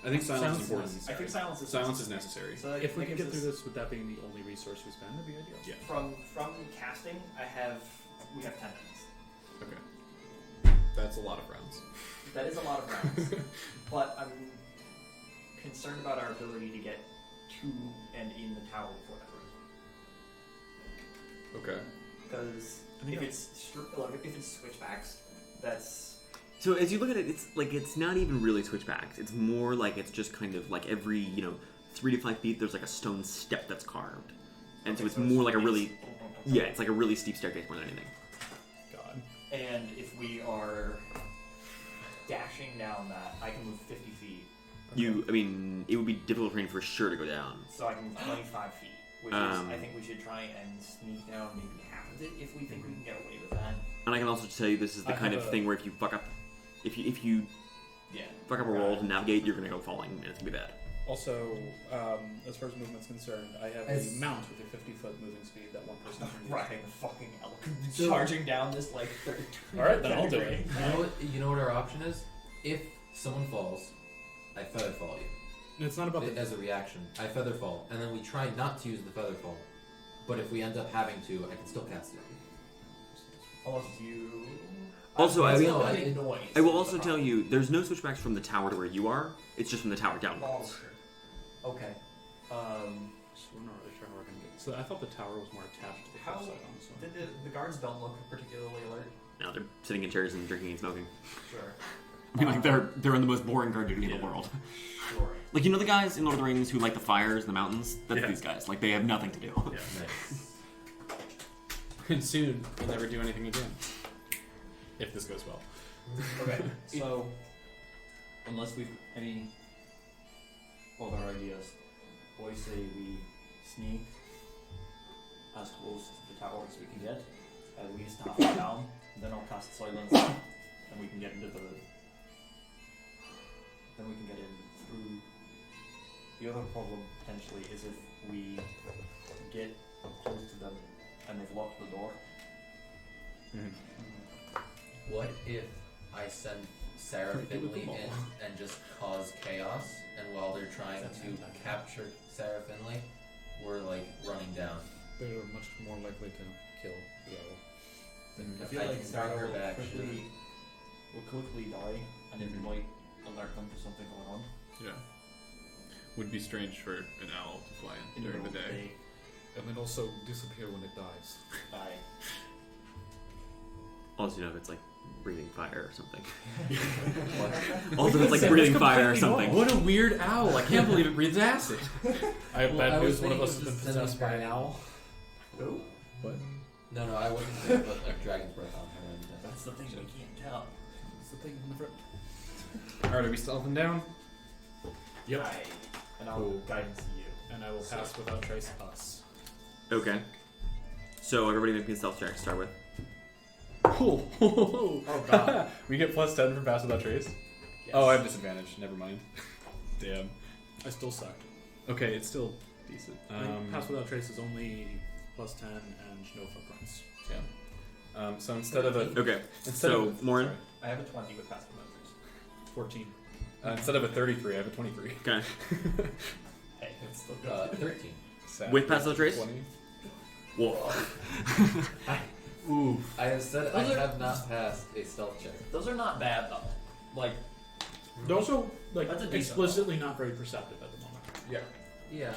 Speaker 2: I think silence
Speaker 7: Silence
Speaker 2: is important.
Speaker 3: I think silence is
Speaker 2: Silence is necessary.
Speaker 3: So
Speaker 7: If we
Speaker 3: that
Speaker 7: could get
Speaker 3: gives
Speaker 7: through
Speaker 3: us-
Speaker 7: this with that being the only resource we spend, that'd be ideal.
Speaker 2: Yeah.
Speaker 3: From casting, we have 10 minutes.
Speaker 2: Okay. That's a lot of rounds.
Speaker 3: That is a lot of rounds, but I'm concerned about our ability to get to and in the tower before that room.
Speaker 2: Okay.
Speaker 3: Because if it's switchbacks, that's
Speaker 1: So as you look at it, it's like it's not even really switchbacks. It's more like it's just kind of like every 3 to 5 feet, there's like a stone step that's carved, and
Speaker 3: Okay,
Speaker 1: so it's
Speaker 3: so
Speaker 1: more like a
Speaker 3: it's-
Speaker 1: really, yeah, it's like a really steep staircase more than anything.
Speaker 7: God.
Speaker 3: And if we are dashing down that, I can move 50 feet.
Speaker 1: I mean, it would be difficult for me for sure to go down.
Speaker 3: So I can move 25 feet, which is, I think we should try and sneak down maybe half of it if we think we can get away with that.
Speaker 1: And I can also tell you this is the
Speaker 7: I
Speaker 1: kind
Speaker 7: have
Speaker 1: of
Speaker 7: a-
Speaker 1: thing where if you fuck up, if you
Speaker 3: Yeah.
Speaker 1: fuck up a roll to navigate, you're gonna go falling, and it's gonna be bad.
Speaker 7: Also, as far as movement's concerned, I have
Speaker 5: As-
Speaker 7: a mount with a 50-foot moving speed that one person can use.
Speaker 3: Right, the fucking elk
Speaker 5: So-
Speaker 3: charging down this like.
Speaker 7: Alright, then I'll do it.
Speaker 5: You know what our option is? If someone falls, I feather fall you.
Speaker 7: It's not about the.
Speaker 5: As a reaction, I feather fall, and then we try not to use the feather fall. But if we end up having to, I can still cast it.
Speaker 3: Unless you.
Speaker 1: Also, I
Speaker 3: feel
Speaker 1: will-
Speaker 3: like a noise.
Speaker 1: I will also tell you, there's no switchbacks from the tower to where you are. It's just from the tower
Speaker 3: Oh,
Speaker 1: downwards.
Speaker 3: sure. Okay.
Speaker 7: So we're not really sure how we're gonna get. So I thought the tower was more attached to the
Speaker 3: How-
Speaker 7: cliffside, honestly.
Speaker 3: The guards don't look particularly alert.
Speaker 1: Now they're sitting in chairs and drinking and smoking.
Speaker 3: Sure.
Speaker 1: I mean, like they're in the most boring guard duty in the
Speaker 7: Yeah.
Speaker 1: world.
Speaker 3: Sure.
Speaker 1: Like, you know the guys in Lord of the Rings who light the fires in the mountains? That's
Speaker 7: Yeah.
Speaker 1: these guys. Like, they have nothing to do.
Speaker 7: Yeah.
Speaker 5: Nice.
Speaker 7: And soon we'll never do anything again. If this goes well.
Speaker 3: Okay. So, unless we've any other ideas, boys say we sneak as close to the tower as we can get, at least halfway down, then I'll cast silence, and we can get into the. Then we can get in through. The other problem potentially is if we get close to them and they've locked the door.
Speaker 5: What if I send Sarah Finley in and just cause chaos, and while they're trying to capture Sarah Finley, we're like running down?
Speaker 7: They're much more likely to kill the owl.
Speaker 3: I feel
Speaker 5: I
Speaker 3: like
Speaker 5: can
Speaker 3: Sarah
Speaker 5: bring her
Speaker 3: will
Speaker 5: back,
Speaker 3: quickly die, and it might alert them to something going on
Speaker 8: Yeah. Would be strange for an owl to fly in
Speaker 3: in
Speaker 8: during the
Speaker 3: middle of
Speaker 8: day.
Speaker 7: And then also disappear when it dies.
Speaker 3: Aye.
Speaker 1: Also, you know, if it's like breathing fire or something. Also, if it's like breathing fire or something.
Speaker 7: What a weird owl! I can't believe it breathes acid. I have
Speaker 5: Well,
Speaker 7: bad
Speaker 5: I was
Speaker 7: news. One of
Speaker 5: thinking
Speaker 7: us has
Speaker 5: of
Speaker 7: been
Speaker 5: just
Speaker 7: possessed by an
Speaker 5: sending
Speaker 7: owl.
Speaker 3: Who?
Speaker 7: What?
Speaker 5: No, I wouldn't say put like dragon's breath on her. And,
Speaker 3: That's the thing we can't tell.
Speaker 7: It's the thing on the front.
Speaker 2: Alright, are we stealthing down?
Speaker 7: Yep.
Speaker 3: Aye. And I'll guidance you.
Speaker 7: And I will pass without trace us.
Speaker 1: Okay. So, everybody make me a stealth check to start with.
Speaker 2: Oh
Speaker 3: God.
Speaker 2: We get plus 10 for pass without trace?
Speaker 3: Yes.
Speaker 2: Oh, I have disadvantage. Never mind. Damn.
Speaker 7: I still suck.
Speaker 2: Okay, it's still decent.
Speaker 7: Pass without trace is only plus 10 and no footprints.
Speaker 2: So instead of a
Speaker 1: Okay.
Speaker 2: instead
Speaker 1: So,
Speaker 2: of a,
Speaker 1: Moryn?
Speaker 2: sorry.
Speaker 3: I have a 20 with passive measures.
Speaker 7: 14.
Speaker 2: Instead of a 33, I have a 23.
Speaker 1: Okay.
Speaker 3: Hey, it's still good.
Speaker 5: 13.
Speaker 2: Sad.
Speaker 1: With pass without trace?
Speaker 2: 20.
Speaker 1: Whoa.
Speaker 2: Ooh.
Speaker 5: I have said I have not passed a stealth check.
Speaker 3: Those are not bad though. Like,
Speaker 7: They're also like
Speaker 3: That's a decent
Speaker 7: explicitly not very perceptive at the moment.
Speaker 2: Yeah.
Speaker 5: Yeah.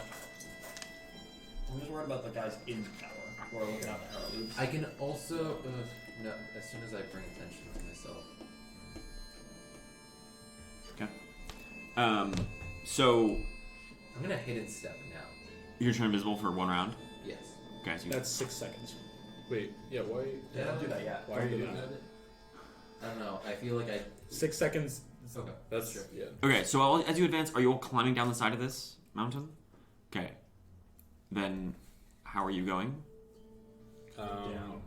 Speaker 3: I'm just worried about the guys in the tower who are looking out the arrow loops.
Speaker 5: I can also no. As soon as I bring attention to myself.
Speaker 1: So,
Speaker 5: I'm gonna hidden step now.
Speaker 1: you're turn invisible for 1 round?
Speaker 5: Yes.
Speaker 1: Okay, so you
Speaker 7: That's 6 seconds.
Speaker 2: Wait, yeah, why?
Speaker 3: Yeah, don't do that yet.
Speaker 2: Why are you doing that?
Speaker 5: I don't know. I feel like I.
Speaker 7: 6 seconds.
Speaker 5: Okay.
Speaker 2: That's
Speaker 5: Sure.
Speaker 2: yeah.
Speaker 1: Okay, so as you advance, are you all climbing down the side of this mountain? Okay. Then, how are you going?
Speaker 3: Down.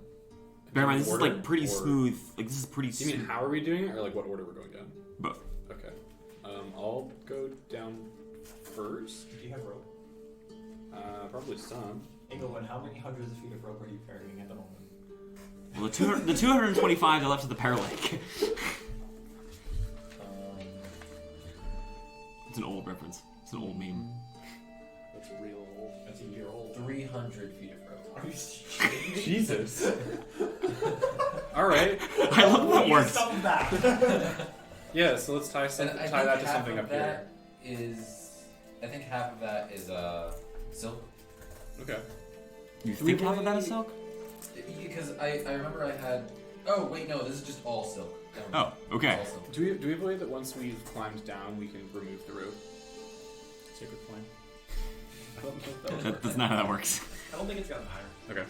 Speaker 1: Bear in mind, this is
Speaker 2: order,
Speaker 1: like pretty
Speaker 2: or-
Speaker 1: smooth. Like, this is pretty
Speaker 2: Do you mean how are we doing it, or like what order we're going down?
Speaker 1: Both.
Speaker 2: Okay. I'll go down first.
Speaker 3: Do you have rope?
Speaker 2: Probably some.
Speaker 3: Ingolwin, how many hundreds of feet of rope are you carrying at the moment?
Speaker 1: Well, the 225 are left to the Paralake. It's an old reference. It's an old meme.
Speaker 2: That's real.
Speaker 3: That's a year old.
Speaker 5: 300 feet of rope.
Speaker 3: Are you shitting me?
Speaker 2: Jesus. All right.
Speaker 1: I love that
Speaker 3: You
Speaker 1: works.
Speaker 3: some back.
Speaker 2: Yeah. So let's tie
Speaker 5: And
Speaker 2: some,
Speaker 5: I
Speaker 2: tie
Speaker 5: think
Speaker 2: that to
Speaker 5: half
Speaker 2: something
Speaker 5: of
Speaker 2: up here.
Speaker 5: that is. I think half of that is silk.
Speaker 2: Okay.
Speaker 1: You
Speaker 2: Do we
Speaker 1: think half of
Speaker 2: really-
Speaker 1: that is silk?
Speaker 5: Because I remember I had. Oh wait, no, this is just all silk. Never mind.
Speaker 1: Oh, okay.
Speaker 5: All silk.
Speaker 2: Do we believe that once we've climbed down, we can remove the rope?
Speaker 7: Sacred flame.
Speaker 1: That's not how that works.
Speaker 3: I don't think it's gonna matter.
Speaker 8: Okay.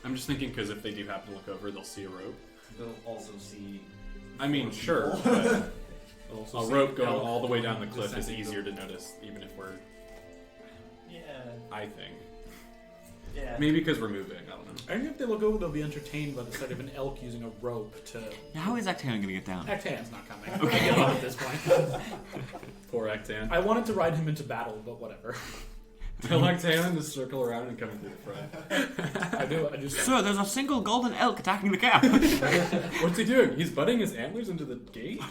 Speaker 8: I'm just thinking because if they do happen to look over, they'll see a rope.
Speaker 3: They'll also see.
Speaker 8: I mean,
Speaker 3: four
Speaker 8: sure,
Speaker 3: people.
Speaker 8: but
Speaker 7: Also
Speaker 8: a
Speaker 7: see
Speaker 8: rope going
Speaker 7: elk
Speaker 8: all the way down the cliff is
Speaker 7: descending
Speaker 8: easier
Speaker 7: the-
Speaker 8: to notice, even if we're.
Speaker 3: Yeah.
Speaker 8: I think.
Speaker 3: Yeah.
Speaker 8: Maybe because we're moving. I don't know.
Speaker 7: I think if they look over, they'll be entertained by the sight of an elk using a rope to.
Speaker 1: How is Actaeon gonna get down?
Speaker 7: Actaeon's not coming. I give up at this point.
Speaker 8: Poor Actaeon.
Speaker 7: I wanted to ride him into battle, but whatever.
Speaker 8: Tell Actaeon to circle around and come through the front.
Speaker 7: I do. I just.
Speaker 1: Sir, there's a single golden elk attacking the camp.
Speaker 8: What's he doing? He's butting his antlers into the gate?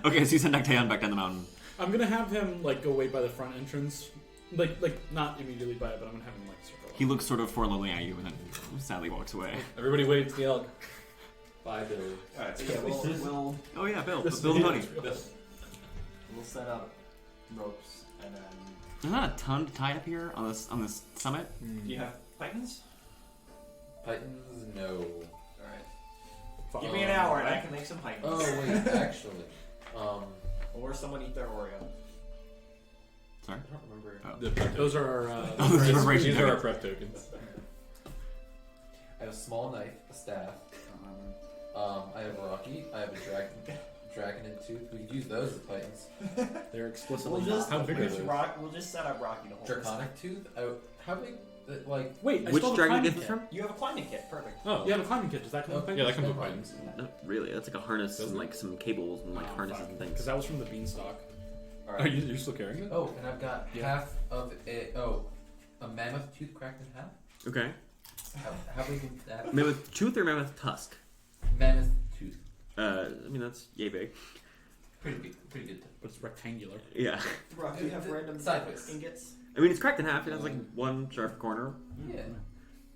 Speaker 1: Okay, so you send Actaeon back down the mountain.
Speaker 7: I'm gonna have him like go wait by the front entrance, like not immediately by it, but I'm gonna have him like circle.
Speaker 1: He looks sort of forlornly at you and then sadly walks away.
Speaker 8: Everybody waits the elk.
Speaker 5: Bye, Billy.
Speaker 3: Alright, so yeah, we'll
Speaker 1: Oh yeah, Bill.
Speaker 7: This-
Speaker 1: Bill's money.
Speaker 3: we'll set up ropes and then.
Speaker 1: There's not a ton to tie up here on this summit.
Speaker 3: Do you have pythons?
Speaker 5: Pythons, no.
Speaker 3: Alright. Give me an hour and I can make some pythons.
Speaker 5: Oh wait, actually,
Speaker 3: Or someone eat their Oreo.
Speaker 1: Sorry.
Speaker 5: I don't remember.
Speaker 1: Oh.
Speaker 8: The prep
Speaker 7: Those are our.
Speaker 1: Oh, those are preparation
Speaker 8: These are our
Speaker 1: tokens.
Speaker 8: prep tokens.
Speaker 5: I have a small knife, a staff. I have a Rocky. I have a dragon and tooth. We could use those as pythons.
Speaker 7: They're explicitly.
Speaker 3: We'll just
Speaker 8: How big are
Speaker 3: use
Speaker 8: those?
Speaker 3: We'll just set up Rocky to hold this.
Speaker 5: Draconic tooth. How big? Like
Speaker 7: Wait, I
Speaker 1: Which
Speaker 7: still have a
Speaker 1: dragon
Speaker 7: climbing
Speaker 1: get this
Speaker 7: kit.
Speaker 1: from?
Speaker 3: You have a climbing kit, perfect.
Speaker 8: Oh,
Speaker 7: You have a climbing kit. Does that come with
Speaker 5: Okay.
Speaker 7: pythons?
Speaker 8: yeah, that comes with pythons.
Speaker 1: Not really. That's like a harness and like some cables and like harnesses and
Speaker 7: Because
Speaker 1: things.
Speaker 7: that was from the beanstalk.
Speaker 3: Alright.
Speaker 8: Are you're still carrying it?
Speaker 5: oh, and I've got half of a mammoth tooth cracked in half.
Speaker 1: Okay.
Speaker 5: How big is that?
Speaker 1: Mammoth tooth or mammoth tusk?
Speaker 5: Mammoth tooth.
Speaker 1: I mean that's yay big.
Speaker 5: Pretty big. Pretty good.
Speaker 7: But it's rectangular.
Speaker 1: Yeah.
Speaker 3: Rock, do you have random
Speaker 5: Sideways.
Speaker 3: ingots?
Speaker 1: I mean it's cracked in half. It has like one sharp corner.
Speaker 5: Yeah.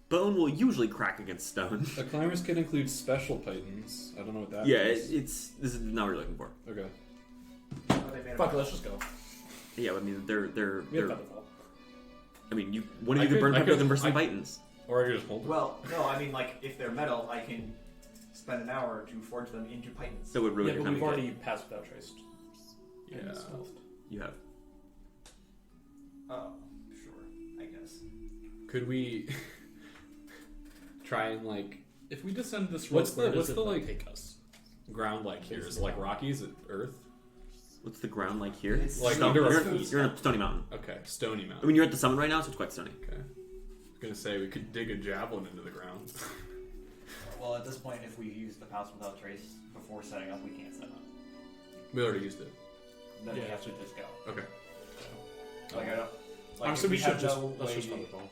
Speaker 1: Bone will usually crack against stone.
Speaker 8: A climber's kit includes special pythons. I don't know what that
Speaker 1: Yeah,
Speaker 8: means.
Speaker 1: it's this is not what you're looking for.
Speaker 8: Okay.
Speaker 3: Are they made of
Speaker 7: Fuck it,
Speaker 3: metal?
Speaker 7: let's just go.
Speaker 1: Yeah, I mean they're
Speaker 7: We have featherfall.
Speaker 1: I mean you one of
Speaker 8: I
Speaker 1: you could
Speaker 8: could-
Speaker 1: burn
Speaker 8: I
Speaker 1: pepper
Speaker 8: could-
Speaker 1: them versus
Speaker 8: I-
Speaker 1: Titans.
Speaker 8: Or I could just hold it.
Speaker 3: Well, no, I mean like if they're metal, I can spend an hour to forge them into pythons.
Speaker 1: That would ruin
Speaker 7: Yeah,
Speaker 1: your
Speaker 7: but we've
Speaker 1: climbing
Speaker 7: already
Speaker 1: kit.
Speaker 7: passed without trace.
Speaker 8: Yeah.
Speaker 7: And stealthed.
Speaker 1: You have.
Speaker 3: Oh, sure, I guess.
Speaker 8: Could we try and like
Speaker 7: If we descend this rope,
Speaker 8: What's the-
Speaker 7: where does
Speaker 8: what's
Speaker 7: it
Speaker 8: the, like-
Speaker 7: take us?
Speaker 8: ground like here? Is it like Rockies at Earth?
Speaker 1: What's the ground like here?
Speaker 3: It's
Speaker 8: Like
Speaker 1: Stone.
Speaker 8: under our
Speaker 1: You're,
Speaker 8: feet.
Speaker 1: you're in a stony mountain.
Speaker 8: Okay, Stony
Speaker 1: I
Speaker 8: Mountain.
Speaker 1: mean you're at the summit right now, so it's quite stony.
Speaker 8: Okay. I was gonna say we could dig a javelin into the ground.
Speaker 3: Well, at this point, if we use the pass without trace before setting up, we can't set up.
Speaker 8: We already used it.
Speaker 3: Then we
Speaker 7: Yeah.
Speaker 3: have to just go.
Speaker 8: Okay.
Speaker 3: Like I don't. Like
Speaker 7: Honestly,
Speaker 3: if
Speaker 7: we should
Speaker 3: have
Speaker 7: just
Speaker 3: no
Speaker 7: let's
Speaker 3: way-
Speaker 7: just featherfall.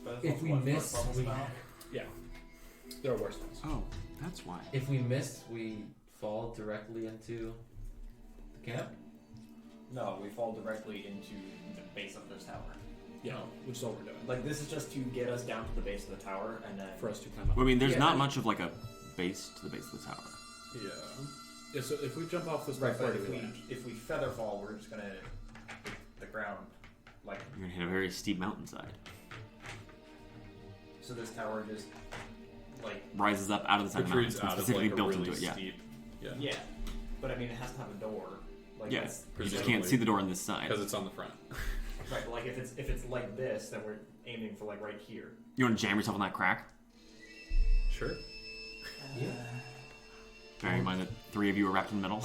Speaker 3: But
Speaker 5: If we
Speaker 3: what,
Speaker 5: miss,
Speaker 3: bubbles
Speaker 5: we-
Speaker 3: about?
Speaker 7: Yeah, there are worse things.
Speaker 1: Oh, that's why.
Speaker 5: If we miss, we fall directly into the camp.
Speaker 3: No, we fall directly into the base of this tower.
Speaker 7: Yeah, which is all we're doing.
Speaker 3: Like this is just to get us down to the base of the tower, and then
Speaker 7: For us to climb up.
Speaker 1: Well, I mean, there's
Speaker 5: Yeah,
Speaker 1: not
Speaker 5: I-
Speaker 1: much of like a base to the base of the tower.
Speaker 8: Yeah.
Speaker 7: Yeah, so if we jump off this
Speaker 3: right.
Speaker 7: cliff,
Speaker 3: But
Speaker 7: where do
Speaker 3: if
Speaker 7: we
Speaker 3: we
Speaker 7: land?
Speaker 3: if we feather fall, we're just gonna hit the ground. Like
Speaker 1: You're gonna hit a very steep mountainside.
Speaker 3: so, this tower just like
Speaker 1: Rises up out of the side of the mountain.
Speaker 8: Protrudes
Speaker 1: It's
Speaker 8: out of
Speaker 1: specifically
Speaker 8: like a
Speaker 1: built
Speaker 8: really
Speaker 1: into it. Yeah.
Speaker 8: steep. Yeah.
Speaker 3: yeah. But I mean, it has to have a door. Like
Speaker 1: Yeah.
Speaker 3: it's-
Speaker 1: You just
Speaker 8: Presumably.
Speaker 1: can't see the door on this side.
Speaker 8: Because it's on the front.
Speaker 3: Right, but like if it's like this, then we're aiming for like right here.
Speaker 1: You want to jam yourself on that crack?
Speaker 8: Sure.
Speaker 5: Yeah.
Speaker 1: Bearing in mind that 3 of you are wrapped in metal.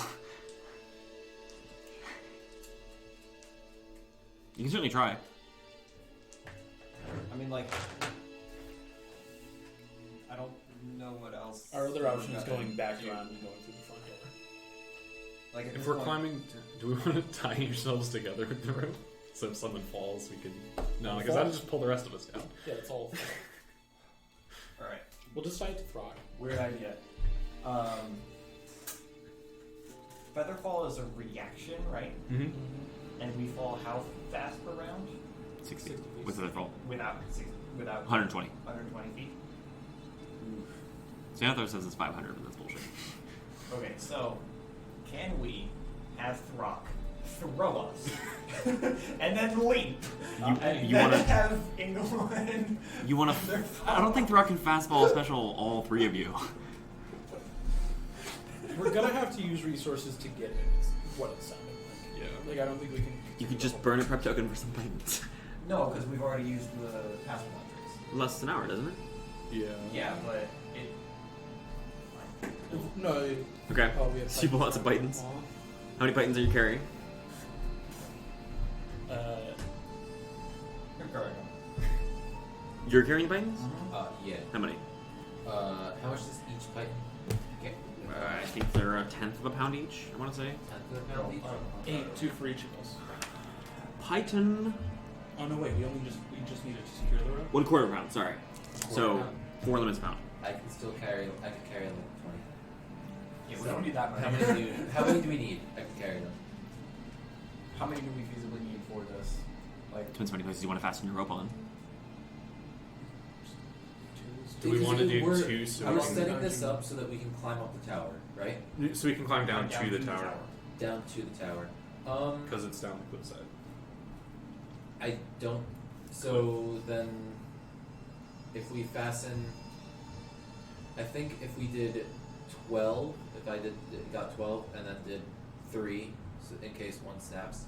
Speaker 1: You can certainly try.
Speaker 3: I mean, like I don't know what else.
Speaker 7: Our other option is
Speaker 3: we're gonna
Speaker 7: going back
Speaker 3: do.
Speaker 7: around and going through the front door.
Speaker 3: Like at
Speaker 8: If
Speaker 3: this
Speaker 8: we're
Speaker 3: point-
Speaker 8: climbing, do we want to tie yourselves together with the rope? So if someone falls, we can. No, because
Speaker 7: Fall?
Speaker 8: that'll just pull the rest of us down.
Speaker 7: Yeah, that's all.
Speaker 3: All right.
Speaker 7: We'll just tie it to Throk.
Speaker 3: Weird idea. Featherfall is a reaction, right?
Speaker 8: Mm-hmm.
Speaker 3: And we fall how fast per round?
Speaker 1: 60. With the roll.
Speaker 3: Without
Speaker 1: 120.
Speaker 3: 120 feet.
Speaker 1: Xanathar says it's 500, but that's bullshit.
Speaker 3: Okay, so can we have Throk throw us and then leap? And
Speaker 1: you
Speaker 3: then
Speaker 1: wanna-
Speaker 3: have Ingolwin.
Speaker 1: You want to? I don't think Throk can fastball special all 3 of you.
Speaker 7: We're gonna have to use resources to get it. Is what it sounded like.
Speaker 8: Yeah.
Speaker 7: Like I don't think we can.
Speaker 1: You could just burn a prep token for some Titans.
Speaker 3: No, because we've already used the passive metrics.
Speaker 1: Less than an hour, doesn't it?
Speaker 8: Yeah.
Speaker 3: Yeah, but it.
Speaker 7: No.
Speaker 1: Okay.
Speaker 7: Oh, we have
Speaker 1: So you pull out some Titans. How many Titans are you carrying?
Speaker 3: You're carrying them.
Speaker 1: You're carrying Titans?
Speaker 5: Yeah.
Speaker 1: How many?
Speaker 5: How much does each Python get?
Speaker 1: I think they're a tenth of a pound each. I want to say.
Speaker 5: 10th of a pound each?
Speaker 7: 8, 2 for each of us.
Speaker 1: Python.
Speaker 7: Oh no, wait. We just needed to secure the rope.
Speaker 1: 1/4 pound. Sorry. So
Speaker 5: pound.
Speaker 1: 4 limits pound.
Speaker 5: I can still carry. I can carry like 20.
Speaker 3: Yeah, we don't need that
Speaker 5: How
Speaker 3: many.
Speaker 5: many? How many do we need? I can carry them.
Speaker 3: How many do we feasibly need for this? Like,
Speaker 1: Depends how many places you want to fasten your rope on.
Speaker 8: Do we want to do
Speaker 5: We're-
Speaker 8: 2 so
Speaker 5: We're
Speaker 8: we can,
Speaker 5: setting this up so that we can climb up the tower, right?
Speaker 8: so we can climb down to the tower
Speaker 5: Down to the tower.
Speaker 8: because it's down the cliffside.
Speaker 5: I don't. So then, if we fasten, I think if we did 12, if I got 12 and then did 3, so in case one snaps,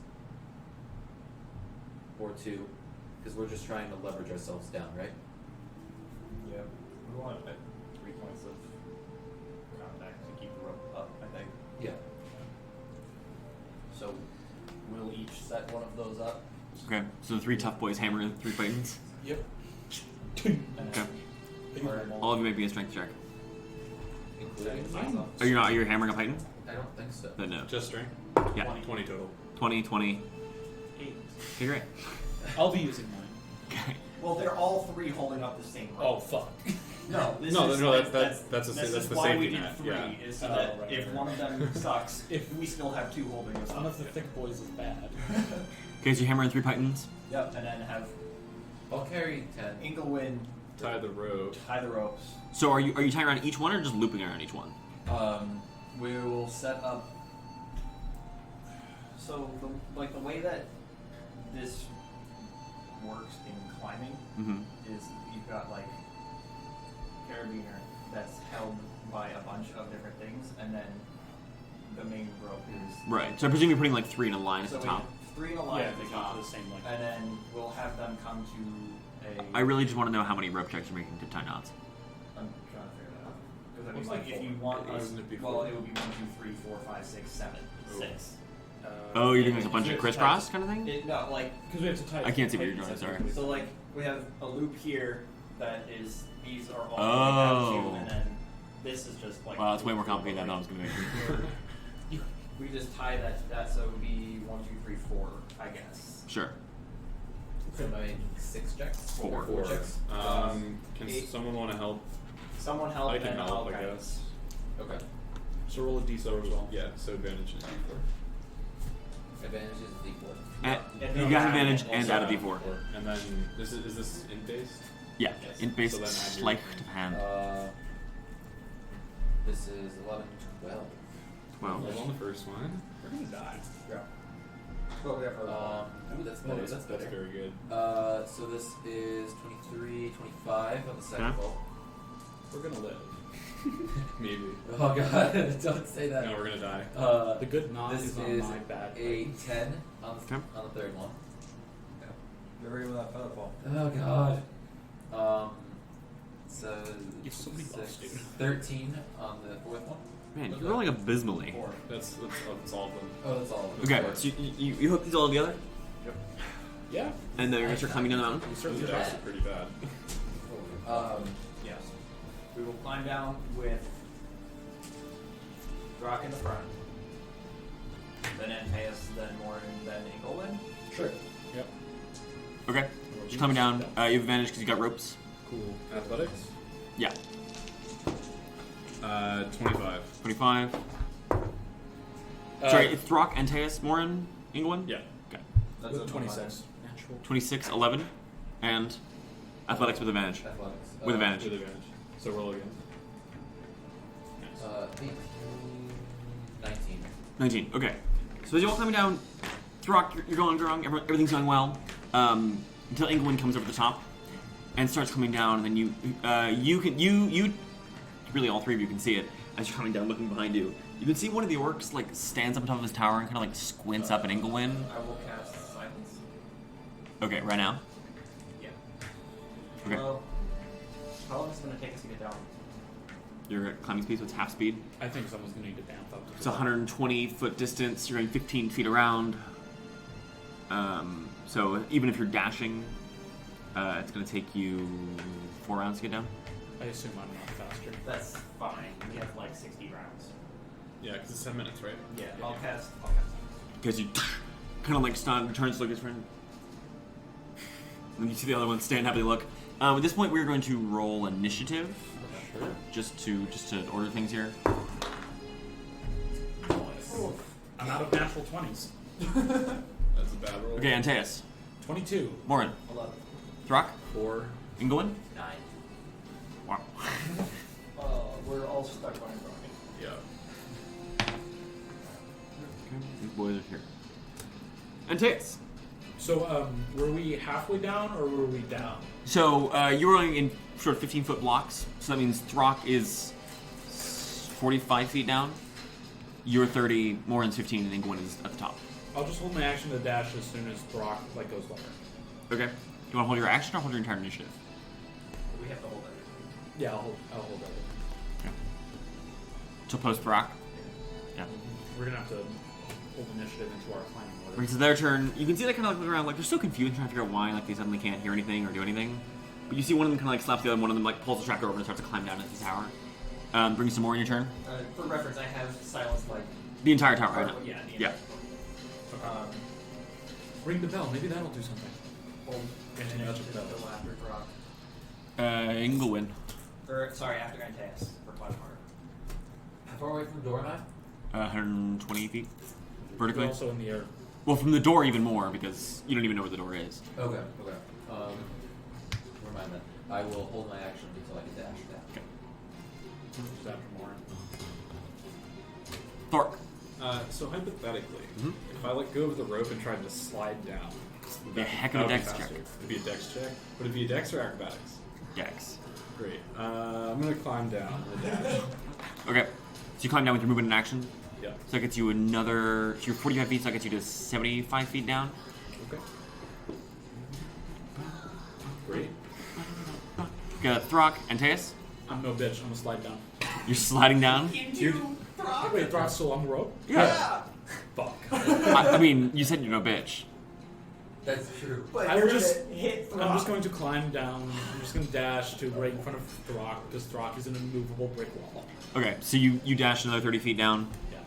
Speaker 5: or 2, because we're just trying to leverage ourselves down, right?
Speaker 3: yeah, we want 3 points of contact to keep the rope up, I think.
Speaker 5: Yeah.
Speaker 3: So we'll each set one of those up.
Speaker 1: Okay. So the 3 tough boys hammer 3 Titans.
Speaker 7: Yep.
Speaker 3: And
Speaker 1: Okay.
Speaker 3: burn them
Speaker 1: All of you make me a strength check.
Speaker 5: Including
Speaker 3: Mine.
Speaker 5: myself.
Speaker 1: Are you not? Are you hammering a Titan?
Speaker 5: I don't think so.
Speaker 1: Then no.
Speaker 8: Just strength?
Speaker 1: Yeah.
Speaker 8: 20 total.
Speaker 1: 20, 20.
Speaker 7: 8.
Speaker 1: Okay, great.
Speaker 7: I'll be using mine.
Speaker 1: Okay.
Speaker 3: Well, they're all 3 holding up the same rope.
Speaker 7: Oh fuck.
Speaker 3: No, this
Speaker 8: No,
Speaker 3: is
Speaker 8: no,
Speaker 3: like,
Speaker 8: that's
Speaker 3: this
Speaker 8: the
Speaker 3: is why we
Speaker 8: safety
Speaker 3: did
Speaker 8: net,
Speaker 3: 3,
Speaker 8: yeah.
Speaker 3: is so
Speaker 7: Oh,
Speaker 3: that
Speaker 7: right,
Speaker 3: if
Speaker 7: right.
Speaker 3: one of them sucks, if we still have 2 holding us
Speaker 7: One
Speaker 3: up.
Speaker 7: of the thick boys is bad.
Speaker 1: Okay, so you're hammering 3 Titans.
Speaker 3: Yep, and then have
Speaker 5: I'll carry 10.
Speaker 3: Ingolwin
Speaker 8: Tie the rope.
Speaker 3: tie the ropes.
Speaker 1: So are you tying around each one or just looping around each one?
Speaker 3: We will set up. So the way that this works in climbing
Speaker 1: Mm-hmm.
Speaker 3: is you've got like carabiner that's held by a bunch of different things, and then the main rope is
Speaker 1: Right. So I presume you're putting like 3 in a line at
Speaker 3: so
Speaker 1: the
Speaker 3: we
Speaker 1: top.
Speaker 3: have 3 in a line
Speaker 7: Yeah,
Speaker 3: at
Speaker 7: they
Speaker 3: the
Speaker 7: come
Speaker 3: top,
Speaker 7: to the same length.
Speaker 3: and then we'll have them come to a.
Speaker 1: I really just want to know how many rope checks you're making to tie knots.
Speaker 3: I'm trying to figure that out. Because I mean,
Speaker 7: Looks
Speaker 3: like,
Speaker 7: like
Speaker 3: if
Speaker 7: 4.
Speaker 3: you want us,
Speaker 8: Wouldn't it be
Speaker 3: well,
Speaker 8: 4?
Speaker 3: it would be 1, 2, 3, 4, 5, 6, 7,
Speaker 8: Oh.
Speaker 3: 6.
Speaker 1: Oh, you're doing
Speaker 3: Yeah,
Speaker 1: this a bunch
Speaker 3: so
Speaker 1: of
Speaker 3: it's
Speaker 1: crisscross kind of thing?
Speaker 3: No, like
Speaker 7: Because we have to tie.
Speaker 1: I can't see what you're
Speaker 7: Titans
Speaker 1: drawing,
Speaker 7: at
Speaker 1: sorry.
Speaker 7: the
Speaker 3: so, like we have a loop here that is these are all
Speaker 1: Oh.
Speaker 3: like and then this is just like.
Speaker 1: Wow, that's way more complicated than I thought it was going to be.
Speaker 3: We just tie that so it would be 1, 2, 3, 4, I guess.
Speaker 1: Sure.
Speaker 5: So am I making 6 checks?
Speaker 1: 4.
Speaker 5: 4 checks.
Speaker 8: Can
Speaker 3: 8.
Speaker 8: someone want to help?
Speaker 3: Someone help.
Speaker 8: I can
Speaker 3: and
Speaker 8: help,
Speaker 3: I'll
Speaker 8: I
Speaker 3: guide.
Speaker 8: guess.
Speaker 5: Okay.
Speaker 7: So roll a d4 as well.
Speaker 8: Yeah, so advantage is D4.
Speaker 5: Advantage is D4.
Speaker 1: And
Speaker 3: And
Speaker 1: you
Speaker 3: then
Speaker 1: got
Speaker 3: add
Speaker 1: advantage
Speaker 3: it
Speaker 1: and
Speaker 3: also.
Speaker 1: add a d4.
Speaker 8: And then is this int based?
Speaker 1: Yeah.
Speaker 3: Yes.
Speaker 1: In base
Speaker 8: So then add your-
Speaker 1: sleight of hand.
Speaker 5: This is 11, 12.
Speaker 1: Wow.
Speaker 8: Well, on the first one.
Speaker 7: We're gonna die.
Speaker 3: Yeah. Well, we have
Speaker 5: Ooh, that's better. That's better.
Speaker 8: very good.
Speaker 5: So this is 23, 25 on the second
Speaker 1: Okay.
Speaker 5: roll.
Speaker 7: We're gonna live.
Speaker 8: Maybe.
Speaker 5: Oh god, don't say that.
Speaker 8: No, we're gonna die.
Speaker 7: The good knot
Speaker 5: This
Speaker 7: is on
Speaker 5: is
Speaker 7: my bad.
Speaker 5: a 10 on the,
Speaker 1: Okay.
Speaker 5: on the third one.
Speaker 3: You're ready with that feather fall.
Speaker 5: Oh god. So
Speaker 7: You have so many buffs, dude.
Speaker 5: 13 on the fourth one.
Speaker 1: Man, you're rolling abysmally.
Speaker 3: 4.
Speaker 8: That's all of them.
Speaker 5: Oh, that's all.
Speaker 1: Okay,
Speaker 5: Four.
Speaker 1: so you hook these all together,
Speaker 7: Yeah.
Speaker 1: and then you're going to start climbing down the mountain?
Speaker 7: We
Speaker 8: These
Speaker 7: certainly
Speaker 8: checks
Speaker 7: die.
Speaker 8: are pretty bad.
Speaker 3: Yes. We will climb down with Throk in the front. Then Antaeus, then Moryn, then Ingolwin.
Speaker 7: Sure. Yep.
Speaker 1: Okay. Just climbing down. You have advantage because you got ropes.
Speaker 8: Cool. Athletics?
Speaker 1: Yeah.
Speaker 8: 25.
Speaker 1: 25. Sorry, it's Throk, Antaeus, Moryn, Ingolwin?
Speaker 8: Yeah.
Speaker 1: Okay.
Speaker 3: That's
Speaker 7: With
Speaker 3: a
Speaker 7: 26. Natural.
Speaker 1: 26, 11, and athletics with advantage.
Speaker 5: Athletics.
Speaker 1: With advantage.
Speaker 8: With advantage. So roll again.
Speaker 5: 18, 19.
Speaker 1: 19. Okay. So as you're all climbing down, Throk, you're going strong. Everything's going well. Until Ingolwin comes over the top and starts coming down, and then you really all 3 of you can see it as you're coming down, looking behind you. You can see one of the orcs like stands up on top of his tower and kind of like squints up at Ingolwin.
Speaker 3: I will cast silence.
Speaker 1: Okay, right now.
Speaker 3: Yeah.
Speaker 1: Okay.
Speaker 3: Well, how long is it going to take us to get down?
Speaker 1: You're at climbing speed, so it's half speed.
Speaker 7: I think someone's gonna need to damp up.
Speaker 1: It's 120 foot distance. You're going 15 feet around. So even if you're dashing, it's going to take you 4 rounds to get down.
Speaker 7: I assume I'm not faster.
Speaker 3: That's fine. We have like 60 rounds.
Speaker 8: Yeah, because it's 10 minutes, right?
Speaker 3: Yeah,
Speaker 7: Yeah.
Speaker 3: I'll cast.
Speaker 1: Because you kind of like stun, turns to look at his friend. And you see the other one stand happily look. At this point, we're going to roll initiative.
Speaker 7: Sure.
Speaker 1: Just to order things here.
Speaker 7: I'm out of natural 20s.
Speaker 8: That's a bad roll.
Speaker 1: Okay, Antaeus,
Speaker 7: 22.
Speaker 1: Moryn,
Speaker 3: 11.
Speaker 1: Throk,
Speaker 8: 4.
Speaker 1: Ingolwin.
Speaker 5: 9.
Speaker 1: Wow.
Speaker 3: We're all stuck on it.
Speaker 8: Yeah.
Speaker 1: These boys are here. Antaeus.
Speaker 7: So, were we halfway down or were we down?
Speaker 1: So you were going in sort of 15-foot blocks. So that means Throk is 45 feet down. You're 30. Moryn's 15, and Ingolwin is at the top.
Speaker 7: I'll just hold my action to dash as soon as Throk like goes lower.
Speaker 1: Okay. You want to hold your action or hold your entire initiative?
Speaker 3: We have to hold it.
Speaker 7: Yeah, I'll hold that.
Speaker 1: So post Throk. Yeah.
Speaker 7: We're gonna have to hold initiative into our climbing order.
Speaker 1: Okay, so their turn. You can see they kind of look around, like they're so confused, trying to figure out why, like they suddenly can't hear anything or do anything. But you see one of them kind of like slaps the other, one of them like pulls the trapdoor over and starts to climb down into the tower. Brings some more in your turn.
Speaker 3: For reference, I have silenced like.
Speaker 1: The entire tower, right?
Speaker 3: Yeah. The
Speaker 1: Yeah.
Speaker 7: Ring the bell. Maybe that'll do something.
Speaker 3: Hold initiative until after Throk.
Speaker 1: Ingolwin.
Speaker 3: Or sorry, after Antaeus for climbing order.
Speaker 5: How far away from the door am I?
Speaker 1: 120 feet
Speaker 7: We're
Speaker 1: vertically.
Speaker 7: also in the air.
Speaker 1: Well, from the door even more because you don't even know where the door is.
Speaker 5: Okay. Never mind then. I will hold my action until I can dash down.
Speaker 1: Okay.
Speaker 7: Just after more.
Speaker 1: Throk.
Speaker 8: So hypothetically, if I let go of the rope and tried to slide down, would
Speaker 1: A heck of a
Speaker 8: that would be
Speaker 1: dex
Speaker 8: faster?
Speaker 1: check.
Speaker 8: It'd be a dex check. Would it be a dex or acrobatics?
Speaker 1: Dex.
Speaker 8: Great. I'm gonna climb down the dash.
Speaker 1: Okay. So you climb down with your movement and action.
Speaker 8: Yeah.
Speaker 1: So that gets you another. So you're 45 feet, so that gets you to 75 feet down.
Speaker 8: Okay. Great.
Speaker 1: Got Throk, Antaeus.
Speaker 7: I'm no bitch. I'm gonna slide down.
Speaker 1: You're sliding down.
Speaker 7: Wait, Throk's still on the rope?
Speaker 1: Yeah.
Speaker 7: Fuck.
Speaker 1: I mean, you said you're no bitch.
Speaker 5: That's true.
Speaker 3: But
Speaker 7: I
Speaker 3: you're
Speaker 7: will just-
Speaker 3: gonna hit Throk.
Speaker 7: I'm just going to climb down. I'm just going to dash to right in front of Throk because Throk is an immovable brick wall.
Speaker 1: Okay, so you dash another 30 feet down.
Speaker 7: Yeah.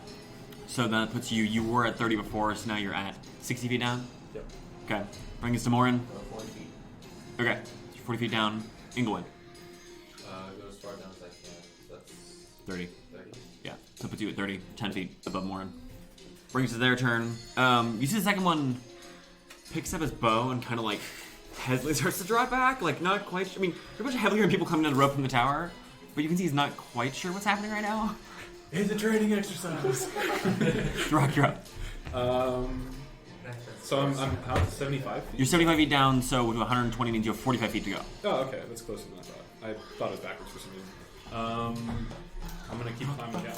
Speaker 1: So that puts you. You were at 30 before, so now you're at 60 feet down.
Speaker 7: Yep.
Speaker 1: Okay. Bring us to Moryn.
Speaker 3: 40 feet.
Speaker 1: Okay. So you're 40 feet down. Ingolwin.
Speaker 5: Go as far down as I can. That's
Speaker 1: 30.
Speaker 5: 30.
Speaker 1: Yeah. So it puts you at 30, 10 feet above Moryn. Brings us to their turn. You see the second one picks up his bow and kind of like hesitantly starts to draw it back. Like not quite. I mean, there's a bunch of heavily armed people coming down the rope from the tower, but you can see he's not quite sure what's happening right now.
Speaker 8: It's a training exercise.
Speaker 1: Throk, you're up.
Speaker 8: So I'm out to 75 feet.
Speaker 1: You're 75 feet down, so with 120 means you have 45 feet to go.
Speaker 8: Oh, okay, that's closer than I thought. I thought it was backwards for some reason. I'm gonna keep climbing down.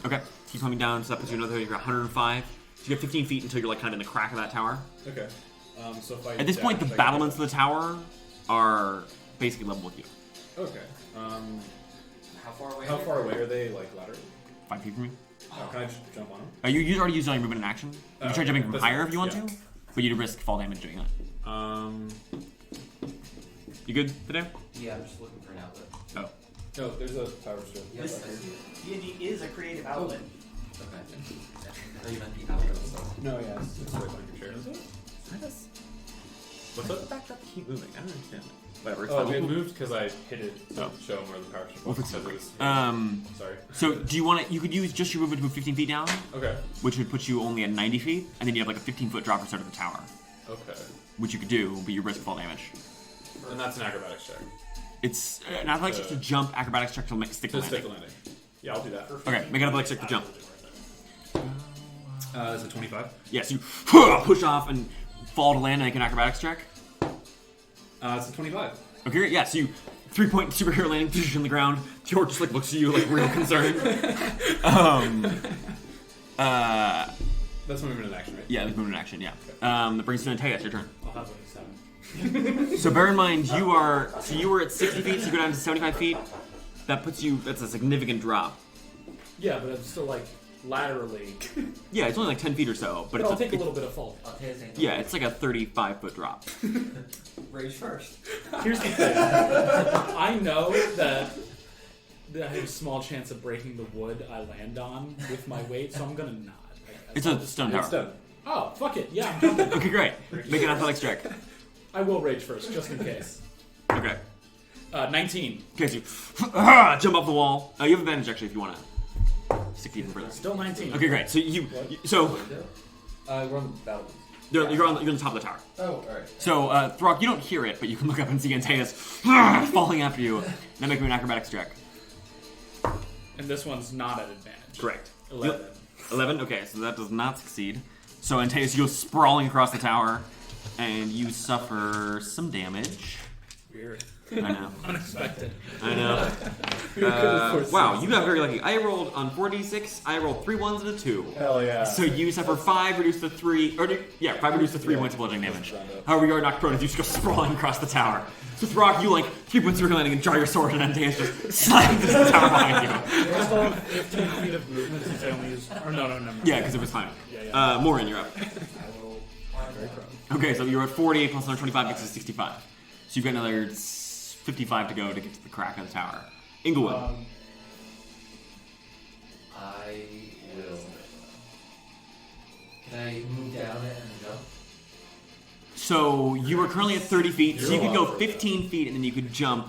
Speaker 1: Okay. Keep climbing down, so that puts you another. You're at 105. So you get 15 feet until you're like kind of in the crack of that tower.
Speaker 8: Okay. So if I
Speaker 1: At this point, the
Speaker 8: dash, I
Speaker 1: battlements
Speaker 8: can
Speaker 1: of the tower are basically level with you.
Speaker 8: Okay.
Speaker 3: How far away?
Speaker 8: How far away are they, like laterally?
Speaker 1: 5 feet from you.
Speaker 8: Oh, can I just jump on them?
Speaker 1: You already used all your movement in action. You can try
Speaker 8: okay,
Speaker 1: jumping from
Speaker 8: that's
Speaker 1: higher
Speaker 8: fine,
Speaker 1: if you want
Speaker 8: yeah.
Speaker 1: to, but you'd risk fall damage doing that. You good today?
Speaker 5: Yeah, I'm just looking for an outlet.
Speaker 1: Oh.
Speaker 8: Oh, there's a tower still.
Speaker 5: Yes, I see it.
Speaker 3: D&D is a creative outlet.
Speaker 5: Okay. Oh, you meant the outlet itself.
Speaker 8: No, yeah, it's right on your chair. What's
Speaker 1: What
Speaker 8: up?
Speaker 1: backed up to keep moving? I don't understand. Whatever. It's
Speaker 8: Oh,
Speaker 1: fine.
Speaker 8: it moved because I hit it to
Speaker 1: Oh.
Speaker 8: show them where the power strip
Speaker 1: We'll
Speaker 8: was.
Speaker 1: fix it.
Speaker 8: So it was-
Speaker 1: Sorry.
Speaker 8: Sorry.
Speaker 1: So do you want to? You could use just your movement to move 15 feet down,
Speaker 8: Okay.
Speaker 1: which would put you only at 90 feet, and then you have like a 15-foot drop or start of the tower,
Speaker 8: Okay.
Speaker 1: which you could do, but you risk fall damage.
Speaker 8: And that's an acrobatics check.
Speaker 1: It's an athletics check to jump, acrobatics check to stick the
Speaker 8: To stick
Speaker 1: landing.
Speaker 8: the landing. Yeah, I'll do that.
Speaker 1: Okay, make an athletics check to jump.
Speaker 8: That's a 25.
Speaker 1: Yes, you push off and fall to land and make an acrobatics check.
Speaker 8: It's a 25.
Speaker 1: Okay, great. Yeah, so you 3-point superhero landing, position on the ground. George just like looks at you like real concerned.
Speaker 8: That's movement in action, right?
Speaker 1: Yeah, there's movement in action. Yeah. That brings you to Antaeus. Your turn.
Speaker 7: I'll have like a 7.
Speaker 1: So bear in mind, you were at 60 feet, so you go down to 75 feet. That puts you. That's a significant drop.
Speaker 7: Yeah, but I'm still like laterally.
Speaker 1: Yeah, it's only like 10 feet or so, but
Speaker 7: But I'll
Speaker 1: it's
Speaker 7: take a little bit of fall.
Speaker 1: yeah, it's like a 35-foot drop.
Speaker 3: Rage first.
Speaker 7: Here's the thing. I know that I have a small chance of breaking the wood I land on with my weight, so I'm gonna nod.
Speaker 1: It's a stone tower.
Speaker 8: It's done.
Speaker 7: Oh, fuck it. Yeah, I'm jumping.
Speaker 1: Okay, great. Make an athletics check.
Speaker 7: I will rage first, just in case.
Speaker 1: Okay.
Speaker 7: 19.
Speaker 1: Okay, so you jump off the wall. You have advantage actually if you want to stick even further.
Speaker 7: Still 19.
Speaker 1: Okay, great. So
Speaker 5: We're on the battle.
Speaker 1: you're on the top of the tower.
Speaker 5: Oh, alright.
Speaker 1: So Throk, you don't hear it, but you can look up and see Antaeus falling after you. Now make me an acrobatics check.
Speaker 7: And this one's not at advantage.
Speaker 1: Correct.
Speaker 7: 11.
Speaker 1: 11. Okay, so that does not succeed. So Antaeus, you go sprawling across the tower, and you suffer some damage.
Speaker 7: Weird.
Speaker 1: I know.
Speaker 7: Unexpected.
Speaker 1: I know. Wow, you got very lucky. I rolled on 4d6. I rolled 3 1s and a 2.
Speaker 8: Hell yeah.
Speaker 1: So you suffer 5 reduced to 3, 5 reduced to 3 points of bludgeoning damage. However, you are knocked prone as you just go sprawling across the tower. So Throk, you like 3 points of landing and draw your sword, and Antaeus just slides into the tower behind you.
Speaker 7: I still have 15 feet of movement since I only used. Or no.
Speaker 1: Yeah, because it was time.
Speaker 7: Yeah.
Speaker 1: Moryn, you're up.
Speaker 7: I will. Very proud.
Speaker 1: Okay, so you're at 40 plus another 25 gets to 65. So you've got another 55 to go to get to the crack of the tower. Ingolwin.
Speaker 5: I will. Can I move down it and jump?
Speaker 1: So you are currently at 30 feet, so you could go 15 feet and then you could jump.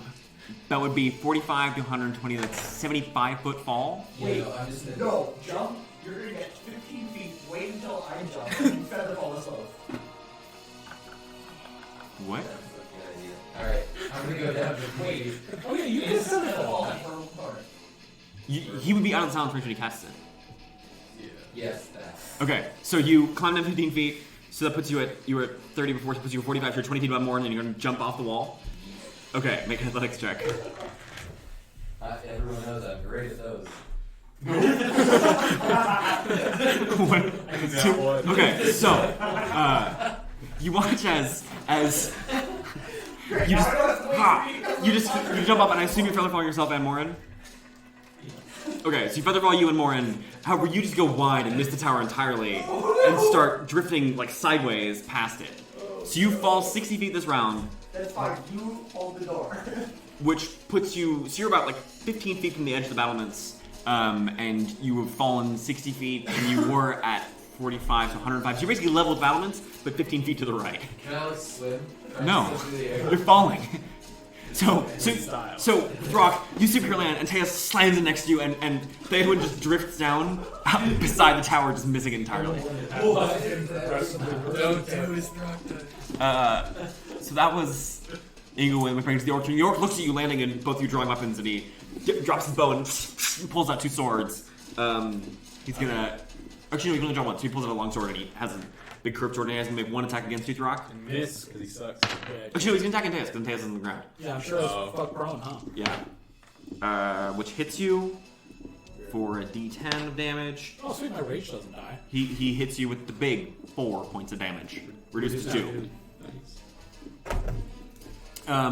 Speaker 1: That would be 45 to 120, that's 75-foot fall.
Speaker 5: Yeah, no, I'm just
Speaker 6: No, jump. You're gonna get 15 feet. Wait until I jump and feather fall us both.
Speaker 1: What?
Speaker 5: That's a good idea. Alright, I'm gonna go down just wait.
Speaker 7: Oh yeah, you can
Speaker 5: Is
Speaker 7: feather
Speaker 5: that
Speaker 7: fall.
Speaker 5: all?
Speaker 1: He would be out of sound when he casts it.
Speaker 5: Yes, that.
Speaker 1: Okay, so you climb down 15 feet, so that puts you at 30 before, so puts you at 45, so you're 20 feet above more, and then you're going to jump off the wall. Okay, make an athletics check.
Speaker 5: Everyone knows I'm great at those.
Speaker 1: Okay, so you watch as you jump up, and I assume you're feather falling yourself and Moryn. Okay, so you feather fall you and Moryn. However, you just go wide and miss the tower entirely and start drifting like sideways past it. So you fall 60 feet this round.
Speaker 6: That's fine. You hold the door.
Speaker 1: Which puts you, so you're about like 15 feet from the edge of the battlements, and you have fallen 60 feet, and you were at 45 to 105. So you're basically level with battlements, but 15 feet to the right.
Speaker 5: Can I like swim?
Speaker 1: No, you're falling. So Throk, you super land, and Antaeus slams in next to you, and Theodwin just drifts down beside the tower, just missing it entirely. So that was Ingolwin, which brings the orc. The orc looks at you landing, and both of you drawing weapons, and he drops his bow and pulls out 2 swords. He's gonna. Actually, no, he can only draw 1, so he pulls out a long sword, and he has a big curved sword, and he has to make 1 attack against you, Throk.
Speaker 8: And miss, because he sucks.
Speaker 1: Actually, no, he's gonna attack Antaeus, because Antaeus is on the ground.
Speaker 7: Yeah, I'm sure it's fuck prone, huh?
Speaker 1: Yeah. Which hits you for a d10 of damage.
Speaker 7: Oh, sweet, my rage doesn't die.
Speaker 1: He hits you with the big 4 points of damage. Reduced to 2.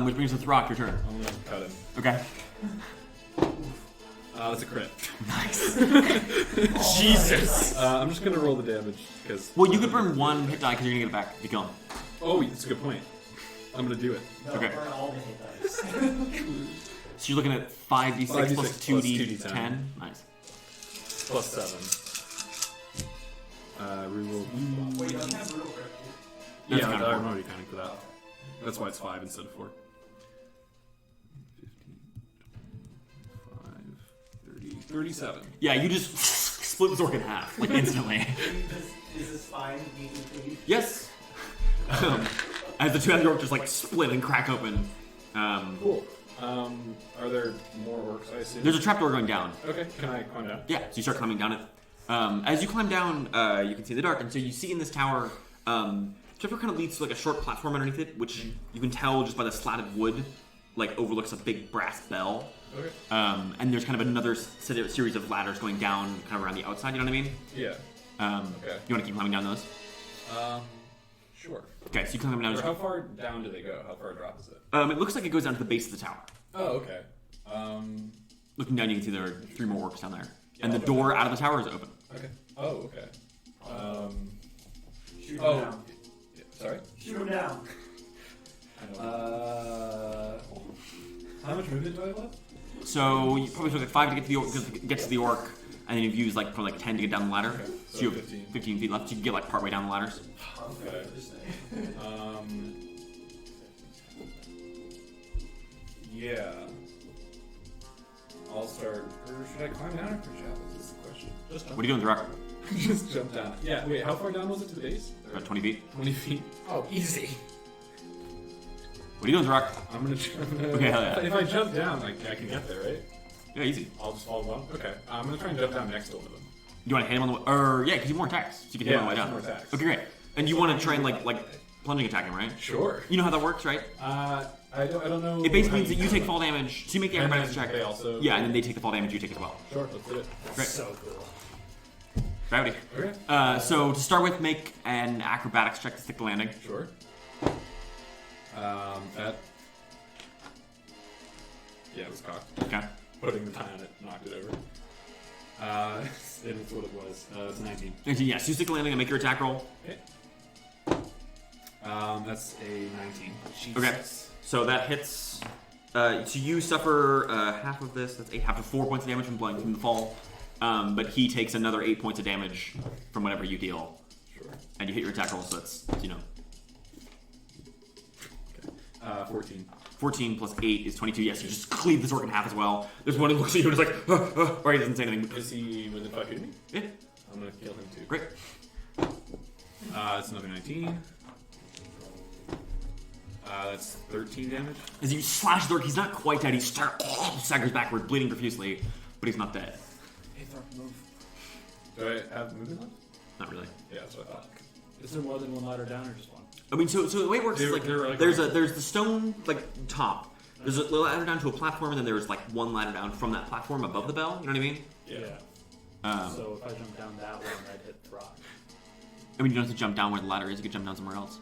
Speaker 1: Which brings us to Throk, your turn.
Speaker 8: I'm gonna cut him.
Speaker 1: Okay.
Speaker 8: That's a crit.
Speaker 1: Nice.
Speaker 7: Jesus!
Speaker 8: I'm just gonna roll the damage, because...
Speaker 1: Well, you could burn 1 hit die because you're gonna get it back if you kill him.
Speaker 8: Oh, that's a good point. I'm gonna do it.
Speaker 6: No,
Speaker 1: Okay.
Speaker 6: burn all the hit dice.
Speaker 1: So you're looking at 5d6 plus
Speaker 8: 5d6 plus
Speaker 1: 2d10. Nice.
Speaker 8: Plus 7. Reroll.
Speaker 6: Wait, you don't have real grip.
Speaker 1: That's
Speaker 8: Yeah,
Speaker 1: kind of
Speaker 8: I'm
Speaker 1: cool.
Speaker 8: already counting for that. That's why it's 5 instead of 4. 15, 5, 30, 37.
Speaker 1: Yeah, you just split the orc in half, like instantly.
Speaker 6: Is this fine? Immediately?
Speaker 1: Yes. As the 2 of the orc just like split and crack open.
Speaker 8: Cool. Are there more orcs, I assume?
Speaker 1: There's a trapdoor going down.
Speaker 8: Okay, can I climb down?
Speaker 1: Yeah, so you start climbing down it. As you climb down, you can see the dark, and so you see in this tower, trapdoor kind of leads to like a short platform underneath it, which you can tell just by the slatted wood like overlooks a big brass bell.
Speaker 8: Okay.
Speaker 1: And there's kind of another series of ladders going down kind of around the outside, you know what I mean?
Speaker 8: Yeah. Okay.
Speaker 1: You want to keep climbing down those?
Speaker 8: Sure.
Speaker 1: Okay, so you climb down.
Speaker 8: Or how far down do they go? How far a drop is it?
Speaker 1: It looks like it goes down to the base of the tower.
Speaker 8: Oh, okay.
Speaker 1: Looking down, you can see there are 3 more orcs down there. And the door out of the tower is open.
Speaker 8: Okay. Oh, okay.
Speaker 6: Shoot him down.
Speaker 8: Yeah, sorry?
Speaker 6: Shoot him down.
Speaker 8: How much movement do I have left?
Speaker 1: So you probably took like 5 to get to the orc, and then you've used like probably like 10 to get down the ladder.
Speaker 8: Okay,
Speaker 1: So
Speaker 8: so
Speaker 1: you have 15 feet left. So you can get like partway down the ladders.
Speaker 8: Okay. Yeah. I'll start. Or should I climb down after javelins? Is the question. Just
Speaker 1: What are you doing, Throk?
Speaker 8: Just jump down. Yeah. Wait. How far down was it to the base?
Speaker 1: About 20 feet.
Speaker 8: 20 feet.
Speaker 7: Oh, easy.
Speaker 1: What are you doing, Throk?
Speaker 8: I'm gonna jump.
Speaker 1: Okay, hell yeah.
Speaker 8: If I jump down, like I can get there, right?
Speaker 1: Yeah, easy.
Speaker 8: I'll just follow along. Okay. I'm gonna try and jump down next to one of them.
Speaker 1: You want to hit him on the way? Or yeah, because you have more attacks, so you can hit him on the way down.
Speaker 8: more attacks.
Speaker 1: Okay, great. And you want to try and like plunging attack him, right?
Speaker 8: Sure.
Speaker 1: You know how that works, right?
Speaker 8: I don't know.
Speaker 1: It basically
Speaker 8: how
Speaker 1: means that you take fall damage. So you make the
Speaker 8: And
Speaker 1: acrobatics
Speaker 8: then
Speaker 1: check.
Speaker 8: they also-
Speaker 1: Yeah, and then they take the fall damage. You take as well.
Speaker 8: Sure. Let's do it.
Speaker 1: Great.
Speaker 7: So cool.
Speaker 1: Rowdy.
Speaker 8: Okay.
Speaker 1: So to start with, make an acrobatics check to stick the landing.
Speaker 8: Sure. That. Yeah, it was cocked.
Speaker 1: Okay.
Speaker 8: Putting the tie on it knocked it over. It is what it was. It's a 19.
Speaker 1: Yeah, so you stick the landing and make your attack roll.
Speaker 8: Okay. That's a 19.
Speaker 1: Okay. So that hits. So you suffer half of this. That's 8, half of 4 points of damage from the fall. But he takes another 8 points of damage from whatever you deal.
Speaker 8: Sure.
Speaker 1: And you hit your attack roll, so that's, you know.
Speaker 8: Okay. 14.
Speaker 1: 14 plus 8 is 22. Yes, you just cleave this orc in half as well. There's one who looks at you and is like, or he doesn't say anything.
Speaker 8: Is he within 5 feet of me?
Speaker 1: Yeah,
Speaker 8: I'm gonna kill him too.
Speaker 1: great.
Speaker 8: That's another 19. That's 13 damage.
Speaker 1: As you slash the orc, he's not quite dead. He staggers backward, bleeding profusely, but he's not dead.
Speaker 7: Hey, Throk, move.
Speaker 8: Do I have movement left?
Speaker 1: Not really.
Speaker 8: Yeah, that's what I thought.
Speaker 7: Is there more than one ladder down or just one?
Speaker 1: I mean, so the way it works is
Speaker 8: They're-
Speaker 1: like
Speaker 8: they're like-
Speaker 1: there's the stone like top. There's a ladder down to a platform, and then there's like one ladder down from that platform above the bell. You know what I mean?
Speaker 8: Yeah.
Speaker 7: So if I jump down that one, I'd hit Throk.
Speaker 1: I mean, you don't have to jump down where the ladder is. You could jump down somewhere else.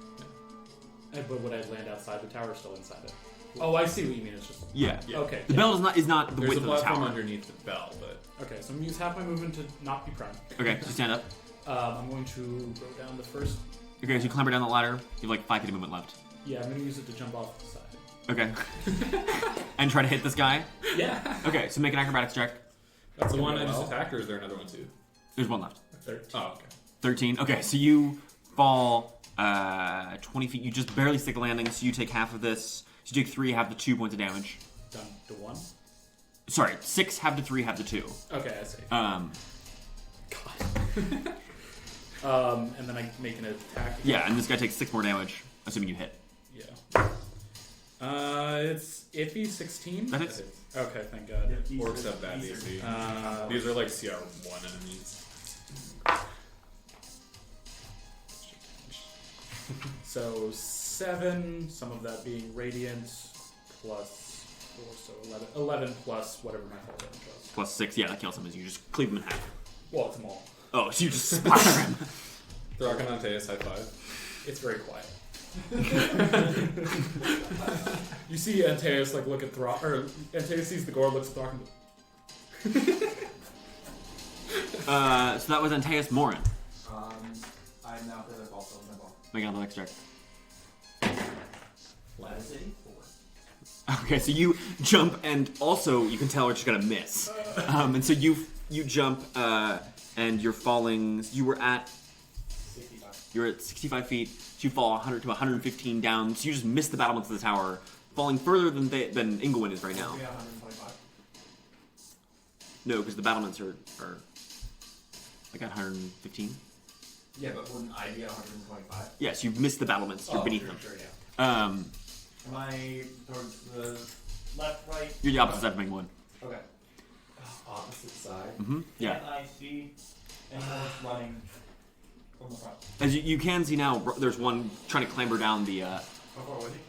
Speaker 7: But would I land outside the tower or still inside it? Oh, I see what you mean. It's just
Speaker 1: Yeah.
Speaker 8: Yeah.
Speaker 7: okay.
Speaker 1: The bell is not the
Speaker 8: There's
Speaker 1: width
Speaker 8: a
Speaker 1: of the
Speaker 8: platform
Speaker 1: tower.
Speaker 8: underneath the bell, but
Speaker 7: Okay, so I'm gonna use half my movement to not be prone.
Speaker 1: Okay, so stand up.
Speaker 7: I'm going to go down the first.
Speaker 1: Okay, so you clamber down the ladder. You have like 5 feet of movement left.
Speaker 7: Yeah, I'm gonna use it to jump off the side.
Speaker 1: Okay. And try to hit this guy.
Speaker 7: Yeah.
Speaker 1: Okay, so make an acrobatics check.
Speaker 8: that's the
Speaker 7: Okay,
Speaker 8: one I
Speaker 7: well.
Speaker 8: just attacked, or is there another one too?
Speaker 1: There's one left.
Speaker 7: 13.
Speaker 8: Oh, okay.
Speaker 1: 13. Okay, so you fall 20 feet. You just barely stick the landing, so you take half of this. So you take 3, half the 2 points of damage.
Speaker 7: Down to 1.
Speaker 1: Sorry, 6, half the 3, half the 2.
Speaker 7: Okay, I see. And then I make an attack.
Speaker 1: Yeah, and this guy takes 6 more damage, assuming you hit.
Speaker 7: Yeah. It's iffy 16.
Speaker 1: That hits.
Speaker 7: Okay, thank God.
Speaker 8: Orcs have bad AC. These are like CR1 enemies.
Speaker 7: So 7, some of that being radiant, plus 4, so 11. 11 plus whatever my fall damage was.
Speaker 1: Plus 6, yeah, that kills him as you just cleave him in half.
Speaker 7: Well, it's small.
Speaker 1: Oh, so you just splatter him.
Speaker 8: Throk and Antaeus, high 5.
Speaker 7: It's very quiet. You see Antaeus like look at Throk, or Antaeus sees the gore, looks at Throk, and
Speaker 1: So that was Antaeus Moryn.
Speaker 3: I'm now for the ball, so my ball.
Speaker 1: Make another next check.
Speaker 3: City?
Speaker 1: Okay, so you jump, and also you can tell we're just gonna miss. And so you jump, and you're falling. You were at
Speaker 3: 65.
Speaker 1: You're at 65 feet. So you fall 100 to 115 down. So you just miss the battlements of the tower, falling further than Ingolwin is right now.
Speaker 3: Yeah, 125.
Speaker 1: No, because the battlements are like at 115.
Speaker 3: Yeah, but wouldn't I be at 125?
Speaker 1: Yes, you've missed the battlements. You're beneath them.
Speaker 3: Sure, yeah.
Speaker 1: Um,
Speaker 3: Am I towards the left, right?
Speaker 1: you're the opposite side of Ingolwin.
Speaker 3: Okay. Opposite side?
Speaker 1: Mm-hmm. Yeah.
Speaker 3: Can I see anyone running from the front?
Speaker 1: As you can see now, there's one trying to clamber down the
Speaker 3: How far was he?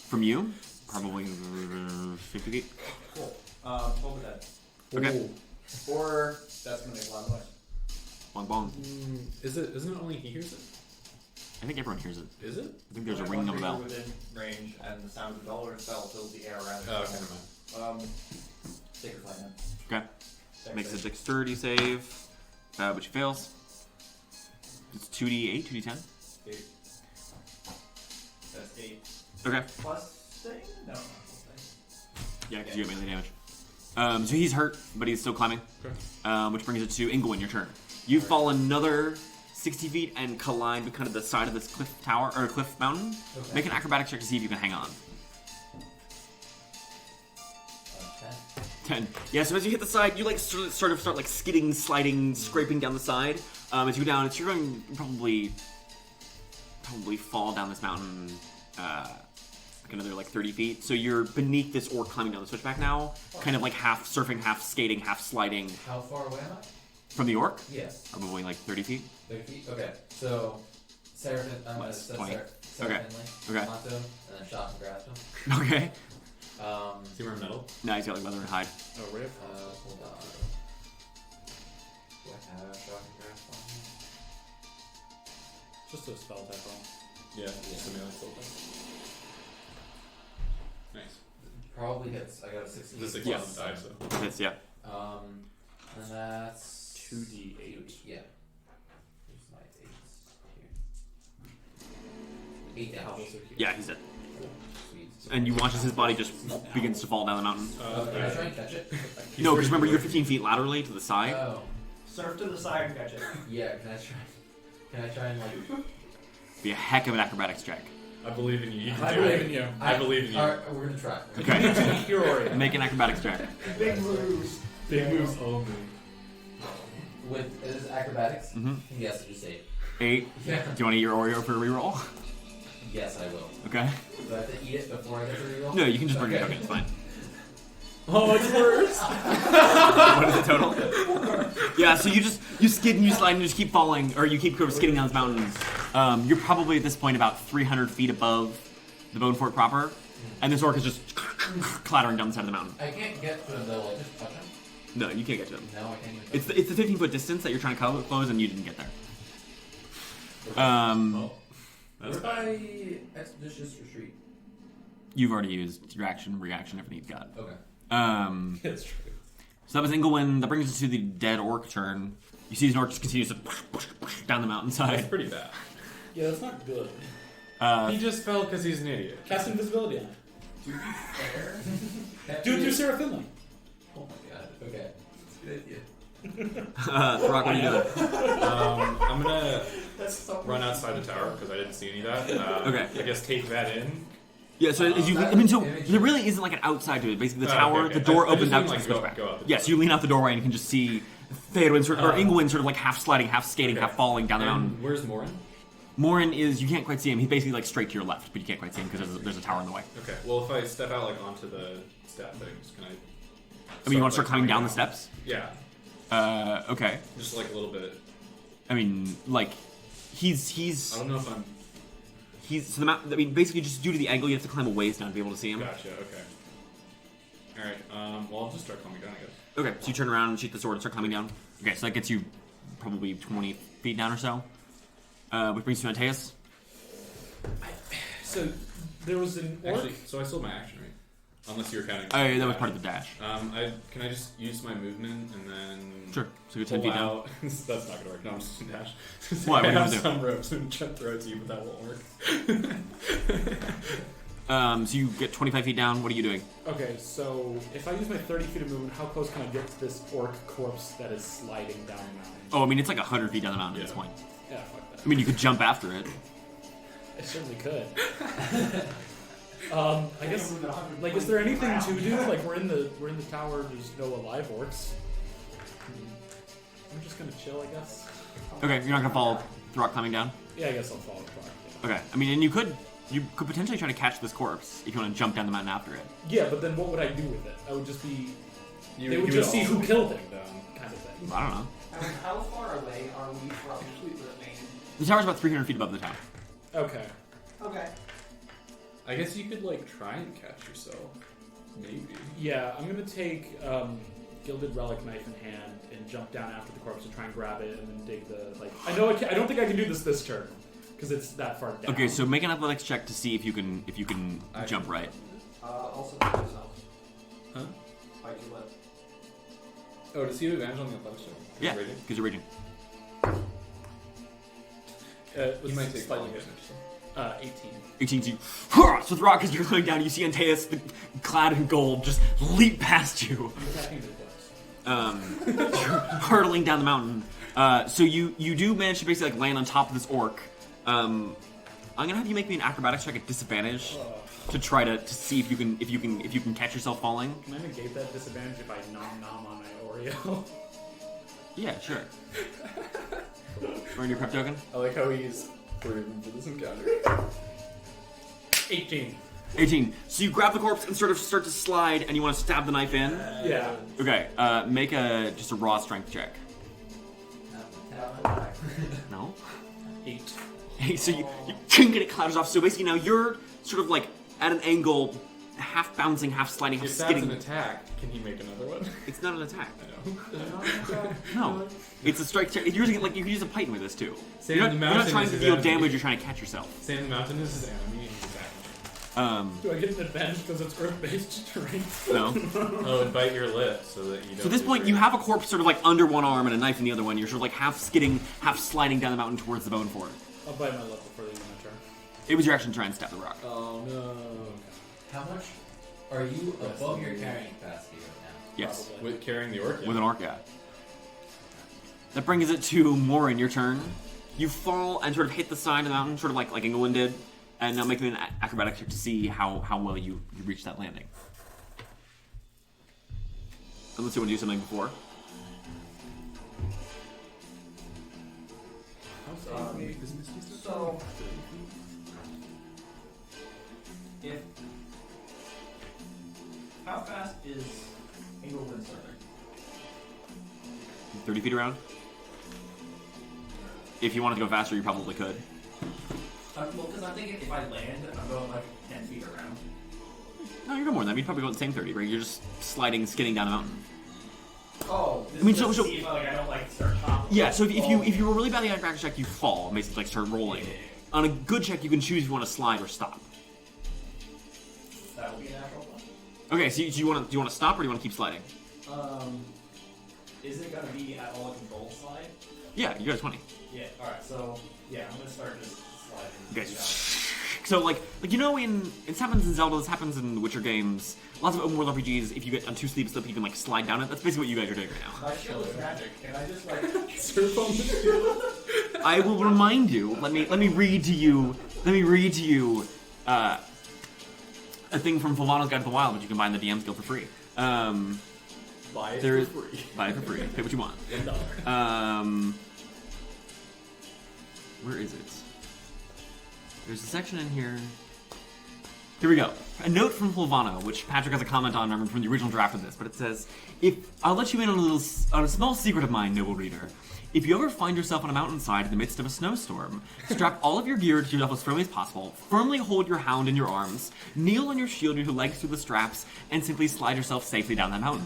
Speaker 1: from you. probably 50 feet.
Speaker 3: Cool. Hold it dead.
Speaker 1: Okay.
Speaker 3: Or that's gonna make a lot of noise.
Speaker 1: Bong bong.
Speaker 8: Isn't it only he hears it?
Speaker 1: I think everyone hears it.
Speaker 8: Is it?
Speaker 1: I think there's a
Speaker 3: Only
Speaker 1: ring
Speaker 3: one
Speaker 1: of a bell.
Speaker 3: creature within range, and the sound of the bell or spell fills the air around it.
Speaker 8: Oh, okay, never mind.
Speaker 3: Sacred Flame.
Speaker 1: Okay.
Speaker 3: Then.
Speaker 1: Makes a dexterity save, which fails. It's 2d8, 2d10.
Speaker 3: 8. That's 8.
Speaker 1: Okay.
Speaker 3: Plus thing? No, not plus thing.
Speaker 1: Yeah, because you get melee damage. So he's hurt, but he's still climbing.
Speaker 8: Okay.
Speaker 1: Which brings it to Ingolwin, your turn. You fall another 60 feet and collide with kind of the side of this cliff tower, or cliff mountain.
Speaker 5: Okay.
Speaker 1: Make an acrobatics check to see if you can hang on. 10. Yeah, so as you hit the side, you like sort of start like skidding, sliding, scraping down the side. As you go down, you're going to probably fall down this mountain like another like 30 feet. So you're beneath this orc climbing down the switchback now, kind of like half surfing, half skating, half sliding.
Speaker 5: How far away am I?
Speaker 1: From the orc?
Speaker 5: Yes.
Speaker 1: Probably like 30 feet.
Speaker 5: 30 feet? Okay. So, Seraphim, I'm gonna
Speaker 1: Less,
Speaker 5: set
Speaker 1: 20.
Speaker 5: Seraphim
Speaker 1: Okay.
Speaker 5: onto him, and then shot and grasp him.
Speaker 1: Okay.
Speaker 8: Is he wearing metal?
Speaker 1: No, he's got like leather and hide.
Speaker 7: Oh, rip.
Speaker 5: Hold on. Do I have shot and grasp on him?
Speaker 7: Just a spell type roll.
Speaker 8: Yeah. Something else. Nice.
Speaker 5: Probably hits. I got a 16.
Speaker 8: The 6
Speaker 1: Yes.
Speaker 8: doesn't die, so.
Speaker 1: Hits, yeah.
Speaker 5: And that's
Speaker 7: 2d8.
Speaker 5: Yeah. Here's my 8 here. 8 damage.
Speaker 1: Yeah, he's dead.
Speaker 5: Sweet.
Speaker 1: And you watch as his body just begins to fall down the mountain.
Speaker 5: Can I try and catch it?
Speaker 1: No, because remember you're 15 feet laterally to the side.
Speaker 5: Oh.
Speaker 3: Surf to the side and catch it.
Speaker 5: Yeah, can I try? Can I try and like?
Speaker 1: Be a heck of an acrobatics check.
Speaker 8: I believe in you. You can
Speaker 7: I
Speaker 8: do
Speaker 7: believe
Speaker 8: it.
Speaker 7: in you.
Speaker 8: I believe in you.
Speaker 5: Alright, we're gonna try.
Speaker 1: Okay.
Speaker 7: Hero.
Speaker 1: Make an acrobatics check.
Speaker 3: Big moves.
Speaker 8: Big moves only.
Speaker 5: With is acrobatics?
Speaker 1: Mm-hmm.
Speaker 5: Yes, just 8.
Speaker 1: 8.
Speaker 5: Yeah.
Speaker 1: Do you want to eat your Oreo for a reroll?
Speaker 5: Yes, I will.
Speaker 1: Okay.
Speaker 5: Do I have to eat it before I get the reroll?
Speaker 1: No, you can just bring
Speaker 5: okay.
Speaker 1: it. Okay, it's fine.
Speaker 7: Oh, it's worse.
Speaker 1: What is the total? Yeah, so you skid and you slide and you just keep falling, or you keep skidding down this mountain. You're probably at this point about 300 feet above the Bone Fort proper, and this orc is just clattering down the side of the mountain.
Speaker 5: I can't get to him though. I'll just touch him.
Speaker 1: No, you can't get to him.
Speaker 5: No, I can't even touch
Speaker 1: It's the 15-foot distance that you're trying to close, and you didn't get there.
Speaker 8: Well, that's
Speaker 5: What if I expeditious retreat?
Speaker 1: You've already used your action, reaction, everything you've got.
Speaker 5: Okay.
Speaker 8: That's true.
Speaker 1: So that was Ingolwin. That brings us to the dead orc turn. You see his orc just continues to down the
Speaker 8: That's
Speaker 1: mountainside.
Speaker 8: pretty bad.
Speaker 7: Yeah, that's not good.
Speaker 8: He just fell because he's an idiot.
Speaker 7: Cast invisibility on it.
Speaker 5: To be fair,
Speaker 7: Do it through Sarah Finley.
Speaker 5: Oh my god. Okay. That's a good idea.
Speaker 1: Throk, what are you doing?
Speaker 8: I'm gonna
Speaker 3: That's so
Speaker 8: run outside the tower because I didn't see any of that.
Speaker 1: Okay.
Speaker 8: I guess take that in.
Speaker 1: Yeah, so as you, I mean, so there really isn't like an outside to it. Basically, the
Speaker 8: Oh,
Speaker 1: tower,
Speaker 8: okay.
Speaker 1: the door
Speaker 8: I
Speaker 1: opens
Speaker 8: just
Speaker 1: out
Speaker 8: mean,
Speaker 1: to
Speaker 8: like,
Speaker 1: the
Speaker 8: go
Speaker 1: switchback.
Speaker 8: up the
Speaker 1: Yes, you lean out the doorway and you can just see Theodwin sort of, or Ingolwin sort of like half sliding, half skating,
Speaker 8: Okay.
Speaker 1: half falling down the mountain.
Speaker 8: And where's Moryn?
Speaker 1: Moryn is, you can't quite see him. He's basically like straight to your left, but you can't quite see him because there's a tower in the way.
Speaker 8: Okay. Well, if I step out like onto the step things, can I?
Speaker 1: I mean, you want to start climbing down the steps?
Speaker 8: Yeah.
Speaker 1: Okay.
Speaker 8: Just like a little bit.
Speaker 1: I mean, like,
Speaker 8: I
Speaker 1: he's
Speaker 8: don't know if I'm.
Speaker 1: so the mountain. I mean, basically, just due to the angle, you have to climb a ways down to be able to see him.
Speaker 8: Gotcha. Okay. All right. Well, I'll just start climbing down, I guess.
Speaker 1: Okay, so you turn around and shoot the sword and start climbing down. Okay, so that gets you probably 20 feet down or so. Which brings you to Antaeus.
Speaker 7: So there was an orc.
Speaker 8: Actually, so I sold my action, right? Unless you were counting.
Speaker 1: Oh, yeah, that was part of the dash.
Speaker 8: Can I just use my movement and then?
Speaker 1: Sure. So you're 10
Speaker 8: pull
Speaker 1: feet down.
Speaker 8: out- That's not gonna work. No, I'm just gonna dash.
Speaker 1: Why? What
Speaker 8: I
Speaker 1: are you
Speaker 8: have
Speaker 1: gonna do?
Speaker 8: some ropes and try to throw it to you, but that won't work.
Speaker 1: So you get 25 feet down. What are you doing?
Speaker 7: Okay, so if I use my 30 feet of movement, how close can I get to this orc corpse that is sliding down the mountain?
Speaker 1: Oh, I mean, it's like 100 feet down the mountain at this
Speaker 8: Yeah.
Speaker 1: point.
Speaker 7: Yeah, fuck that.
Speaker 1: I mean, you could jump after it.
Speaker 7: I certainly could. I guess, like, is there anything to do? Like, we're in the tower. There's no alive orcs. I'm just gonna chill, I guess.
Speaker 1: Okay, you're not gonna follow Throk climbing down.
Speaker 7: Yeah, I guess I'll follow Throk.
Speaker 1: Okay, I mean, and you could potentially try to catch this corpse if you want to jump down the mountain after it.
Speaker 7: Yeah, but then what would I do with it? I would just be.
Speaker 8: You-
Speaker 7: They would
Speaker 8: you
Speaker 7: just see
Speaker 8: also
Speaker 7: who
Speaker 8: be
Speaker 7: killed
Speaker 8: falling
Speaker 7: it,
Speaker 8: down.
Speaker 7: kind of thing.
Speaker 1: I don't know.
Speaker 3: And how far away are we from the main?
Speaker 1: The tower's about 300 feet above the tower.
Speaker 7: Okay.
Speaker 3: Okay.
Speaker 8: I guess you could like try and catch yourself. Maybe.
Speaker 7: Yeah, I'm gonna take gilded relic knife in hand and jump down after the corpse to try and grab it and then dig the like. I know I don't think I can do this turn because it's that far down.
Speaker 1: Okay, so make an athletics check to see if you can jump right.
Speaker 6: Also for yourself.
Speaker 8: Huh?
Speaker 6: I do let.
Speaker 8: Oh, does he have advantage on the athletics check?
Speaker 1: Yeah,
Speaker 8: Rating?
Speaker 1: because you're raging.
Speaker 8: He might take
Speaker 7: slightly
Speaker 8: damage.
Speaker 7: 18.
Speaker 1: 18 to you. So Throk, as you're going down, you see Antaeus, clad in gold, just leap past you,
Speaker 7: I'm attacking the close.
Speaker 1: hurtling down the mountain. So you do manage to basically like land on top of this orc. I'm gonna have you make me an acrobatics check at disadvantage to try to see if you can catch yourself falling.
Speaker 7: Can I negate that disadvantage if I nom on my Oreo?
Speaker 1: Yeah, sure. Earn your prep token.
Speaker 8: I like how he's proven for this encounter.
Speaker 7: 18.
Speaker 1: 18. So you grab the corpse and sort of start to slide, and you want to stab the knife in.
Speaker 7: Yeah.
Speaker 1: Okay. Make just a raw strength check. No.
Speaker 7: 8.
Speaker 1: Hey, so you chink and it clatters off. So basically now you're sort of like at an angle, half bouncing, half sliding, half
Speaker 8: If that's an
Speaker 1: skidding.
Speaker 8: attack, can he make another one?
Speaker 1: It's not an attack.
Speaker 8: I know.
Speaker 1: No. It's a strike. You're using like you can use a python with this too.
Speaker 8: Sam
Speaker 1: You're
Speaker 8: the
Speaker 1: not
Speaker 8: Mountain
Speaker 1: trying
Speaker 8: is
Speaker 1: to
Speaker 8: his
Speaker 1: deal
Speaker 8: enemy.
Speaker 1: damage. You're trying to catch yourself.
Speaker 8: Sam the Mountain is his enemy and he's attacking.
Speaker 7: Do I get an advantage because it's earth-based terrain?
Speaker 1: No.
Speaker 8: Oh, and bite your lip so that you don't.
Speaker 1: So at this
Speaker 8: lose
Speaker 1: point,
Speaker 8: your-
Speaker 1: you have a corpse sort of like under one arm and a knife in the other one. You're sort of like half skidding, half sliding down the mountain towards the bone fort.
Speaker 7: I'll bite my lip before the end of my turn.
Speaker 1: It was your action to try and stab the rock.
Speaker 8: Oh no.
Speaker 5: How much are you above your carrying capacity right now?
Speaker 1: Yes.
Speaker 7: Probably.
Speaker 8: With carrying the orc.
Speaker 1: With an orc, yeah. That brings it to Moryn, your turn. You fall and sort of hit the side of the mountain, sort of like Ingolwin did. And now make me an acrobatics check to see how well you reach that landing. Unless you want to do something before.
Speaker 3: So, if how fast is Ingolwin starting?
Speaker 1: 30 feet around. If you wanted to go faster, you probably could.
Speaker 3: Well, because I'm thinking if I land, I'm going like 10 feet around.
Speaker 1: No, you're no more than that. You'd probably go the same 30, right? You're just sliding, skidding down the mountain.
Speaker 3: Oh, this
Speaker 1: I mean,
Speaker 3: is
Speaker 1: so-
Speaker 3: just
Speaker 1: so-
Speaker 3: to see if I don't like start toppling.
Speaker 1: Yeah, so if you roll really badly on a acrobatics check, you fall and basically like start rolling. On a good check, you can choose if you want to slide or stop.
Speaker 3: That would be a natural one.
Speaker 1: Okay, so do you want to stop or do you want to keep sliding?
Speaker 3: Is it gonna be at all a control slide?
Speaker 1: Yeah, you got a 20.
Speaker 3: Yeah. All right. So yeah, I'm gonna start just sliding.
Speaker 1: Okay.
Speaker 3: Yeah.
Speaker 1: So like you know, this happens in Zelda, this happens in the Witcher games. Lots of open world RPGs. If you get on 2 sleep slip, you can like slide down it. That's basically what you guys are doing right now.
Speaker 3: My shield is magic. Can I just like
Speaker 8: Surf on the shield.
Speaker 1: I will remind you. Let me read to you. A thing from Fulvano's Guide to the Wild, which you can buy in the DM skill for free.
Speaker 8: Buy it
Speaker 1: There's
Speaker 8: for free.
Speaker 1: buy it for free. Pay what you want.
Speaker 8: $1.
Speaker 1: Where is it? There's a section in here. Here we go. A note from Fulvano, which Patrick has a comment on from the original draft of this, but it says, I'll let you in on a small secret of mine, noble reader. If you ever find yourself on a mountainside in the midst of a snowstorm, strap all of your gear to yourself as firmly as possible, firmly hold your hound in your arms, kneel on your shield with your legs through the straps, and simply slide yourself safely down that mountain.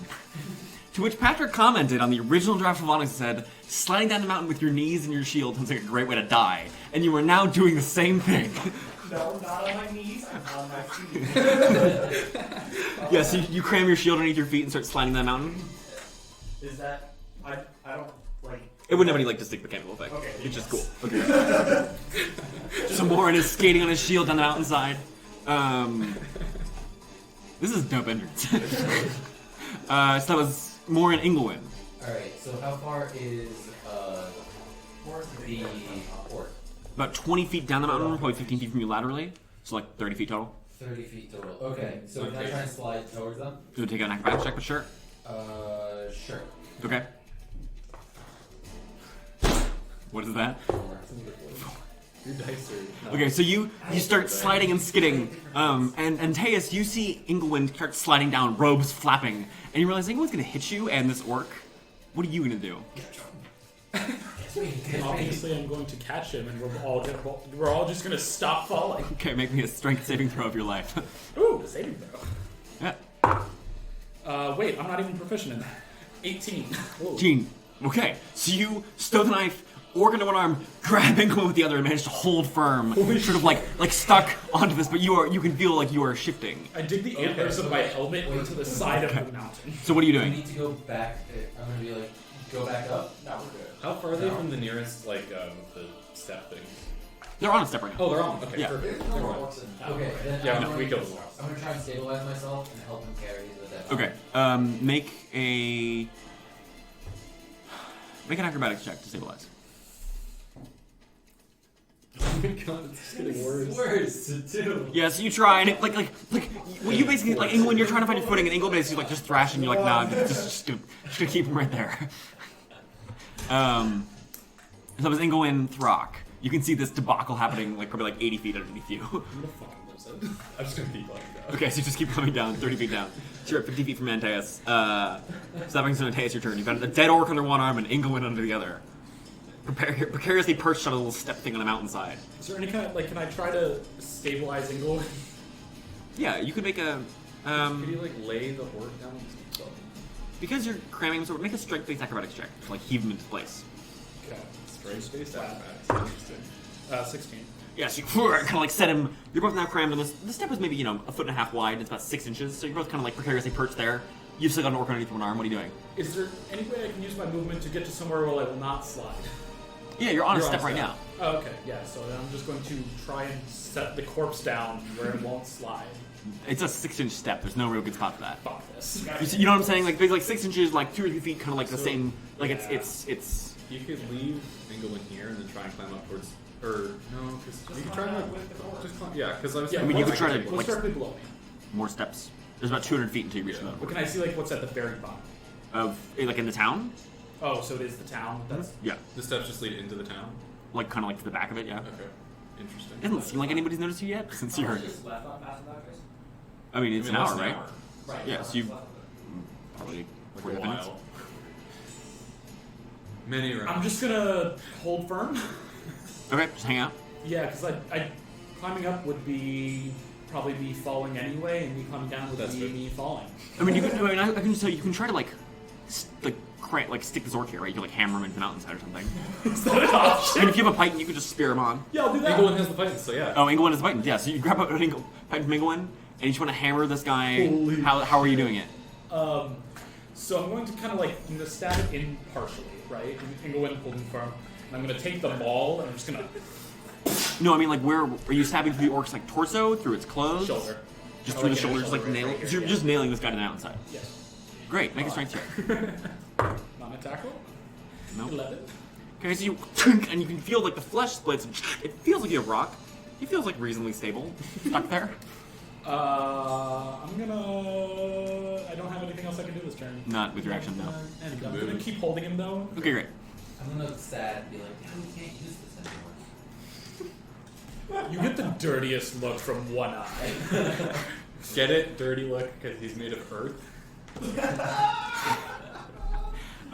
Speaker 1: To which Patrick commented on the original draft of Onyx said, sliding down the mountain with your knees and your shield sounds like a great way to die, and you are now doing the same thing.
Speaker 3: no, not on my knees. I'm on my feet.
Speaker 1: Yeah, so you cram your shield underneath your feet and start sliding down the mountain.
Speaker 3: Is that I don't like.
Speaker 1: It wouldn't have any like distinct mechanical effect.
Speaker 3: Okay.
Speaker 1: It's just cool. Okay. So Moryn is skating on his shield down the mountainside. This is a dope entrance. So that was Moryn Ingolwin.
Speaker 5: Alright, so how far is the orc?
Speaker 1: About 20 feet down the mountain, probably 15 feet from you laterally. So like 30 feet total.
Speaker 5: 30 feet total. Okay, so can I try and slide towards them?
Speaker 1: You would take an acrobatics check, but sure.
Speaker 5: Sure.
Speaker 1: Okay. What is that?
Speaker 8: Your dice are.
Speaker 1: Okay, so you start sliding and skidding, and Antaeus, you see Ingolwin start sliding down, robes flapping, and you realize Ingolwin's gonna hit you and this orc. What are you gonna do?
Speaker 7: And obviously, I'm going to catch him, and we're all just going to stop falling.
Speaker 1: Okay, make me a strength saving throw of your life.
Speaker 7: Ooh, saving throw.
Speaker 1: Yeah.
Speaker 7: Wait, I'm not even proficient in that. 18. Whoa.
Speaker 1: Gene. Okay, so you stow the knife, orc into one arm, grab Ingolwin with the other, and manage to hold firm, sort of like stuck onto this, but you can feel like you are shifting.
Speaker 7: I dig the antlers of my helmet into the side of the mountain.
Speaker 1: So what are you
Speaker 5: I
Speaker 1: doing?
Speaker 5: need to go back. I'm gonna be like, go back up.
Speaker 3: No, we're good.
Speaker 2: How far are they from the nearest, like, the step thing?
Speaker 1: They're on a step right now.
Speaker 2: Oh, they're on. Okay,
Speaker 1: Yeah.
Speaker 2: perfect.
Speaker 3: There's
Speaker 2: Never
Speaker 3: no
Speaker 2: mind.
Speaker 3: orcs in town.
Speaker 5: Okay, then
Speaker 2: Yeah,
Speaker 5: I'm
Speaker 2: we
Speaker 5: gonna,
Speaker 2: killed the orcs.
Speaker 5: I'm gonna try and stabilize myself and help him carry the dead
Speaker 1: Okay, make an acrobatics check to stabilize.
Speaker 2: Oh my god, it's just getting worse.
Speaker 5: Words to do.
Speaker 1: Yeah, so you try, and it, like, well, you basically, like, Ingolwin, you're trying to find your footing, and Ingolwin basically, like, just thrashing, you're like, nah, I'm just gonna keep him right there. So it was Ingolwin, Throk. You can see this debacle happening, like, probably, like, 80 feet underneath you.
Speaker 2: I'm gonna fucking lose it. I'm just gonna keep going down.
Speaker 1: Okay, so you just keep coming down, 30 feet down. So you're at 50 feet from Antaeus. So that brings to Antaeus your turn. You've got a dead orc under one arm and Ingolwin under the other. Precariously perched on a little step thing on the mountainside.
Speaker 7: Is there any kind of, like, can I try to stabilize Ingolwin?
Speaker 1: Yeah, you could make a...
Speaker 2: Could you, like, lay the orc down?
Speaker 1: because you're cramming, so make a strength-based acrobatics check to, like, heave him into place.
Speaker 7: Okay.
Speaker 2: Straight space acrobatics. Interesting.
Speaker 7: 16.
Speaker 1: Yeah, so you kind of, like, set him... You're both now crammed on this. The step was maybe, you know, a foot and a half wide, and it's about 6 inches, so you're both kind of, like, precariously perched there. You've still got an orc underneath one arm. What are you doing?
Speaker 7: Is there any way I can use my movement to get to somewhere where I will not slide?
Speaker 1: Yeah, you're on a step right now.
Speaker 7: Oh, okay, yeah, so then I'm just going to try and set the corpse down where it won't slide.
Speaker 1: It's a 6-inch step. There's no real good spot for that.
Speaker 7: Fuck this.
Speaker 1: You know what I'm saying? Like, there's like 6 inches, like 2 or 3 feet, kind of like the
Speaker 2: So,
Speaker 1: same. Like
Speaker 7: yeah.
Speaker 1: it's.
Speaker 2: You could leave Ingolwin here and then try and climb up towards. Or no, because you could try and like, just climb. Yeah, because I was.
Speaker 7: Yeah,
Speaker 1: I mean, you could try to
Speaker 7: What's
Speaker 1: like
Speaker 7: directly below me?
Speaker 1: more steps. There's about 200 feet until you reach the
Speaker 7: But
Speaker 1: middle.
Speaker 7: can I see, like, what's at the very bottom?
Speaker 1: Of like in the town.
Speaker 7: Oh, so it is the town? That's...
Speaker 1: Yeah,
Speaker 2: The steps just lead into the town.
Speaker 1: like kind of like to the back of it. Yeah.
Speaker 2: Okay, interesting.
Speaker 1: It doesn't seem like anybody's noticed you yet since you're.
Speaker 3: Just left on past that place?
Speaker 1: I mean, it's an
Speaker 2: less
Speaker 1: hour,
Speaker 2: than
Speaker 1: right?
Speaker 3: Right.
Speaker 1: Yeah, so you
Speaker 3: left of it.
Speaker 1: probably
Speaker 2: Like
Speaker 1: 45
Speaker 2: a
Speaker 1: minutes.
Speaker 2: while. Many rounds.
Speaker 7: I'm just gonna hold firm.
Speaker 1: Okay, just hang out.
Speaker 7: Yeah, because I climbing up would be probably me falling anyway, and me climbing down would
Speaker 2: That's
Speaker 7: be
Speaker 2: good.
Speaker 7: me falling.
Speaker 1: I mean, you can. I mean, I can just tell you can try to like stick this orc here, right? You can like hammer him into the mountainside or something.
Speaker 7: Is that an option?
Speaker 1: And if you have a python, you can just spear him on.
Speaker 7: Yeah, I'll do that.
Speaker 2: Ingolwin has the fight, so yeah.
Speaker 1: Oh, Ingolwin is the python. Yeah, so you grab a python from Ingolwin, and you just want to hammer this guy.
Speaker 7: Holy
Speaker 1: How are you doing it?
Speaker 7: So I'm going to kind of like, I'm going to stab it in partially, right? Ingolwin holding firm. And I'm going to take the maul, and I'm just going to...
Speaker 1: No, I mean like where are you stabbing through the orc's like torso, through its clothes?
Speaker 7: Shoulder.
Speaker 1: Just
Speaker 7: I
Speaker 1: through
Speaker 7: like
Speaker 1: the
Speaker 7: it in
Speaker 1: shoulder,
Speaker 7: the
Speaker 1: just like
Speaker 7: shoulder
Speaker 1: nailing.
Speaker 7: right here,
Speaker 1: So you're
Speaker 7: yeah.
Speaker 1: just nailing this guy to the outside.
Speaker 7: Yes.
Speaker 1: Great, make a strength check.
Speaker 7: Non-attack roll?
Speaker 1: Nope.
Speaker 7: 11.
Speaker 1: Okay, so you and you can feel like the flesh splits. And it feels like you have rock. It feels like reasonably stable, stuck there.
Speaker 7: I'm gonna... I don't have anything else I can do this turn.
Speaker 1: Not with your action, no.
Speaker 7: And I'm
Speaker 2: move.
Speaker 7: gonna keep holding him, though.
Speaker 1: Okay, great.
Speaker 5: I'm gonna look sad and be like, no, we can't use this anymore.
Speaker 7: You get the dirtiest look from one eye.
Speaker 2: Get it? Dirty look, because he's made of earth.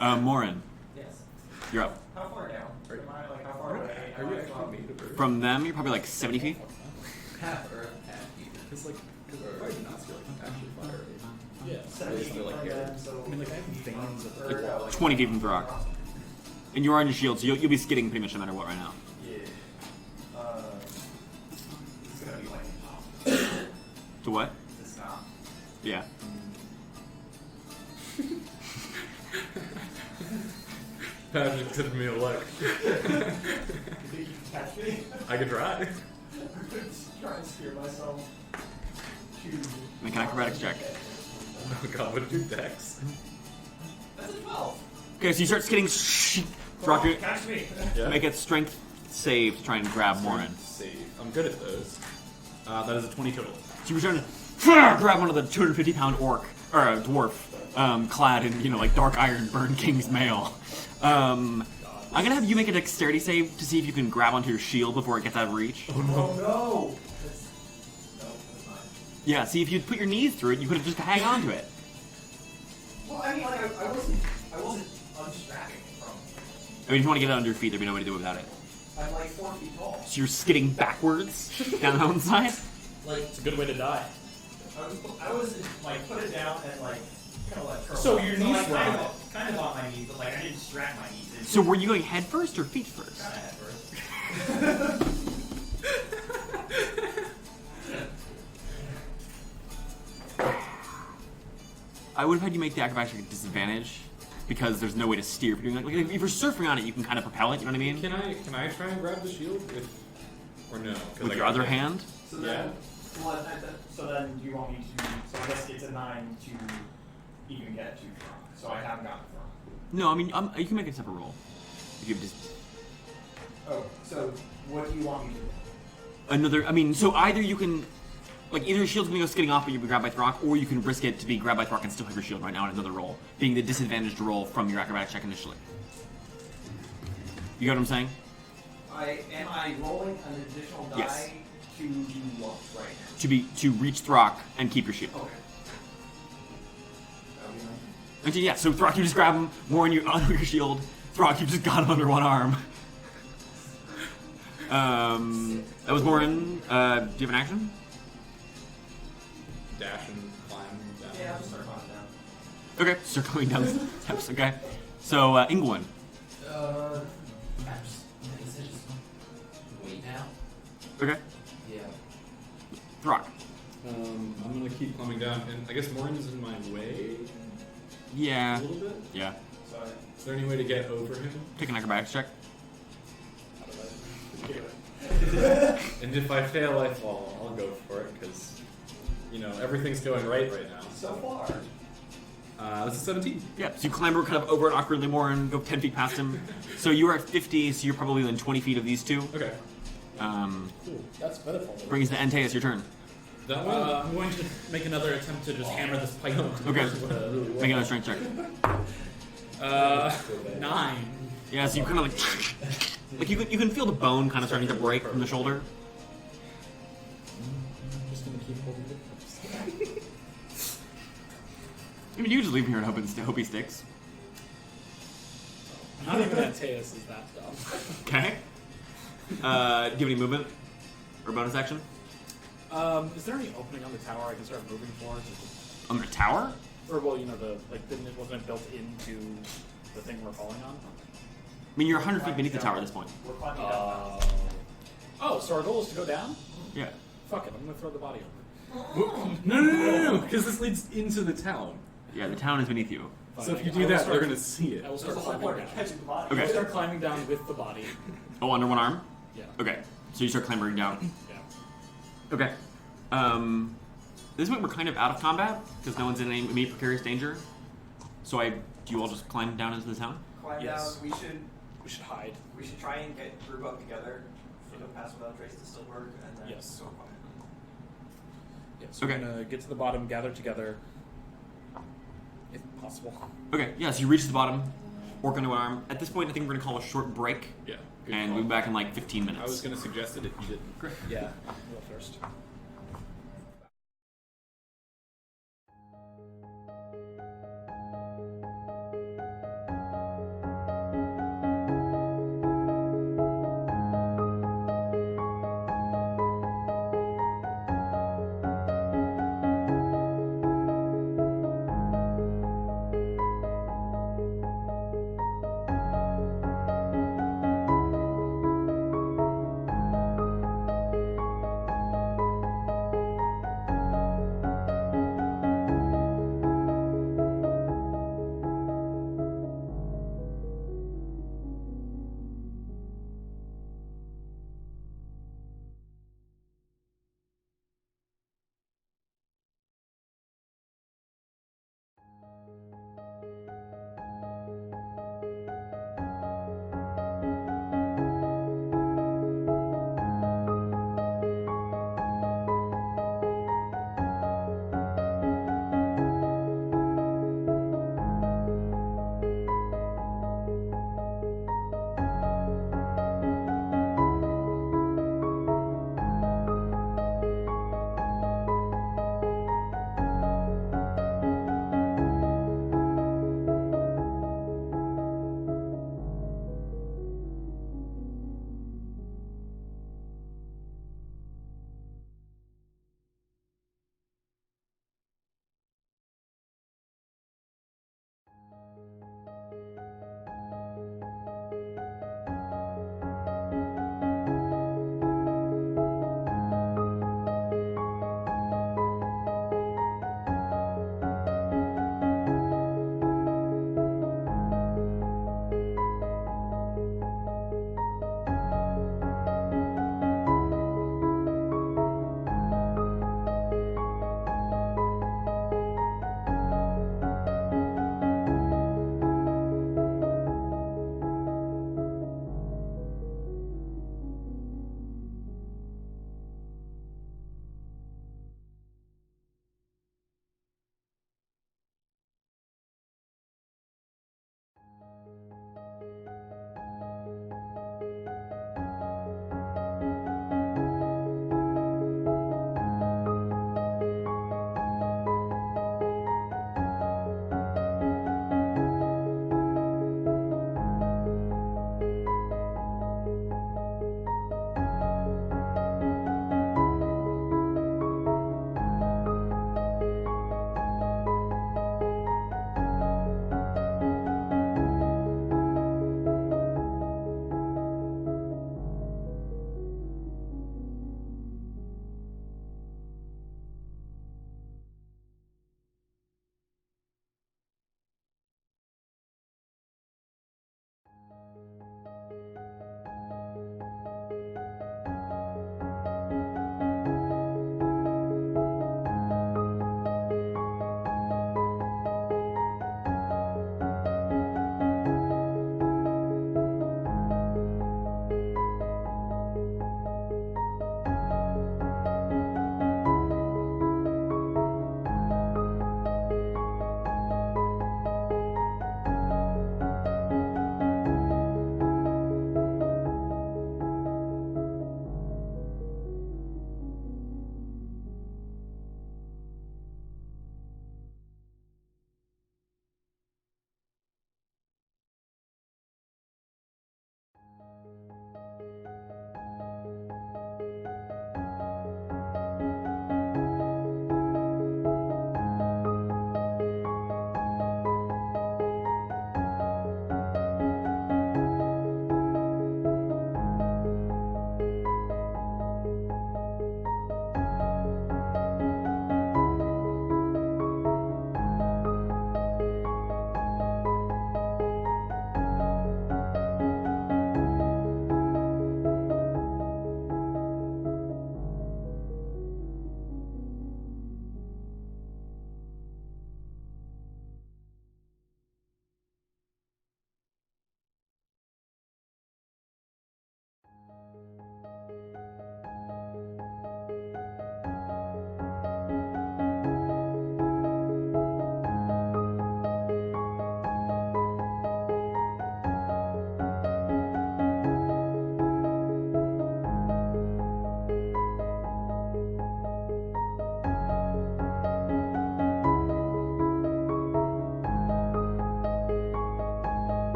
Speaker 1: Moryn,
Speaker 3: Yes.
Speaker 1: you're up.
Speaker 3: How far down? Am I, like, how far away?
Speaker 2: Are you actually made of earth?
Speaker 1: From them, you're probably like 70 feet.
Speaker 5: Half earth, half people.
Speaker 2: Because like, why did not feel like actually fire?
Speaker 7: Yeah.
Speaker 2: Basically like hair.
Speaker 7: I mean, like, I have veins of
Speaker 3: Or, yeah, like,
Speaker 1: 20 feet from Throk. And you are on your shield, so you'll be skidding pretty much no matter what right now.
Speaker 3: Yeah. It's gonna be like,
Speaker 1: To what?
Speaker 3: it's not.
Speaker 1: Yeah.
Speaker 2: Patrick took me a look.
Speaker 3: You think you can catch me?
Speaker 2: I could try.
Speaker 3: Try and steer myself.
Speaker 1: Make an acrobatics check.
Speaker 2: Oh god, what did you dex?
Speaker 3: That's a 12.
Speaker 1: Okay, so you start skidding. Throk, you
Speaker 3: Catch me.
Speaker 2: Yeah.
Speaker 1: make a strength save to try and grab Moryn.
Speaker 2: Save. I'm good at those. That is a 20 total.
Speaker 1: So you return to grab one of the 250-pound orc, or a dwarf, clad in, you know, like dark iron burned king's mail. I'm gonna have you make a dexterity save to see if you can grab onto your shield before it gets out of reach.
Speaker 3: Oh no! That's fine.
Speaker 1: Yeah, see if you'd put your knees through it, you could have just hang on to it.
Speaker 3: Well, I mean, like, I wasn't unstrapping it from.
Speaker 1: I mean, if you want to get it under your feet, there'd be no way to do it without it.
Speaker 3: I'm like 4 feet tall.
Speaker 1: So you're skidding backwards down the mountainside?
Speaker 3: Like,
Speaker 7: It's a good way to die.
Speaker 3: I was like, put it down and like, kind of like curl
Speaker 7: So
Speaker 3: up.
Speaker 7: your knees
Speaker 3: like,
Speaker 7: were
Speaker 3: kind
Speaker 7: on
Speaker 3: of, kind of on my knees, but like I didn't strap my knees. It's
Speaker 1: So were you going head first or feet first?
Speaker 3: kind of head first.
Speaker 1: I would have had you make the acrobatics a disadvantage because there's no way to steer if you're doing like if you're surfing on it, you can kind of propel it. You know what I mean?
Speaker 8: Can I try and grab the shield with, or no? 'Cause
Speaker 1: With
Speaker 8: I
Speaker 1: your
Speaker 8: got
Speaker 1: other
Speaker 8: hit.
Speaker 1: hand.
Speaker 3: So then, so then you want me to? So I guess it's a 9 to even get to Throk. So I haven't gotten Throk.
Speaker 1: No, I mean you can make a separate roll. If you just
Speaker 3: Oh, so what do you want me to do?
Speaker 1: another. I mean, so either you can. Like, either your shield's gonna go skidding off, but you'll be grabbed by Throk, or you can risk it to be grabbed by Throk and still have your shield right now in another roll, being the disadvantaged roll from your acrobatics check initially. You get what I'm saying?
Speaker 3: Am I rolling an additional die
Speaker 1: Yes.
Speaker 3: to do what right now?
Speaker 1: To reach Throk and keep your shield.
Speaker 3: Okay. That would be nice.
Speaker 1: And so, yeah, so Throk, you just grab him, Moryn, you under your shield. Throk, you just got him under one arm. That was Moryn. Do you have an action?
Speaker 8: Dash and climb down.
Speaker 3: Yeah, I'll just start climbing down.
Speaker 1: Okay, circling down the steps. Okay, so Ingolwin.
Speaker 5: I guess I just wait now.
Speaker 1: Okay,
Speaker 5: Yeah.
Speaker 1: Throk.
Speaker 8: I'm gonna keep climbing down, and I guess Moryn's in my way a
Speaker 1: Yeah,
Speaker 8: little bit.
Speaker 1: yeah.
Speaker 3: Sorry.
Speaker 8: Is there any way to get over him?
Speaker 1: Take an acrobatics check.
Speaker 8: And if I fail, I fall. I'll go for it because everything's going right now.
Speaker 3: So far.
Speaker 8: This is 17.
Speaker 1: Yeah, so you climb kind of over and awkwardly Moryn, go 10 feet past him. So you are at 50, so you're probably within 20 feet of these two.
Speaker 8: Okay.
Speaker 7: Cool. That's pitiful.
Speaker 1: Brings the Antaeus, your turn.
Speaker 8: That one.
Speaker 7: I'm going to make another attempt to just hammer this pipe.
Speaker 1: Okay.
Speaker 7: Really
Speaker 1: Make another strength check.
Speaker 7: 9.
Speaker 1: Yeah, so you kind of like you can feel the bone kind of starting to break from the shoulder.
Speaker 7: Just gonna keep holding it.
Speaker 1: I mean, you just leave him here and hope he sticks.
Speaker 7: Not even Antaeus is that dumb.
Speaker 1: Okay. Do you have any movement or bonus action
Speaker 7: Is there any opening on the tower I can start moving towards?
Speaker 1: on the tower?
Speaker 7: Or well, wasn't it built into the thing we're falling on?
Speaker 1: I mean, you're 100 feet beneath the tower at this point.
Speaker 3: We're climbing down.
Speaker 7: Oh, so our goal is to go down?
Speaker 1: Yeah.
Speaker 7: Fuck it, I'm gonna throw the body over.
Speaker 8: No, because this leads into the town.
Speaker 1: Yeah, the town is beneath you.
Speaker 8: So if you
Speaker 7: I
Speaker 8: do
Speaker 7: will
Speaker 8: that,
Speaker 7: start-
Speaker 8: they're gonna see it.
Speaker 7: I will
Speaker 3: There's
Speaker 7: start
Speaker 3: the whole
Speaker 7: climbing
Speaker 3: point
Speaker 7: down.
Speaker 3: of catching the body.
Speaker 1: Okay.
Speaker 7: I'll start climbing down with the body.
Speaker 1: Oh, under one arm?
Speaker 7: Yeah.
Speaker 1: Okay. So you start clambering down.
Speaker 7: Yeah.
Speaker 1: Okay. This point we're kind of out of combat because no one's in any immediate precarious danger. So do you all just climb down into the town?
Speaker 3: Climb
Speaker 7: Yes.
Speaker 3: down.
Speaker 7: We should hide.
Speaker 3: We should try and get group up together for the pass without trace to still work, and then
Speaker 7: Yes.
Speaker 3: go quiet.
Speaker 7: Yeah, so
Speaker 1: Okay.
Speaker 7: we're gonna get to the bottom, gather together, if possible.
Speaker 1: Okay. Yeah. So you reach the bottom, orc under one arm. At this point, I think we're gonna call a short break,
Speaker 8: Yeah. good
Speaker 1: and
Speaker 8: call.
Speaker 1: we'll be back in like 15 minutes.
Speaker 8: I was gonna suggest it if you didn't.
Speaker 7: Yeah. Go first.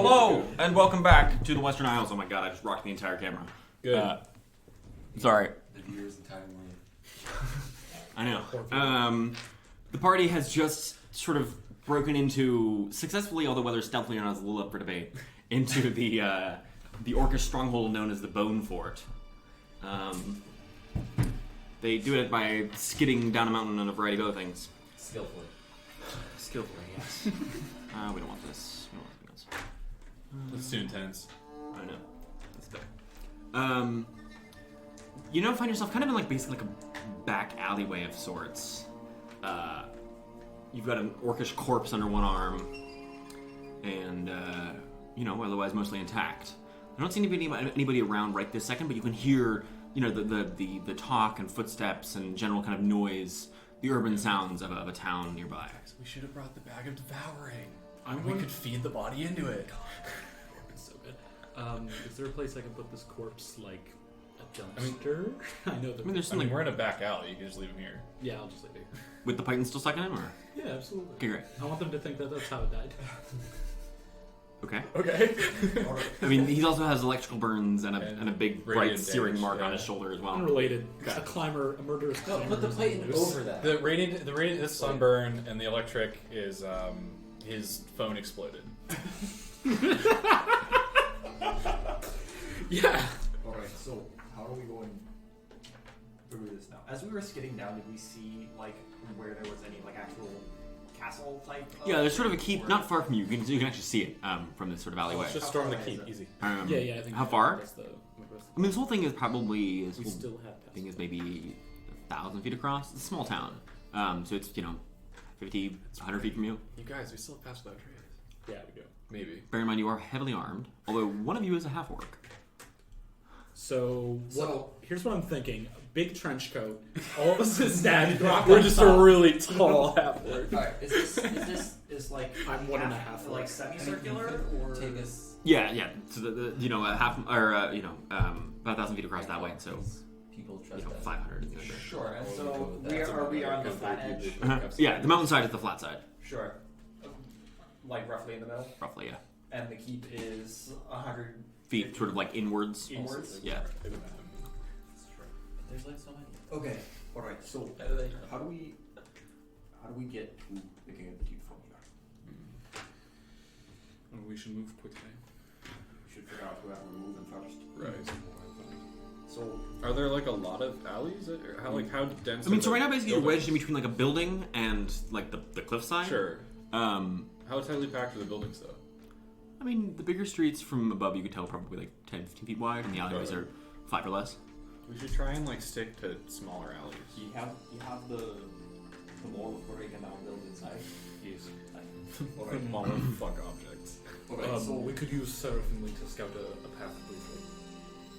Speaker 1: Hello, and welcome back to the Western Isles. Oh my god, I just rocked the entire camera.
Speaker 2: Good.
Speaker 1: Sorry.
Speaker 5: The viewers entirely.
Speaker 1: I know. The party has just sort of broken into, successfully, although whether stealthily or not is a little up for debate, into the orcish stronghold known as the Bone Fort. They do it by skidding down a mountain and a variety of other things.
Speaker 5: Skillfully.
Speaker 1: Skillfully, yes. We don't want this. We don't want anything else.
Speaker 2: That's too intense.
Speaker 1: I know. That's better. Find yourself kind of in basically a back alleyway of sorts. You've got an orcish corpse under one arm, and otherwise mostly intact. I don't seem to be anybody around right this second, but you can hear, the talk and footsteps and general kind of noise, the urban sounds of a town nearby.
Speaker 8: We should have brought the bag of devouring.
Speaker 7: I'm
Speaker 8: We could feed the body into it.
Speaker 7: It's so good. Is there a place I can put this corpse, like a dumpster? I know that.
Speaker 1: There's
Speaker 2: I mean,
Speaker 1: something.
Speaker 2: we're in a back alley. You can just leave him here.
Speaker 7: Yeah, I'll just leave it.
Speaker 1: With the python still stuck in him, or?
Speaker 7: Yeah, absolutely.
Speaker 1: Okay, great.
Speaker 7: I want them to think that that's how it died.
Speaker 1: Okay.
Speaker 2: Okay.
Speaker 1: He also has electrical burns and a big, bright,
Speaker 2: radiant
Speaker 1: searing
Speaker 2: damage,
Speaker 1: mark on
Speaker 2: yeah.
Speaker 1: his shoulder as well.
Speaker 7: Unrelated. A murderous
Speaker 5: No,
Speaker 7: climber.
Speaker 5: put the plate over that.
Speaker 2: The radiant, this sunburn and the electric is his phone exploded.
Speaker 7: Yeah.
Speaker 3: Alright, so how are we going through this now? As we were skidding down, did we see where there was any actual castle type?
Speaker 1: Yeah, there's sort of a keep not far from you. You can actually see it from this sort of alleyway.
Speaker 2: Let's just storm the keep. Easy.
Speaker 7: Yeah, I think.
Speaker 1: How far?
Speaker 7: That's the.
Speaker 1: I mean, this whole thing is probably
Speaker 7: We still have.
Speaker 1: I think is maybe 1,000 feet across. It's a small town, so it's 50, 100 feet from you.
Speaker 2: You guys, we still have passed without trace.
Speaker 7: Yeah, we go.
Speaker 2: Maybe.
Speaker 1: Bear in mind you are heavily armed, although one of you is a half orc.
Speaker 7: So
Speaker 5: So-
Speaker 7: here's what I'm thinking: a big trench coat. All of us is dead.
Speaker 4: We're just a really tall half-orc.
Speaker 5: Alright,
Speaker 3: Is
Speaker 7: I'm 1.5
Speaker 3: like semicircular or
Speaker 5: take us.
Speaker 1: Yeah. So a half or about 1,000 feet across that way. So
Speaker 5: People trust us.
Speaker 1: 500. You know,
Speaker 3: sure? And
Speaker 5: Or
Speaker 3: so
Speaker 5: we go with that.
Speaker 3: are we on the flat edge?
Speaker 1: Yeah, the mountainside is the flat side,
Speaker 3: Sure. Roughly in the middle,
Speaker 1: roughly. Yeah,
Speaker 3: and the keep is 100
Speaker 1: feet sort of inwards.
Speaker 3: inwards.
Speaker 1: Yeah.
Speaker 5: There's so many.
Speaker 3: Okay. All right. So how do we get to the king of the keep from here?
Speaker 7: We should move quickly.
Speaker 6: We should figure out who we're moving first.
Speaker 2: Right.
Speaker 3: So
Speaker 2: Are there a lot of alleys? Or how dense?
Speaker 1: I mean,
Speaker 2: are
Speaker 1: so
Speaker 2: the
Speaker 1: right now basically you're
Speaker 2: buildings?
Speaker 1: wedged in between a building and the cliffside.
Speaker 2: Sure.
Speaker 1: Um,
Speaker 2: How tightly packed are the buildings though?
Speaker 1: I mean, the bigger streets from above you could tell are probably 10, 15 feet wide, and the alleyways are 5 or less.
Speaker 2: We should try and stick to smaller alleys.
Speaker 3: you have the wall of brick and now built inside.
Speaker 7: Yes.
Speaker 3: Alright.
Speaker 2: Smaller fuck objects.
Speaker 3: Alright. So
Speaker 7: We could use Seraphim Link to scout a path briefly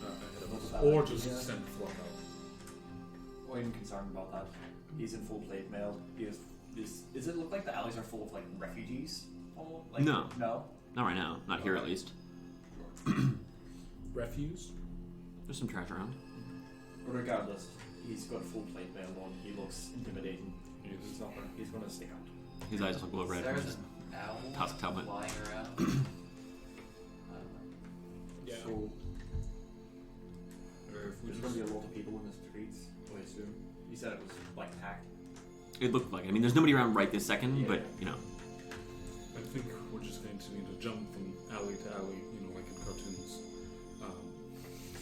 Speaker 7: ahead of us,
Speaker 3: Not a bad
Speaker 7: or
Speaker 3: idea.
Speaker 7: just send Throk out.
Speaker 3: I'm concerned about that. He's in full plate mail. Does it look like the alleys are full of refugees?
Speaker 1: No.
Speaker 3: No.
Speaker 1: Not right now. Not here, at least.
Speaker 7: Refuse.
Speaker 1: There's some trash around.
Speaker 3: But regardless, he's got full plate mail on. He looks intimidating. He's gonna stick out.
Speaker 1: His eyes look a little red. from
Speaker 5: There's
Speaker 1: his
Speaker 5: an owl
Speaker 1: tusk helmet.
Speaker 5: flying around.
Speaker 7: Yeah.
Speaker 3: So there's gonna be a lot of people in the streets. I assume. You said it was packed.
Speaker 1: It looked like it. I mean, there's nobody around right this second,
Speaker 3: Yeah.
Speaker 1: but
Speaker 7: I think we're just going to need to jump from alley to alley, like in cartoons.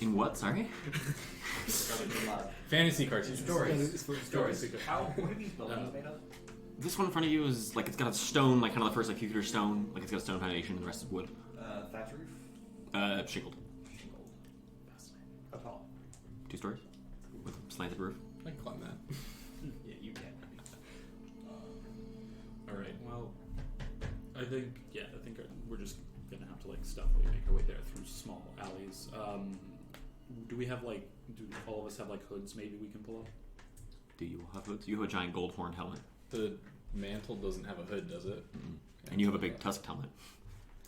Speaker 1: in what? Sorry.
Speaker 2: Fantasy cartoons.
Speaker 5: Stories.
Speaker 3: How? What are these buildings made of?
Speaker 1: This one in front of you is it's got a stone, kind of the first few feet of stone. It's got a stone foundation, and the rest is wood.
Speaker 3: Thatch roof.
Speaker 1: Shingled.
Speaker 3: Shingled. How tall?
Speaker 1: 2 stories with a slanted roof.
Speaker 2: I can climb that.
Speaker 3: Yeah, you can.
Speaker 7: All right. Well, I think we're just gonna have to stealthily make our way there through small alleys. Do we have do all of us have hoods? Maybe we can pull up.
Speaker 1: Do you have hoods? You have a giant gold horned helmet,
Speaker 2: The mantle doesn't have a hood, does it?
Speaker 1: and you have a big tusk helmet.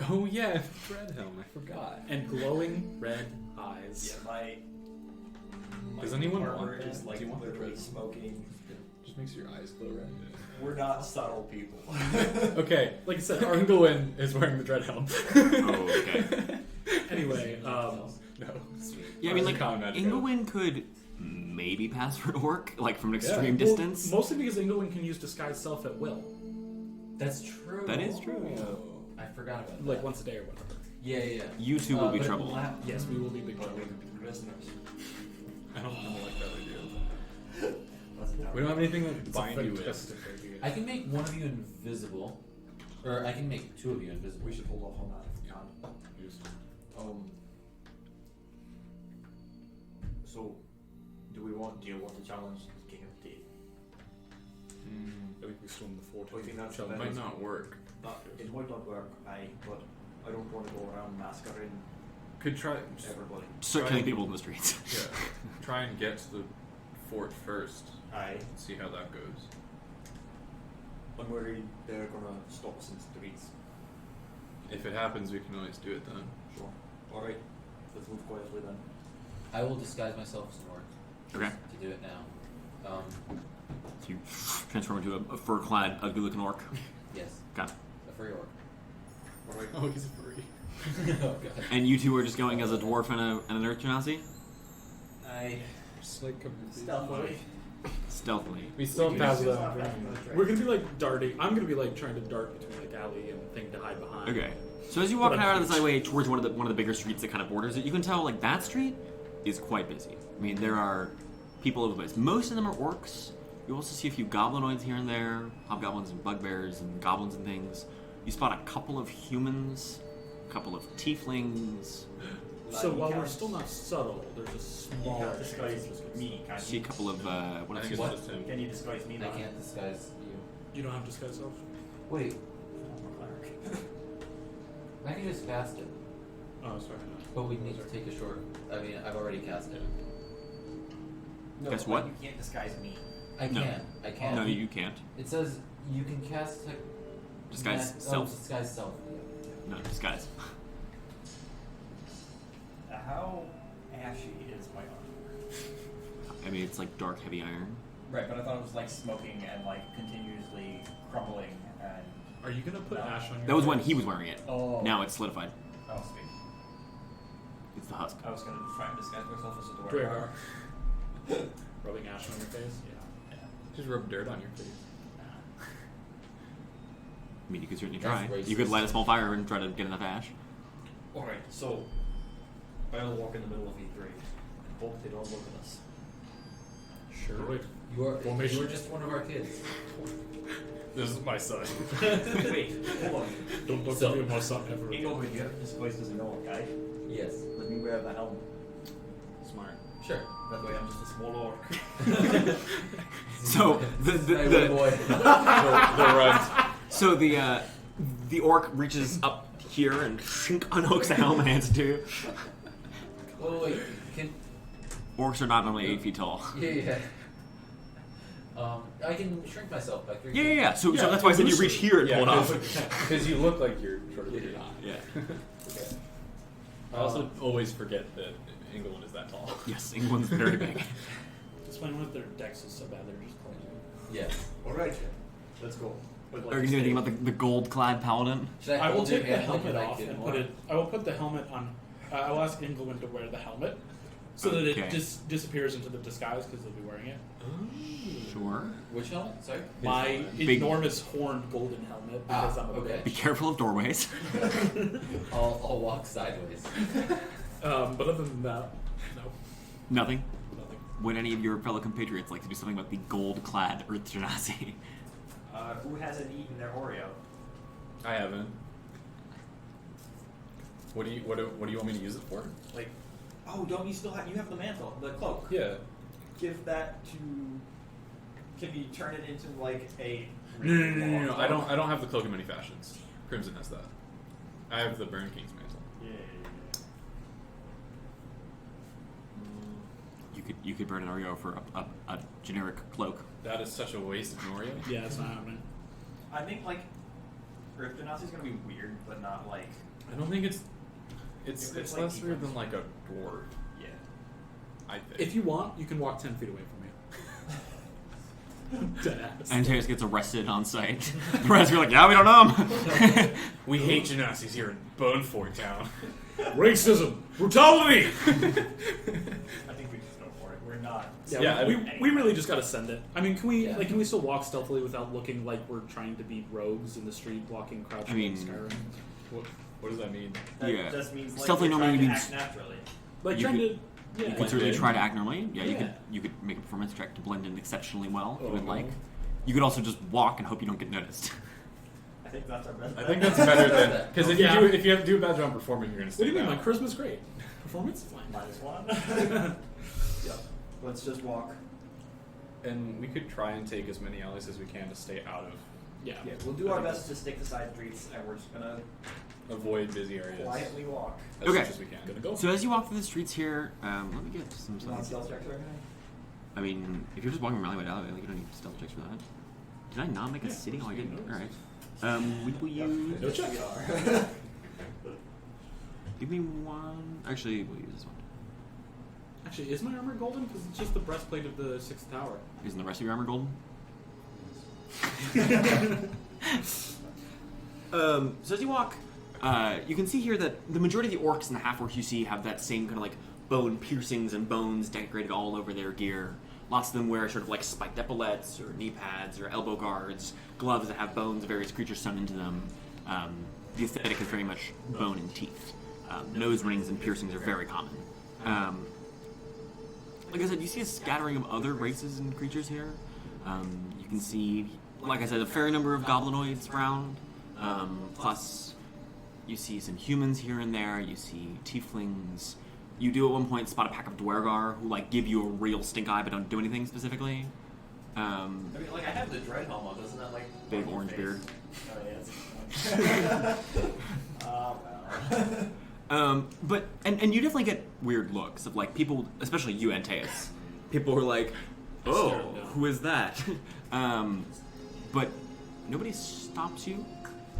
Speaker 2: Oh yeah, red helm. I forgot.
Speaker 7: And glowing red eyes.
Speaker 3: Yeah, my
Speaker 2: Does anyone
Speaker 3: armor
Speaker 2: want that?
Speaker 3: is
Speaker 2: Do you want the
Speaker 3: literally
Speaker 2: red?
Speaker 3: smoking.
Speaker 8: Just makes your eyes glow red.
Speaker 3: We're not subtle people.
Speaker 7: Okay, like I said, Ingolwin is wearing the dread helm.
Speaker 1: Oh, okay.
Speaker 7: Anyway,
Speaker 8: No.
Speaker 1: Yeah, I mean, like,
Speaker 8: Common magic.
Speaker 1: Ingolwin could maybe pass for an orc, like from an extreme
Speaker 7: well,
Speaker 1: distance.
Speaker 7: mostly because Ingolwin can use disguise self at will,
Speaker 5: That's true.
Speaker 1: That is true, yeah.
Speaker 5: I forgot about that.
Speaker 7: like once a day or whatever.
Speaker 5: Yeah.
Speaker 1: You two will be
Speaker 5: but
Speaker 1: trouble.
Speaker 7: Yes, we will be big
Speaker 3: But
Speaker 7: trouble.
Speaker 3: we could be prisoners.
Speaker 8: I don't like that idea.
Speaker 3: That's
Speaker 8: We don't have anything that
Speaker 7: It's a
Speaker 8: bind you with.
Speaker 7: fantastic idea.
Speaker 5: I can make one of you invisible, or I can make two of you invisible.
Speaker 3: We should hold off on that if we can. So, do we want to challenge the King of the Deep?
Speaker 7: I think we storm the fort.
Speaker 3: I think that's
Speaker 7: Shall
Speaker 3: the
Speaker 8: It
Speaker 7: we?
Speaker 8: might not work.
Speaker 3: That, it might not work, but I don't want to go around massacring
Speaker 8: Could try.
Speaker 3: everybody.
Speaker 1: Start killing people in the streets.
Speaker 8: Yeah. Try and get to the fort first.
Speaker 3: Aye.
Speaker 8: And see how that goes.
Speaker 3: I'm worried they're gonna stop us in the streets.
Speaker 8: If it happens, we can always do it then.
Speaker 3: Sure. Alright, let's move quietly then.
Speaker 5: I will disguise myself as an orc
Speaker 1: Okay.
Speaker 5: to do it now.
Speaker 1: So you transform into a fur-clad, ugly-looking orc.
Speaker 5: Yes,
Speaker 1: Okay.
Speaker 5: a furry orc.
Speaker 3: Alright.
Speaker 8: Oh, he's a furry.
Speaker 5: Oh god.
Speaker 1: And you two are just going as a dwarf and an earth genasi?
Speaker 3: Aye.
Speaker 8: Just like
Speaker 3: Stealthily.
Speaker 1: Stealthily.
Speaker 8: We still
Speaker 3: We
Speaker 8: have
Speaker 3: can
Speaker 8: that.
Speaker 3: use that back in the train.
Speaker 7: We're gonna be like darting. I'm gonna be like trying to dart between like alley and thing to hide behind.
Speaker 1: Okay. So as you walk
Speaker 7: But I'm
Speaker 1: out of the
Speaker 7: huge.
Speaker 1: sideway towards one of the bigger streets that kind of borders it, you can tell like that street is quite busy. I mean, there are people all over the place. Most of them are orcs. You also see a few goblinoids here and there, hobgoblins and bugbears and goblins and things. You spot a couple of humans, a couple of tieflings.
Speaker 7: So
Speaker 3: You
Speaker 7: while we're
Speaker 3: can't-
Speaker 7: still not subtle, there's a
Speaker 3: You
Speaker 7: small
Speaker 3: can't disguise me, can
Speaker 1: See a
Speaker 3: you?
Speaker 1: couple of what
Speaker 8: I
Speaker 1: else?
Speaker 8: think
Speaker 5: What?
Speaker 8: it's just him.
Speaker 3: Can you disguise me
Speaker 5: I
Speaker 3: now?
Speaker 5: can't disguise you.
Speaker 7: You don't have disguise self.
Speaker 5: Wait,
Speaker 3: I'm a cleric.
Speaker 5: I can just cast it,
Speaker 7: Oh, sorry.
Speaker 5: but we need to take a short. I mean, I've already cast it.
Speaker 3: No,
Speaker 1: Guess
Speaker 3: but
Speaker 1: what?
Speaker 3: You can't disguise me.
Speaker 5: I
Speaker 1: No.
Speaker 5: can. I can.
Speaker 1: No, you can't.
Speaker 5: It says you can cast
Speaker 1: Disguise
Speaker 5: Oh,
Speaker 1: self.
Speaker 5: disguise self.
Speaker 1: No, disguise.
Speaker 3: How ashy is my armor?
Speaker 1: I mean, it's like dark, heavy iron.
Speaker 3: Right, but I thought it was like smoking and like continuously crumbling and.
Speaker 7: Are you gonna put
Speaker 3: No.
Speaker 7: ash on your
Speaker 1: That was when
Speaker 7: face?
Speaker 1: he was wearing it.
Speaker 3: Oh.
Speaker 1: Now it's solidified.
Speaker 3: Oh, sweet.
Speaker 1: It's the husk.
Speaker 3: I was gonna try and disguise myself as a dwarf.
Speaker 7: Dwarf. Rubbing ash on your face? Yeah.
Speaker 8: Just rub dirt on your face.
Speaker 1: I mean, you could certainly
Speaker 5: That's
Speaker 1: try.
Speaker 5: racist.
Speaker 1: You could light a small fire and try to get enough ash.
Speaker 3: Alright, so I'll walk in the middle of E3 and hope they don't look at us.
Speaker 7: Sure. Wait.
Speaker 5: You
Speaker 7: Formation.
Speaker 5: are just one of our kids.
Speaker 8: This is my son.
Speaker 3: Wait, hold on.
Speaker 7: Don't look
Speaker 5: So-
Speaker 7: at me my son ever.
Speaker 3: Ingolwin, you have disguised as an orc, guy.
Speaker 5: Yes.
Speaker 3: Let me wear the helmet.
Speaker 7: Smart.
Speaker 5: Sure.
Speaker 3: That way I'm just a small orc.
Speaker 1: So
Speaker 5: My
Speaker 1: the
Speaker 5: little boy.
Speaker 8: the runt.
Speaker 1: so the orc reaches up here and unhooks the helm and hands it to you.
Speaker 5: Wait. Can
Speaker 1: Orcs are not normally 8 feet tall.
Speaker 5: yeah. I can shrink myself by 3
Speaker 1: Yeah,
Speaker 5: feet.
Speaker 1: yeah, yeah. So
Speaker 7: Yeah,
Speaker 1: that's why I said you reach here and
Speaker 8: Yeah,
Speaker 1: pull it off.
Speaker 8: because you look like you're shorter than you're not.
Speaker 1: Yeah.
Speaker 5: Okay.
Speaker 8: I also always forget that Ingolwin is that tall.
Speaker 1: Yes, England's very big.
Speaker 7: Just find one of their decks is so bad they're just clumsy.
Speaker 5: Yes.
Speaker 3: Alright, let's go. But,
Speaker 1: Are you gonna do anything about the gold-clad paladin?
Speaker 5: Should
Speaker 7: I will
Speaker 5: hold your
Speaker 7: take the
Speaker 5: hand like
Speaker 7: helmet
Speaker 5: I
Speaker 7: off
Speaker 5: did
Speaker 7: and
Speaker 5: one?
Speaker 7: put it. I will put the helmet on. I will ask Ingolwin to wear the helmet so that
Speaker 1: Okay.
Speaker 7: it just disappears into the disguise because they'll be wearing it.
Speaker 1: Sure.
Speaker 5: Which helmet? Sorry.
Speaker 7: My
Speaker 1: Big-
Speaker 7: enormous horned golden helmet because I'm a
Speaker 5: okay.
Speaker 1: Be
Speaker 7: bitch.
Speaker 1: careful of doorways.
Speaker 5: I'll walk sideways.
Speaker 7: But other than that, no,
Speaker 1: Nothing.
Speaker 7: nothing.
Speaker 1: Would any of your fellow compatriots like to do something about the gold-clad Earth Genasi?
Speaker 3: who hasn't eaten their Oreo?
Speaker 8: I haven't. What do you want me to use it for?
Speaker 3: Like, oh, don't you still have? You have the mantle, the cloak.
Speaker 8: Yeah.
Speaker 3: Give that to. Can you turn it into like a?
Speaker 8: No. I don't have the cloak in many fashions. Crimson has that. I have the Burn King's mantle.
Speaker 3: Yeah.
Speaker 1: You could burn an Oreo for a generic cloak.
Speaker 8: That is such a waste of Norio.
Speaker 7: Yeah, it's not happening.
Speaker 3: I think like Earth Genasi is gonna be weird, but not like.
Speaker 8: I don't think it's
Speaker 3: If
Speaker 8: it's
Speaker 3: like
Speaker 8: less weird
Speaker 3: defense.
Speaker 8: than like a dwarf.
Speaker 3: Yeah.
Speaker 8: I think.
Speaker 7: If you want, you can walk 10 feet away from me.
Speaker 4: Deadass.
Speaker 1: Antaeus gets arrested on site. The rest are like, yeah, we don't know him.
Speaker 2: We hate Genasi's here in Bonefort Town.
Speaker 7: Racism, brutality.
Speaker 3: I think we just go for it. We're not.
Speaker 2: Yeah,
Speaker 7: we really just gotta send it. I mean, can we still walk stealthily without looking like we're trying to be rogues in the street, walking crouching
Speaker 1: I mean-
Speaker 7: in Skyrim?
Speaker 2: What does that mean?
Speaker 3: That
Speaker 1: Yeah.
Speaker 3: just means like
Speaker 1: Stealthy
Speaker 3: we're
Speaker 1: normally
Speaker 3: trying to
Speaker 1: means-
Speaker 3: act naturally.
Speaker 7: Like
Speaker 1: You
Speaker 7: trying
Speaker 1: could-
Speaker 7: to. Yeah.
Speaker 1: You could certainly
Speaker 2: in.
Speaker 1: try to act normally. Yeah,
Speaker 7: Yeah.
Speaker 1: you could make a performance check to blend in exceptionally well if you would
Speaker 2: Oh.
Speaker 1: like. You could also just walk and hope you don't get noticed.
Speaker 3: I think that's our best.
Speaker 2: I think that's better than because if
Speaker 7: Yeah.
Speaker 2: you have to do a bad job performing, you're gonna.
Speaker 7: What do you mean?
Speaker 2: stand
Speaker 7: My
Speaker 2: out.
Speaker 7: charisma's great. Performance, fine.
Speaker 3: -1.
Speaker 6: Yep. Let's just walk.
Speaker 2: And we could try and take as many alleys as we can to stay out of,
Speaker 7: Yeah.
Speaker 3: Yeah, we'll do our best to stick to side streets, and we're just gonna
Speaker 2: avoid busy areas
Speaker 3: quietly walk.
Speaker 2: as
Speaker 1: Okay.
Speaker 2: much as we can.
Speaker 7: Gonna go.
Speaker 1: So as you walk through the streets here, let me get some
Speaker 3: You want
Speaker 1: stuff.
Speaker 3: stealth checks or anything?
Speaker 1: I mean, if you're just walking around alleyway to alleyway, like, you don't need stealth checks for that. Did I not make a
Speaker 7: Yeah,
Speaker 1: city? Oh, I
Speaker 7: you
Speaker 1: didn't.
Speaker 7: noticed.
Speaker 1: All right. We will use.
Speaker 7: No check.
Speaker 3: We are.
Speaker 1: Give me one. Actually, we'll use this one.
Speaker 7: Actually, is my armor golden? Because it's just the breastplate of the sixth tower.
Speaker 1: Isn't the rest of your armor golden? So as you walk, you can see here that the majority of the orcs and the half-orcs you see have that same kind of like bone piercings and bones decorated all over their gear. Lots of them wear sort of like spiked epaulettes or knee pads or elbow guards, gloves that have bones of various creatures sewn into them. The aesthetic is very much bone and teeth. Nose rings and piercings are very common. Like I said, you see a scattering of other races and creatures here. You can see, like I said, a fair number of goblinoids around. Plus, you see some humans here and there. You see tieflings. You do at one point spot a pack of Dwergar who like give you a real stink eye but don't do anything specifically.
Speaker 5: I mean, like, I have the dread helm on, doesn't that, like...
Speaker 1: Big
Speaker 5: on
Speaker 1: orange
Speaker 5: your
Speaker 1: beard.
Speaker 5: face?
Speaker 3: Oh, yeah. Well.
Speaker 1: But you definitely get weird looks of like people, especially you, Antaeus. People who are like, "Oh, who is that?" But nobody stops you.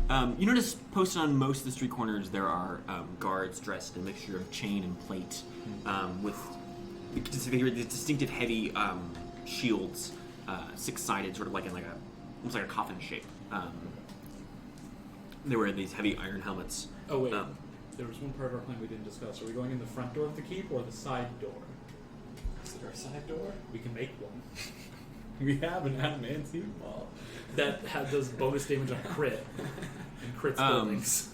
Speaker 1: You notice posted on most of the street corners there are guards dressed in a mixture of chain and plate, with the distinctive heavy shields, six-sided, sort of like in like almost like a coffin shape. They wear these heavy iron helmets.
Speaker 7: Oh wait, there was one part of our plan we didn't discuss. Are we going in the front door of the keep or the side door?
Speaker 3: Is there a side door?
Speaker 7: We can make one.
Speaker 2: We have an adamantine wall.
Speaker 7: That does bonus damage on crit and crits buildings.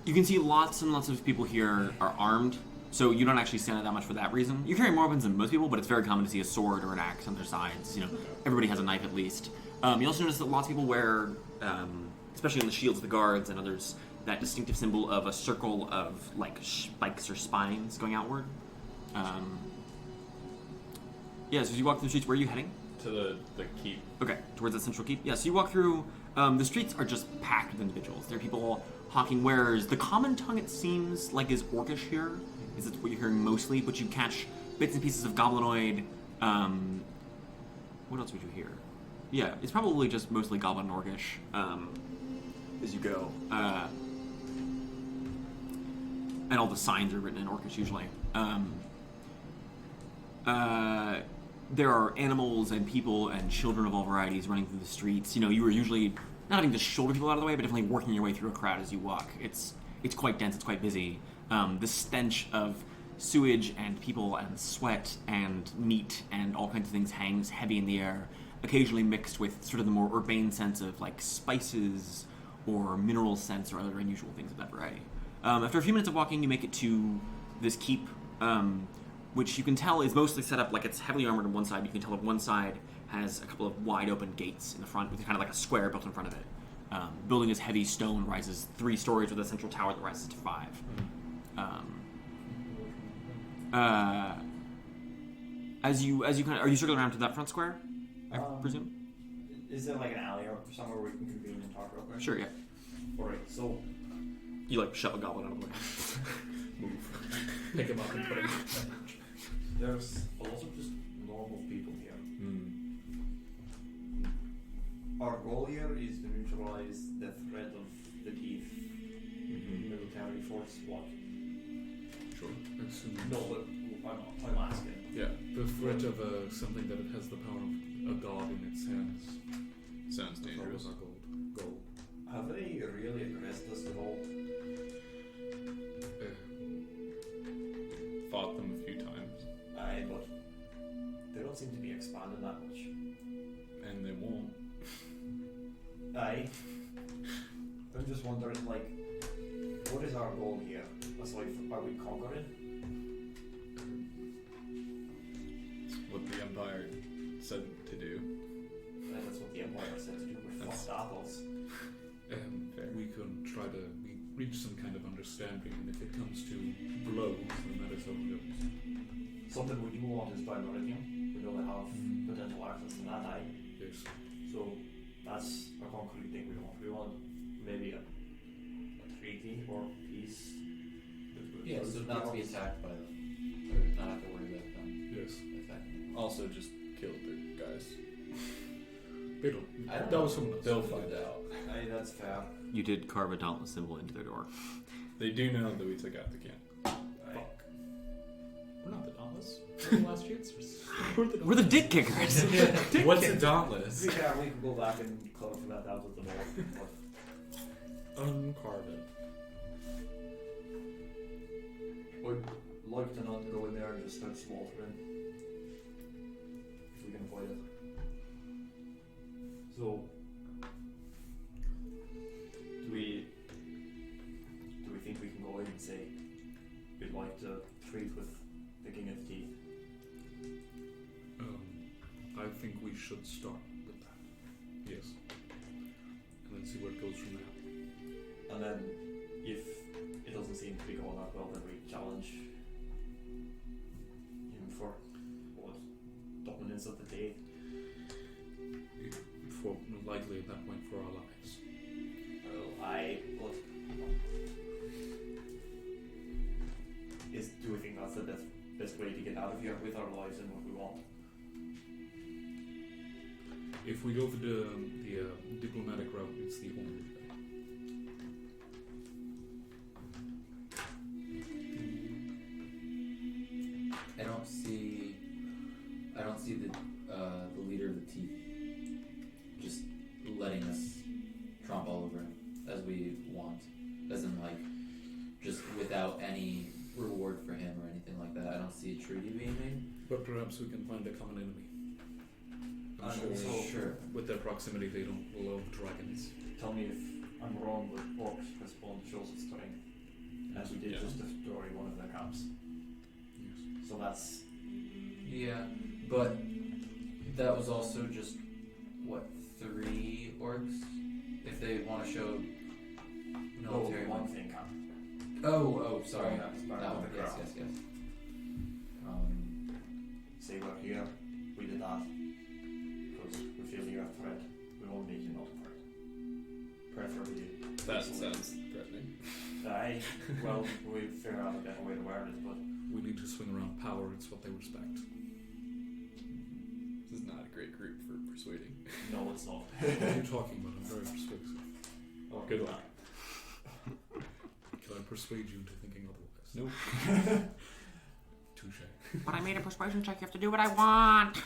Speaker 1: You can see lots and lots of people here are armed, so you don't actually stand out that much for that reason. You carry more weapons than most people, but it's very common to see a sword or an axe on their sides. You know, everybody has a knife at least. You also notice that lots of people wear, especially on the shields of the guards and others, that distinctive symbol of a circle of like spikes or spines going outward. Yeah, so as you walk through the streets, where are you heading?
Speaker 2: To the keep.
Speaker 1: Okay, towards the central keep. Yeah, so you walk through. The streets are just packed with individuals. There are people hawking wares. The common tongue, it seems like, is Orcish here. Is what you're hearing mostly, but you catch bits and pieces of Goblinoid. What else would you hear? Yeah, it's probably just mostly Goblin and Orcish as you go. And all the signs are written in Orcish usually. There are animals and people and children of all varieties running through the streets. You know, you are usually not having to shoulder people out of the way, but definitely working your way through a crowd as you walk. It's quite dense. It's quite busy. The stench of sewage and people and sweat and meat and all kinds of things hangs heavy in the air, occasionally mixed with sort of the more urbane sense of like spices or mineral scents or other unusual things of that variety. After a few minutes of walking, you make it to this keep, which you can tell is mostly set up like it's heavily armored on one side. You can tell that one side has a couple of wide open gates in the front with kind of like a square built in front of it. Building is heavy stone, rises 3 stories with a central tower that rises to 5. As you kind of, are you circling around to that front square? I presume.
Speaker 3: Is there like an alley or somewhere where we can convene and talk real quick?
Speaker 1: Sure, yeah.
Speaker 3: Alright, so
Speaker 1: You like shove a goblin out of the way.
Speaker 2: Move.
Speaker 7: Pick him up and put him.
Speaker 6: There's a lot of just normal people here. Our goal here is to neutralize the threat of the teeth. Military force, what?
Speaker 7: Sure.
Speaker 6: No, but I'm asking.
Speaker 7: Yeah, the threat of something that it has the power of a god in its hands.
Speaker 2: Sounds dangerous.
Speaker 7: That was our goal.
Speaker 6: Have they really addressed us at all?
Speaker 2: Fought them a few times.
Speaker 6: Aye, but they don't seem to be expanding that much.
Speaker 2: And they won't.
Speaker 6: Aye. I'm just wondering, like, what is our goal here? Aside from, are we conquering?
Speaker 2: What the Empire said to do.
Speaker 6: That's what the Empire said to do. We're
Speaker 2: That's-
Speaker 6: fucked apples.
Speaker 2: Fair.
Speaker 7: We can try to reach some kind of understanding, and if it comes to blows, then that is how it goes.
Speaker 6: Something we do want is Dimeridium. We know they have potential access to that eye.
Speaker 7: Yes.
Speaker 6: So that's a concrete thing we want. We want maybe a treaty or peace.
Speaker 5: Yeah, so not to be attacked by them. Or not have to worry about them
Speaker 7: Yes.
Speaker 5: attacking.
Speaker 2: Also, just killed their guys.
Speaker 7: They don't.
Speaker 5: I don't
Speaker 7: That
Speaker 5: know.
Speaker 7: was someone else.
Speaker 2: They'll find out.
Speaker 6: Aye, that's fair.
Speaker 1: You did carve a dauntless symbol into their door.
Speaker 2: They do know that we took out the camp.
Speaker 6: Aye.
Speaker 7: Fuck. We're not the Dauntless. We're the last chancers.
Speaker 1: We're the dick kickers.
Speaker 2: What's a dauntless?
Speaker 6: We can go back and clarify that out with them all.
Speaker 7: Uncarve it.
Speaker 6: Would like to not go in there and just start slaughtering. If we can avoid it. So, do we think we can go in and say we'd like to treat with the King of the Teeth?
Speaker 7: I think we should start with that. Yes. And then see where it goes from there.
Speaker 6: And then, if it doesn't seem to be going that well, then we challenge him for what? Dominance of the day.
Speaker 7: For likely at that point for our lives.
Speaker 6: But do we think that's the best way to get out of here with our lives and what we want?
Speaker 7: If we go for the diplomatic route, it's the only way.
Speaker 5: I don't see the leader of the Teeth just letting us tromp all over him as we want, as in like just without any reward for him or anything like that. I don't see a treaty being made.
Speaker 7: But perhaps we can find a common enemy. I'm
Speaker 6: And
Speaker 7: sure
Speaker 6: also,
Speaker 5: Sure.
Speaker 7: with their proximity they don't love dragons.
Speaker 6: tell me if I'm wrong, but orcs respond shows its strength. As we did
Speaker 2: Yeah.
Speaker 6: just destroy one of their camps.
Speaker 7: Yes.
Speaker 6: So that's
Speaker 5: Yeah, but that was also just what 3 orcs. If they want to show military
Speaker 6: one
Speaker 5: might.
Speaker 6: thing camp.
Speaker 5: Oh, sorry.
Speaker 6: Yeah, it's part
Speaker 5: That
Speaker 6: of
Speaker 5: one.
Speaker 6: the
Speaker 5: Yes,
Speaker 6: crowd.
Speaker 5: yes.
Speaker 6: Say we're here, we did that. Because we feel you're a threat. We won't make you not a threat. Preferably.
Speaker 2: That sounds threatening.
Speaker 6: Aye. Well, we figure out a better way to word it, but
Speaker 7: We need to swing around power, it's what they respect.
Speaker 2: This is not a great group for persuading.
Speaker 6: no, it's not.
Speaker 7: What are you talking about? I'm very persuasive.
Speaker 6: Oh,
Speaker 2: Good one.
Speaker 7: Can I persuade you into thinking otherwise?
Speaker 2: Nope.
Speaker 7: Touche.
Speaker 1: But I made a persuasion check. You have to do what I want.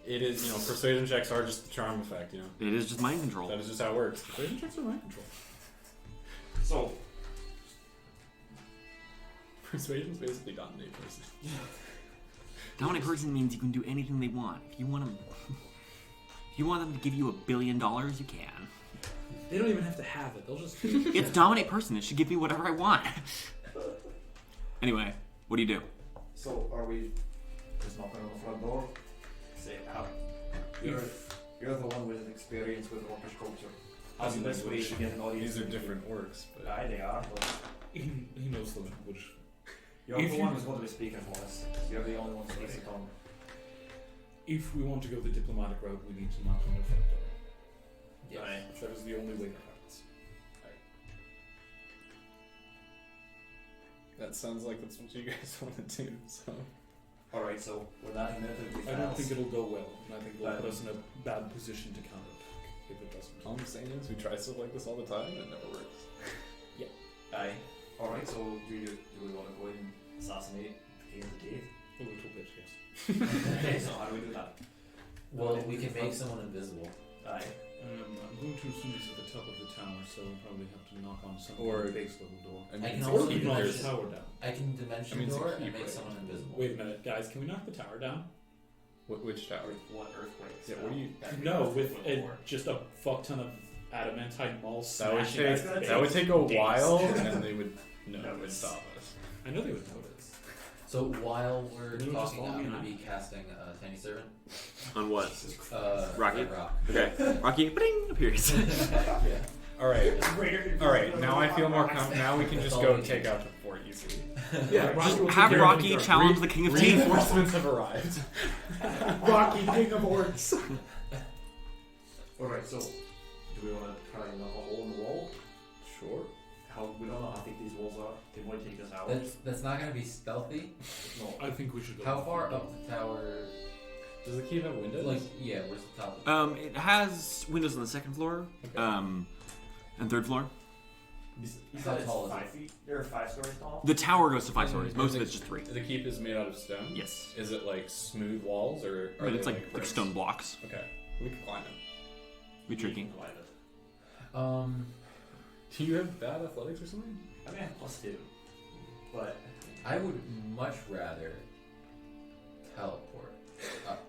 Speaker 2: It is, persuasion checks are just the charm effect,
Speaker 1: It is just mind control.
Speaker 2: That is just how it works.
Speaker 7: Persuasion checks are mind control.
Speaker 6: So,
Speaker 2: Persuasion's basically dominate person.
Speaker 1: Dominant person means you can do anything they want. If you want them, if you want them to give you $1 billion, you can.
Speaker 7: They don't even have to have it. They'll just.
Speaker 1: It's dominate person. It should give me whatever I want. Anyway, what do you do?
Speaker 6: so are we just knocking on the front door? Say, you're the one with experience with orcish culture. How's the best way to get an audience?
Speaker 2: These are
Speaker 6: with you?
Speaker 2: different orcs, but
Speaker 6: Aye, they are, but
Speaker 7: he knows the language.
Speaker 6: you're
Speaker 7: If
Speaker 6: the
Speaker 7: you-
Speaker 6: one who's going to be speaking for us. You're the only one who speaks the tongue.
Speaker 7: If we want to go the diplomatic route, we need to knock on their front door.
Speaker 5: Yes.
Speaker 6: Aye.
Speaker 7: That is the only way that happens.
Speaker 2: that sounds like that's what you guys want to do, so.
Speaker 6: Alright, so with that inevitably
Speaker 7: I don't
Speaker 6: fails.
Speaker 7: think it'll go well, and I think it'll
Speaker 6: But-
Speaker 7: put us in a bad position to counterattack if it doesn't.
Speaker 2: All I'm saying is we try stuff like this all the time and it never works.
Speaker 6: Aye. Alright, so do we want to go in and assassinate the King of the Teeth?
Speaker 7: A little bit, yes.
Speaker 3: Okay, so how do we do that?
Speaker 5: Well, we can make someone invisible.
Speaker 3: Aye.
Speaker 7: I'm going to assume it's at the top of the tower, so we'll probably have to knock on some
Speaker 8: Or-
Speaker 7: base level door.
Speaker 8: I mean,
Speaker 5: I can
Speaker 8: it's
Speaker 5: also
Speaker 8: a
Speaker 7: Or
Speaker 8: key,
Speaker 7: knock the
Speaker 8: there's-
Speaker 7: tower down.
Speaker 5: I can dimension
Speaker 8: I mean, it's a
Speaker 5: door
Speaker 8: key,
Speaker 5: and make
Speaker 8: right?
Speaker 5: someone invisible.
Speaker 7: Wait a minute, guys. Can we knock the tower down?
Speaker 8: Which tower?
Speaker 3: What earthquakes?
Speaker 8: Yeah, what do you-
Speaker 7: No, with just a fuck ton of adamantine walls
Speaker 8: That would
Speaker 7: smashing
Speaker 8: take
Speaker 7: us to
Speaker 8: that would take a
Speaker 7: days.
Speaker 8: while, and they would no,
Speaker 3: No,
Speaker 8: it would
Speaker 3: it's-
Speaker 8: stop us.
Speaker 7: I know they would notice.
Speaker 5: So while we're
Speaker 7: Can you just
Speaker 5: talking,
Speaker 7: follow
Speaker 5: I'm
Speaker 7: me
Speaker 5: going to
Speaker 7: on?
Speaker 5: be casting Tiny Servant.
Speaker 1: On what? Rocky?
Speaker 5: Red Rock.
Speaker 1: Okay. Rocky, bling, appears.
Speaker 5: Yeah.
Speaker 8: All right,
Speaker 3: Greater.
Speaker 8: all right. Now I feel more now we can just go take out the fort easily.
Speaker 7: Yeah,
Speaker 1: Just have Rocky challenge the King of Teeth.
Speaker 8: Reinforcements have arrived.
Speaker 7: Rocky, king of orcs.
Speaker 6: Alright, so do we want to try and knock a hole in the wall?
Speaker 8: Sure.
Speaker 6: We don't know how thick these walls are. They might take us out.
Speaker 5: That's not going to be stealthy.
Speaker 6: No.
Speaker 7: I think we should go.
Speaker 5: How far up the tower?
Speaker 8: Does the keep have windows?
Speaker 5: Like, yeah, where's the top?
Speaker 1: It has windows on the second floor, and third floor.
Speaker 3: You
Speaker 5: How
Speaker 3: said
Speaker 5: tall
Speaker 3: it's
Speaker 5: is
Speaker 3: 5 feet? Or 5 stories tall?
Speaker 1: The tower goes to 5 stories. Most of
Speaker 8: the-
Speaker 1: it's just 3.
Speaker 8: The keep is made out of stone.
Speaker 1: Yes.
Speaker 8: Is it like smooth walls or? Are
Speaker 1: But
Speaker 8: they
Speaker 1: it's like
Speaker 8: bricks?
Speaker 1: stone blocks.
Speaker 8: Okay, we can climb it.
Speaker 1: Be tricky.
Speaker 3: Climb it.
Speaker 8: Do you have bad athletics or something?
Speaker 3: I mean, I have +2. But
Speaker 5: I would much rather teleport up.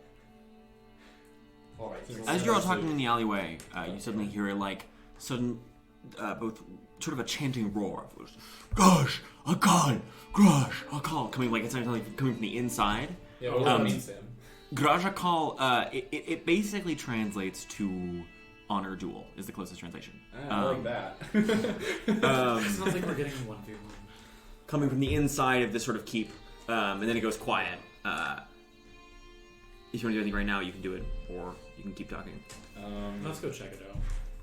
Speaker 3: alright.
Speaker 1: As you're all talking in the alleyway, you suddenly hear a both sort of a chanting roar of "Gosh, a god, Grash, a call," coming like it's actually coming from the inside.
Speaker 8: Yeah, what does that mean, Sam?
Speaker 1: Grash a call. It basically translates to honor duel is the closest translation.
Speaker 8: I like that.
Speaker 7: Sounds like we're getting in 1v1.
Speaker 1: Coming from the inside of this sort of keep, and then it goes quiet. If you want to do anything right now, you can do it, or you can keep talking.
Speaker 7: Let's go check it out.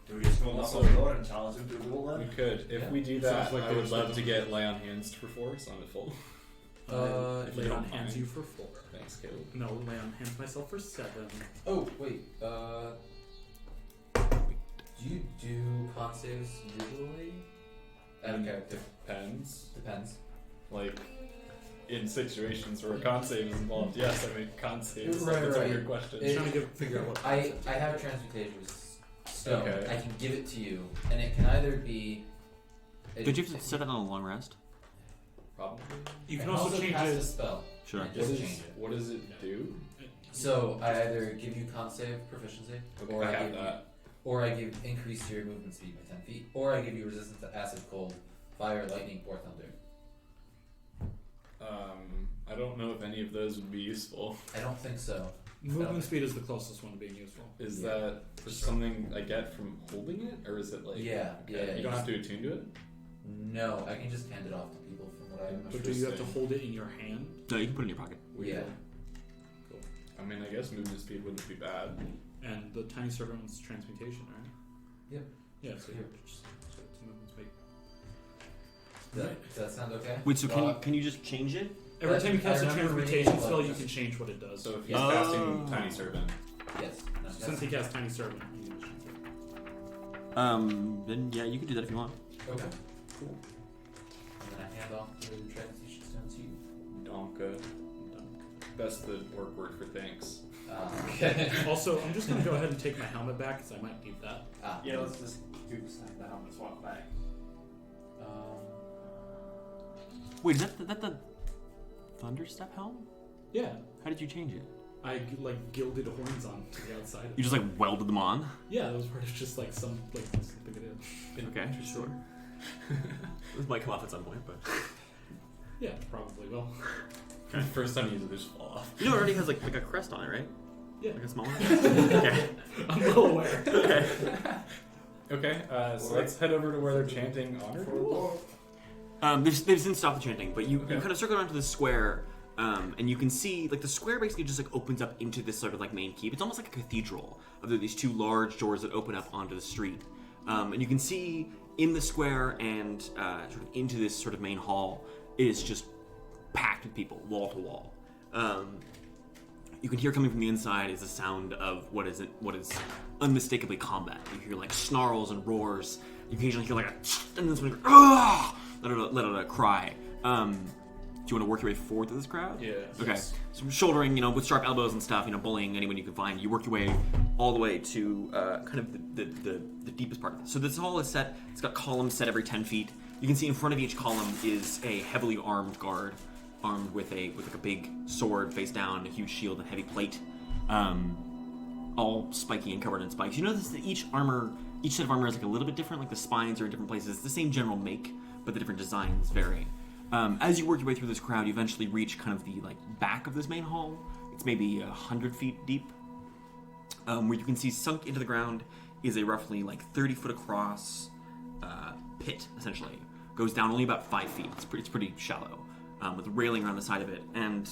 Speaker 6: Do we just go knock on the door and challenge him to a duel
Speaker 8: We
Speaker 6: then?
Speaker 8: could. If
Speaker 5: Yeah.
Speaker 8: we do that,
Speaker 7: Sounds like
Speaker 8: I would
Speaker 7: there's
Speaker 8: love
Speaker 7: no-
Speaker 8: to get lay on hands for force on it full.
Speaker 5: Uh,
Speaker 8: If
Speaker 7: Lay
Speaker 8: you
Speaker 7: on
Speaker 8: don't
Speaker 7: hands
Speaker 8: mind.
Speaker 7: you for 4.
Speaker 8: Thanks, Caleb.
Speaker 7: No, lay on hands myself for 7.
Speaker 5: Oh wait. Do you do con saves usually? Out of character.
Speaker 8: Depends.
Speaker 5: Depends.
Speaker 8: Like, in situations where a con save is involved, yes, I make con saves.
Speaker 5: Right,
Speaker 8: That's a
Speaker 5: right.
Speaker 8: weird question.
Speaker 5: It-
Speaker 7: Trying to figure out what.
Speaker 5: I have a transmutation with stone.
Speaker 8: Okay.
Speaker 5: I can give it to you, and it can either be.
Speaker 1: Did you have to set that on a long rest?
Speaker 8: Probably.
Speaker 7: You can
Speaker 5: I
Speaker 7: also change
Speaker 5: cast a
Speaker 7: it.
Speaker 5: spell.
Speaker 1: Sure.
Speaker 5: and
Speaker 8: What
Speaker 5: Just
Speaker 8: is,
Speaker 5: change it.
Speaker 8: what does it do?
Speaker 5: So I either give you con save proficiency, or
Speaker 8: I
Speaker 5: I
Speaker 8: have
Speaker 5: give you,
Speaker 8: that.
Speaker 5: or I give increase to your movement speed by 10 feet, or I give you resistance to acid, cold, fire, lightning, or thunder.
Speaker 8: I don't know if any of those would be useful.
Speaker 5: I don't think so.
Speaker 7: Movement speed is the closest one to being useful.
Speaker 8: Is
Speaker 5: Yeah.
Speaker 8: that just something I get from holding it, or is it like?
Speaker 5: Yeah,
Speaker 8: Okay,
Speaker 5: yeah,
Speaker 8: You don't have to attune to it.
Speaker 5: No, I can just hand it off to people from what I
Speaker 8: But
Speaker 7: But do you have to
Speaker 8: Interesting.
Speaker 7: hold it in your hand?
Speaker 1: No, you can put it in your pocket.
Speaker 5: Yeah.
Speaker 8: Cool. I mean, I guess movement speed wouldn't be bad.
Speaker 7: And the tiny servant's transmutation, right?
Speaker 5: Yep.
Speaker 7: Yeah, so
Speaker 5: Here.
Speaker 7: just so it's movement speed.
Speaker 5: Does that sound okay?
Speaker 1: Wait, so can you just change it?
Speaker 7: Every time you cast a
Speaker 5: I remember
Speaker 7: transmutation
Speaker 5: reading
Speaker 7: spell,
Speaker 5: about
Speaker 7: you
Speaker 5: this.
Speaker 7: can change what it does.
Speaker 8: So if he's
Speaker 1: Oh.
Speaker 8: casting Tiny Servant,
Speaker 5: Yes. No,
Speaker 7: Since he casts tiny servant, you can change it.
Speaker 1: Then yeah, you can do that if you want.
Speaker 5: Okay. Cool. And then I hand off the transmutation stone to you.
Speaker 8: Donka. That's the work word for thanks.
Speaker 5: Okay.
Speaker 7: Also, I'm just gonna go ahead and take my helmet back because I might need that.
Speaker 3: Yeah, let's just do snap the helmet swap back.
Speaker 1: Wait, is that the Thunderstep helm?
Speaker 7: Yeah,
Speaker 1: How did you change it?
Speaker 7: I like gilded horns on to the outside.
Speaker 1: You just like welded them on?
Speaker 7: Yeah, that was part of just like something it is.
Speaker 1: Okay, sure. This might come off at some point, but
Speaker 7: Yeah, probably will.
Speaker 8: First time you use it, they just fall off.
Speaker 1: you know it already has like a crest on it, right?
Speaker 7: Yeah.
Speaker 1: Like a small one. Okay.
Speaker 7: I'm well aware.
Speaker 1: Okay.
Speaker 8: Okay, so let's head over to where they're chanting honor.
Speaker 1: They've since stopped the chanting, but you
Speaker 8: Okay.
Speaker 1: kind of circle around to the square, and you can see like the square basically just like opens up into this sort of like main keep. It's almost like a cathedral. There are these two large doors that open up onto the street, and you can see in the square and sort of into this sort of main hall is just packed with people, wall to wall. You can hear coming from the inside is the sound of what is unmistakably combat. You hear like snarls and roars. You occasionally hear like a and then somebody let out a cry. you want to work your way forward to this crowd?
Speaker 2: Yeah.
Speaker 1: Okay. So shouldering, with sharp elbows and stuff, bullying anyone you can find. You work your way all the way to kind of the deepest part of it. So this hall is set. It's got columns set every 10 feet. You can see in front of each column is a heavily armed guard, armed with like a big sword face down, a huge shield, and heavy plate, all spiky and covered in spikes. You notice that each set of armor is like a little bit different. Like the spines are in different places. It's the same general make, but the different designs vary. As you work your way through this crowd, you eventually reach kind of the back of this main hall. It's maybe 100 feet deep, where you can see sunk into the ground is a roughly 30-foot across pit. Essentially, goes down only about 5 feet. It's pretty shallow, with a railing around the side of it, and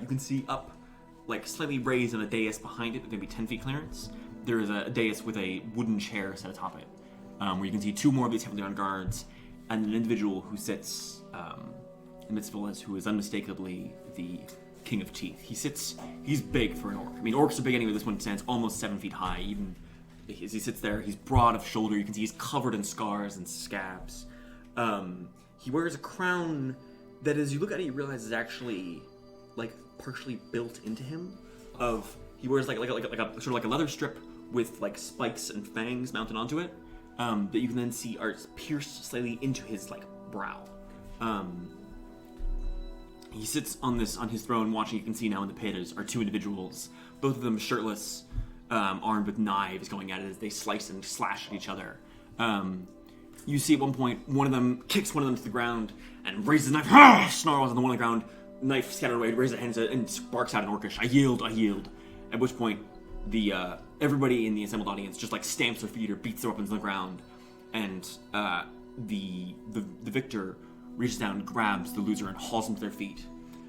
Speaker 1: you can see up, slightly raised on a dais behind it, with maybe 10 feet clearance. There is a dais with a wooden chair set atop it, where you can see 2 more of these heavily armed guards, and an individual who sits in the midst of all this, who is unmistakably the King of Teeth. He's big for an orc. I mean, orcs are big anyway. This one stands almost 7 feet high. Even as he sits there, he's broad of shoulder. You can see he's covered in scars and scabs. He wears a crown that, as you look at it, you realize is actually partially built into him. He wears like a sort of a leather strip with spikes and fangs mounted onto it, that you can then see are pierced slightly into his brow. He sits on his throne watching. You can see now in the pit are 2 individuals, both of them shirtless, armed with knives going at it as they slice and slash at each other. You see at one point one of them kicks one of them to the ground and raises a knife, snarls, and the one on the ground, knife scattered away, raises their hands and sparks out in Orcish, I yield. At which point everybody in the assembled audience just stamps their feet or beats their weapons on the ground, and the victor reaches down, grabs the loser, and hauls them to their feet.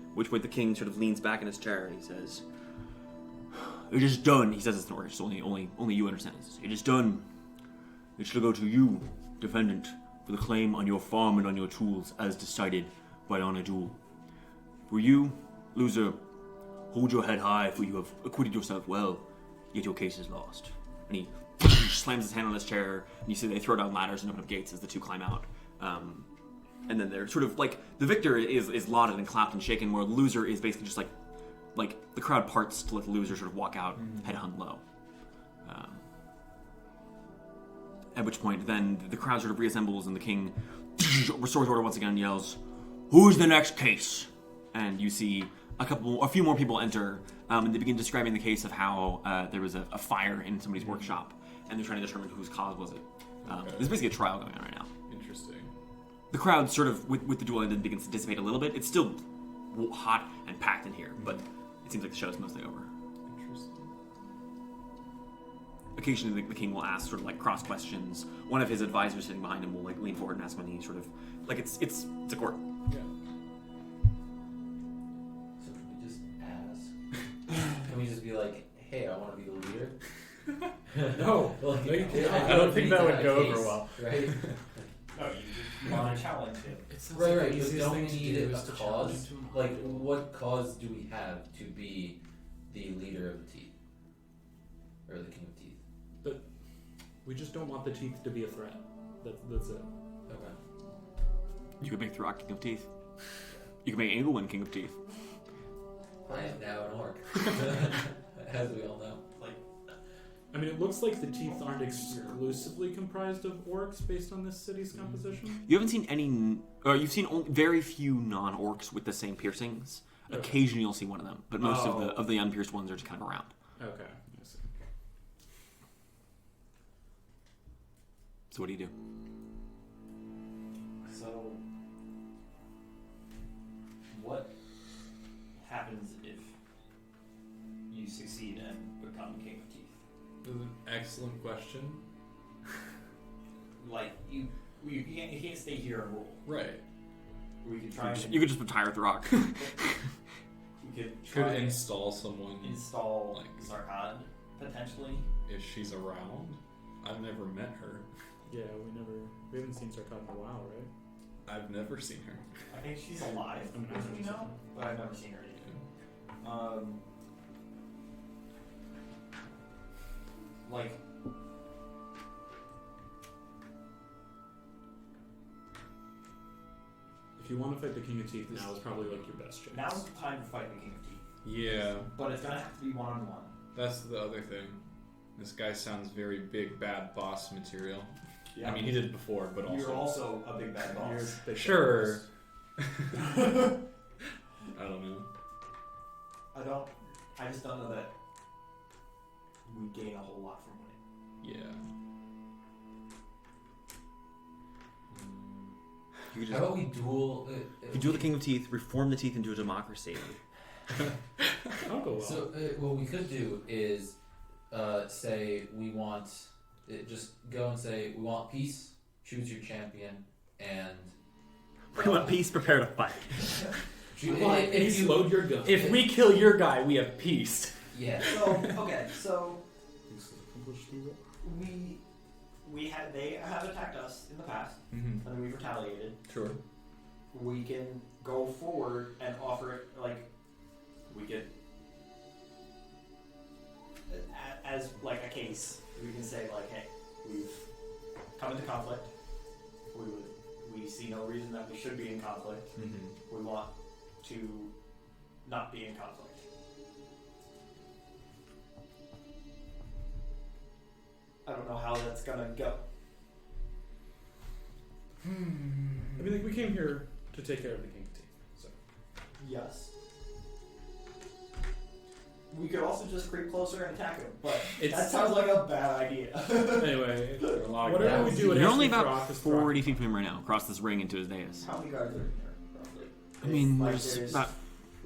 Speaker 1: At which point the king sort of leans back in his chair and he says, "It is done." He says this in Orcish, so only you understand this. "It is done. It shall go to you, defendant, for the claim on your farm and on your tools, as decided by honor duel. For you, loser, hold your head high, for you have acquitted yourself well, yet your case is lost." And he slams his hand on his chair, and you see they throw down ladders and open up gates as the 2 climb out. And then they're sort of the victor is lauded and clapped and shaken, where the loser is basically just the crowd parts to let the loser sort of walk out, head hung low. At which point, then the crowd sort of reassembles, and the king restores order once again and yells, "Who's the next case?" And you see a few more people enter, and they begin describing the case of how there was a fire in somebody's workshop, and they're trying to determine whose cause was it. There's basically a trial going on right now.
Speaker 2: Interesting.
Speaker 1: The crowd sort of, with the duel ended, begins to dissipate a little bit. It's still hot and packed in here, but it seems like the show's mostly over.
Speaker 2: Interesting.
Speaker 1: Occasionally, the king will ask sort of cross questions. One of his advisors sitting behind him will lean forward and ask when he sort of it's a court.
Speaker 2: Yeah.
Speaker 5: So can we just ask? Can we just be like, "Hey, I want to be the leader"?
Speaker 2: No.
Speaker 5: No, you
Speaker 2: I don't think that would go over well.
Speaker 5: Right?
Speaker 3: No, you want to challenge him.
Speaker 5: Right. But don't we need a cause? What cause do we have to be the leader of the Teeth? Or the King of Teeth?
Speaker 7: But we just don't want the Teeth to be a threat. That's it.
Speaker 5: Okay.
Speaker 1: You could make Throk King of Teeth. You could make Ingolwin King of Teeth.
Speaker 5: I am now an orc. As we all know.
Speaker 7: I mean, it looks like the Teeth aren't exclusively comprised of orcs based on this city's composition.
Speaker 1: You haven't seen you've seen very few non-orcs with the same piercings.
Speaker 7: Okay.
Speaker 1: Occasionally you'll see one of them, but most of the unpierced ones are just kind of around.
Speaker 7: Okay, I see.
Speaker 1: So what do you do?
Speaker 3: So, what happens if you succeed and become King of Teeth?
Speaker 2: This is an excellent question.
Speaker 3: You can't stay here and rule.
Speaker 2: Right.
Speaker 3: We could try and
Speaker 1: You could just retire Throk.
Speaker 3: we could try
Speaker 2: Could
Speaker 3: and
Speaker 2: install someone.
Speaker 3: install Zarkon potentially.
Speaker 2: If she's around. I've never met her.
Speaker 7: Yeah, we haven't seen Sarkad in a while, right?
Speaker 2: I've never seen her.
Speaker 3: I think she's alive,
Speaker 7: I mean,
Speaker 3: as we know, but I've never seen her either. If
Speaker 7: If you want to fight the King of Teeth, now is probably like your best chance.
Speaker 3: Now's the time to fight the King of Teeth.
Speaker 8: Yeah,
Speaker 3: But it's gonna have to be one-on-one.
Speaker 8: that's the other thing. This guy sounds very big bad boss material.
Speaker 3: Yeah.
Speaker 8: I mean, he did it before, but
Speaker 3: You're
Speaker 8: also
Speaker 3: also a big bad boss.
Speaker 7: Big
Speaker 8: sure.
Speaker 7: boss.
Speaker 8: I don't know.
Speaker 3: I just don't know that we gain a whole lot from winning.
Speaker 8: Yeah.
Speaker 1: You could
Speaker 5: How about we duel?
Speaker 1: you duel the King of Teeth, reform the Teeth into a democracy.
Speaker 7: I'll go well.
Speaker 5: So what we could do is say we want, just go and say we want peace. Choose your champion and.
Speaker 1: We want peace, prepare to fight.
Speaker 5: If you
Speaker 7: load your gun.
Speaker 2: If we kill your guy, we have peace.
Speaker 5: yeah.
Speaker 3: So they have attacked us in the past,
Speaker 8: Mm-hmm.
Speaker 3: and then we've retaliated.
Speaker 8: Sure.
Speaker 3: We can go forward and offer it we could as like a case. We can say hey, we've come into conflict. We see no reason that we should be in conflict.
Speaker 8: Mm-hmm.
Speaker 3: We want to not be in conflict. I don't know how that's gonna go.
Speaker 7: I mean, like, we came here to take care of the King of Teeth. So
Speaker 3: Yes. We could also just creep closer and attack him, but
Speaker 7: It's-
Speaker 3: that sounds like a bad idea.
Speaker 7: anyway,
Speaker 8: There are a lot of
Speaker 7: whatever we
Speaker 8: guys.
Speaker 7: do, it
Speaker 1: You're
Speaker 7: has
Speaker 1: only
Speaker 7: to be
Speaker 1: about
Speaker 7: Throk is Throk.
Speaker 1: 40 feet from him right now, across this ring into his dais.
Speaker 3: How many guards are in there, roughly?
Speaker 1: I mean,
Speaker 3: It's
Speaker 1: there's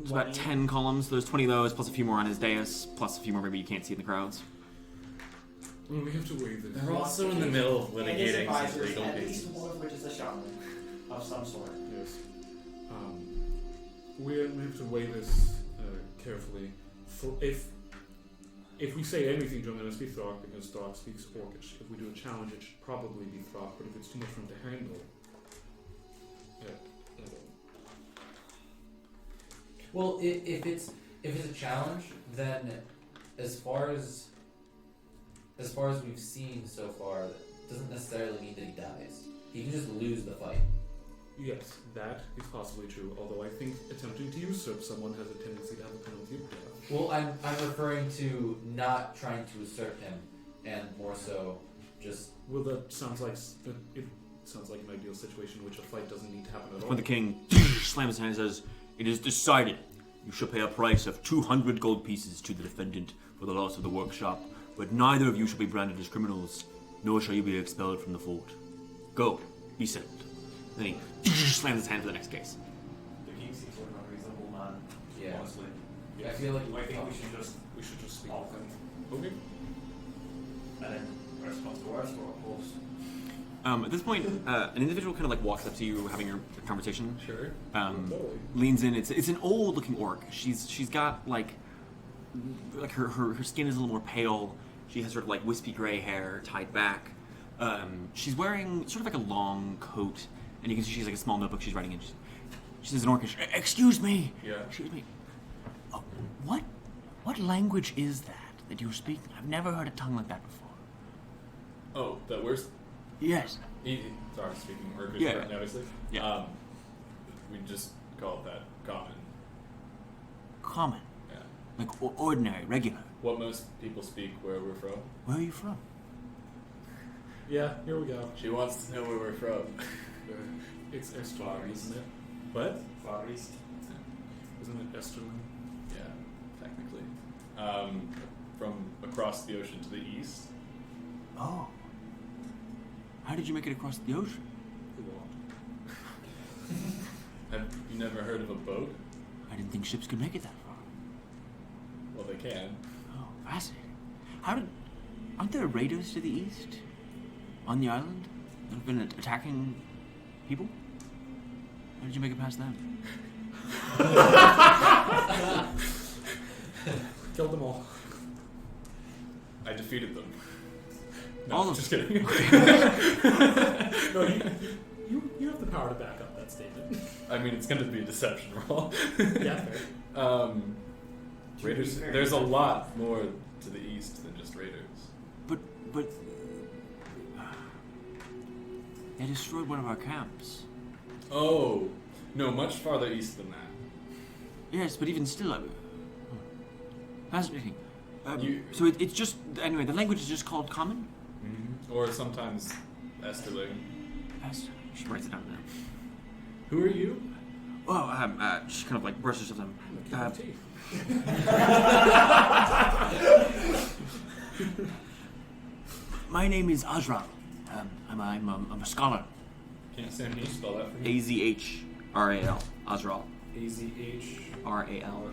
Speaker 1: about 10 columns. There's 20 of those, plus a few more on his dais, plus a few more maybe you can't see in the crowds.
Speaker 7: Well, we have to weigh this.
Speaker 2: They're also in the middle of
Speaker 3: And his
Speaker 2: litigating some
Speaker 3: advisors,
Speaker 2: legal
Speaker 3: at least
Speaker 2: cases.
Speaker 3: one of which is a shaman of some sort.
Speaker 7: Yes. We have to weigh this carefully. For if we say anything to him, it must be Throk because Throk speaks Orcish. If we do a challenge, it should probably be Throk. But if it's too much for him to handle,
Speaker 5: Well, if it's a challenge, then as far as we've seen so far, it doesn't necessarily mean that he dies. He can just lose the fight.
Speaker 7: yes, that is possibly true. Although I think attempting to usurp someone has a tendency to have a penalty of death.
Speaker 5: Well, I'm referring to not trying to usurp him, and more so just.
Speaker 7: Well, that sounds like it sounds like an ideal situation in which a fight doesn't need to happen at all.
Speaker 1: When the king slams his hand and says, "It is decided. You shall pay a price of 200 gold pieces to the defendant for the loss of the workshop, but neither of you shall be branded as criminals, nor shall you be expelled from the fort. Go, be settled." Then he slams his hand for the next case.
Speaker 3: The king seems like a reasonable man,
Speaker 5: Yeah.
Speaker 3: honestly.
Speaker 5: I feel like
Speaker 3: I think we should just
Speaker 7: speak
Speaker 3: off
Speaker 7: with
Speaker 3: him.
Speaker 7: Okay.
Speaker 3: And then worst comes to worst, we're opposed.
Speaker 1: At this point, an individual kind of like walks up to you, having your conversation.
Speaker 7: Sure.
Speaker 1: Totally. Leans in. It's an old looking orc. She's got like her skin is a little more pale. She has sort of like wispy gray hair tied back. She's wearing sort of like a long coat, and you can see she's like a small notebook she's writing in. She says in Orcish, "Excuse me."
Speaker 8: Yeah.
Speaker 1: Excuse me. What language is that you speak? I've never heard a tongue like that before.
Speaker 8: Oh, that worst.
Speaker 1: Yes.
Speaker 8: Sorry, speaking Orcish,
Speaker 1: Yeah.
Speaker 8: right, obviously.
Speaker 1: Yeah.
Speaker 8: We just call it that common.
Speaker 1: Common.
Speaker 8: Yeah.
Speaker 1: Like ordinary, regular.
Speaker 8: What most people speak where we're from.
Speaker 1: Where are you from?
Speaker 7: Yeah, here we go.
Speaker 8: She wants to know where we're from.
Speaker 7: It's Esterlin,
Speaker 8: Far East.
Speaker 7: isn't it? What?
Speaker 3: Far East.
Speaker 7: Isn't it Esterlin?
Speaker 8: Yeah, technically. From across the ocean to the east.
Speaker 1: Oh. How did you make it across the ocean?
Speaker 7: Who won't?
Speaker 8: Have you never heard of a boat?
Speaker 1: I didn't think ships could make it that far.
Speaker 8: Well, they can.
Speaker 1: Oh, fascinating. Aren't there raiders to the east? On the island? That have been attacking people? How did you make it past them?
Speaker 7: Killed them all.
Speaker 8: I defeated them. No,
Speaker 1: All of
Speaker 8: just
Speaker 1: them.
Speaker 8: kidding.
Speaker 7: No, you have the power to back up that statement.
Speaker 8: I mean, it's going to be a deception roll.
Speaker 7: Yeah, fair.
Speaker 8: Raiders. There's a lot more to the east than just raiders.
Speaker 1: But they destroyed one of our camps.
Speaker 8: Oh,
Speaker 2: No, much farther east than that.
Speaker 1: Yes, but even still, fascinating.
Speaker 2: You-
Speaker 1: So it's just anyway. The language is just called Common.
Speaker 2: Or sometimes Esterling.
Speaker 1: Yes. She writes it down now.
Speaker 2: Who are you?
Speaker 1: Oh, she kind of like brushes herself down. My name is Azral. I'm a scholar.
Speaker 2: Can you spell that for me?
Speaker 1: Azhral. Azral.
Speaker 2: A-Z-H-R-A-L.
Speaker 1: RAL.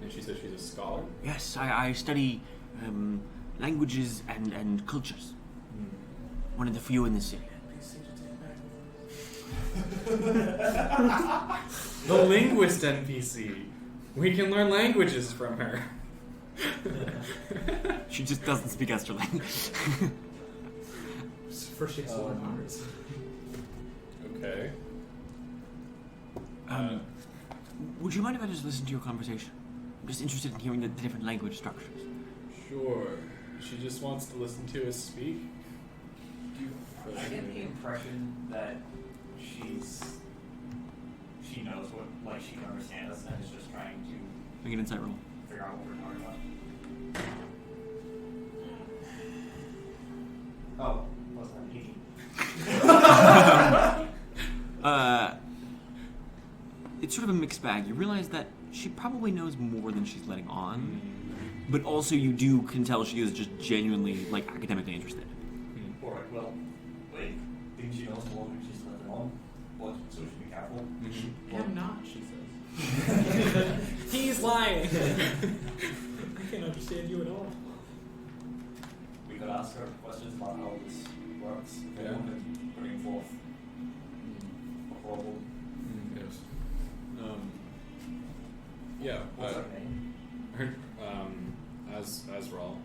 Speaker 2: And she says she's a scholar?
Speaker 1: Yes, I study languages and cultures. One of the few in the city.
Speaker 2: The linguist NPC. We can learn languages from her.
Speaker 1: She just doesn't speak Esterling.
Speaker 4: First she explores Mars.
Speaker 2: Okay.
Speaker 1: Would you mind if I just listen to your conversation? I'm just interested in hearing the different language structures.
Speaker 2: Sure. She just wants to listen to us speak.
Speaker 3: I get the impression that she knows what, like, she can understand us and is just trying to
Speaker 1: Make an insight roll.
Speaker 3: figure out what we're talking about. Oh, what's that? 18.
Speaker 1: It's sort of a mixed bag. You realize that she probably knows more than she's letting on, but also you can tell she is just genuinely, like, academically interested.
Speaker 3: Alright, well, wait, didn't she know us more than she's letting on? What, so she should be careful?
Speaker 4: I'm not, she says.
Speaker 7: He's lying. I can't understand you at all.
Speaker 3: We could ask her questions about how this works. If
Speaker 2: Yeah.
Speaker 3: anyone can bring forth a horrible.
Speaker 2: Yes. Yeah.
Speaker 3: What's her name?
Speaker 2: Her, Azral.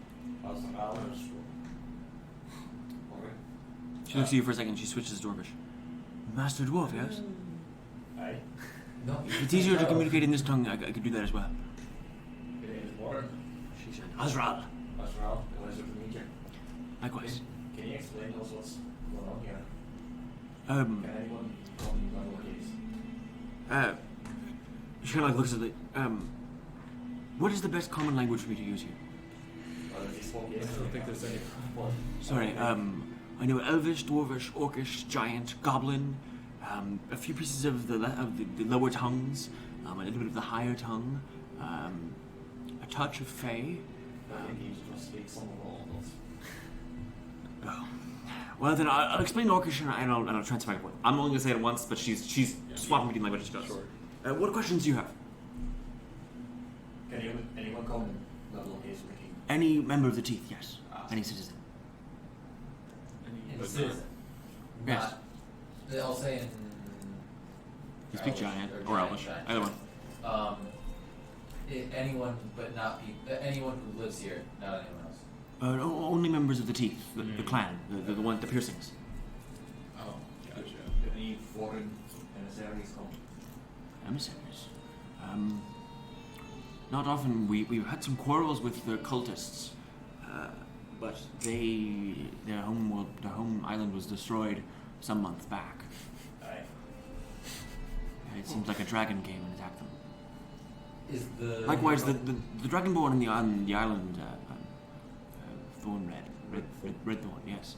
Speaker 3: Okay.
Speaker 1: She looks at you for a second, she switches to Dwarvish. Master Dwarf, yes?
Speaker 3: Aye.
Speaker 5: No.
Speaker 1: If it's easier to communicate in this tongue, I could do that as well.
Speaker 3: Your name is Moryn.
Speaker 1: She said, Azral.
Speaker 3: Azral. Pleasure to meet you.
Speaker 1: Likewise.
Speaker 3: Can you explain to us what's going on here?
Speaker 1: Um,
Speaker 3: Can anyone tell me about what it is?
Speaker 1: she kind of like looks at the, what is the best common language for me to use here?
Speaker 3: Well, is this what
Speaker 2: I don't think there's any.
Speaker 3: What?
Speaker 1: Sorry, I know Elvish, Dwarvish, Orcish, Giant, Goblin, a few pieces of the lower tongues, a little bit of the higher tongue, a touch of Fey.
Speaker 3: I think you just speak some of all of those.
Speaker 1: Oh. Well, then I'll explain Orcish and I'll transfer it. I'm only going to say it once, but she's swapping between languages.
Speaker 2: Sure.
Speaker 1: What questions do you have?
Speaker 3: Can anyone come and level case with the king?
Speaker 1: Any member of the Teeth, yes. Any citizen.
Speaker 2: But
Speaker 5: Citizen.
Speaker 1: Yes.
Speaker 5: Not. I'll say in.
Speaker 1: You speak Giant or Elvish,
Speaker 5: Giant.
Speaker 1: either one.
Speaker 5: Anyone, but not people. Anyone who lives here, not anyone else.
Speaker 1: Only members of the Teeth, the clan, the one, the piercings.
Speaker 2: Oh, gotcha.
Speaker 3: Do any foreign emissaries come?
Speaker 1: Emissaries. Not often. We've had some quarrels with the cultists, but their home island was destroyed some months back.
Speaker 3: Aye.
Speaker 1: It seems like a dragon came and attacked them.
Speaker 5: Is the
Speaker 1: Likewise, the dragonborn on the island, Red Thorn, yes.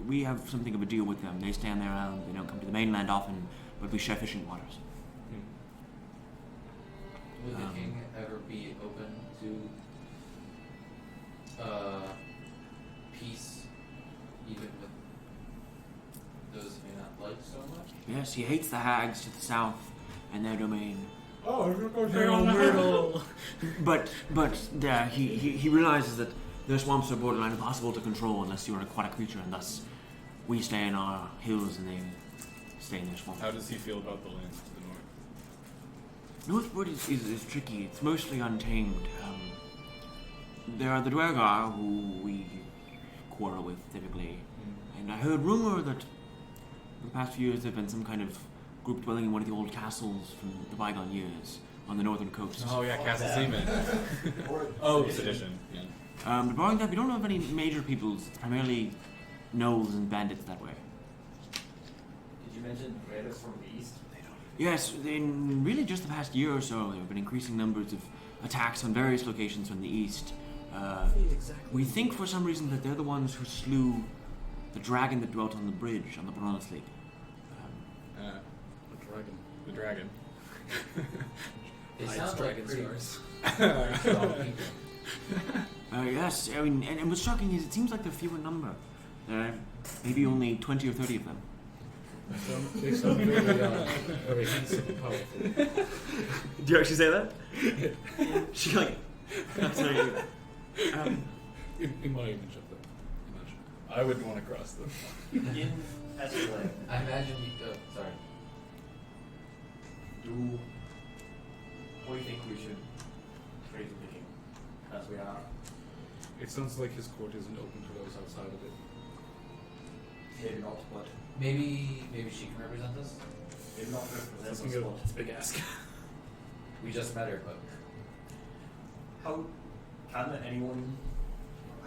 Speaker 1: We have something of a deal with them. They stay on their island. They don't come to the mainland often, but we share fishing waters.
Speaker 5: Would the king ever be open to peace, even with those he may not like so much?
Speaker 1: Yes, he hates the hags to the south and their domain.
Speaker 7: Oh, you're going to Myrtle.
Speaker 1: But he realizes that their swamps are borderline impossible to control unless you're an aquatic creature, and thus we stay in our hills and they stay in their swamps.
Speaker 2: How does he feel about the lands to the north?
Speaker 1: Northwood is tricky. It's mostly untamed. There are the Dwergar who we quarrel with typically, and I heard rumor that in the past few years there have been some kind of group dwelling in one of the old castles from the bygone years on the northern coast.
Speaker 2: Oh yeah, Castle Seaman. Sedition. Yeah.
Speaker 1: But barring that, we don't know of any major peoples. It's primarily gnolls and bandits that way.
Speaker 5: Did you
Speaker 3: You mentioned raiders from the east.
Speaker 1: Yes, in really just the past year or so, there have been increasing numbers of attacks on various locations from the east. We think for some reason that they're the ones who slew the dragon that dwelt on the bridge on the Baronis Lake.
Speaker 8: The dragon.
Speaker 5: They
Speaker 7: Hides
Speaker 5: sound
Speaker 7: dragon
Speaker 5: like pretty
Speaker 7: scars.
Speaker 5: very strong people.
Speaker 1: Yes, I mean, and what's shocking is it seems like they're few in number. There are maybe only 20 or 30 of them.
Speaker 4: They sound very handsome and powerful.
Speaker 1: Do you actually say that? She like. I'm sorry.
Speaker 7: In my image of them. Imagine.
Speaker 8: I wouldn't want to cross them.
Speaker 3: In Escalade,
Speaker 5: I imagine we go. Sorry.
Speaker 3: do we think we should trade with the king? As we are.
Speaker 7: It sounds like his court isn't open to those outside of it.
Speaker 3: Maybe not, but
Speaker 5: Maybe she can represent us.
Speaker 3: maybe not represent us,
Speaker 7: It's a
Speaker 3: but
Speaker 7: big ask.
Speaker 5: We just met her, but
Speaker 3: how can anyone,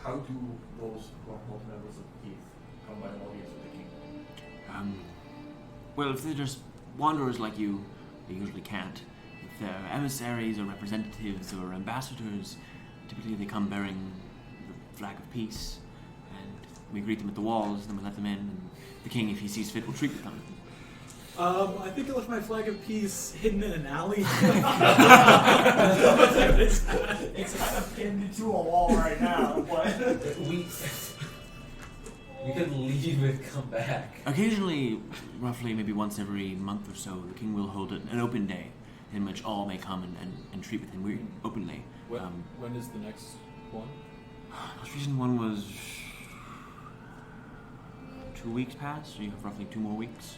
Speaker 3: how do those who are not members of the Keith come by an audience with the king?
Speaker 1: Well, if they're just wanderers like you, they usually can't. If they're emissaries or representatives or ambassadors, typically they come bearing the flag of peace, and we greet them at the walls, then we let them in, and the king, if he sees fit, will treat with them.
Speaker 7: I think I left my flag of peace hidden in an alley.
Speaker 3: It's kind of pinned into a wall right now, but
Speaker 5: we could leave and come back.
Speaker 1: Occasionally, roughly maybe once every month or so, the king will hold an open day in which all may come and treat with him openly.
Speaker 8: When is the next one?
Speaker 1: Most recent one was 2 weeks past, so you have roughly 2 more weeks.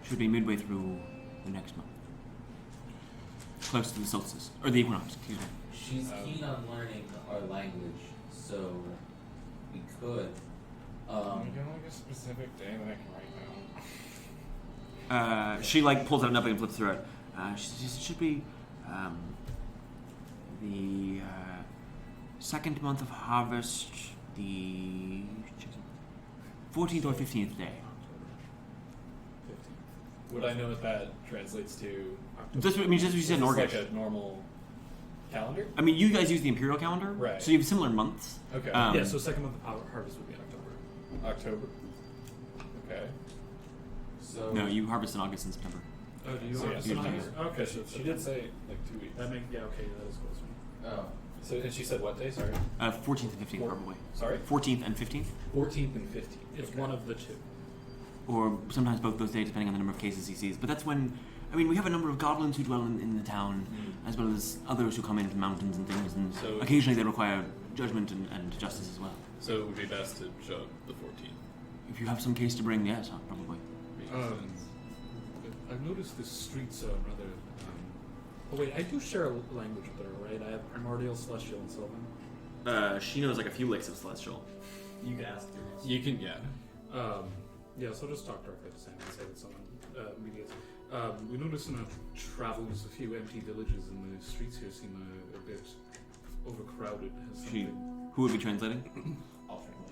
Speaker 1: Should be midway through the next month. Close to the solstice, or the equinox, excuse me.
Speaker 5: She's keen on learning our language, so we could.
Speaker 8: Can like a specific day that I can write down.
Speaker 1: She like pulls out a notebook and flips through it. It should be the second month of harvest, the 14th or 15th day.
Speaker 8: Would I know what that translates to?
Speaker 1: That's what you said in Orcish.
Speaker 8: Like a normal calendar?
Speaker 1: I mean, you guys use the imperial calendar,
Speaker 8: Right.
Speaker 1: so you have similar months.
Speaker 8: Okay.
Speaker 7: Yeah, so second month of harvest would be October.
Speaker 8: October. Okay.
Speaker 5: So
Speaker 1: No, you harvest in August and September.
Speaker 7: Oh, do you
Speaker 8: So,
Speaker 7: want
Speaker 8: yeah,
Speaker 7: to
Speaker 8: September.
Speaker 7: Okay,
Speaker 8: So she did say like 2 weeks.
Speaker 7: That yeah, okay, that is closer.
Speaker 5: Oh,
Speaker 8: So and she said what day? Sorry.
Speaker 1: 14th and 15th, probably.
Speaker 8: Sorry.
Speaker 1: 14th and 15th,
Speaker 8: 14th and 15th.
Speaker 7: It's
Speaker 8: Okay.
Speaker 7: one of the two.
Speaker 1: or sometimes both those days, depending on the number of cases he sees. But that's when, I mean, we have a number of goblins who dwell in the town, as well as others who come into the mountains and things, and
Speaker 8: So-
Speaker 1: occasionally they require judgment and justice as well.
Speaker 8: So it would be best to show up the 14th.
Speaker 1: If you have some case to bring, yes, probably.
Speaker 8: Makes
Speaker 7: Um,
Speaker 8: sense.
Speaker 7: I've noticed the streets are rather. Oh wait, I do share a language with her, right? I have Primordial, Celestial, and Sylvan.
Speaker 1: She knows like a few licks of Celestial.
Speaker 3: you can ask her.
Speaker 8: You can, yeah.
Speaker 7: Yeah, so I'll just talk directly to Sam and say that someone mediates. We noticed in our travels a few empty villages, and the streets here seem a bit overcrowded. Has something.
Speaker 1: Who would be translating?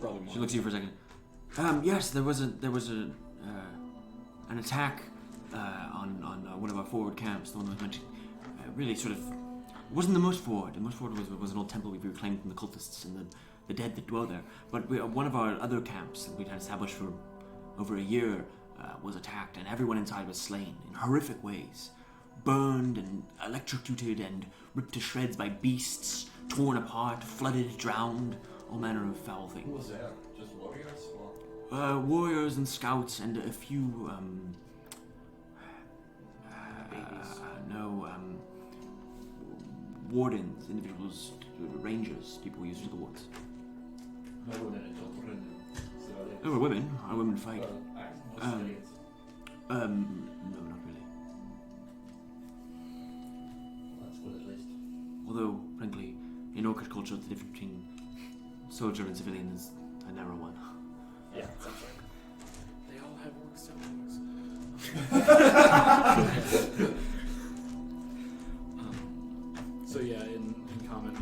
Speaker 8: Probably
Speaker 1: She looks at you for a second. Yes, there was an attack on one of our forward camps. The one that was mentioned. Really, sort of, wasn't the most forward. The most forward was an old temple we reclaimed from the cultists and the dead that dwell there. But one of our other camps that we'd had established for over a year was attacked, and everyone inside was slain in horrific ways, burned and electrocuted and ripped to shreds by beasts, torn apart, flooded, drowned, all manner of foul things.
Speaker 6: Who was there? Just warriors? Or?
Speaker 1: Warriors and scouts and a few, wardens, individuals, rangers, people who use the wards.
Speaker 6: No women and children. Civilians.
Speaker 1: There were women. Our women fight.
Speaker 6: No
Speaker 1: Um,
Speaker 6: civilians.
Speaker 1: No, not really.
Speaker 6: That's good at least.
Speaker 1: Although, frankly, in Orcish culture, the difference between soldier and civilian is a narrow one.
Speaker 3: Yeah, that's right.
Speaker 7: They all have work siblings. So yeah, in common,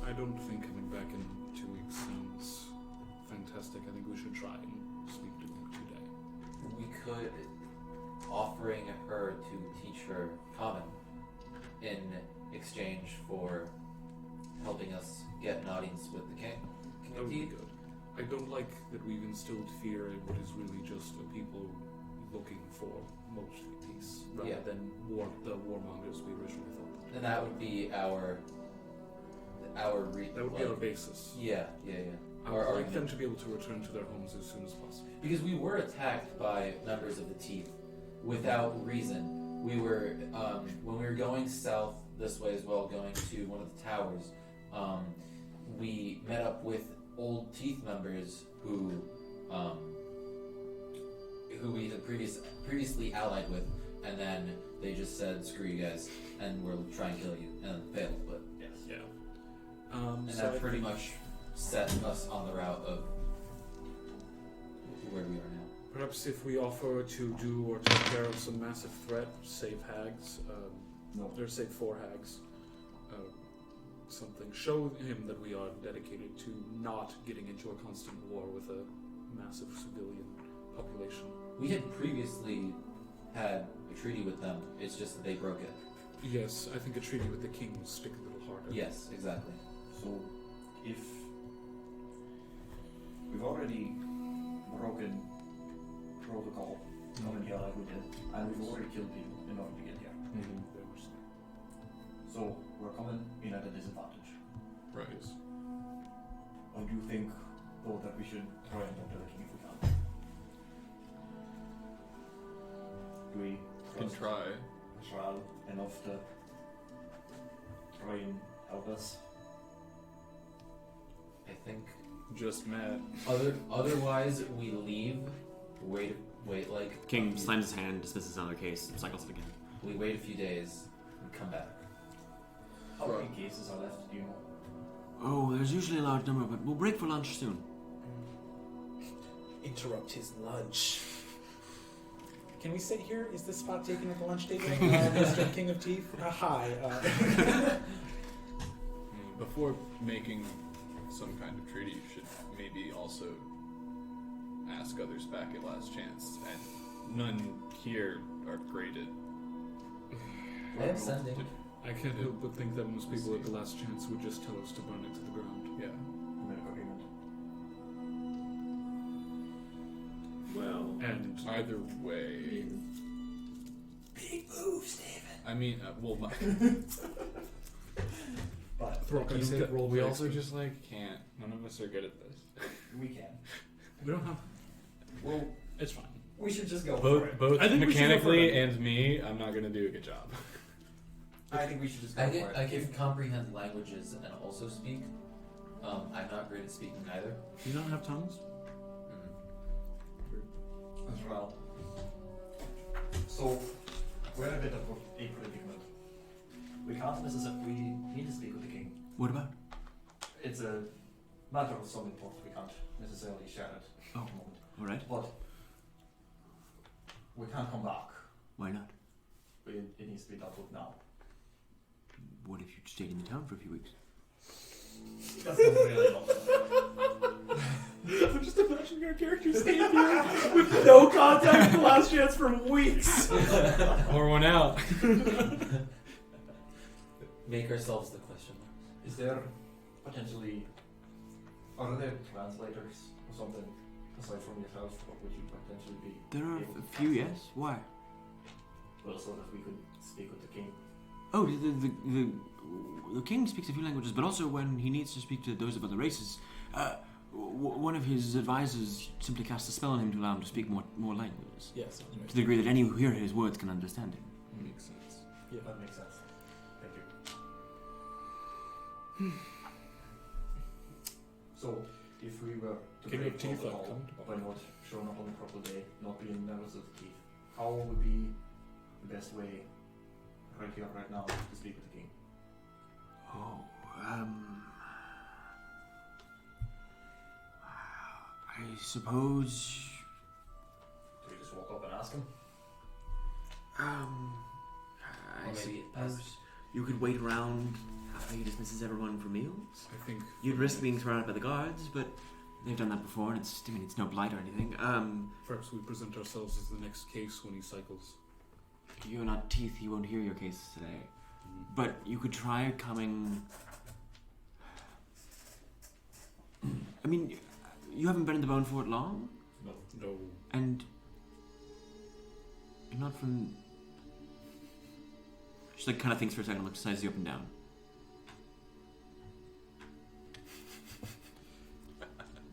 Speaker 7: I don't think coming back in 2 weeks sounds fantastic. I think we should try and sleep together today.
Speaker 5: we could. offering her to teach her common in exchange for helping us get Nodings with the king.
Speaker 7: That would be good. I don't like that we've instilled fear in what is really just a people looking for mostly peace, rather than the warmongers we originally thought.
Speaker 5: And that would be our
Speaker 7: That would be our basis.
Speaker 5: Yeah.
Speaker 7: I would like them to be able to return to their homes as soon as possible.
Speaker 5: Because we were attacked by members of the Teeth without reason. We were, when we were going south this way as well, going to one of the towers, we met up with old Teeth members who we had previously allied with, and then they just said, "Screw you guys," and we'll try and kill you, and failed. But
Speaker 3: Yes.
Speaker 7: Yeah.
Speaker 5: and
Speaker 7: So
Speaker 5: that pretty much set us on the route of where we are now.
Speaker 7: perhaps if we offer to do or take care of some massive threat, save hags,
Speaker 6: No.
Speaker 7: or save 4 hags, something, show him that we are dedicated to not getting into a constant war with a massive civilian population.
Speaker 5: We had previously had a treaty with them. It's just that they broke it.
Speaker 7: Yes, I think a treaty with the king will stick a little harder.
Speaker 5: Yes, exactly.
Speaker 6: So, if we've already broken protocol coming here like we did, and we've already killed people in order to get here, so we're coming in at a disadvantage.
Speaker 8: Right.
Speaker 6: I do think, though, that we should try and enter the king if we can. Do we
Speaker 8: Can
Speaker 6: trust
Speaker 8: try.
Speaker 6: Shral enough to try and help us?
Speaker 5: I think.
Speaker 8: Just met.
Speaker 5: Otherwise, we leave. Wait like.
Speaker 1: King slams his hand, dismisses another case, and cycles it again.
Speaker 5: We wait a few days and come back.
Speaker 6: How many cases are left, do you know?
Speaker 1: Oh, there's usually a large number, but we'll break for lunch soon.
Speaker 9: Interrupt his lunch. Can we sit here? Is this spot taken at the lunch table? Mr. King of Teeth? Hi.
Speaker 8: Before making some kind of treaty, you should maybe also ask others back at last chance. And none here are graded.
Speaker 5: I am sending.
Speaker 7: I can't help but think that most people at the last chance would just tell us to burn it to the ground.
Speaker 8: Yeah.
Speaker 6: Agreement.
Speaker 7: Well, and
Speaker 8: Either way.
Speaker 9: Big moves, David.
Speaker 8: I mean, well,
Speaker 6: But
Speaker 7: Throk, I
Speaker 8: you
Speaker 7: don't
Speaker 8: said
Speaker 7: get roll
Speaker 8: we
Speaker 7: for
Speaker 8: also
Speaker 7: XP.
Speaker 8: just can't. None of us are good at this.
Speaker 6: we can.
Speaker 7: We don't have.
Speaker 6: Well,
Speaker 7: It's fine.
Speaker 3: We should just go for it.
Speaker 8: Both
Speaker 7: I think we should go for
Speaker 8: mechanically
Speaker 7: it.
Speaker 8: and me, I'm not gonna do a good job.
Speaker 3: I think we should just go
Speaker 5: I
Speaker 3: for it.
Speaker 5: can comprehend languages and also speak. I'm not great at speaking either.
Speaker 7: Do you not have tongues?
Speaker 6: as well. So, we're in a bit of a predicament. We can't necessarily. We need to speak with the king.
Speaker 1: What about?
Speaker 6: It's a matter of some importance. We can't necessarily share it at the moment.
Speaker 1: Alright.
Speaker 6: But we can't come back.
Speaker 1: Why not?
Speaker 6: It needs to be dealt with now.
Speaker 1: What if you stayed in the town for a few weeks?
Speaker 6: That's not really an option.
Speaker 9: I'm just imagining our characters staying here with no contact with the last chance for weeks.
Speaker 8: Pour one out.
Speaker 5: Make ourselves the question mark.
Speaker 6: Is there potentially, are there translators or something aside from yourself? What would you potentially be?
Speaker 1: There are
Speaker 6: able
Speaker 1: a
Speaker 6: to
Speaker 1: few,
Speaker 6: translate?
Speaker 1: yes. Why?
Speaker 6: Well, so that we could speak with the king.
Speaker 1: Oh, the king speaks a few languages, but also when he needs to speak to those of other races, one of his advisors simply casts a spell on him to allow him to speak more languages.
Speaker 9: Yes.
Speaker 1: To the degree that any who hear his words can understand him.
Speaker 8: Makes sense.
Speaker 9: Yeah.
Speaker 6: That makes sense. Thank you. So, if we were to
Speaker 7: King
Speaker 6: break
Speaker 7: of Teeth,
Speaker 6: protocol
Speaker 7: come to
Speaker 6: by not showing up on the proper day, not being members of the Teeth, how would be the best way, right here, right now, to speak with the king?
Speaker 1: Oh, I suppose.
Speaker 6: Do we just walk up and ask him?
Speaker 1: I
Speaker 5: Or maybe
Speaker 1: suppose you could wait around after he dismisses everyone for meals.
Speaker 7: I think
Speaker 1: You'd risk being thrown out by the guards, but they've done that before, and it's no blight or anything.
Speaker 7: perhaps we present ourselves as the next case when he cycles.
Speaker 1: you're not Teeth, he won't hear your case today. But you could try coming... I mean, you haven't been in the Bone Fort long?
Speaker 7: No.
Speaker 1: And... you're not from... She like kind of thinks for a second, like sizes you up and down.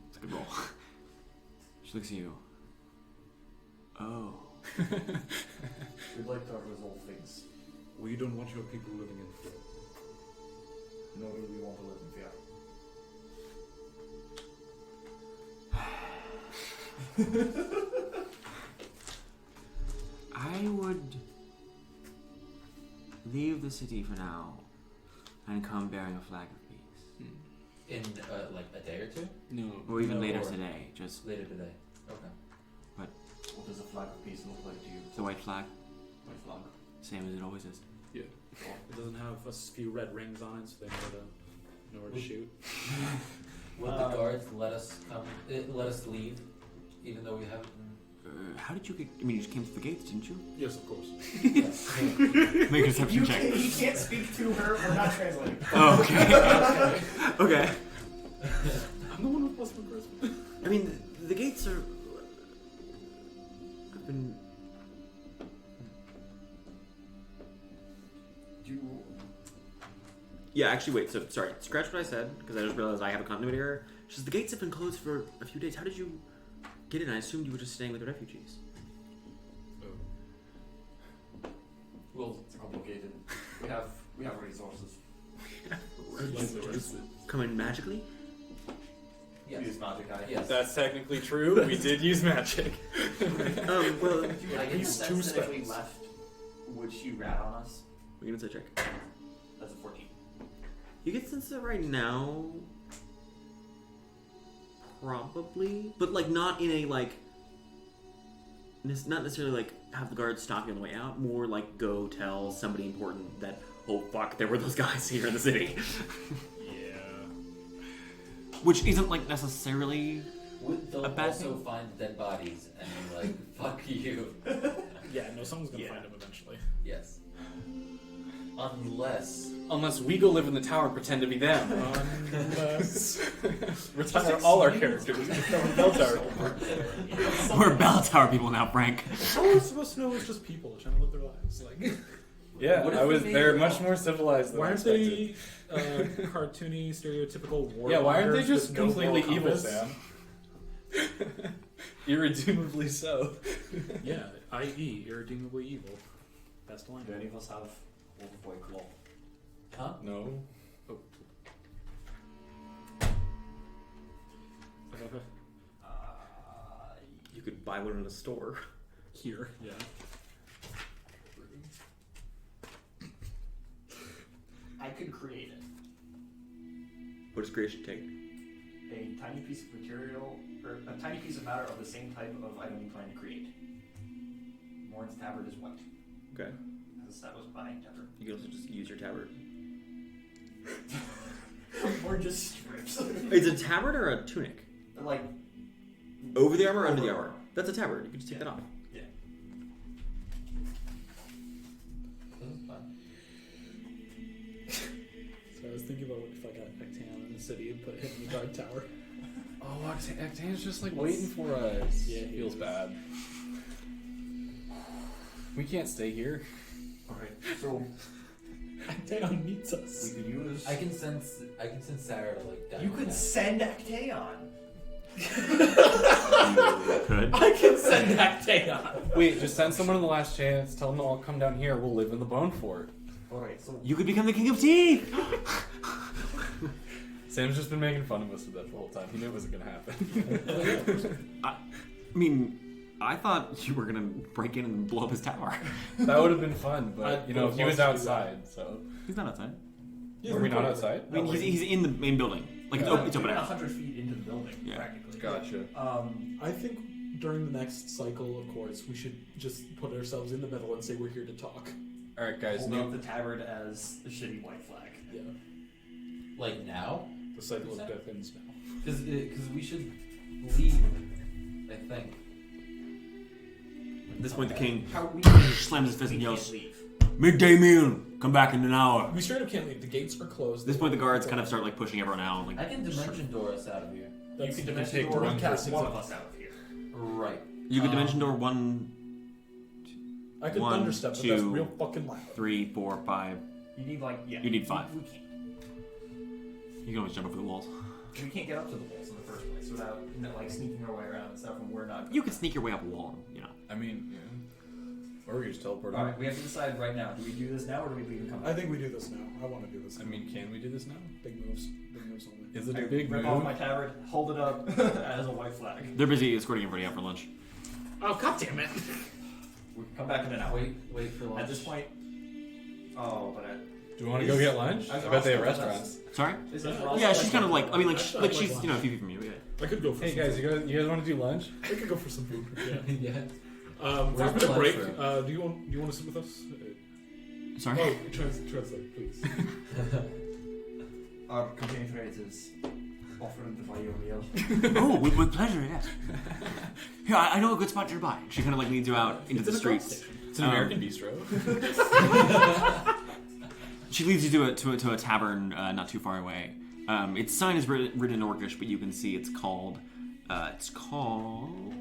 Speaker 1: It's a good roll. She looks at you. Oh.
Speaker 6: We'd like to resolve things.
Speaker 7: We don't want your people living in fear.
Speaker 6: Nor do we want to live in fear.
Speaker 1: I would leave the city for now and come bearing a flag of peace.
Speaker 5: In like a day or two?
Speaker 7: No.
Speaker 1: Or even later
Speaker 5: or-
Speaker 1: today, just
Speaker 5: Later today. Okay.
Speaker 6: What does a flag of peace look like to you?
Speaker 1: the white flag,
Speaker 6: My flag.
Speaker 1: same as it always is.
Speaker 7: It doesn't have a few red rings on it, so they know where to shoot.
Speaker 5: Would the guards let us come? Let us leave, even though we haven't.
Speaker 1: How did you get... I mean, you just came through the gates, didn't you?
Speaker 7: Yes, of course.
Speaker 5: Yes.
Speaker 1: Make a deception check.
Speaker 6: He can't speak to her. We're not translating.
Speaker 1: Oh, okay. Okay.
Speaker 7: I'm the one with plus one charisma.
Speaker 1: I mean, the gates are... I've been... Yeah, actually, wait, so, sorry, scratch what I said, because I just realized I have a continuity error. She says, the gates have been closed for a few days. How did you get in? I assumed you were just staying with the refugees.
Speaker 5: Well,
Speaker 6: It's complicated. We have resources.
Speaker 1: Come in magically?
Speaker 6: We
Speaker 5: yes.
Speaker 6: use magic eye.
Speaker 5: Yes.
Speaker 2: That's technically true. We did use magic.
Speaker 1: Well,
Speaker 5: I can
Speaker 6: Use
Speaker 5: sense
Speaker 6: two
Speaker 5: that if we
Speaker 6: spells.
Speaker 5: left.
Speaker 6: Would she rat on us?
Speaker 1: we're gonna say check.
Speaker 6: That's a 14.
Speaker 1: You get sense that right now... Probably, but like not in a like, not necessarily like have the guards stop you on the way out. More like go tell somebody important that oh fuck, there were those guys here in the city.
Speaker 2: Yeah.
Speaker 1: Which isn't like necessarily
Speaker 5: They'll
Speaker 1: a bad
Speaker 5: also
Speaker 1: thing.
Speaker 5: find dead bodies and be like, "Fuck you."
Speaker 7: Yeah, no, someone's gonna
Speaker 6: Yeah.
Speaker 7: find him eventually.
Speaker 5: Yes. Unless.
Speaker 2: Unless we go live in the tower and pretend to be them.
Speaker 7: Unless...
Speaker 2: Retire all our characters. Bell tower.
Speaker 1: we're bell tower people now, Frank.
Speaker 7: How are we supposed to know it's just people trying to live their lives? Like,
Speaker 2: Yeah,
Speaker 5: What if we made
Speaker 2: they're
Speaker 5: it
Speaker 2: much
Speaker 5: all?
Speaker 2: more civilized than
Speaker 7: why
Speaker 2: I
Speaker 7: aren't
Speaker 2: expected.
Speaker 7: they cartoony, stereotypical war?
Speaker 2: Yeah, why aren't they
Speaker 7: mongers
Speaker 2: just
Speaker 7: with no
Speaker 2: completely
Speaker 7: moral
Speaker 2: evil,
Speaker 7: compass?
Speaker 2: Sam? Irredeemably so.
Speaker 7: Yeah, i.e., irredeemably evil. Best line.
Speaker 6: Do any of us have Overboy Claw?
Speaker 5: Huh?
Speaker 2: No.
Speaker 1: You could buy one in a store.
Speaker 7: Here, yeah.
Speaker 6: I could create it.
Speaker 1: What does creation take?
Speaker 6: A tiny piece of material, or a tiny piece of matter of the same type of item you plan to create. Moryn's tabard is white.
Speaker 1: Okay.
Speaker 6: As that was buying tabard.
Speaker 1: You can also just use your tabard.
Speaker 6: Or just strips.
Speaker 1: Is it a tabard or a tunic?
Speaker 6: Like,
Speaker 1: Over the armor or under the armor? That's a tabard. You can just take that off.
Speaker 5: That's fine.
Speaker 7: So I was thinking about what if I got Antaeus in the city and put him in the guard tower.
Speaker 2: Oh, Octane's just like waiting for us.
Speaker 7: Yeah,
Speaker 2: It feels bad. We can't stay here.
Speaker 6: alright, so
Speaker 7: Antaeus needs
Speaker 6: we
Speaker 7: us.
Speaker 6: could use.
Speaker 5: I can sense Sarah to like die.
Speaker 6: You could
Speaker 5: now.
Speaker 6: send Actaeon.
Speaker 1: You could.
Speaker 6: I can send Actaeon.
Speaker 2: Wait, just send someone in the last chance. Tell them to all come down here. We'll live in the Bone Fort.
Speaker 6: Alright, so
Speaker 1: You could become the king of teeth!
Speaker 2: Sam's just been making fun of us with that the whole time. He knew it wasn't gonna happen.
Speaker 1: I mean, I thought you were gonna break in and blow up his tower.
Speaker 2: That would have been fun, but
Speaker 7: I
Speaker 2: you know,
Speaker 7: would
Speaker 2: he was
Speaker 7: love to do
Speaker 2: outside, so.
Speaker 1: He's not outside.
Speaker 2: Are we not outside?
Speaker 1: I mean, he's in the main building. Like, it's open, it's open
Speaker 6: We're
Speaker 1: house.
Speaker 6: 100 feet into the building,
Speaker 1: Yeah.
Speaker 6: practically.
Speaker 2: Gotcha.
Speaker 7: I think during the next cycle of course we should just put ourselves in the middle and say we're here to talk.
Speaker 2: Alright, guys,
Speaker 6: Hold
Speaker 2: new.
Speaker 6: up the tabard as the shitty white flag.
Speaker 7: Yeah.
Speaker 5: Like now?
Speaker 7: The cycle of death ends now.
Speaker 5: Because we should leave. I think.
Speaker 1: this point, the king
Speaker 9: How we
Speaker 1: slams his fist and
Speaker 9: can't
Speaker 1: yells,
Speaker 9: leave.
Speaker 1: "Midday meal! Come back in an hour."
Speaker 9: We straight up can't leave. The gates are closed.
Speaker 1: At this point, the guards kind of start like pushing everyone out.
Speaker 5: I
Speaker 1: Like,
Speaker 5: can dimension door us out of here.
Speaker 9: That's,
Speaker 3: You can
Speaker 9: that's
Speaker 3: dimension
Speaker 9: door
Speaker 3: door
Speaker 9: one
Speaker 3: cast
Speaker 9: person.
Speaker 3: one of us out of here.
Speaker 5: Right.
Speaker 1: you could dimension door 1,
Speaker 9: I could
Speaker 1: 1,
Speaker 9: thunderstep, but that's
Speaker 1: 2,
Speaker 9: real fucking loud.
Speaker 1: 3, 4, 5.
Speaker 3: You need
Speaker 1: You need 5.
Speaker 3: We can't.
Speaker 1: You can always jump over the walls.
Speaker 3: We can't get up to the walls in the first place without sneaking our way around and stuff, and we're not.
Speaker 1: You could sneak your way up a wall, you know.
Speaker 8: I mean, yeah. Or we just teleport.
Speaker 3: All right, we have to decide right now. Do we do this now or do we leave and come back?
Speaker 9: I think we do this now. I want to do this.
Speaker 8: I mean, can we do this now?
Speaker 9: Big moves. Big moves only.
Speaker 8: Is it
Speaker 3: I
Speaker 8: a big
Speaker 3: rip
Speaker 8: move?
Speaker 3: off my tabard, hold it up as a white flag.
Speaker 1: They're busy escorting everybody out for lunch.
Speaker 9: Oh, god damn it!
Speaker 3: We come back in an hour.
Speaker 5: Wait for lunch.
Speaker 3: At this point. Oh, but
Speaker 8: Do we want to go get lunch? I bet they have restaurants.
Speaker 1: Sorry?
Speaker 3: Is this
Speaker 1: Yeah, she's kind of like, I mean, like,
Speaker 9: I
Speaker 1: like
Speaker 9: like
Speaker 1: she's,
Speaker 9: lunch.
Speaker 1: you know, a few feet from you. Yeah.
Speaker 9: I could go for
Speaker 8: Hey
Speaker 9: some
Speaker 8: guys,
Speaker 9: food.
Speaker 8: you guys want to do lunch?
Speaker 9: I could go for some food. Yeah.
Speaker 5: yeah.
Speaker 9: For
Speaker 5: Where's the
Speaker 9: a break,
Speaker 5: lunchroom?
Speaker 9: do you want to sit with us?
Speaker 1: Sorry?
Speaker 9: Oh, translate, please.
Speaker 3: Our compatriot is offering to buy you a meal.
Speaker 1: Oh, with pleasure, yes. Here, I know a good spot nearby. She kind of like leads you out into
Speaker 9: It's
Speaker 1: the
Speaker 9: in a gas
Speaker 1: streets.
Speaker 9: station.
Speaker 8: It's an American bistro.
Speaker 1: She leads you to a tavern not too far away. Its sign is written in Orcish, but you can see it's called. It's called.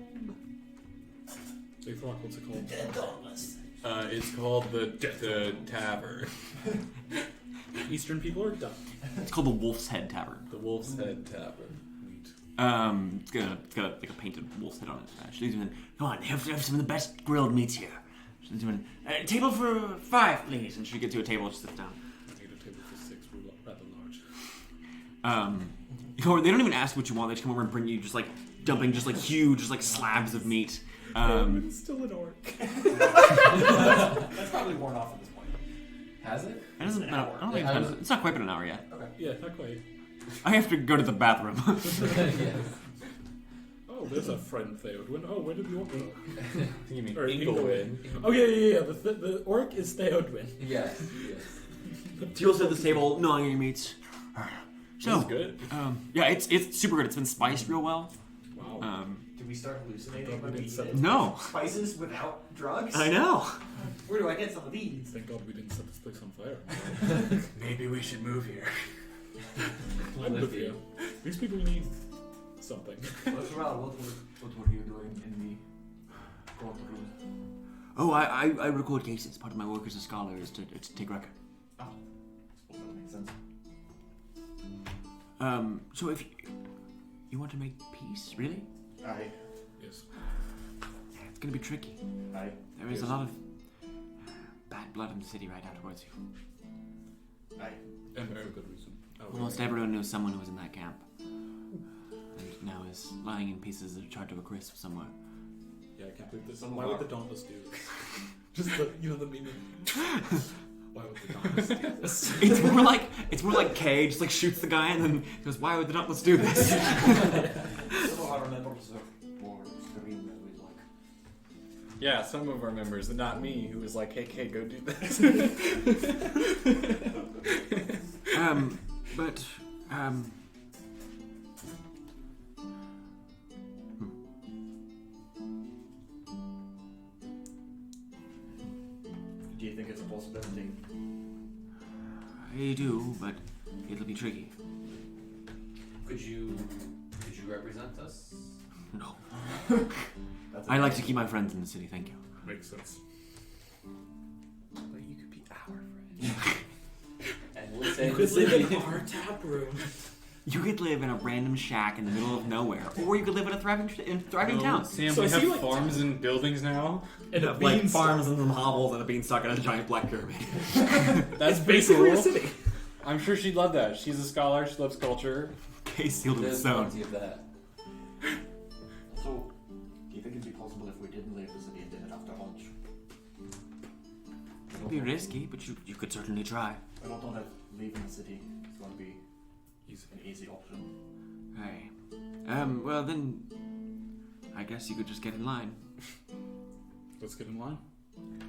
Speaker 9: Hey, Throk, what's it called?
Speaker 8: It's called the Tavern.
Speaker 9: Eastern people are dumb.
Speaker 1: It's called the Wolf's Head Tavern.
Speaker 8: The Wolf's Head Tavern.
Speaker 1: It's got like a painted wolf's head on it. She leads you in. Come on, have some of the best grilled meats here. She leads you in. Table for 5, please. And she gets you a table. She sits down.
Speaker 9: I think a table for 6 were rather large.
Speaker 1: You come over, they don't even ask what you want. They just come over and bring you just like dumping just like huge just like slabs of meat.
Speaker 9: It's still an orc.
Speaker 3: That's probably worn off at this point.
Speaker 5: Has it?
Speaker 1: It doesn't. I don't think it's not quite been an hour yet.
Speaker 3: Okay.
Speaker 9: Yeah, not quite.
Speaker 1: I have to go to the bathroom.
Speaker 5: Yes.
Speaker 9: Oh, there's a friend Theodwin. Oh, where did the orc go?
Speaker 8: I think you mean
Speaker 9: Or
Speaker 8: Ingolwin.
Speaker 9: Oh, yeah. The orc is Theodwin.
Speaker 5: Yes.
Speaker 1: Teal set this table, gnawing your meats. So
Speaker 8: This is good.
Speaker 1: Yeah, it's super good. It's been spiced real well.
Speaker 9: Wow.
Speaker 3: Did we start hallucinating
Speaker 9: God, we
Speaker 3: when we
Speaker 9: didn't set
Speaker 3: eat
Speaker 9: this-
Speaker 1: No,
Speaker 3: spices without drugs?
Speaker 1: I know.
Speaker 3: Where do I get some of these?
Speaker 9: Thank God we didn't set this place on fire.
Speaker 8: Maybe we should move here.
Speaker 9: I'm with you. These people need something.
Speaker 3: What were you doing in the courtroom?
Speaker 1: Oh, I record cases. Part of my work as a scholar is to take record.
Speaker 3: Oh, I suppose that makes sense.
Speaker 1: So if you want to make peace, really,
Speaker 3: Aye.
Speaker 9: Yes.
Speaker 1: it's gonna be tricky.
Speaker 3: Aye.
Speaker 1: There is a lot of bad blood in the city right now towards you.
Speaker 3: Aye.
Speaker 9: And very good reason. Oh,
Speaker 1: Almost everyone knows someone who was in that camp, and now is lying in pieces that are charred to a crisp somewhere.
Speaker 9: Yeah, I can't believe this.
Speaker 3: Some
Speaker 9: Why
Speaker 3: of
Speaker 9: would
Speaker 3: our-
Speaker 9: the Dauntless do this? Just the meme. Why would the Dauntless do this?
Speaker 1: It's more like Kay just like shoots the guy and then goes, "Why would they not? Let's do this."
Speaker 3: Some of our members are more extreme than we'd like.
Speaker 8: Yeah, some of our members, and not me, who was like, hey, go do this.
Speaker 1: But
Speaker 3: Do you think it's a possibility?
Speaker 1: I do, but it'll be tricky.
Speaker 5: Could you represent us?
Speaker 1: No,
Speaker 3: That's
Speaker 1: I like to keep my friends in the city. Thank you.
Speaker 9: Makes sense.
Speaker 8: But you could be our friend.
Speaker 5: And we'll say
Speaker 9: You could live in our tap room.
Speaker 1: You could live in a random shack in the middle of nowhere, or you could live in a thriving town.
Speaker 8: Sam,
Speaker 9: So
Speaker 8: we
Speaker 9: I see,
Speaker 8: have
Speaker 9: like,
Speaker 8: farms and buildings now.
Speaker 9: And a
Speaker 1: Like
Speaker 9: beanstalk.
Speaker 1: farms and some hovels and a beanstalk and a giant black pyramid.
Speaker 8: That's
Speaker 9: Basically
Speaker 8: cool.
Speaker 9: a city.
Speaker 8: I'm sure she'd love that. She's a scholar. She loves culture.
Speaker 1: Case sealed in
Speaker 5: there's
Speaker 1: stone.
Speaker 5: plenty of that.
Speaker 3: So, do you think it'd be possible if we didn't leave the city and did it after lunch?
Speaker 1: It'd be risky, but you could certainly try.
Speaker 3: I don't know if leaving the city is going to be an easy option.
Speaker 1: Hey. Well then, I guess you could just get in line.
Speaker 9: Let's get in line.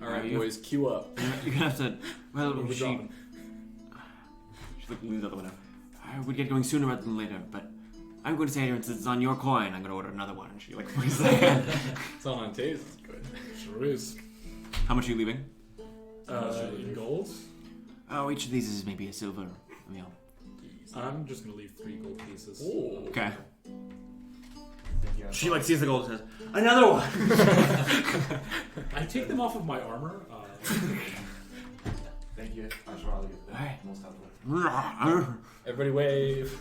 Speaker 8: All right,
Speaker 1: you-
Speaker 8: boys, queue up.
Speaker 1: You're gonna have to. Well,
Speaker 9: What are we
Speaker 1: she
Speaker 9: dropping?
Speaker 1: leans out the window. I would get going sooner rather than later, but I'm going to say to her, since it's on your coin, I'm going to order another one. And she like pushes the hand.
Speaker 8: It's on Antaeus. It's good.
Speaker 9: Sure.
Speaker 7: Sure is.
Speaker 1: How much are you leaving?
Speaker 7: In gold?
Speaker 1: Oh, each of these is maybe a silver meal.
Speaker 7: I'm just gonna leave 3 gold pieces.
Speaker 2: Oh.
Speaker 1: Okay.
Speaker 3: Thank you.
Speaker 1: She like sees the gold and says, "Another one."
Speaker 7: I take them off of my armor.
Speaker 3: Thank you. I'm sure I'll get
Speaker 1: Alright.
Speaker 3: the most helpful.
Speaker 2: Everybody wave.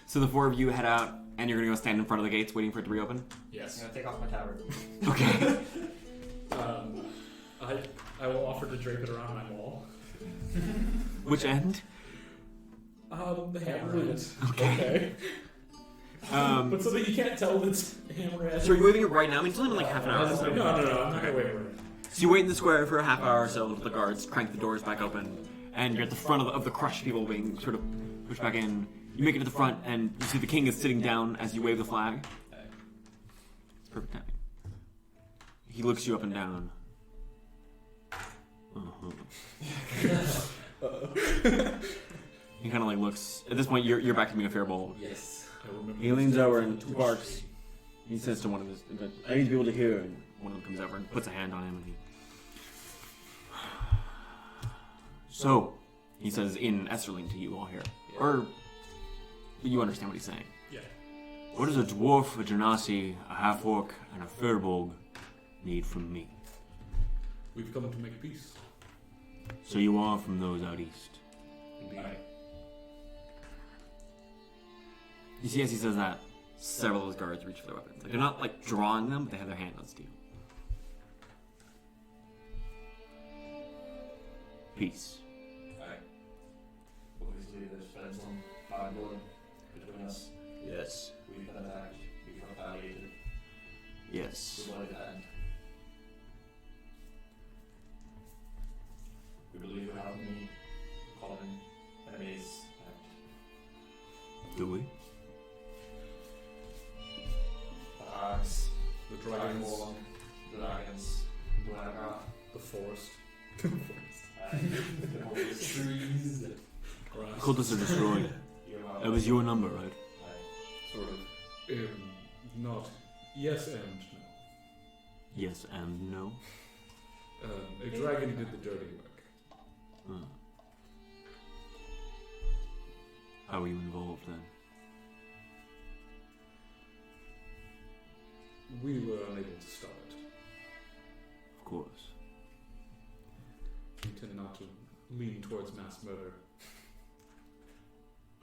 Speaker 1: So the 4 of you head out, and you're gonna go stand in front of the gates, waiting for it to reopen.
Speaker 3: I'm
Speaker 7: Yes.
Speaker 3: gonna take off my tabard.
Speaker 1: Okay.
Speaker 7: I will offer to drape it around my wall.
Speaker 1: Which end?
Speaker 7: The hammerhead.
Speaker 1: Okay.
Speaker 7: But so that you can't tell it's hammerhead.
Speaker 1: So are you waving it right now? I mean, it's only been like half an hour.
Speaker 7: No,
Speaker 1: So.
Speaker 7: I'm not gonna wait for it.
Speaker 1: So you wait in the square for a half hour or so until the guards crank the doors back open, and you're at the front of the crushed people being sort of pushed back in. You make it to the front, and you see the king is sitting down as you wave the flag. It's perfect timing. He looks you up and down. He kind of like looks. At this point, you're back to being a fair bowl.
Speaker 5: Yes.
Speaker 7: I remember
Speaker 1: He leans over and barks. He says to one of his, "I need to be able to hear." And one of them comes over and puts a hand on him, and he. So, he says in Esterling to you all here, or you understand what he's saying.
Speaker 7: Yeah.
Speaker 1: What does a dwarf, a genasi, a half-orc, and a furbolg need from me?
Speaker 7: We've come to make peace.
Speaker 1: So you are from those out east.
Speaker 7: Indeed.
Speaker 1: You see, as he says that, several of those guards reach for their weapons. Like, they're not like drawing them, but they have their hand on steel. Peace.
Speaker 3: Obviously, there's been some bad blood between us.
Speaker 1: Yes.
Speaker 3: We've been attacked. We've retaliated.
Speaker 1: Yes.
Speaker 3: We wanted to end. We believe we have many common enemies.
Speaker 1: Do we?
Speaker 3: The hags,
Speaker 7: The dragons,
Speaker 3: Dragonborn, the dragons, Blaga,
Speaker 7: the forest,
Speaker 3: and the trees.
Speaker 7: grass.
Speaker 1: Cultists are destroyed. That was your number, right?
Speaker 3: Sort of.
Speaker 7: Not. Yes and no.
Speaker 1: Yes and no.
Speaker 7: A dragon did the dirty work.
Speaker 1: Huh. How were you involved then?
Speaker 7: We were unable to stop it.
Speaker 1: Of course.
Speaker 7: We tend not to lean towards mass murder.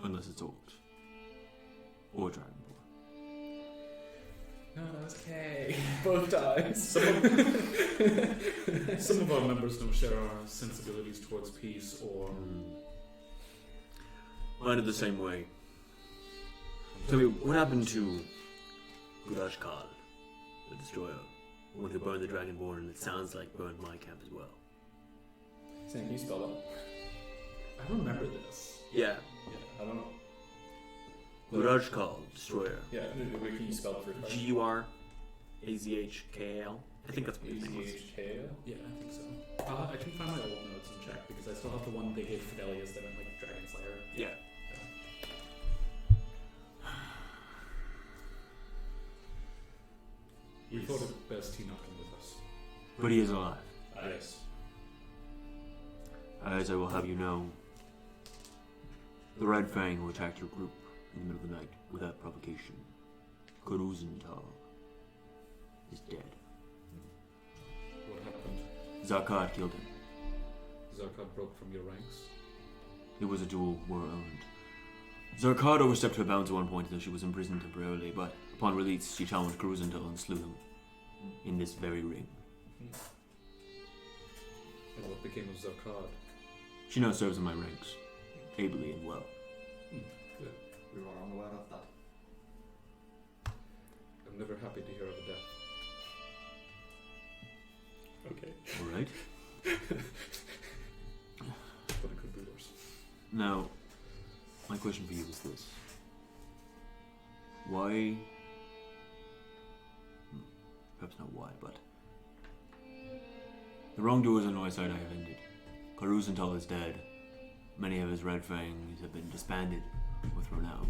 Speaker 1: Unless it's orcs. Or dragonborn.
Speaker 2: No, that was K. Both times.
Speaker 7: Some of our members don't share our sensibilities towards peace or...
Speaker 1: Mine are the same way. Tell me, what happened to Gurashkal, the destroyer? The one who burned the Dragonborn, and it sounds like burned my camp as well.
Speaker 2: Sam, can you spell that?
Speaker 7: I remember this.
Speaker 1: Yeah.
Speaker 2: I don't know.
Speaker 1: Gurashkal, destroyer.
Speaker 2: Yeah, wait, can you spell the first part?
Speaker 1: Gurazhkal? I think that's what his name was.
Speaker 2: AZHKO?
Speaker 7: Yeah, I think so. I can find my old notes and check because I still have the one they gave Fidelius that went like Dragon Slayer.
Speaker 1: Yeah.
Speaker 7: We thought it best he not come with us.
Speaker 1: But he is alive.
Speaker 7: Yes.
Speaker 1: As I will have you know, the Red Fang who attacked your group in the middle of the night without provocation, Kuruzental, is dead.
Speaker 7: What happened?
Speaker 1: Zarkad killed him.
Speaker 7: Zarkad broke from your ranks.
Speaker 1: It was a duel war owned. Zarkad overstepped her bounds at one point, though she was imprisoned temporarily, but upon release, she challenged Kuruzental and slew him in this very ring.
Speaker 7: And what became of Zarkad?
Speaker 1: She now serves in my ranks, ably and well.
Speaker 7: Good.
Speaker 3: We were unaware of that.
Speaker 7: I'm never happy to hear of a death. Okay.
Speaker 1: All right.
Speaker 7: But it could be worse.
Speaker 1: Now, my question for you is this: why? Perhaps not why, but the wrongdoers on my side I have ended. Kuruzental is dead. Many of his Red Fangs have been disbanded or thrown out.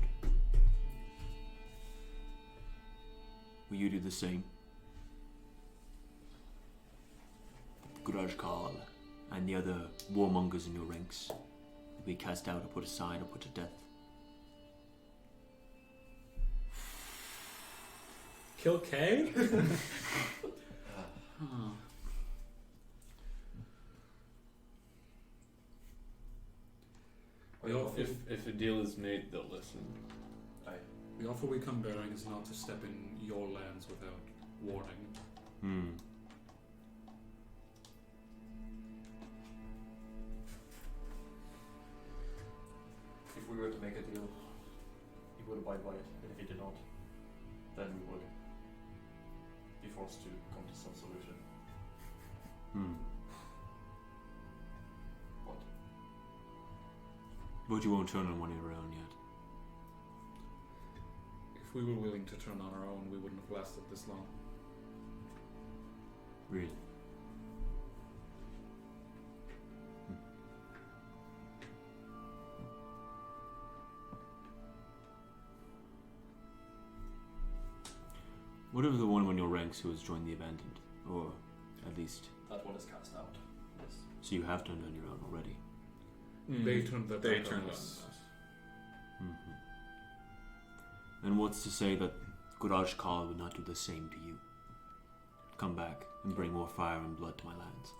Speaker 1: Will you do the same? Grudge Carl and the other warmongers in your ranks will be cast out or put aside or put to death.
Speaker 9: Kill K?
Speaker 8: If a deal is made, they'll listen.
Speaker 7: The offer we come bearing is not to step in your lands without warning.
Speaker 6: If we were to make a deal, he would abide by it, and if he did not, then we would be forced to come to some solution. What?
Speaker 1: But you won't turn on one of your own yet.
Speaker 7: If we were willing to turn on our own, we wouldn't have lasted this long.
Speaker 1: Really? What of the one in your ranks who has joined the Abandoned? Or, at least...
Speaker 6: That one is cast out. Yes.
Speaker 1: So you have turned on your own already?
Speaker 7: They turned their
Speaker 8: They
Speaker 7: back
Speaker 8: turned
Speaker 7: on
Speaker 8: on
Speaker 7: us.
Speaker 8: us.
Speaker 1: And what's to say that Guraj Kal would not do the same to you? Come back and bring more fire and blood to my lands.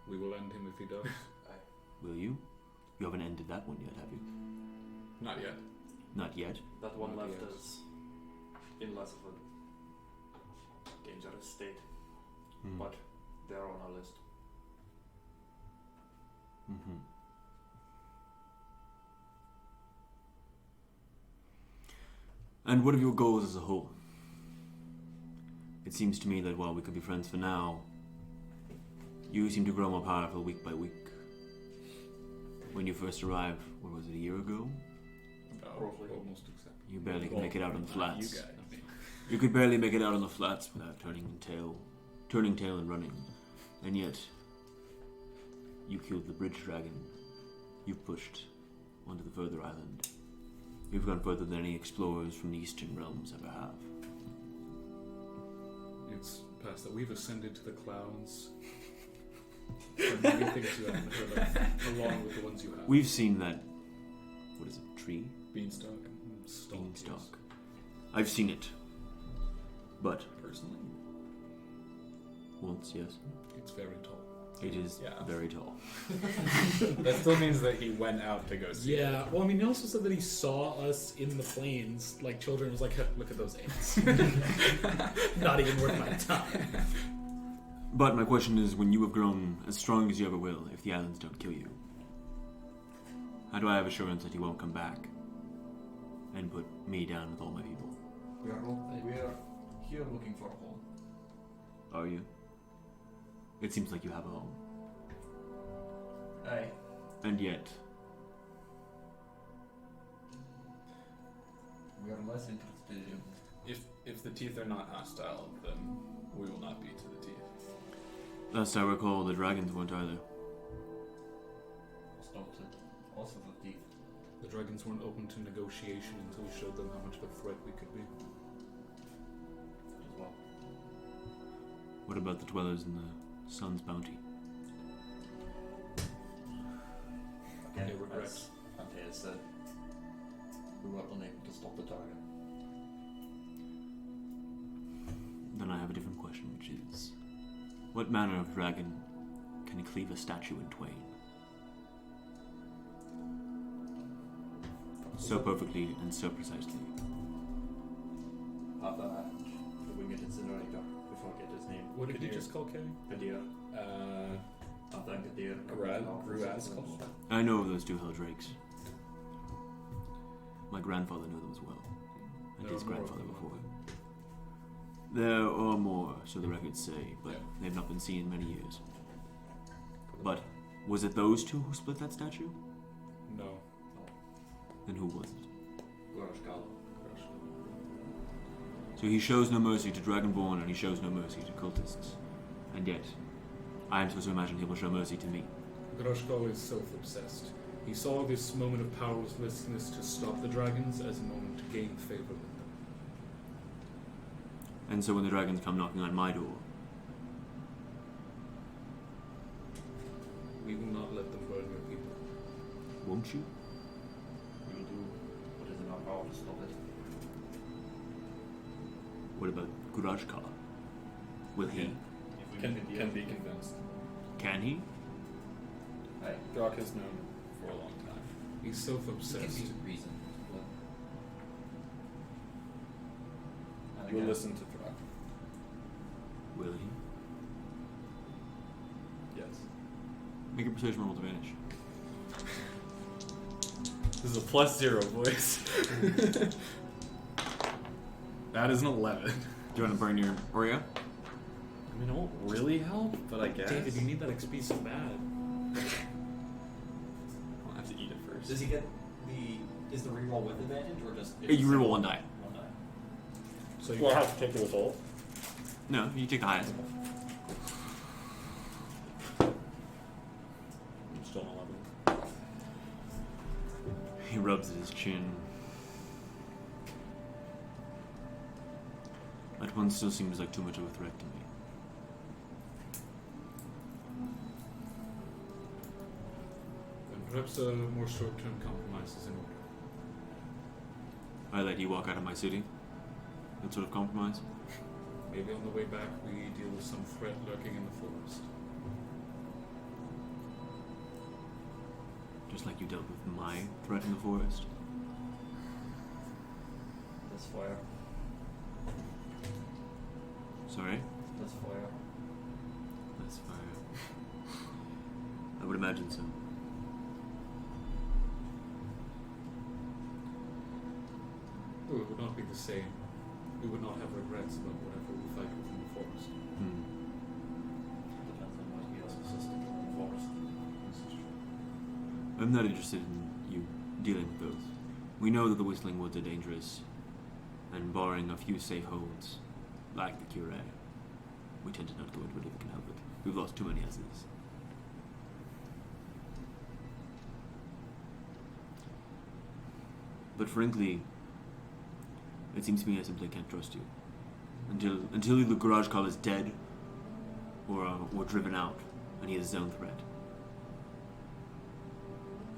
Speaker 7: We will end him if he does.
Speaker 1: Will you? You haven't ended that one yet, have you?
Speaker 8: Not yet.
Speaker 1: Not yet?
Speaker 6: That one
Speaker 7: Not
Speaker 6: left
Speaker 7: yet.
Speaker 6: us in less of a dangerous state, but they are on our list.
Speaker 1: And what of your goals as a whole? It seems to me that while we could be friends for now, you seem to grow more powerful week by week. When you first arrived, what was it, a year ago?
Speaker 6: Roughly.
Speaker 7: Almost exactly.
Speaker 1: You barely could make it out on the flats.
Speaker 8: You guys.
Speaker 1: You could barely make it out on the flats without turning tail and running. And yet, you killed the bridge dragon. You've pushed onto the further island. You've gone further than any explorers from the Eastern Realms ever have.
Speaker 7: It's past that. We've ascended to the clouds. There are many things you haven't heard of, along with the ones you have.
Speaker 1: We've seen that, what is it, tree?
Speaker 8: Beanstalk.
Speaker 1: Beanstalk. I've seen it. But,
Speaker 8: Personally?
Speaker 1: once, yes.
Speaker 7: It's very tall.
Speaker 1: It is
Speaker 8: Yeah.
Speaker 1: very tall.
Speaker 8: That still means that he went out to go see it.
Speaker 9: Yeah, well, I mean, he also said that he saw us in the plains, like children. Was like, look at those ants. Not even worth my time.
Speaker 1: But my question is, when you have grown as strong as you ever will, if the islands don't kill you, how do I have assurance that you won't come back and put me down with all my people?
Speaker 6: We are here looking for a home.
Speaker 1: Are you? It seems like you have a home.
Speaker 6: Aye.
Speaker 1: And yet,
Speaker 6: We are less interested in.
Speaker 8: If the teeth are not hostile, then we will not be to the teeth.
Speaker 1: last I recall, the dragons weren't either.
Speaker 6: Also the teeth.
Speaker 7: The dragons weren't open to negotiation until we showed them how much of a threat we could be.
Speaker 6: As well.
Speaker 1: What about the dwellers in the Sun's Bounty?
Speaker 6: Again,
Speaker 7: They regret.
Speaker 6: as Antaeus said, we were unable to stop the dragon.
Speaker 1: Then I have a different question, which is, what manner of dragon can cleave a statue in twain? So perfectly and so precisely.
Speaker 6: Have the winged incinerator, before I get his name.
Speaker 7: What did you
Speaker 6: Kadir.
Speaker 7: just call Kay?
Speaker 6: Kadir. After Kadir.
Speaker 8: Gruazkal.
Speaker 1: I know of those two Helldrakes. My grandfather knew them as well. And
Speaker 7: There
Speaker 1: his
Speaker 7: are more of
Speaker 1: grandfather
Speaker 7: them,
Speaker 1: before
Speaker 7: aren't
Speaker 1: him. There are more, so the records say, but
Speaker 8: Yeah.
Speaker 1: they've not been seen in many years. But was it those two who split that statue?
Speaker 7: No.
Speaker 1: Then who was it?
Speaker 6: Gurashkal.
Speaker 1: So he shows no mercy to Dragonborn and he shows no mercy to cultists. And yet, I am supposed to imagine he will show mercy to me.
Speaker 7: Groshko is self-obsessed. He saw this moment of powerlessness to stop the dragons as a moment to gain favor with them.
Speaker 1: And so when the dragons come knocking on my door, Won't you?
Speaker 6: We will do what is in our power to stop it.
Speaker 1: What about Gurajkar? Will he?
Speaker 6: If we
Speaker 2: Can
Speaker 6: make a deal.
Speaker 2: can be convinced.
Speaker 1: Can he?
Speaker 6: Aye.
Speaker 2: Throk has known for a long time.
Speaker 7: He's
Speaker 5: It
Speaker 7: self-obsessed.
Speaker 5: can be reasoned. But
Speaker 6: And
Speaker 2: We'll
Speaker 6: again,
Speaker 2: listen to Throk.
Speaker 1: Will he?
Speaker 2: Yes.
Speaker 1: Make a persuasion roll with advantage.
Speaker 2: This is a +0, boys. That is an 11.
Speaker 1: Do you want to burn your Oreo?
Speaker 2: I mean, it won't really help, but I guess.
Speaker 7: David, you need that XP so bad.
Speaker 2: I'll have to eat it first.
Speaker 3: Does he get is the reroll with advantage or just?
Speaker 1: You reroll one die.
Speaker 3: One die.
Speaker 7: So you
Speaker 2: Well, I have to take the result.
Speaker 1: No, you take the highest.
Speaker 2: I'm still an 11.
Speaker 1: He rubs at his chin. That one still seems like too much of a threat to me.
Speaker 7: Then perhaps a more short-term compromise is in order.
Speaker 1: I let you walk out of my city? That sort of compromise?
Speaker 7: Maybe on the way back we deal with some threat lurking in the forest.
Speaker 1: Just like you dealt with my threat in the forest?
Speaker 6: That's fire.
Speaker 1: Sorry?
Speaker 6: That's fire.
Speaker 1: That's fire. I would imagine so.
Speaker 7: Oh, it would not be the same. We would not have regrets about whatever we fight within the forest.
Speaker 6: Depends on what he has assisted in the forest.
Speaker 1: I'm not interested in you dealing with those. We know that the Whistling Woods are dangerous, and barring a few safe holds, like the Cure, we tend to not go into it if we can help it. We've lost too many as is. But frankly, it seems to me I simply can't trust you. Until the garage call is dead, or driven out, and he is his own threat.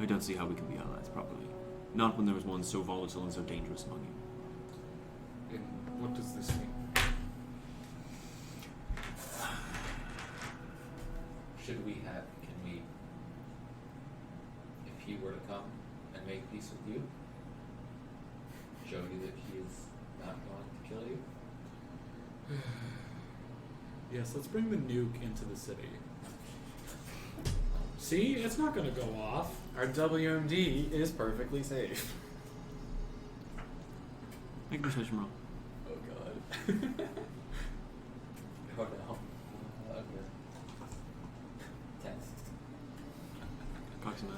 Speaker 1: I don't see how we can be allies properly. Not when there was one so volatile and so dangerous among you.
Speaker 7: And what does this mean?
Speaker 5: can we, if he were to come and make peace with you, show you that he is not going to kill you?
Speaker 7: Yes, let's bring the nuke into the city. See, it's not going to go off.
Speaker 2: Our WMD is perfectly safe.
Speaker 1: Make a persuasion roll.
Speaker 5: Oh god. Oh no. Okay. 10.
Speaker 1: Cox and I.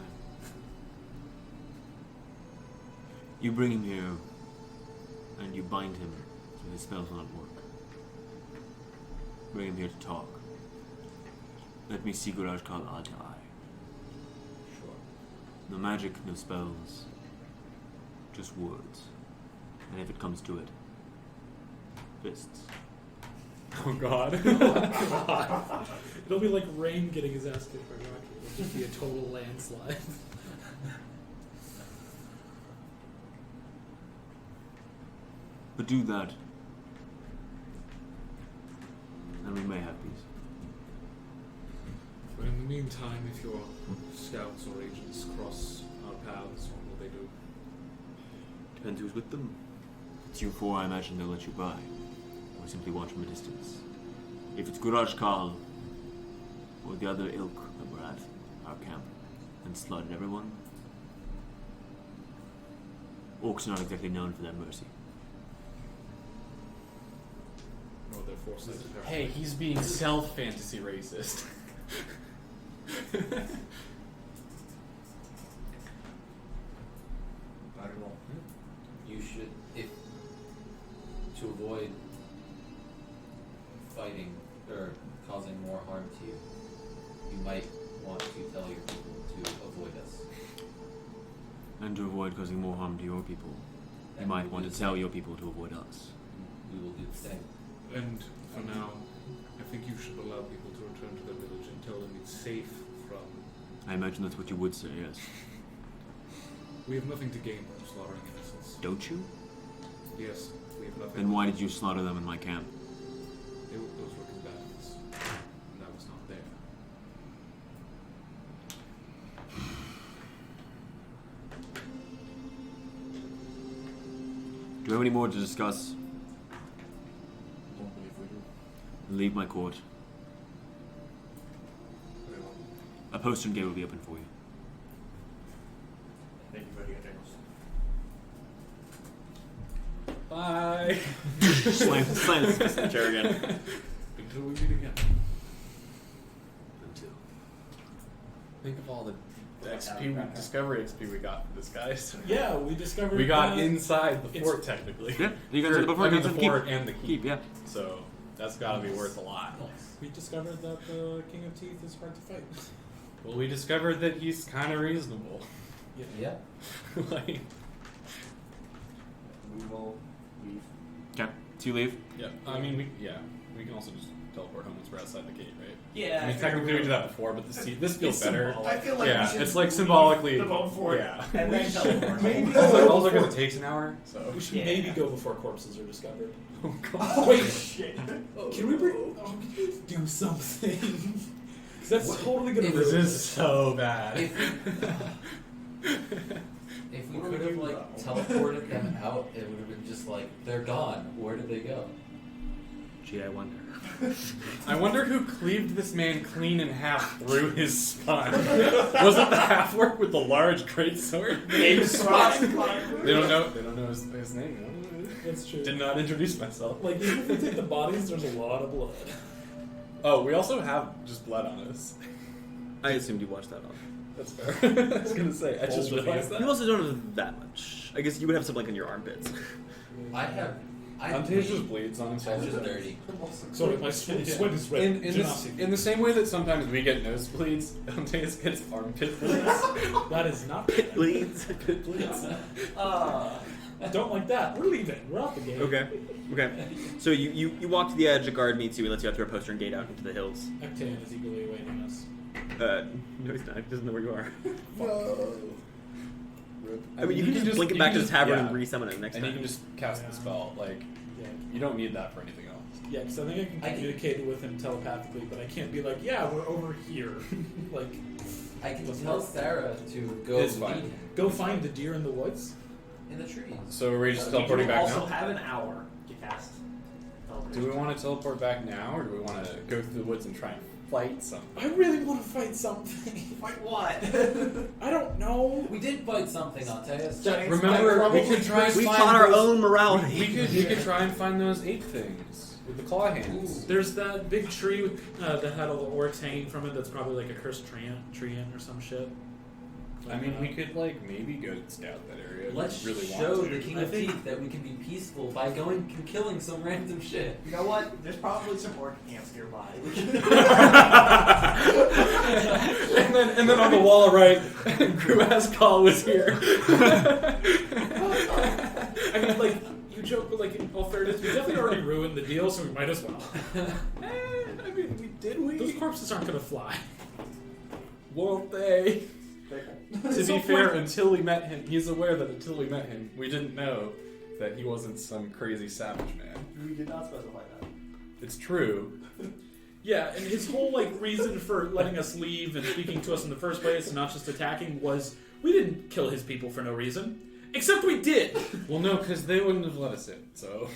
Speaker 1: You bring him here, and you bind him so his spells will not work. Bring him here to talk. Let me see Guraj Kal eye to eye.
Speaker 5: Sure.
Speaker 1: No magic, no spells. Just words. And if it comes to it, fists.
Speaker 7: Oh god. It'll be like Rain getting his ass kicked by Rocky. It'll just be a total landslide.
Speaker 1: But do that, and we may have peace.
Speaker 7: But in the meantime, if your scouts or agents cross our paths, what will they do?
Speaker 1: Depends who's with them. If it's you four, I imagine they'll let you by. Or simply watch from a distance. If it's Guraj Kal, or the other ilk that were at our camp, and slaughtered everyone, orcs are not exactly known for their mercy.
Speaker 7: Nor their foresight.
Speaker 2: Hey, he's being self-fantasy racist.
Speaker 6: Very well.
Speaker 5: You should, if to avoid fighting or causing more harm to you, you might want to tell your people to avoid us.
Speaker 1: And to avoid causing more harm to your people, you
Speaker 5: And
Speaker 1: might
Speaker 5: we
Speaker 1: want
Speaker 5: will
Speaker 1: to
Speaker 5: do
Speaker 1: tell
Speaker 5: the
Speaker 1: your people to avoid us.
Speaker 5: same. We will do the same.
Speaker 7: And for now, I think you should allow people to return to their village and tell them it's safe from...
Speaker 1: I imagine that's what you would say, yes.
Speaker 7: We have nothing to gain from slaughtering innocents.
Speaker 1: Don't you?
Speaker 7: Yes, we have nothing.
Speaker 1: Then why did you slaughter them in my camp?
Speaker 7: Those were combatants. And I was not there.
Speaker 1: Do we have any more to discuss?
Speaker 7: Don't believe we do.
Speaker 1: Leave my court. A postern gate will be open for you.
Speaker 3: Thank you for the Antaeus.
Speaker 2: Bye.
Speaker 1: Slam the chair again.
Speaker 7: Until we meet again.
Speaker 1: Until.
Speaker 8: Think of all the discovery XP we got from this guy. So
Speaker 9: Yeah, we discovered.
Speaker 8: we got inside the
Speaker 9: it's-
Speaker 8: fort technically.
Speaker 1: Yeah, you guys
Speaker 8: Or,
Speaker 1: said before
Speaker 8: I mean,
Speaker 1: you
Speaker 8: the
Speaker 1: said keep.
Speaker 8: fort and the keep.
Speaker 1: Keep, yeah.
Speaker 8: So that's got to be worth a lot.
Speaker 9: We discovered that the King of Teeth is hard to fight.
Speaker 2: Well, we discovered that he's kind of reasonable.
Speaker 5: Yeah.
Speaker 2: Like,
Speaker 3: We will leave.
Speaker 1: Okay, so you leave.
Speaker 8: Yeah. I mean, we can also just teleport home once we're outside the gate, right?
Speaker 3: Yeah.
Speaker 8: I mean, technically we did that before, but this feels better.
Speaker 3: I feel like
Speaker 8: Yeah,
Speaker 3: we should
Speaker 8: it's like
Speaker 3: leave
Speaker 8: symbolically.
Speaker 3: the boat fort
Speaker 8: Yeah.
Speaker 3: and then teleport.
Speaker 9: Maybe
Speaker 8: Also, because it takes an hour, so.
Speaker 9: we should
Speaker 3: Yeah.
Speaker 9: maybe go before corpses are discovered.
Speaker 8: Oh god.
Speaker 9: Wait,
Speaker 3: shit.
Speaker 9: can we do something? Because that's totally gonna
Speaker 8: This
Speaker 9: ruin
Speaker 8: is so bad.
Speaker 5: If we could have like teleported them out, it would have been just like they're gone. Where did they go?
Speaker 1: Gee, I wonder.
Speaker 2: I wonder who cleaved this man clean in half through his spine. Was it the half-orc with the large greatsword? They don't know his name.
Speaker 9: That's true.
Speaker 2: Did not introduce myself.
Speaker 9: Like even if we take the bodies, there's a lot of blood.
Speaker 2: Oh, we also have just blood on us.
Speaker 1: I assumed you watched that on.
Speaker 2: That's fair. I was gonna say, I just realized that.
Speaker 1: You also don't have that much. I guess you would have some like on your armpits.
Speaker 5: I have.
Speaker 2: Antaeus just bleeds on
Speaker 5: I'm
Speaker 2: himself.
Speaker 5: just dirty.
Speaker 9: Sorry, my sweat is red.
Speaker 2: In the same way that sometimes we get nosebleeds, Antaeus gets armpit bleeds.
Speaker 9: That is not
Speaker 1: Pit bleeds.
Speaker 2: Pit bleeds.
Speaker 9: Don't like that. We're leaving. We're out the gate.
Speaker 1: Okay. Okay. So you walk to the edge. A guard meets you. He lets you out through a postern gate out into the hills.
Speaker 9: Antaeus is eagerly awaiting us.
Speaker 1: No, he's not. He doesn't know where you are.
Speaker 8: No.
Speaker 1: I mean, you can just blink it back to the tavern and
Speaker 2: yeah.
Speaker 1: re-summon it next
Speaker 2: And
Speaker 1: time.
Speaker 2: you can just cast the spell. Like,
Speaker 9: Yeah.
Speaker 2: you don't need that for anything else.
Speaker 9: Yeah, because I think I can communicate with him telepathically, but I can't be like, yeah, we're over here. Like,
Speaker 5: I can tell Sarah to go
Speaker 2: It's
Speaker 5: lead
Speaker 2: fine.
Speaker 5: him
Speaker 9: go find the deer in the woods.
Speaker 5: in the trees.
Speaker 2: So are we just
Speaker 3: You
Speaker 2: teleporting
Speaker 3: do
Speaker 2: back
Speaker 3: also
Speaker 2: now?
Speaker 3: have an hour to cast.
Speaker 2: Do we want to teleport back now, or do we want to go through the woods and try and fight something?
Speaker 9: I really want to fight something.
Speaker 3: Fight what?
Speaker 9: I don't know.
Speaker 5: We did fight something, Antaeus.
Speaker 2: Remember, we could try and
Speaker 1: We
Speaker 2: find
Speaker 1: taught our
Speaker 2: those-
Speaker 1: own morality.
Speaker 2: We could try and find those ape things with the claw hands.
Speaker 9: There's that big tree with, that had all the orcs hanging from it. That's probably like a cursed tree or some shit.
Speaker 2: I mean, we could like maybe go scout that area. if
Speaker 5: Let's
Speaker 2: we really
Speaker 5: show
Speaker 2: want to.
Speaker 5: the King
Speaker 9: I
Speaker 5: of
Speaker 9: think-
Speaker 5: Teeth that we can be peaceful by going and killing some random shit.
Speaker 3: You know what? There's probably some orc camps nearby.
Speaker 2: and then on the wall right, Gruaz's call was here.
Speaker 9: I mean, like, you joke, but like, in all fairness, we definitely already ruined the deal, so we might as well.
Speaker 2: I mean,
Speaker 9: Those corpses aren't gonna fly.
Speaker 2: Won't they? To
Speaker 9: So
Speaker 2: be fair,
Speaker 9: funny.
Speaker 2: until we met him, he's aware that until we met him, we didn't know that he wasn't some crazy savage man.
Speaker 3: We did not specify that.
Speaker 2: It's true.
Speaker 9: Yeah, and his whole like reason for letting us leave and speaking to us in the first place and not just attacking was we didn't kill his people for no reason. Except we did!
Speaker 2: Well, no, because they wouldn't have let us in, so...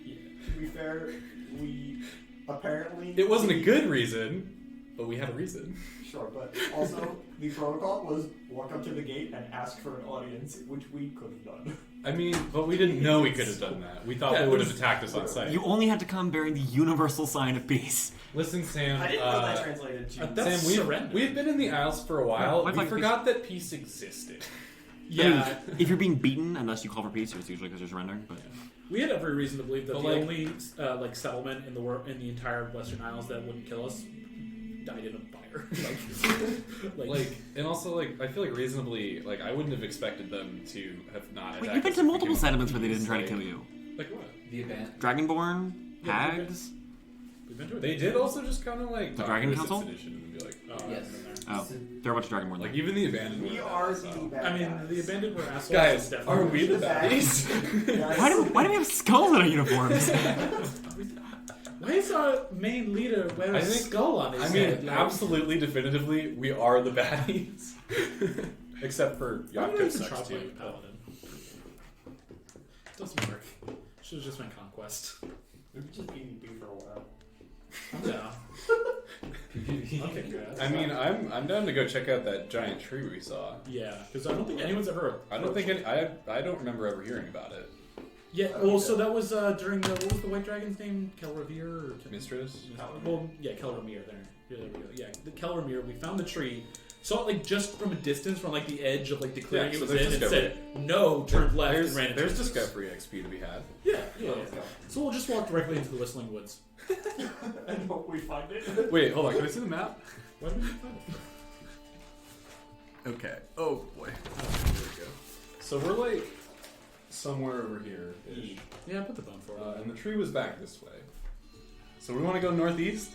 Speaker 3: To be fair, we apparently...
Speaker 2: It wasn't a good reason, but we had a reason.
Speaker 3: Sure, but also the protocol was walk up to the gate and ask for an audience, which we could have done.
Speaker 2: I mean, but we didn't know we could have done that. We thought
Speaker 9: Yeah,
Speaker 2: they
Speaker 9: it
Speaker 2: would
Speaker 9: was-
Speaker 2: have attacked us on sight.
Speaker 1: You only had to come bearing the universal sign of peace.
Speaker 2: Listen, Sam.
Speaker 3: I didn't know that translated to...
Speaker 9: That's
Speaker 2: Sam,
Speaker 9: surrender.
Speaker 2: we've been in the Isles for a while.
Speaker 1: I'd
Speaker 2: We
Speaker 1: like
Speaker 2: forgot that peace existed.
Speaker 9: Yeah,
Speaker 1: If you're being beaten, unless you call for peace, it's usually because you're surrendering. But
Speaker 9: we had every reason to believe that
Speaker 2: But,
Speaker 9: the
Speaker 2: like-
Speaker 9: only like settlement in the entire Western Isles that wouldn't kill us died in a fire.
Speaker 2: And also, like, I feel like reasonably, like, I wouldn't have expected them to have not attacked
Speaker 1: wait, you've been
Speaker 2: us
Speaker 1: to
Speaker 2: if we
Speaker 1: multiple
Speaker 2: gave
Speaker 1: settlements where
Speaker 2: them
Speaker 1: they didn't try to
Speaker 2: peace,
Speaker 1: kill you.
Speaker 2: Like what?
Speaker 5: The event.
Speaker 1: Dragonborn,
Speaker 9: Yeah, we've
Speaker 1: hags.
Speaker 9: We've been to it.
Speaker 2: They did also just kind of like
Speaker 1: The
Speaker 2: talk
Speaker 1: Dragon
Speaker 2: to us at
Speaker 1: Council?
Speaker 2: Sedition and be like,
Speaker 9: Oh,
Speaker 5: Yes.
Speaker 9: I've been there.
Speaker 1: Oh, there are a bunch of dragonborn.
Speaker 8: Like
Speaker 1: there.
Speaker 8: even the abandoned.
Speaker 6: We
Speaker 8: were
Speaker 6: are
Speaker 8: bad,
Speaker 6: the
Speaker 8: so.
Speaker 6: bad
Speaker 9: I mean,
Speaker 6: guys.
Speaker 9: the abandoned were assholes.
Speaker 8: Guys,
Speaker 9: is
Speaker 8: are we the
Speaker 6: baddies?
Speaker 8: baddies?
Speaker 1: Why do we have skulls on our uniforms?
Speaker 9: Why is our main leader wearing a skull on his
Speaker 8: I mean,
Speaker 9: head?
Speaker 8: absolutely, definitively, we are the baddies. Except for
Speaker 9: Why did I
Speaker 8: Yakko
Speaker 9: even try
Speaker 8: sucks
Speaker 9: playing
Speaker 8: too.
Speaker 9: Paladin? Doesn't work. Should have just been Conquest.
Speaker 6: We could just PvP for a while.
Speaker 9: I'm down. Okay, good.
Speaker 8: I mean, I'm down to go check out that giant tree we saw.
Speaker 9: Yeah, because I don't think anyone's ever.
Speaker 8: I don't think I don't remember ever hearing about it.
Speaker 9: Yeah, well, so that was during the what was the White Dragon's name? Kelravir or
Speaker 8: Mistress?
Speaker 9: Well, yeah, Kelramir. There we go. Yeah, the Kelramir. We found the tree. Saw it like just from a distance, from like the edge of like the clearing
Speaker 8: Yeah,
Speaker 9: it
Speaker 8: so
Speaker 9: was
Speaker 8: there's
Speaker 9: in, and
Speaker 8: discovery.
Speaker 9: said no, turned left and ran into
Speaker 8: There's
Speaker 9: it.
Speaker 8: discovery XP to be had.
Speaker 9: Yeah. So we'll just walk directly into the Whistling Woods.
Speaker 6: And hope we find it.
Speaker 8: Wait, hold on. Can I see the map?
Speaker 9: Why did we find it?
Speaker 8: Okay. Oh boy. There we go. So we're like somewhere over here.
Speaker 9: Yeah, put the bone for it.
Speaker 8: And the tree was back this way. So we want to go northeast?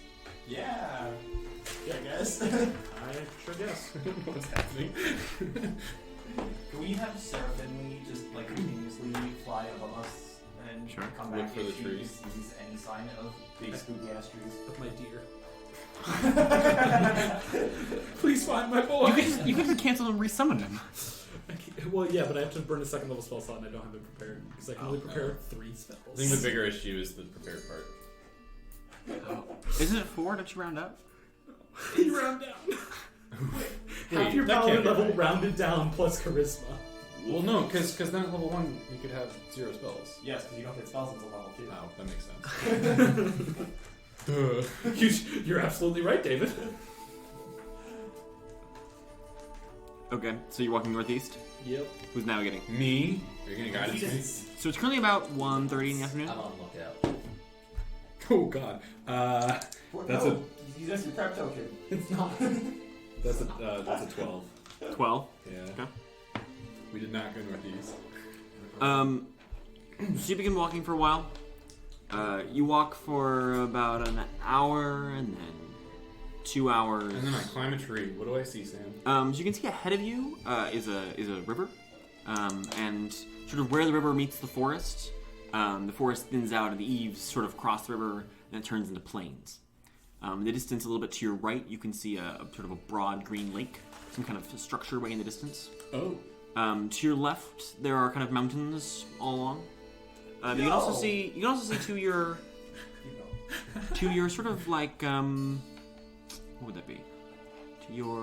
Speaker 6: Yeah. Yeah, I guess.
Speaker 9: I sure guess.
Speaker 8: What's happening?
Speaker 3: Can we have Seraphim just like continuously fly above us and
Speaker 1: Sure.
Speaker 3: come
Speaker 8: Look
Speaker 3: back
Speaker 8: for the
Speaker 3: if she
Speaker 8: trees.
Speaker 3: sees any sign of big spooky ass trees?
Speaker 9: Of my deer. Please find my boy.
Speaker 1: You could just cancel and resummon him.
Speaker 9: Well, yeah, but I have to burn a second level spell slot and I don't have it prepared because I can only prepare 3 spells.
Speaker 8: I think the bigger issue is the prepared part.
Speaker 1: Isn't it 4? Don't you round up?
Speaker 9: You round down. Half your
Speaker 8: that
Speaker 9: power
Speaker 8: can't be
Speaker 9: level
Speaker 8: right.
Speaker 9: rounded down plus charisma.
Speaker 8: Well, no, because then at level 1 you could have 0 spells.
Speaker 3: Yes, because you don't get spells until level 2.
Speaker 8: Oh, that makes sense. Duh.
Speaker 9: You're absolutely right, David.
Speaker 1: Okay, so you're walking northeast.
Speaker 9: Yep.
Speaker 1: Who's navigating?
Speaker 8: Me? Are you gonna guide us me?
Speaker 1: So it's currently about 1:30 in the afternoon.
Speaker 5: I'm on lookout.
Speaker 8: Oh god. That's a
Speaker 3: Use that's your prep token.
Speaker 9: It's not.
Speaker 8: that's a 12.
Speaker 1: 12.
Speaker 8: Yeah.
Speaker 1: Okay.
Speaker 8: We did not go northeast.
Speaker 1: So you begin walking for a while. You walk for about an hour and then 2 hours.
Speaker 8: And then I climb a tree. What do I see, Sam?
Speaker 1: So you can see ahead of you is a river, and sort of where the river meets the forest thins out, and the eaves sort of cross the river, and it turns into plains. In the distance, a little bit to your right, you can see a sort of a broad green lake, some kind of structure way in the distance.
Speaker 8: Oh.
Speaker 1: To your left, there are kind of mountains all along. You can also see to your sort of like what would that be? To your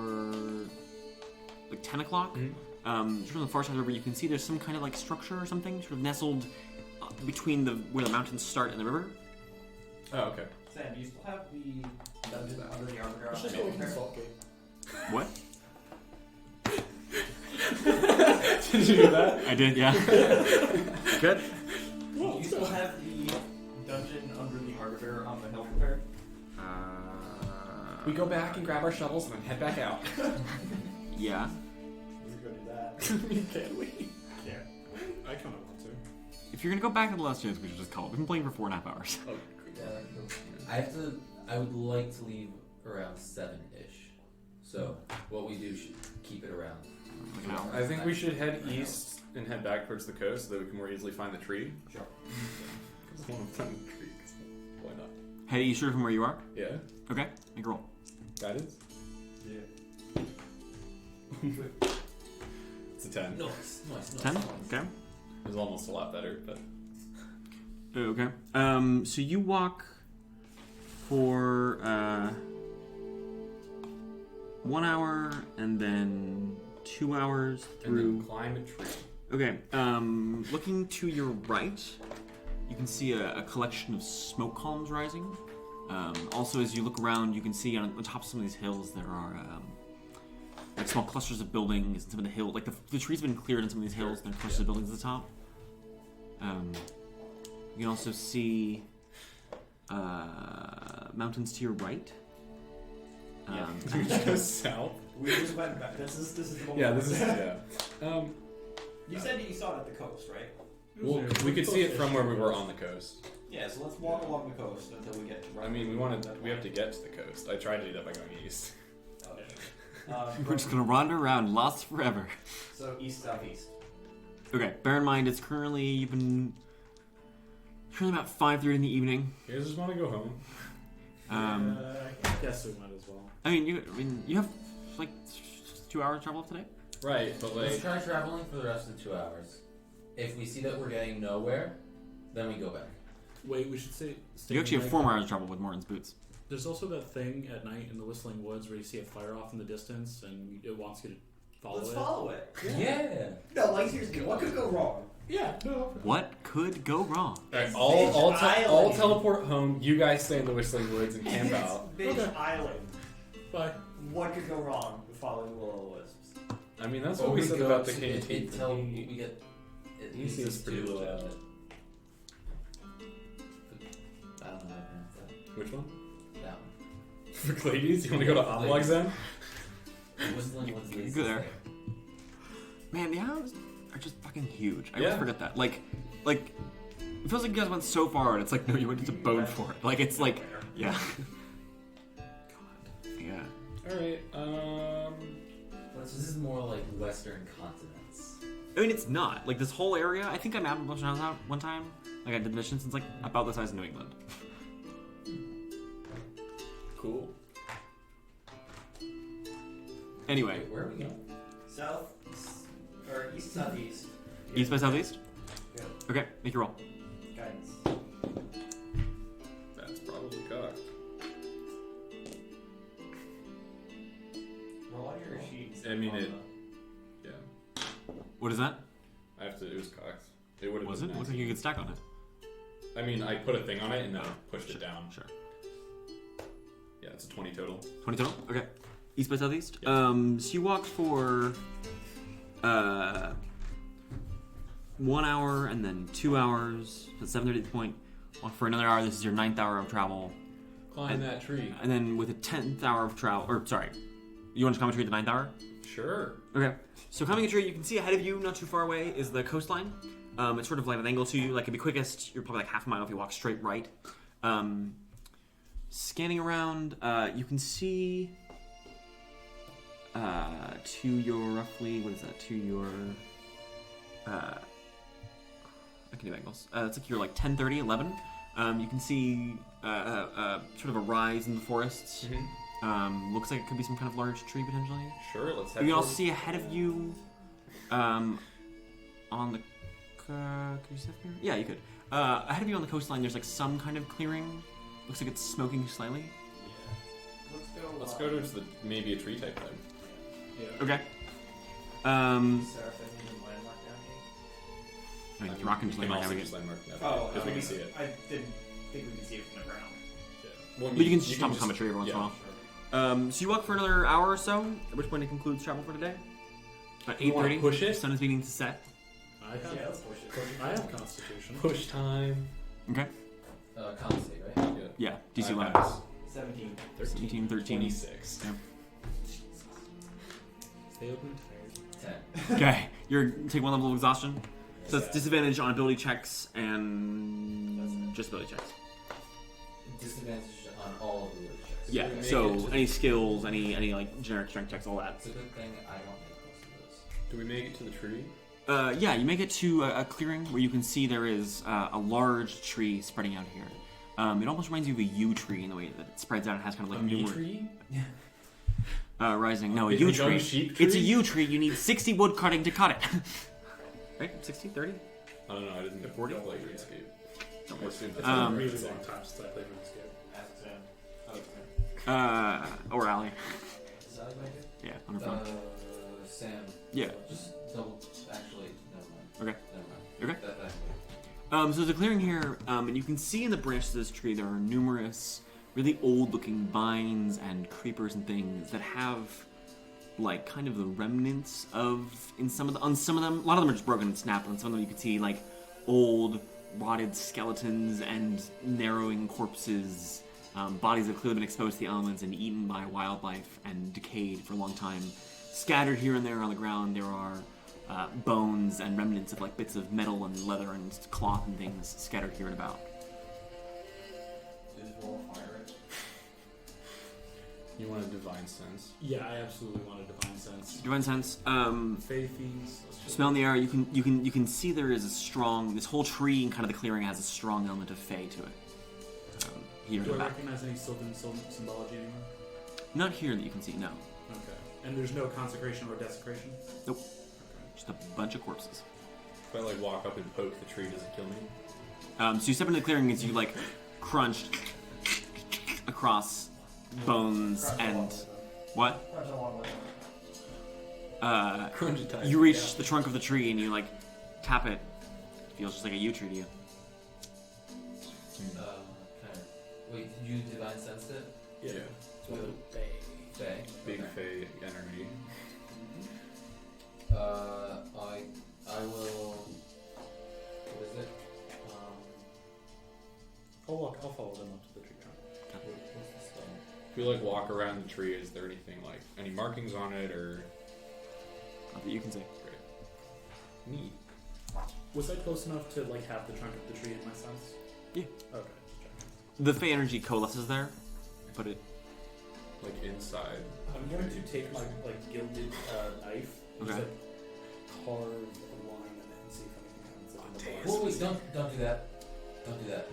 Speaker 1: like 10 o'clock.
Speaker 8: Mm-hmm.
Speaker 1: Sort of on the far side of the river, you can see there's some kind of like structure or something, sort of nestled between where the mountains start and the river.
Speaker 8: Oh, okay.
Speaker 3: Sam, do you still have the dungeon under the arbiter
Speaker 9: Let's
Speaker 3: on
Speaker 9: just
Speaker 3: the
Speaker 9: go with
Speaker 3: paper?
Speaker 9: Salt Gate.
Speaker 1: What?
Speaker 8: Did you do that?
Speaker 1: I did, yeah. Good.
Speaker 3: Do you still have the dungeon under the arbiter on the hill prepared?
Speaker 8: We go back and grab our shovels and then head back out.
Speaker 1: Yeah.
Speaker 3: We're gonna do that.
Speaker 8: Can we?
Speaker 3: Yeah.
Speaker 9: I kind of want to.
Speaker 1: If you're gonna go back to the last chance, we should just call it. We've been playing for 4.5 hours.
Speaker 8: Oh,
Speaker 5: I would like to leave around 7-ish. So what we do should keep it around.
Speaker 1: Like an hour.
Speaker 8: I think we should head east and head back towards the coast so that we can more easily find the tree.
Speaker 3: Sure.
Speaker 8: I want to find the tree. 'Cause why not?
Speaker 1: Head eastward from where you are.
Speaker 8: Yeah.
Speaker 1: Okay, make a roll.
Speaker 8: Guidance?
Speaker 3: Yeah.
Speaker 8: It's a 10.
Speaker 5: Nice.
Speaker 1: 10. Okay.
Speaker 8: It was almost a lot better, but
Speaker 1: Okay. So you walk for 1 hour and then 2 hours
Speaker 8: and
Speaker 1: through.
Speaker 8: then climb a tree.
Speaker 1: Okay. Looking to your right, you can see a collection of smoke columns rising. Also, as you look around, you can see on top of some of these hills there are like small clusters of buildings. Some of the hill, like the trees have been cleared on some of these hills. And there are clusters of buildings at the top. You can also see mountains to your right.
Speaker 8: Do we go south?
Speaker 3: We just went back. This is the moment.
Speaker 8: Yeah, this is yeah.
Speaker 3: You said that you saw it at the coast, right?
Speaker 8: Well, we could see it from where we were on the coast.
Speaker 3: Yeah, so let's walk along the coast until we get to
Speaker 8: I mean, we have to get to the coast. I tried to do that by going east.
Speaker 3: Oh,
Speaker 1: We're just gonna wander around, lost forever.
Speaker 3: So east, southeast.
Speaker 1: Okay, bear in mind it's currently about 5:30 in the evening.
Speaker 7: You guys just want to go home?
Speaker 9: I guess we might as well.
Speaker 1: I mean, you have like 2 hours travel up today.
Speaker 7: Right, but
Speaker 5: Let's
Speaker 7: like,
Speaker 5: try traveling for the rest of the 2 hours. If we see that we're getting nowhere, then we go back.
Speaker 9: Wait, we should say.
Speaker 1: You actually have 4 more hours travel with Moryn's boots.
Speaker 9: There's also that thing at night in the Whistling Woods where you see a fire off in the distance and it wants you to follow
Speaker 3: Let's
Speaker 9: it.
Speaker 3: follow it.
Speaker 5: Yeah.
Speaker 3: No, like seriously, what could go wrong?
Speaker 9: Yeah, no.
Speaker 1: What could go wrong?
Speaker 3: It's
Speaker 7: I'll
Speaker 3: Bitch Island.
Speaker 7: I'll teleport home. You guys stay in the Whistling Woods and camp out.
Speaker 3: It's Bitch
Speaker 9: Okay.
Speaker 3: Island.
Speaker 9: Bye.
Speaker 3: What could go wrong with following the will-o'-wisps?
Speaker 7: I mean, that's
Speaker 5: Or
Speaker 7: what we
Speaker 5: we
Speaker 7: said
Speaker 5: go
Speaker 7: about the
Speaker 5: to-
Speaker 7: canteen.
Speaker 5: we get. It
Speaker 7: He
Speaker 5: leads
Speaker 7: seems
Speaker 5: us
Speaker 7: pretty
Speaker 5: to.
Speaker 7: legit.
Speaker 5: I don't know how to pronounce that.
Speaker 7: Which one?
Speaker 5: That
Speaker 7: For Clades? You want to go to Oblog then?
Speaker 5: one. Whistling Woods
Speaker 1: You
Speaker 5: leads
Speaker 1: go
Speaker 5: us
Speaker 1: there. Man, the islands are just fucking huge. I
Speaker 7: Yeah.
Speaker 1: always forget that. Like, it feels like you guys went so far, and it's like, no, you went to Bone Fort. Like, it's like, yeah. Yeah.
Speaker 7: Alright,
Speaker 5: This is more like Western continents.
Speaker 1: I mean, it's not. Like, this whole area, I think I mapped a bunch of times out one time. Like, I did missions, it's like about the size of New England.
Speaker 7: cool.
Speaker 1: Anyway,
Speaker 5: Wait, where are we going?
Speaker 3: South, or east, southeast.
Speaker 1: east by southeast?
Speaker 3: Yeah.
Speaker 1: Okay, make your roll.
Speaker 3: Guidance.
Speaker 7: That's probably cocked.
Speaker 3: Roll on your sheets.
Speaker 7: I mean,
Speaker 3: on
Speaker 7: it-
Speaker 3: the-
Speaker 7: Yeah.
Speaker 1: What is that?
Speaker 7: I have to. It was cocked. It would have
Speaker 1: Was
Speaker 7: been
Speaker 1: it? Looks like you could stack on it.
Speaker 7: I mean, I put a thing on it and then pushed it down.
Speaker 1: Sure.
Speaker 7: Yeah, it's a 20 total.
Speaker 1: 20 total? Okay. East by southeast?
Speaker 7: Yeah.
Speaker 1: So you walked for 1 hour and then 2 hours. So 7:30 at the point. Walk for another hour. This is your 9th hour of travel.
Speaker 7: Climb that tree.
Speaker 1: And then with a 10th hour of travel, or sorry, you want to climb a tree at the 9th hour?
Speaker 7: Sure.
Speaker 1: Okay. So climbing a tree, you can see ahead of you, not too far away, is the coastline. It's sort of like an angle to you. Like, it'd be quickest, you're probably like half a mile if you walk straight right. Scanning around, you can see to your roughly, what is that? To your, I can do angles. It's like your like 10:30, 11. You can see sort of a rise in the forests. Looks like it could be some kind of large tree potentially.
Speaker 7: Sure, let's
Speaker 1: You
Speaker 7: head
Speaker 1: can also
Speaker 7: towards-
Speaker 1: see ahead of you, on the. Could you see that here? Yeah, you could. Ahead of you on the coastline, there's like some kind of clearing. Looks like it's smoking slightly.
Speaker 7: Let's go to the maybe a tree type thing.
Speaker 1: Okay.
Speaker 3: Seraphim using landmark navigation.
Speaker 1: I mean, you rock into
Speaker 7: We can
Speaker 1: landmark
Speaker 7: also
Speaker 1: navigation.
Speaker 7: use landmark navigation,
Speaker 3: Oh,
Speaker 7: because we can see it.
Speaker 3: I didn't think we could see it from the ground.
Speaker 7: Well,
Speaker 1: But you can just stumble on a tree every once in a
Speaker 7: yeah.
Speaker 1: while. So you walk for another hour or so, at which point it concludes travel for today. At
Speaker 7: You wanna
Speaker 1: 8:30,
Speaker 7: push it?
Speaker 1: the sun is beginning to set.
Speaker 9: I have,
Speaker 3: Yeah, let's push it.
Speaker 9: I have Constitution.
Speaker 7: Push time.
Speaker 1: Okay.
Speaker 5: Con state, right?
Speaker 1: Yeah. DC
Speaker 7: I
Speaker 1: 11.
Speaker 7: pass.
Speaker 3: 17.
Speaker 1: 17, 13.
Speaker 7: 26.
Speaker 1: Yeah.
Speaker 9: Stay open.
Speaker 5: 10.
Speaker 1: Okay. You're take one level of exhaustion. So it's disadvantage on ability checks and just ability checks.
Speaker 5: Disadvantage on all of the ability checks.
Speaker 1: Yeah.
Speaker 7: we make
Speaker 1: So
Speaker 7: it to-
Speaker 1: any skills, any like generic strength checks, all that.
Speaker 5: It's a good thing I don't make most of those.
Speaker 7: Do we make it to the tree?
Speaker 1: Yeah, you make it to a clearing where you can see there is a large tree spreading out here. It almost reminds you of a yew tree in the way that it spreads out and has kind of like numerous
Speaker 7: tree?
Speaker 1: rising. No, a
Speaker 7: Is
Speaker 1: yew
Speaker 7: it a young
Speaker 1: tree.
Speaker 7: sheep
Speaker 1: It's a
Speaker 7: tree?
Speaker 1: yew tree. You need 60 wood cutting to cut it. Right? 60, 30?
Speaker 7: I don't know. I didn't get
Speaker 1: 40?
Speaker 7: play RuneScape. I assumed
Speaker 9: It's
Speaker 7: that's
Speaker 9: been a
Speaker 1: Um,
Speaker 9: really long time since I played RuneScape.
Speaker 3: Ask Sam.
Speaker 1: Or Allie.
Speaker 5: Is that like it?
Speaker 1: Yeah, on her phone.
Speaker 5: Sam.
Speaker 1: Yeah.
Speaker 5: Just double. Actually, never mind.
Speaker 1: Okay.
Speaker 5: Never mind.
Speaker 1: Okay.
Speaker 5: That
Speaker 1: So there's a clearing here, and you can see in the branches of this tree there are numerous really old-looking vines and creepers and things that have like kind of the remnants of on some of them. A lot of them are just broken and snapped. On some of them you can see like old, rotted skeletons and narrowing corpses, bodies that have clearly been exposed to the elements and eaten by wildlife and decayed for a long time. Scattered here and there on the ground, there are bones and remnants of like bits of metal and leather and cloth and things scattered here and about.
Speaker 3: Just roll fire it.
Speaker 8: You want a divine sense?
Speaker 9: Yeah, I absolutely want a divine sense.
Speaker 1: Divine sense.
Speaker 9: Faithies. let's just-
Speaker 1: Smell in the air. You can see there is a strong. This whole tree and kind of the clearing has a strong element of fey to it. Here in
Speaker 9: Do
Speaker 1: the
Speaker 9: I
Speaker 1: back.
Speaker 9: recognize any Sylvan symbology anywhere?
Speaker 1: Not here that you can see. No,
Speaker 9: Okay. And there's no consecration or desecration?
Speaker 1: Nope.
Speaker 9: Okay.
Speaker 1: just a bunch of corpses.
Speaker 8: If I like walk up and poke the tree, does it kill me?
Speaker 1: So you step into the clearing as you like crunch across bones and what?
Speaker 3: Crunch along with it.
Speaker 8: Crunch attack.
Speaker 1: You reach the trunk of the tree and you like tap it. It feels just like a yew tree to you.
Speaker 5: Wait, did you divine sense it?
Speaker 8: Yeah.
Speaker 5: Faye.
Speaker 8: Big
Speaker 5: Okay.
Speaker 8: fey energy.
Speaker 5: I will. What is it?
Speaker 9: I'll follow them up to the tree trunk.
Speaker 5: What's the spell?
Speaker 8: If we like walk around the tree, is there anything like any markings on it or?
Speaker 1: Not that you can see.
Speaker 8: Great. Neat.
Speaker 9: Was I close enough to like have the trunk of the tree in my sense?
Speaker 1: Yeah.
Speaker 9: Okay.
Speaker 1: The fey energy coalesces there, but it.
Speaker 8: Like inside.
Speaker 9: I'm going to take my like gilded knife and
Speaker 1: Okay.
Speaker 9: just like carve a line in it and see if anything happens. in the
Speaker 5: Whoa,
Speaker 9: blast.
Speaker 5: wait, don't do that. Don't do that.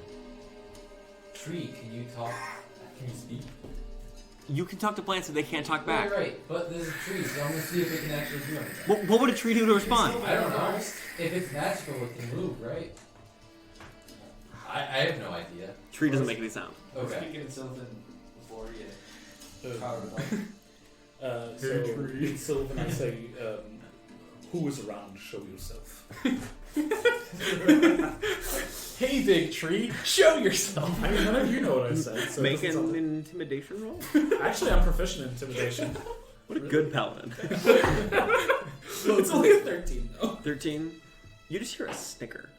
Speaker 5: Tree, can you talk? Can you speak?
Speaker 1: You can talk to plants and they can't talk back.
Speaker 5: Right, but there's a tree, so I'm gonna see if it can actually do anything.
Speaker 1: What would a tree do to respond?
Speaker 5: I don't know. If it's magical, it can move, right? I have no idea.
Speaker 1: Tree doesn't make any sound.
Speaker 5: Okay.
Speaker 6: Speaking in Sylvan before, yeah.
Speaker 9: So in Sylvan, I say, "Who is around? Show yourself."
Speaker 2: Hey, big tree, show yourself.
Speaker 9: I mean, none of you know what I said. So it
Speaker 1: Make
Speaker 9: doesn't
Speaker 1: an
Speaker 9: sound-
Speaker 1: intimidation roll.
Speaker 9: Actually, I'm proficient in intimidation.
Speaker 1: What a good paladin.
Speaker 9: It's only a 13 though.
Speaker 1: 13. You just hear a snicker.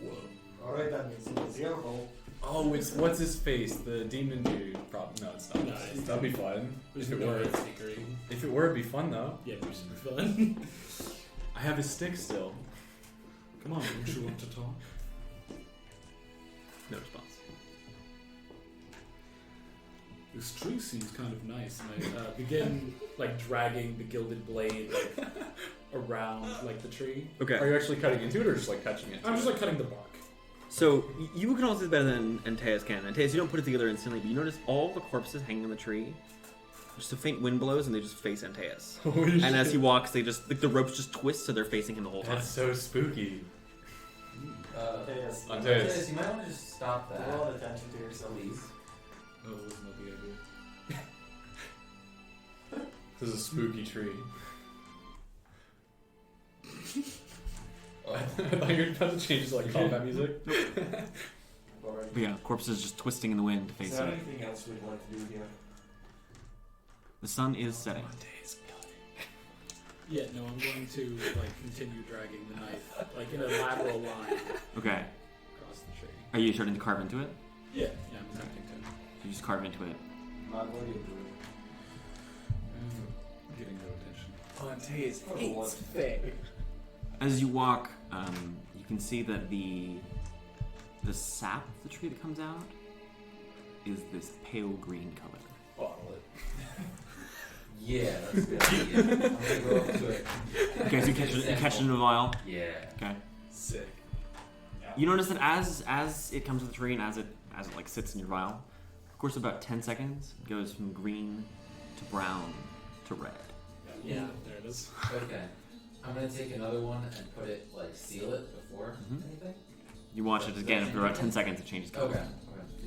Speaker 8: Whoa.
Speaker 6: Alright then, it's your roll.
Speaker 8: Oh, it's what's his face? The demon dude. No, it's not.
Speaker 9: No, it's-
Speaker 8: That'd be fun.
Speaker 9: There's
Speaker 8: If it
Speaker 9: no
Speaker 8: were.
Speaker 9: secret.
Speaker 8: If it were, it'd be fun though.
Speaker 9: Yeah, but it's fun.
Speaker 8: I have his stick still.
Speaker 9: Come on, don't you want to talk?
Speaker 1: No response.
Speaker 9: This tree seems kind of nice, and I begin like dragging the gilded blade like around like the tree.
Speaker 1: Okay.
Speaker 8: Are you actually cutting into it or just like touching it?
Speaker 9: I'm just like cutting the bark.
Speaker 1: So you can also do better than Antaeus can. Antaeus, you don't put it together instantly, but you notice all the corpses hanging on the tree. Just a faint wind blows and they just face Antaeus. And as he walks, they just like the ropes just twist so they're facing him the whole time.
Speaker 8: That's so spooky.
Speaker 6: Antaeus.
Speaker 8: Antaeus.
Speaker 5: You might want to just stop that.
Speaker 6: Draw attention to yourself.
Speaker 5: Please.
Speaker 9: Oh, it was not the idea.
Speaker 8: This is a spooky tree. I thought you were about to change to like combat music.
Speaker 6: Alright.
Speaker 1: But yeah, corpses just twisting in the wind to
Speaker 6: Is
Speaker 1: face
Speaker 6: there
Speaker 1: him.
Speaker 6: anything else we'd like to do here?
Speaker 1: The sun is setting.
Speaker 9: Yeah, no, I'm going to like continue dragging the knife like in a lateral line
Speaker 1: Okay.
Speaker 9: across the tree.
Speaker 1: Are you starting to carve into it?
Speaker 9: Yeah, I'm attempting to.
Speaker 1: You just carve into it.
Speaker 6: Not what are you doing?
Speaker 9: Getting no attention.
Speaker 8: Antaeus
Speaker 6: hates
Speaker 8: Faye.
Speaker 1: As you walk, you can see that the sap of the tree that comes out is this pale green color.
Speaker 8: Bottle it.
Speaker 5: Yeah, that's a good idea. I'm gonna go up to it.
Speaker 1: Okay, so you catch it in a vial.
Speaker 5: Yeah.
Speaker 1: Okay.
Speaker 8: Sick.
Speaker 1: You notice that as it comes to the tree and as it like sits in your vial, of course about 10 seconds, it goes from green to brown to red.
Speaker 9: Yeah, there it is.
Speaker 5: Okay. I'm gonna take another one and put it, like, seal it before
Speaker 1: Mhm.
Speaker 5: anything.
Speaker 1: You watch it again after about 10 seconds, it changes color.
Speaker 5: Okay. Okay.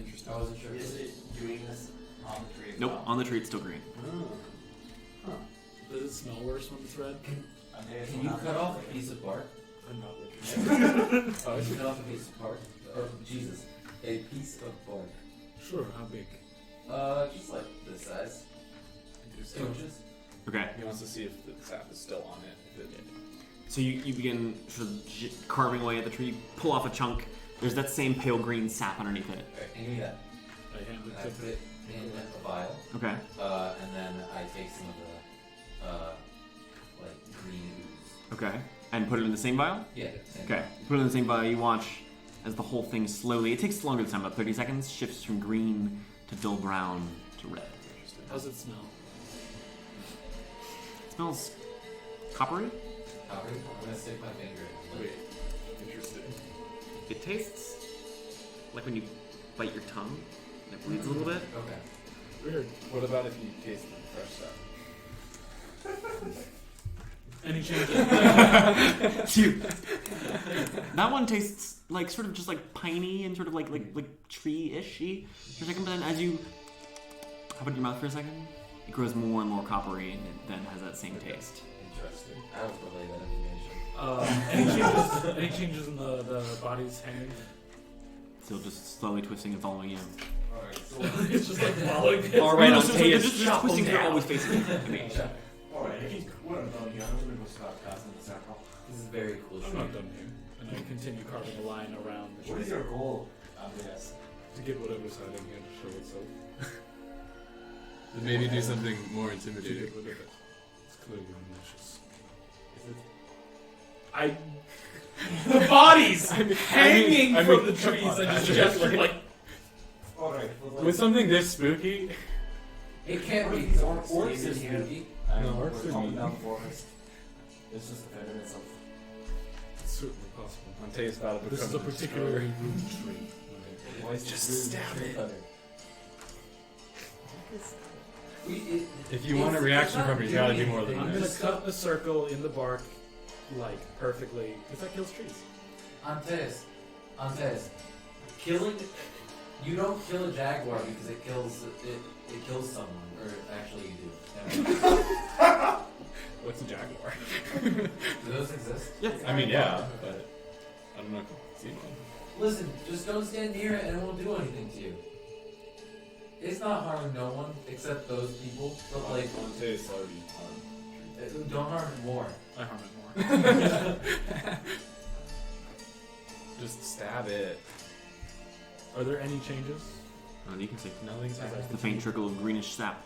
Speaker 5: Interesting. I wasn't sure.
Speaker 3: Is it doing this on the tree? as
Speaker 1: Nope,
Speaker 3: well?
Speaker 1: on the tree it's still green.
Speaker 9: Does it smell worse when it's red?
Speaker 6: Antaeus
Speaker 5: Can
Speaker 6: will
Speaker 5: you
Speaker 6: have
Speaker 5: cut
Speaker 6: to-
Speaker 5: off a piece of bark?
Speaker 6: I'm not looking.
Speaker 5: Oh, you cut off a piece of bark? Or, Jesus, a piece of bark.
Speaker 9: Sure, how big?
Speaker 5: Just like this size. 2 inches.
Speaker 1: Okay,
Speaker 8: He wants to see if the sap is still on it. If it
Speaker 1: so you begin sort of carving away at the tree, pull off a chunk. There's that same pale green sap underneath it.
Speaker 5: Alright, and give me that.
Speaker 9: I hand
Speaker 5: And
Speaker 9: it
Speaker 5: I
Speaker 9: to
Speaker 5: put it in a vial.
Speaker 1: Okay.
Speaker 5: And then I take some of the, like, green ooze.
Speaker 1: Okay. And put it in the same vial?
Speaker 5: Yeah. Same.
Speaker 1: Okay. Put it in the same vial. You watch as the whole thing slowly, it takes longer this time, about 30 seconds, shifts from green to dull brown to red.
Speaker 9: How's it smell?
Speaker 1: It smells coppery.
Speaker 5: Copper. I'm gonna stick my finger in.
Speaker 8: Wait, interesting.
Speaker 1: It tastes like when you bite your tongue and it bleeds a little bit.
Speaker 5: Okay.
Speaker 9: Weird.
Speaker 8: What about if you tasted the fresh stuff?
Speaker 9: Any changes?
Speaker 1: Dude, that one tastes like sort of just like piney and sort of like tree-ishy for a second, but then as you have it in your mouth for a second, it grows more and more coppery and it then has that same taste.
Speaker 5: Interesting. I will relay that information.
Speaker 9: Any changes in the body's hanging?
Speaker 1: Still just slowly twisting and following you.
Speaker 6: Alright, so
Speaker 9: It's just like following it.
Speaker 1: All right,
Speaker 9: No,
Speaker 1: Antaeus,
Speaker 9: just
Speaker 1: just twisting
Speaker 9: them
Speaker 1: they're
Speaker 9: down.
Speaker 1: always facing you.
Speaker 6: alright, I think what I'm done here, I'm gonna go start casting the circle.
Speaker 5: This is very cool.
Speaker 9: I'm not done here. And I continue carving a line around the
Speaker 6: What is
Speaker 9: tree
Speaker 6: your goal, Antaeus?
Speaker 9: to get whatever's hiding here to show itself.
Speaker 8: Maybe do something more
Speaker 9: To
Speaker 8: intimidating.
Speaker 9: get rid of it. It's clearly malicious.
Speaker 6: Is it?
Speaker 9: The bodies hanging
Speaker 8: I
Speaker 9: from
Speaker 8: mean,
Speaker 9: the trees
Speaker 8: come on,
Speaker 9: and just
Speaker 8: Patrick.
Speaker 9: gestured like.
Speaker 6: Alright, well,
Speaker 8: With something this spooky,
Speaker 5: It can't be.
Speaker 6: These orcs
Speaker 5: Orcs
Speaker 6: live
Speaker 5: are
Speaker 6: in here.
Speaker 5: spooky.
Speaker 6: and
Speaker 8: No,
Speaker 6: we're
Speaker 8: orcs are
Speaker 6: chopping
Speaker 8: mean.
Speaker 6: down the forest. It's just defending itself.
Speaker 9: It's certainly possible.
Speaker 8: Antaeus about to
Speaker 9: This is a
Speaker 8: become
Speaker 9: particularly rude tree.
Speaker 6: Why is
Speaker 8: Just
Speaker 6: this
Speaker 8: stab
Speaker 6: really
Speaker 8: it.
Speaker 6: better?
Speaker 8: If you want a reaction from it, you gotta do more than
Speaker 9: I'm gonna
Speaker 8: this.
Speaker 9: cut a circle in the bark, like perfectly, because that kills trees.
Speaker 5: Antaeus, killing. You don't kill a jaguar because it kills someone, or actually you do.
Speaker 8: What's a jaguar?
Speaker 5: Do those exist?
Speaker 8: I mean, yeah, but I don't know if I've seen one.
Speaker 5: Listen, just don't stand near it and it won't do anything to you. It's not harming no one except those people, but like,
Speaker 8: Antaeus already harmed.
Speaker 5: don't harm more.
Speaker 9: I harm it more.
Speaker 8: Just stab it.
Speaker 9: Are there any changes?
Speaker 1: You can see
Speaker 8: Nothing's happening.
Speaker 1: the faint trickle of greenish sap.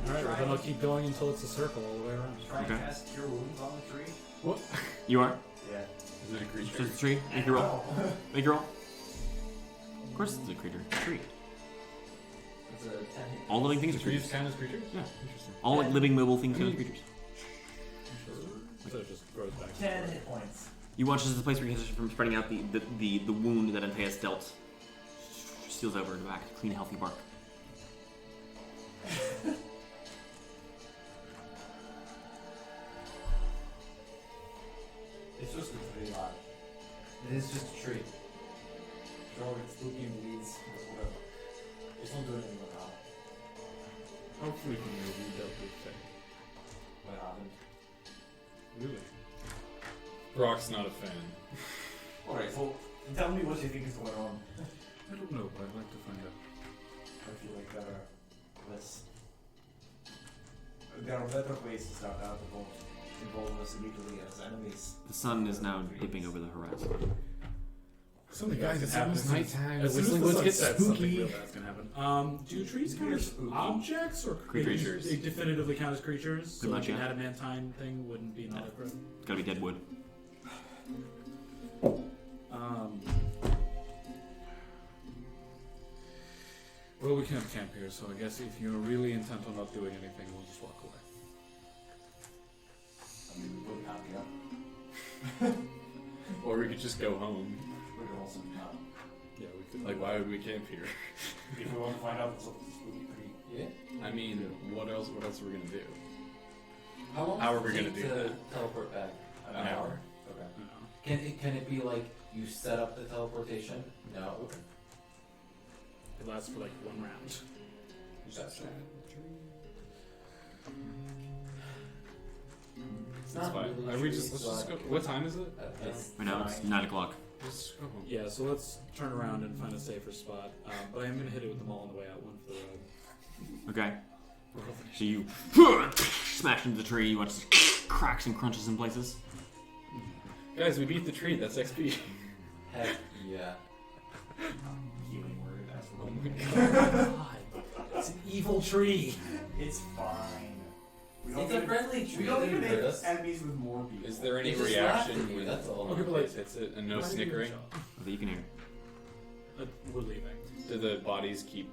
Speaker 9: Alright, well then I'll keep going until it's a circle all the way around.
Speaker 6: Try and
Speaker 1: Okay.
Speaker 6: cast Cure Wounds on the tree.
Speaker 8: What?
Speaker 1: You are?
Speaker 6: Yeah.
Speaker 8: Is it a creature?
Speaker 1: Just a tree. Make your roll.
Speaker 6: No.
Speaker 1: Make your roll. Of course it's a creature. Tree.
Speaker 6: It's a 10 hit.
Speaker 1: All living things
Speaker 8: Do
Speaker 1: are
Speaker 8: trees
Speaker 1: creatures.
Speaker 8: count as creatures?
Speaker 1: Yeah.
Speaker 8: Interesting.
Speaker 1: All like living mobile things count as creatures.
Speaker 9: So it just grows back.
Speaker 6: 10 hit points.
Speaker 1: You watch as the place where you hit from spreading out the wound that Antaeus dealt steals over to back to clean, healthy bark.
Speaker 6: It's just a tree, lad.
Speaker 5: It is just a tree.
Speaker 6: Sure, it's spooky and weeds, but whatever. It's not doing anything with that.
Speaker 9: Hopefully from your rebuilt good thing.
Speaker 6: I haven't.
Speaker 9: Really?
Speaker 8: Brock's not a fan.
Speaker 6: Alright, so tell me what you think is going on.
Speaker 9: I don't know, but I'd like to find out.
Speaker 6: I feel like there are less. There are better ways to start out about involving us immediately as enemies.
Speaker 1: The sun is now dipping over the horizon.
Speaker 9: Something
Speaker 8: Guys, it's almost nighttime.
Speaker 9: As soon as
Speaker 8: Whistling
Speaker 9: the
Speaker 8: woods
Speaker 9: sun
Speaker 8: get
Speaker 9: sets, something
Speaker 8: spooky.
Speaker 9: real bad's gonna happen. Do trees count as
Speaker 6: Spooky.
Speaker 9: objects or
Speaker 1: Creatures.
Speaker 9: They definitively count as creatures. So
Speaker 1: Good
Speaker 9: like
Speaker 1: luck,
Speaker 9: an
Speaker 1: yeah.
Speaker 9: adamantine thing wouldn't be not a
Speaker 1: It's gotta be dead wood.
Speaker 9: Well, we can't camp here, so I guess if you're really intent on not doing anything, we'll just walk away.
Speaker 6: I mean, we could camp here.
Speaker 8: Or we could just go home.
Speaker 6: We could also camp.
Speaker 9: Yeah, we could.
Speaker 8: Like, why would we camp here?
Speaker 6: If we want to find out what's up with the spooky tree.
Speaker 5: Yeah.
Speaker 8: I mean, what else are we gonna do?
Speaker 5: How long
Speaker 8: How
Speaker 5: does
Speaker 8: are we
Speaker 5: it
Speaker 8: gonna
Speaker 5: take
Speaker 8: do
Speaker 5: to
Speaker 8: that?
Speaker 5: teleport back?
Speaker 8: An hour.
Speaker 5: Can
Speaker 6: Okay.
Speaker 5: it be like you set up the teleportation? No. Okay.
Speaker 9: It lasts for like one round.
Speaker 5: That's right. It's
Speaker 8: That's
Speaker 5: not
Speaker 8: fine.
Speaker 5: really
Speaker 8: Are we
Speaker 5: tree,
Speaker 8: just, let's
Speaker 5: so
Speaker 8: just
Speaker 5: I
Speaker 8: go.
Speaker 5: could-
Speaker 8: What time is it?
Speaker 5: It's
Speaker 1: Right now it's
Speaker 6: Fine.
Speaker 1: 9 o'clock.
Speaker 8: Just go home.
Speaker 9: Yeah, so let's turn around and find a safer spot. But I am going to hit it with the maul on the way out, one for the road.
Speaker 1: Okay. So you smash into the tree. You watch cracks and crunches in places.
Speaker 8: Guys, we beat the tree. That's XP.
Speaker 5: Heck yeah.
Speaker 6: Healing word, that's
Speaker 8: Oh
Speaker 6: what
Speaker 8: my
Speaker 9: God, it's an evil tree.
Speaker 6: It's fine. We
Speaker 5: It's a
Speaker 6: even-
Speaker 5: friendly tree.
Speaker 6: We don't
Speaker 5: It
Speaker 6: even
Speaker 5: didn't hurt
Speaker 6: hit
Speaker 5: us.
Speaker 6: enemies with more people.
Speaker 8: Is there any
Speaker 5: It just laughed
Speaker 8: reaction
Speaker 5: at you,
Speaker 8: when
Speaker 5: that's all.
Speaker 9: Okay, but like,
Speaker 8: hits it and no
Speaker 9: why did you
Speaker 8: snickering?
Speaker 9: give it a
Speaker 1: That you can hear.
Speaker 9: shot? We're leaving.
Speaker 8: Do the bodies keep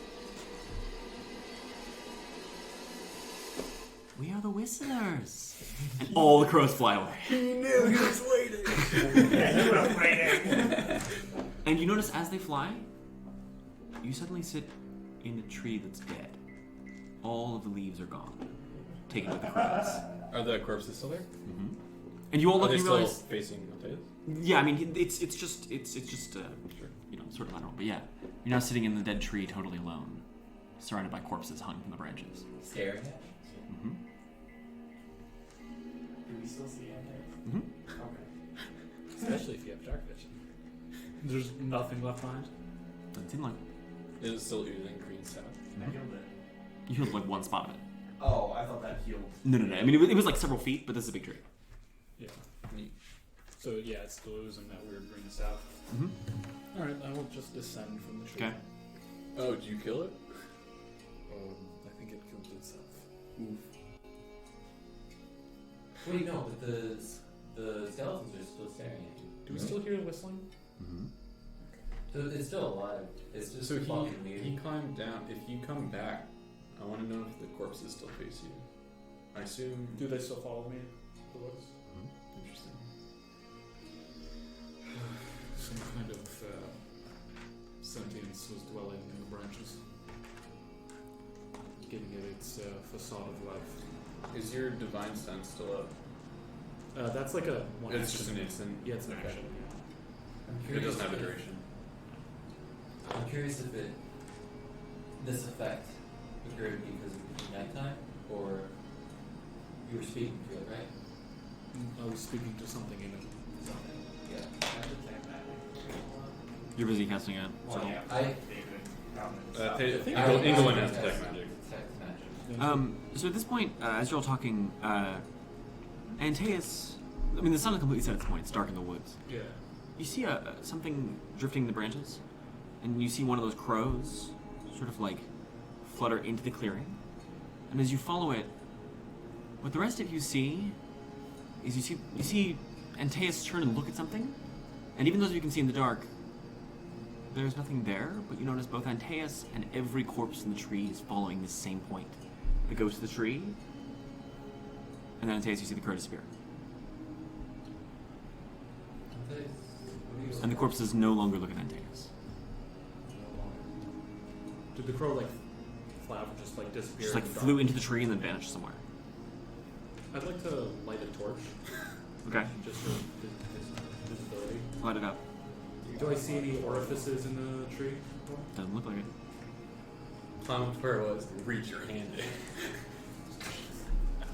Speaker 1: We are the whistlers. And all the crows fly away.
Speaker 8: He knew he was waiting.
Speaker 1: And you notice as they fly, you suddenly sit in a tree that's dead. All of the leaves are gone, taken with the crows.
Speaker 8: Are the corpses still there?
Speaker 1: Mm-hmm. And you all
Speaker 8: Are
Speaker 1: look
Speaker 8: they
Speaker 1: and you
Speaker 8: still
Speaker 1: realize,
Speaker 8: facing Antaeus?
Speaker 1: yeah, I mean, it's just you know, sort of lateral. But yeah, you're now sitting in the dead tree, totally alone, surrounded by corpses hung from the branches.
Speaker 5: Staring at me.
Speaker 1: Mm-hmm.
Speaker 3: Do we still see Antaeus?
Speaker 1: Mm-hmm.
Speaker 3: Okay.
Speaker 4: Especially if you have dark vision.
Speaker 9: There's nothing left behind.
Speaker 1: Doesn't seem like
Speaker 8: Is it still oozing green sap?
Speaker 3: I healed it.
Speaker 1: you healed like one spot of it.
Speaker 3: Oh, I thought that healed.
Speaker 1: No. I mean, it was like several feet, but this is a big tree.
Speaker 9: Yeah.
Speaker 8: Neat.
Speaker 9: So yeah, it's still oozing that weird green sap.
Speaker 1: Mm-hmm.
Speaker 9: All right, I will just descend from the tree.
Speaker 1: Okay.
Speaker 8: Oh, did you kill it?
Speaker 9: I think it killed itself.
Speaker 5: Wait, no, but the skeletons are still staring at you.
Speaker 9: Do we still hear the whistling?
Speaker 1: Mm-hmm.
Speaker 5: So it's still alive. It's just
Speaker 8: So
Speaker 5: fucking weird.
Speaker 8: he climbed down. If you come back, I want to know if the corpses still face you. I assume.
Speaker 9: Do they still follow me? The woods?
Speaker 8: Interesting.
Speaker 9: Some kind of sentience was dwelling in the branches, giving it its facade of life.
Speaker 8: Is your divine sense still up?
Speaker 9: That's like a one
Speaker 8: It's
Speaker 9: action.
Speaker 8: just an instant.
Speaker 9: Yeah, it's an
Speaker 8: Okay.
Speaker 9: action.
Speaker 5: I'm
Speaker 8: It
Speaker 5: curious
Speaker 8: doesn't have a
Speaker 5: if-
Speaker 8: duration.
Speaker 5: I'm curious if this effect occurred because it was nighttime, or you were speaking to it, right?
Speaker 9: I was speaking to something in it.
Speaker 5: Something. Yeah.
Speaker 3: I detect magic.
Speaker 1: You're busy casting it.
Speaker 3: Well,
Speaker 1: So.
Speaker 3: yeah.
Speaker 5: I-
Speaker 3: They could come and stop
Speaker 8: Ingolwin
Speaker 3: it.
Speaker 8: Ingolwin has
Speaker 5: detect
Speaker 8: detect magic.
Speaker 5: Detect magic.
Speaker 1: So at this point, as you're all talking, Antaeus, I mean, the sun has completely set at this point. It's dark in the woods.
Speaker 9: Yeah.
Speaker 1: You see something drifting in the branches, and you see one of those crows sort of like flutter into the clearing. And as you follow it, what the rest of you see is you see Antaeus turn and look at something, and even those of you can see in the dark, there's nothing there, but you notice both Antaeus and every corpse in the tree is following this same point. It goes to the tree, and then Antaeus, you see the crow disappear. And the corpses no longer look at Antaeus.
Speaker 9: Did the crow like flap or just like disappear?
Speaker 1: Just like
Speaker 9: in the
Speaker 1: flew
Speaker 9: dark?
Speaker 1: into the tree and then vanished somewhere.
Speaker 9: I'd like to light a torch,
Speaker 1: Okay,
Speaker 9: just for visibility.
Speaker 1: light it up.
Speaker 9: Do I see any orifices in the tree?
Speaker 1: Doesn't look like it.
Speaker 8: Climb up to where it was. Reach your hand in.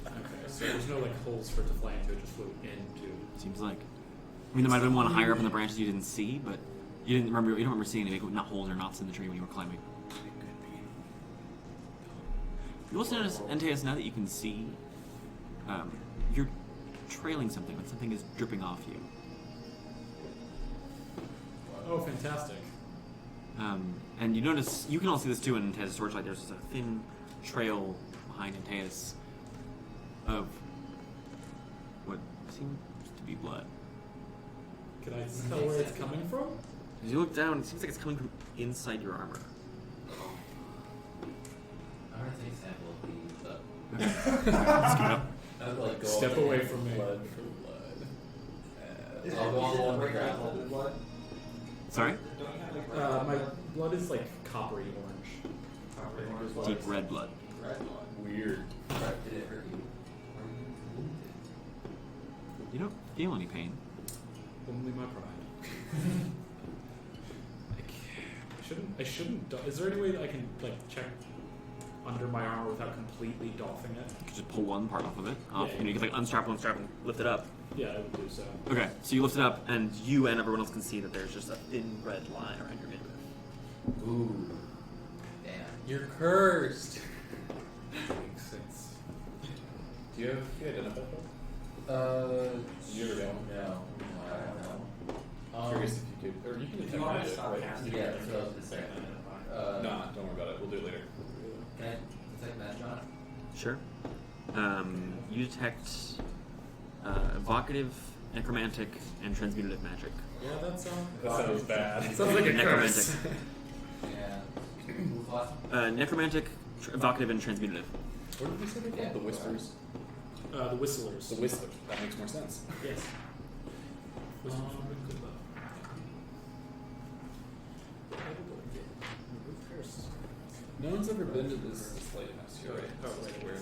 Speaker 9: Okay, so there's no like holes for it to fly into. It just flew into.
Speaker 1: Seems like. I mean, there might have been one higher up in the branches you didn't see, but you don't remember seeing any not holes or knots in the tree when you were climbing. You also notice, Antaeus, now that you can see, you're trailing something, but something is dripping off you.
Speaker 9: Oh, fantastic!
Speaker 1: And you notice, you can all see this too in Antaeus' torchlight, there's just a thin trail behind Antaeus of what seems to be blood.
Speaker 9: Can I tell where it's coming from?
Speaker 1: As you look down, it seems like it's coming from inside your armor.
Speaker 5: I'm gonna take a sample of the.
Speaker 1: Let's get up.
Speaker 5: I would like go
Speaker 9: Step
Speaker 5: up there.
Speaker 9: away from me.
Speaker 8: Blood for blood.
Speaker 5: I'll go on the one
Speaker 3: Is it
Speaker 5: grab
Speaker 3: red
Speaker 5: it.
Speaker 3: blood?
Speaker 1: Sorry?
Speaker 3: Don't you have like
Speaker 9: My blood is like coppery orange.
Speaker 3: copper orange
Speaker 9: Deep
Speaker 1: Deep red blood.
Speaker 3: red blood?
Speaker 8: Weird.
Speaker 5: Did it hurt you? Were you wounded?
Speaker 1: You don't feel any pain.
Speaker 9: Only my pride. I shouldn't. Is there any way that I can like check under my armor without completely doffing it?
Speaker 1: You could just pull one part off of it. Off.
Speaker 9: Yeah.
Speaker 1: You know, you could like unstrap and lift it up.
Speaker 9: Yeah, I would do so.
Speaker 1: Okay, so you lift it up, and you and everyone else can see that there's just a thin red line around your midriff.
Speaker 5: Ooh. Damn.
Speaker 8: You're cursed.
Speaker 9: Makes sense.
Speaker 8: Do you identify that?
Speaker 5: You
Speaker 8: ever know?
Speaker 5: No, I don't know.
Speaker 8: Curious if you could, or you can
Speaker 3: If
Speaker 8: detect
Speaker 3: you want to
Speaker 8: magic,
Speaker 3: stop
Speaker 8: right?
Speaker 3: casting
Speaker 5: Yeah,
Speaker 3: it,
Speaker 5: that's what I was gonna say.
Speaker 8: Nah, don't worry about it. We'll do it later.
Speaker 5: Can I detect magic on it?
Speaker 1: Sure. You detect evocative, necromantic, and transmutative magic.
Speaker 9: Yeah, that sounds.
Speaker 8: That sounds bad.
Speaker 9: Sounds like a
Speaker 1: Necromantic.
Speaker 9: curse.
Speaker 5: Yeah. Who's last one?
Speaker 1: Necromantic, evocative, and transmutative.
Speaker 8: What did we say they called? The Whispers?
Speaker 7: The Whistlers.
Speaker 8: The Whistlers. That makes more sense.
Speaker 7: Yes. Whistlers would have been good though.
Speaker 8: No one's ever been to this lighthouse here, right?
Speaker 7: Oh, right.
Speaker 8: Where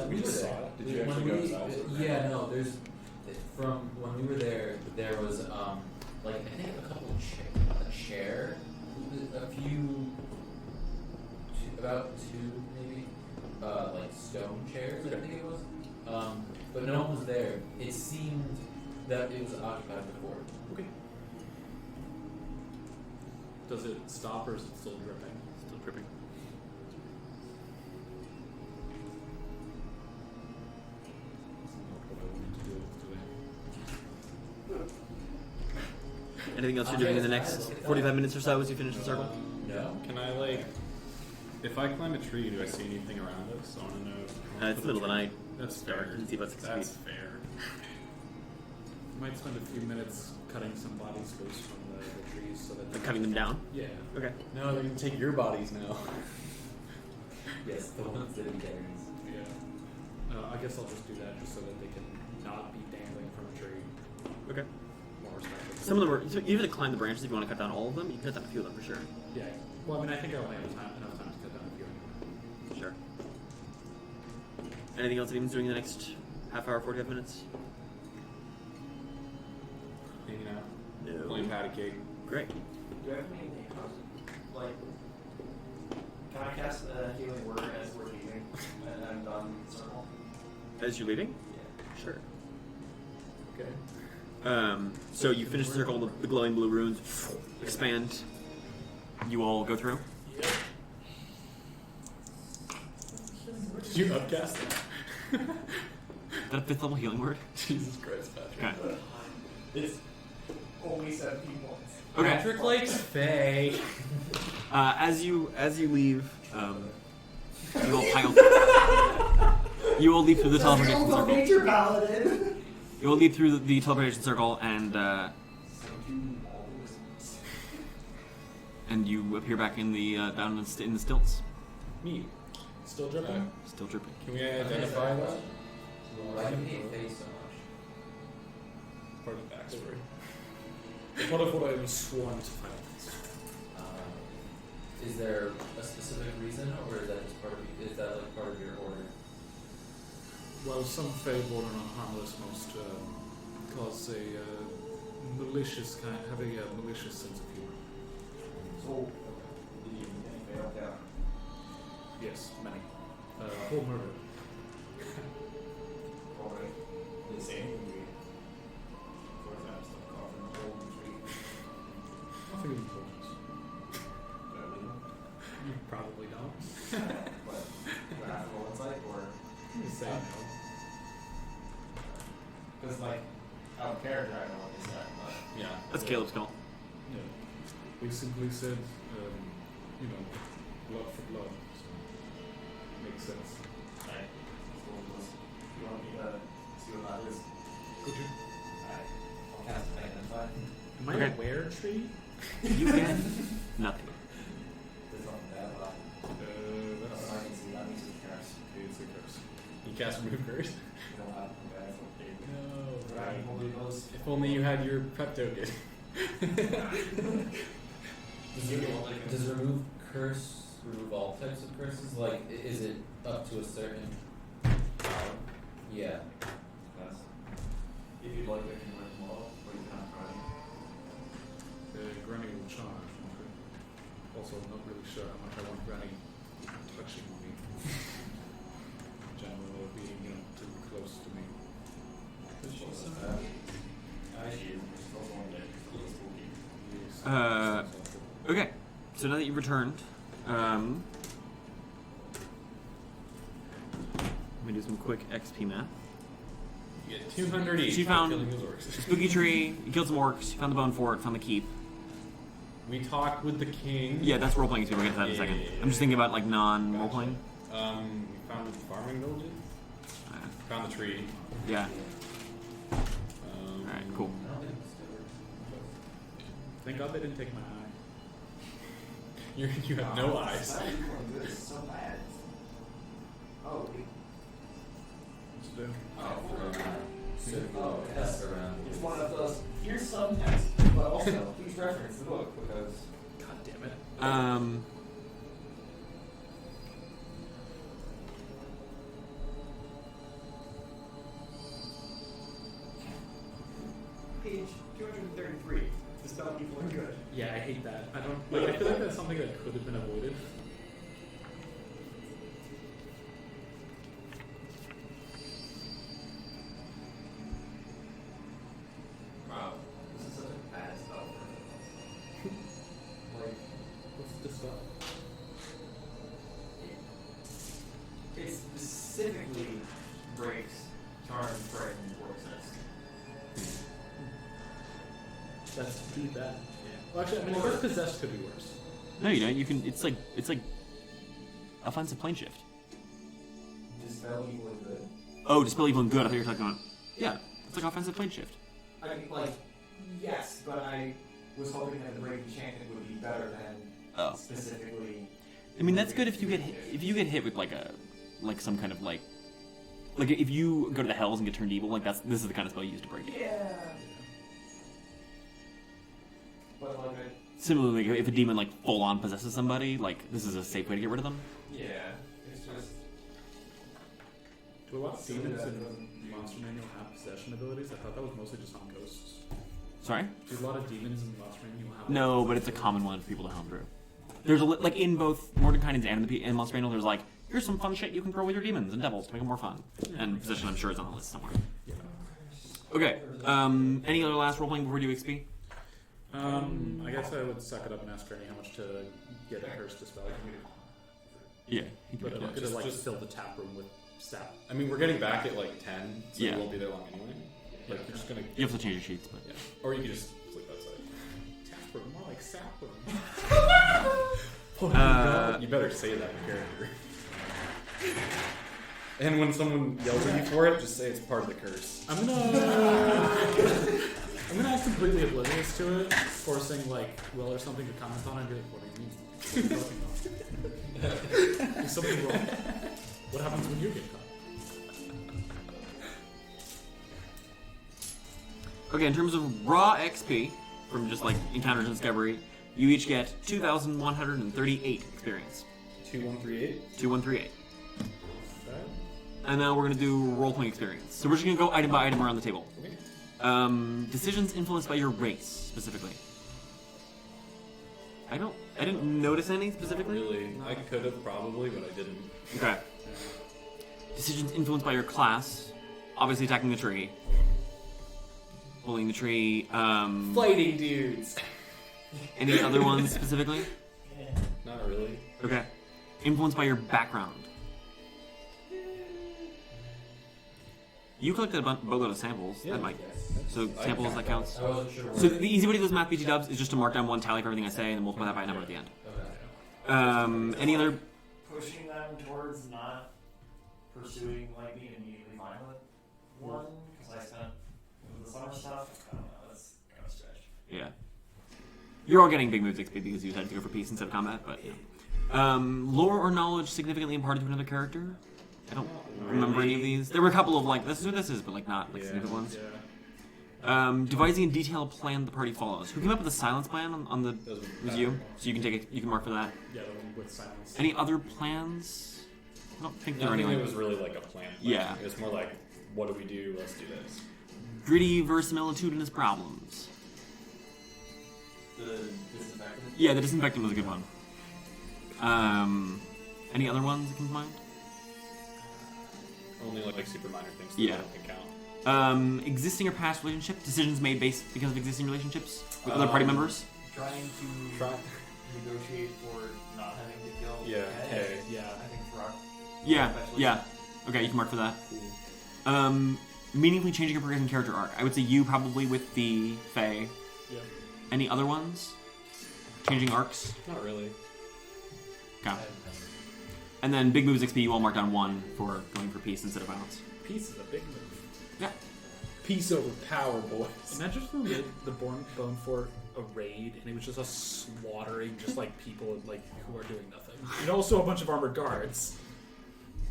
Speaker 5: We
Speaker 8: We just
Speaker 5: were
Speaker 8: saw
Speaker 5: there.
Speaker 8: it. Did you
Speaker 5: When
Speaker 8: actually go
Speaker 5: we-
Speaker 8: yourselves?
Speaker 5: Yeah, no. There's from when we were there. There was like I think a couple a chair, a few, about two maybe, like stone chairs. I think it was. But no one was there. It seemed that it was occupied before.
Speaker 7: Okay. Does it stop or is it still dripping?
Speaker 1: Still dripping. Anything else you're doing in the next 45 minutes or so as you finish the circle?
Speaker 5: No.
Speaker 8: Can I, like, if I climb a tree, do I see anything around us? I want to know.
Speaker 1: It's the middle of the night.
Speaker 8: That's
Speaker 1: dark.
Speaker 8: fair.
Speaker 1: You can see about 6
Speaker 8: That's
Speaker 1: feet.
Speaker 8: fair.
Speaker 7: Might spend a few minutes cutting some bodies loose from the trees so that
Speaker 1: Like cutting them down?
Speaker 7: Yeah.
Speaker 1: Okay.
Speaker 8: No, they're going to take your bodies now.
Speaker 5: Yes, the ones that we get.
Speaker 7: Yeah. I guess I'll just do that just so that they can not be dangling from a tree.
Speaker 1: Okay.
Speaker 7: More respectfully.
Speaker 1: Some of them are. So you have to climb the branches if you want to cut down all of them. You can cut down a few of them for sure.
Speaker 7: Yeah. Well, I mean, I think I only have enough time to cut down a few anyway.
Speaker 1: Sure. Anything else anyone's doing in the next half hour, 45 minutes?
Speaker 8: Hanging out.
Speaker 1: No.
Speaker 8: Playing patty cake.
Speaker 1: Great.
Speaker 3: Do you have any like? Can I cast a healing word as we're leaving, and I'm done the circle?
Speaker 1: As you're leaving?
Speaker 3: Yeah.
Speaker 1: Sure.
Speaker 8: Okay.
Speaker 1: So you finish the circle, the glowing blue runes expand. You all go through.
Speaker 8: Did you upcast that?
Speaker 1: Is that a 5th level healing word?
Speaker 8: Jesus Christ, Patrick.
Speaker 1: Okay.
Speaker 3: It's only 7 people.
Speaker 1: Okay.
Speaker 5: Patrick likes Faye.
Speaker 1: As you leave, you all pile. You all leap through the teleportation circle.
Speaker 3: Nature paladin.
Speaker 1: You all leap through the teleportation circle, and you appear back in the down in the stilts.
Speaker 7: Me. Still dripping?
Speaker 1: Still dripping.
Speaker 8: Can we identify that?
Speaker 5: Why do you hate Faye so much?
Speaker 8: Part of the backstory.
Speaker 7: It's part of what I was sworn to fight.
Speaker 5: Is there a specific reason, or is that just part of your order?
Speaker 7: Well, some Fae born on harmless most cause a malicious have a malicious sense of humor.
Speaker 3: So, did you fail down?
Speaker 7: Yes, many. Whole murder.
Speaker 3: Alright. The same. Fourth time still coughing cold and sweet.
Speaker 7: Nothing of importance. You probably don't.
Speaker 3: But do I have to roll insight or?
Speaker 7: Just say no.
Speaker 3: Because like, out of character, I know what they said, but
Speaker 8: Yeah.
Speaker 1: That's Caleb's call.
Speaker 7: No. We simply said, blood for blood. So makes sense.
Speaker 3: alright. So you want me to see what that is?
Speaker 7: Could you?
Speaker 3: Alright. I'll cast Identify.
Speaker 7: Am I
Speaker 1: Okay.
Speaker 7: a were tree?
Speaker 1: You can nothing.
Speaker 3: There's nothing bad about it. Nothing I can see. That means it's a curse.
Speaker 7: It's a curse.
Speaker 8: You cast remove curse?
Speaker 3: You don't have to bad for big.
Speaker 8: No.
Speaker 3: Right. Only those.
Speaker 8: If only you had your prep token.
Speaker 5: Does remove curse remove all types of curses? Like, is it up to a certain power? Yeah.
Speaker 3: Yes. If you'd like, I can work them all, or you can have Granny.
Speaker 7: Granny will charge. Okay. Also, I'm not really sure how much I want Granny touching me. Generally, or being too close to me.
Speaker 3: Actually, we're still going to get close to me.
Speaker 1: Okay. So now that you've returned, let me do some quick XP math.
Speaker 8: You get 200 each.
Speaker 1: She found-
Speaker 8: for killing those orcs.
Speaker 1: Spooky tree. You killed some orcs. You found the bone fort. Found the keep.
Speaker 8: We talked with the king.
Speaker 1: Yeah, that's role playing too. We'll get to that in a second. I'm just thinking about like non role playing.
Speaker 8: We found the farming villages. Found the tree.
Speaker 1: Yeah. All right. Cool.
Speaker 5: I don't think it's still.
Speaker 7: Thank God they didn't take my eye.
Speaker 8: You have no eyes.
Speaker 3: This is so bad. Oh, wait.
Speaker 8: What's it do?
Speaker 5: Test around.
Speaker 3: It's one of those. Here's some text, but also please reference the book because.
Speaker 9: God damn it.
Speaker 3: Page 233. The spell people are good.
Speaker 9: Yeah, I hate that. I don't. Like, I feel like that's something that could have been avoided.
Speaker 5: Wow. This is such a bad spell for
Speaker 3: Like,
Speaker 9: What's the spell?
Speaker 3: it specifically breaks charm, frighten, poisonous.
Speaker 9: That's pretty bad. Well, actually, I mean, I guess possessed could be worse.
Speaker 1: No, you don't. You can. It's like offensive plane shift.
Speaker 3: Dispel evil and good.
Speaker 1: Oh, dispel evil and good. I thought you were talking about. Yeah, it's like offensive plane shift.
Speaker 3: I mean, like, yes, but I was hoping that the break enchantment would be better than
Speaker 1: Oh.
Speaker 3: specifically.
Speaker 1: I mean, that's good if you get hit with like some kind of like if you go to the hells and get turned evil. Like this is the kind of spell you use to break it.
Speaker 3: Yeah. But like,
Speaker 1: Similarly, if a demon like full on possesses somebody, like this is a safe way to get rid of them.
Speaker 3: yeah, it's just.
Speaker 9: Do a lot of demons in Monster Manual have possession abilities? I thought that was mostly just on ghosts.
Speaker 1: Sorry?
Speaker 9: Do a lot of demons in Monster Manual have?
Speaker 1: No, but it's a common one for people to helm through. There's like in both Mordenkainen's and in Monster Manual, there's like here's some fun shit you can throw with your demons and devils to make them more fun. And possession, I'm sure, is on the list somewhere.
Speaker 9: Yeah.
Speaker 1: Okay. Any other last role playing before we do XP?
Speaker 9: I guess I would suck it up and ask Granny how much to get a curse to spell.
Speaker 1: Yeah.
Speaker 9: But I'm gonna like
Speaker 8: just-
Speaker 9: fill the tap room with sap.
Speaker 8: I mean, we're getting back at like 10, so
Speaker 1: Yeah.
Speaker 8: we won't be there long anyway. Like, you're just gonna.
Speaker 1: You have to change your sheets, but
Speaker 8: Yeah. Or you can just flip outside.
Speaker 9: Tap room, more like sap room.
Speaker 8: You better say that in character. And when someone yells at you for it, just say it's part of the curse.
Speaker 9: I'm gonna act completely oblivious to it, forcing like Will or something to comment on it and be like, what do you mean? What are you talking about? Is something wrong? What happens when you get caught?
Speaker 1: okay. In terms of raw XP from just like encounters and discovery, you each get 2,138 experience.
Speaker 8: 2138.
Speaker 1: 2138. And now we're gonna do role playing experience. So we're just gonna go item by item around the table.
Speaker 8: Okay.
Speaker 1: Decisions influenced by your race specifically. I didn't notice any specifically.
Speaker 8: Really, I could have probably, but I didn't.
Speaker 1: Okay. Decisions influenced by your class. Obviously attacking the tree. Bullying the tree.
Speaker 5: Fighting dudes.
Speaker 1: Any other ones specifically?
Speaker 8: Not really.
Speaker 1: Okay. Influenced by your background. You collected a boatload of samples.
Speaker 8: Yeah.
Speaker 1: That might. So samples, that counts.
Speaker 5: I wasn't sure.
Speaker 1: So the easy way to do those math BG dubs is just to mark down one tally for everything I say and then multiply that by a number at the end.
Speaker 5: Okay.
Speaker 1: Any other?
Speaker 3: Pushing them towards not pursuing like being immediately fine with one because I spent the summer stuff. I don't know. That's kind of a stretch.
Speaker 1: Yeah. You're all getting big moves XP because you decided to go for peace instead of combat, but lore or knowledge significantly imparted to another character. I don't remember any of these. There were a couple of like this is what this is, but like not like significant ones. Devising a detailed plan the party follows. Who came up with the silence plan on the?
Speaker 8: Those were
Speaker 1: It was you. So you can take it. You can mark for that.
Speaker 9: Yeah, the one with silence.
Speaker 1: Any other plans? I don't think there are
Speaker 8: Nothing
Speaker 1: any.
Speaker 8: that was really like a plan.
Speaker 1: Yeah.
Speaker 8: It was more like, what do we do? Let's do this.
Speaker 1: Gritty verisimilitudinous problems.
Speaker 5: The disinfectant.
Speaker 1: Yeah, the disinfectant was a good one. Any other ones that come to mind?
Speaker 8: Only like super minor things that
Speaker 1: Yeah.
Speaker 8: I don't think count.
Speaker 1: Existing or past relationship decisions made based because of existing relationships with other party members.
Speaker 3: Trying to negotiate for not having to kill.
Speaker 8: Yeah.
Speaker 3: Ted.
Speaker 8: Hey.
Speaker 9: Yeah.
Speaker 3: I think Throk.
Speaker 1: Yeah,
Speaker 3: especially.
Speaker 1: yeah. Okay, you can mark for that.
Speaker 8: Cool.
Speaker 1: Meaningfully changing a progression character arc. I would say you probably with the Fae.
Speaker 9: Yeah.
Speaker 1: Any other ones? Changing arcs.
Speaker 8: Not really.
Speaker 1: Okay. And then big moves XP. You all marked down 1 for going for peace instead of violence.
Speaker 9: Peace is a big move.
Speaker 1: Yeah.
Speaker 8: Peace over power, boys.
Speaker 9: Imagine if we made the Bone Fort a raid and it was just us slaughtering just like people like who are doing nothing. And also a bunch of armored guards.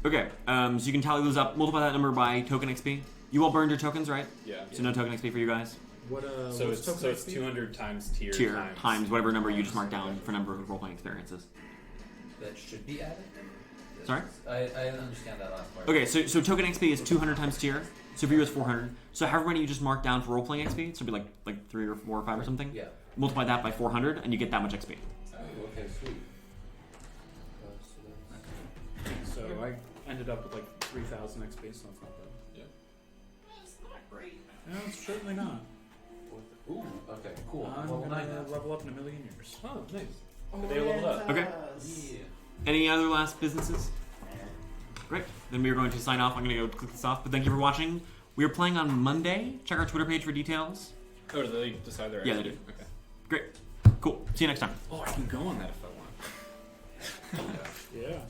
Speaker 1: Okay, so you can tally those up, multiply that number by token XP. You all burned your tokens, right?
Speaker 2: Yeah.
Speaker 1: So no token XP for you guys.
Speaker 7: What
Speaker 2: So
Speaker 7: what's
Speaker 2: it's
Speaker 7: token XP?
Speaker 2: 200 times tier
Speaker 1: Times whatever number you just marked down for number of role-playing experiences.
Speaker 5: That should be added?
Speaker 1: Sorry?
Speaker 5: I understand that last part.
Speaker 1: Okay, so token XP is 200 times tier. So for you it's 400. So however many you just marked down for role-playing XP, so it'd be like 3 or 4 or 5 or something.
Speaker 5: Yeah.
Speaker 1: Multiply that by 400 and you get that much XP.
Speaker 5: Oh, okay, sweet.
Speaker 7: So I ended up with like 3,000 XP, so that's not bad.
Speaker 3: That's not great.
Speaker 7: No, it's certainly not.
Speaker 5: Ooh, okay, cool.
Speaker 7: I'm
Speaker 5: Level
Speaker 7: gonna
Speaker 5: 9 now.
Speaker 7: level up in a million years.
Speaker 2: Oh, nice.
Speaker 3: Oh,
Speaker 2: They leveled up.
Speaker 1: Okay.
Speaker 5: Yeah.
Speaker 1: Any other last businesses? Great. Then we are going to sign off. I'm going to go click this off. But thank you for watching. We are playing on Monday. Check our Twitter page for details.
Speaker 2: Oh, do they decide their
Speaker 1: Yeah, they
Speaker 2: XP?
Speaker 1: do.
Speaker 2: Okay.
Speaker 1: Great. Cool. See you next time.
Speaker 2: Oh, I can go on that if I want.
Speaker 7: Yeah.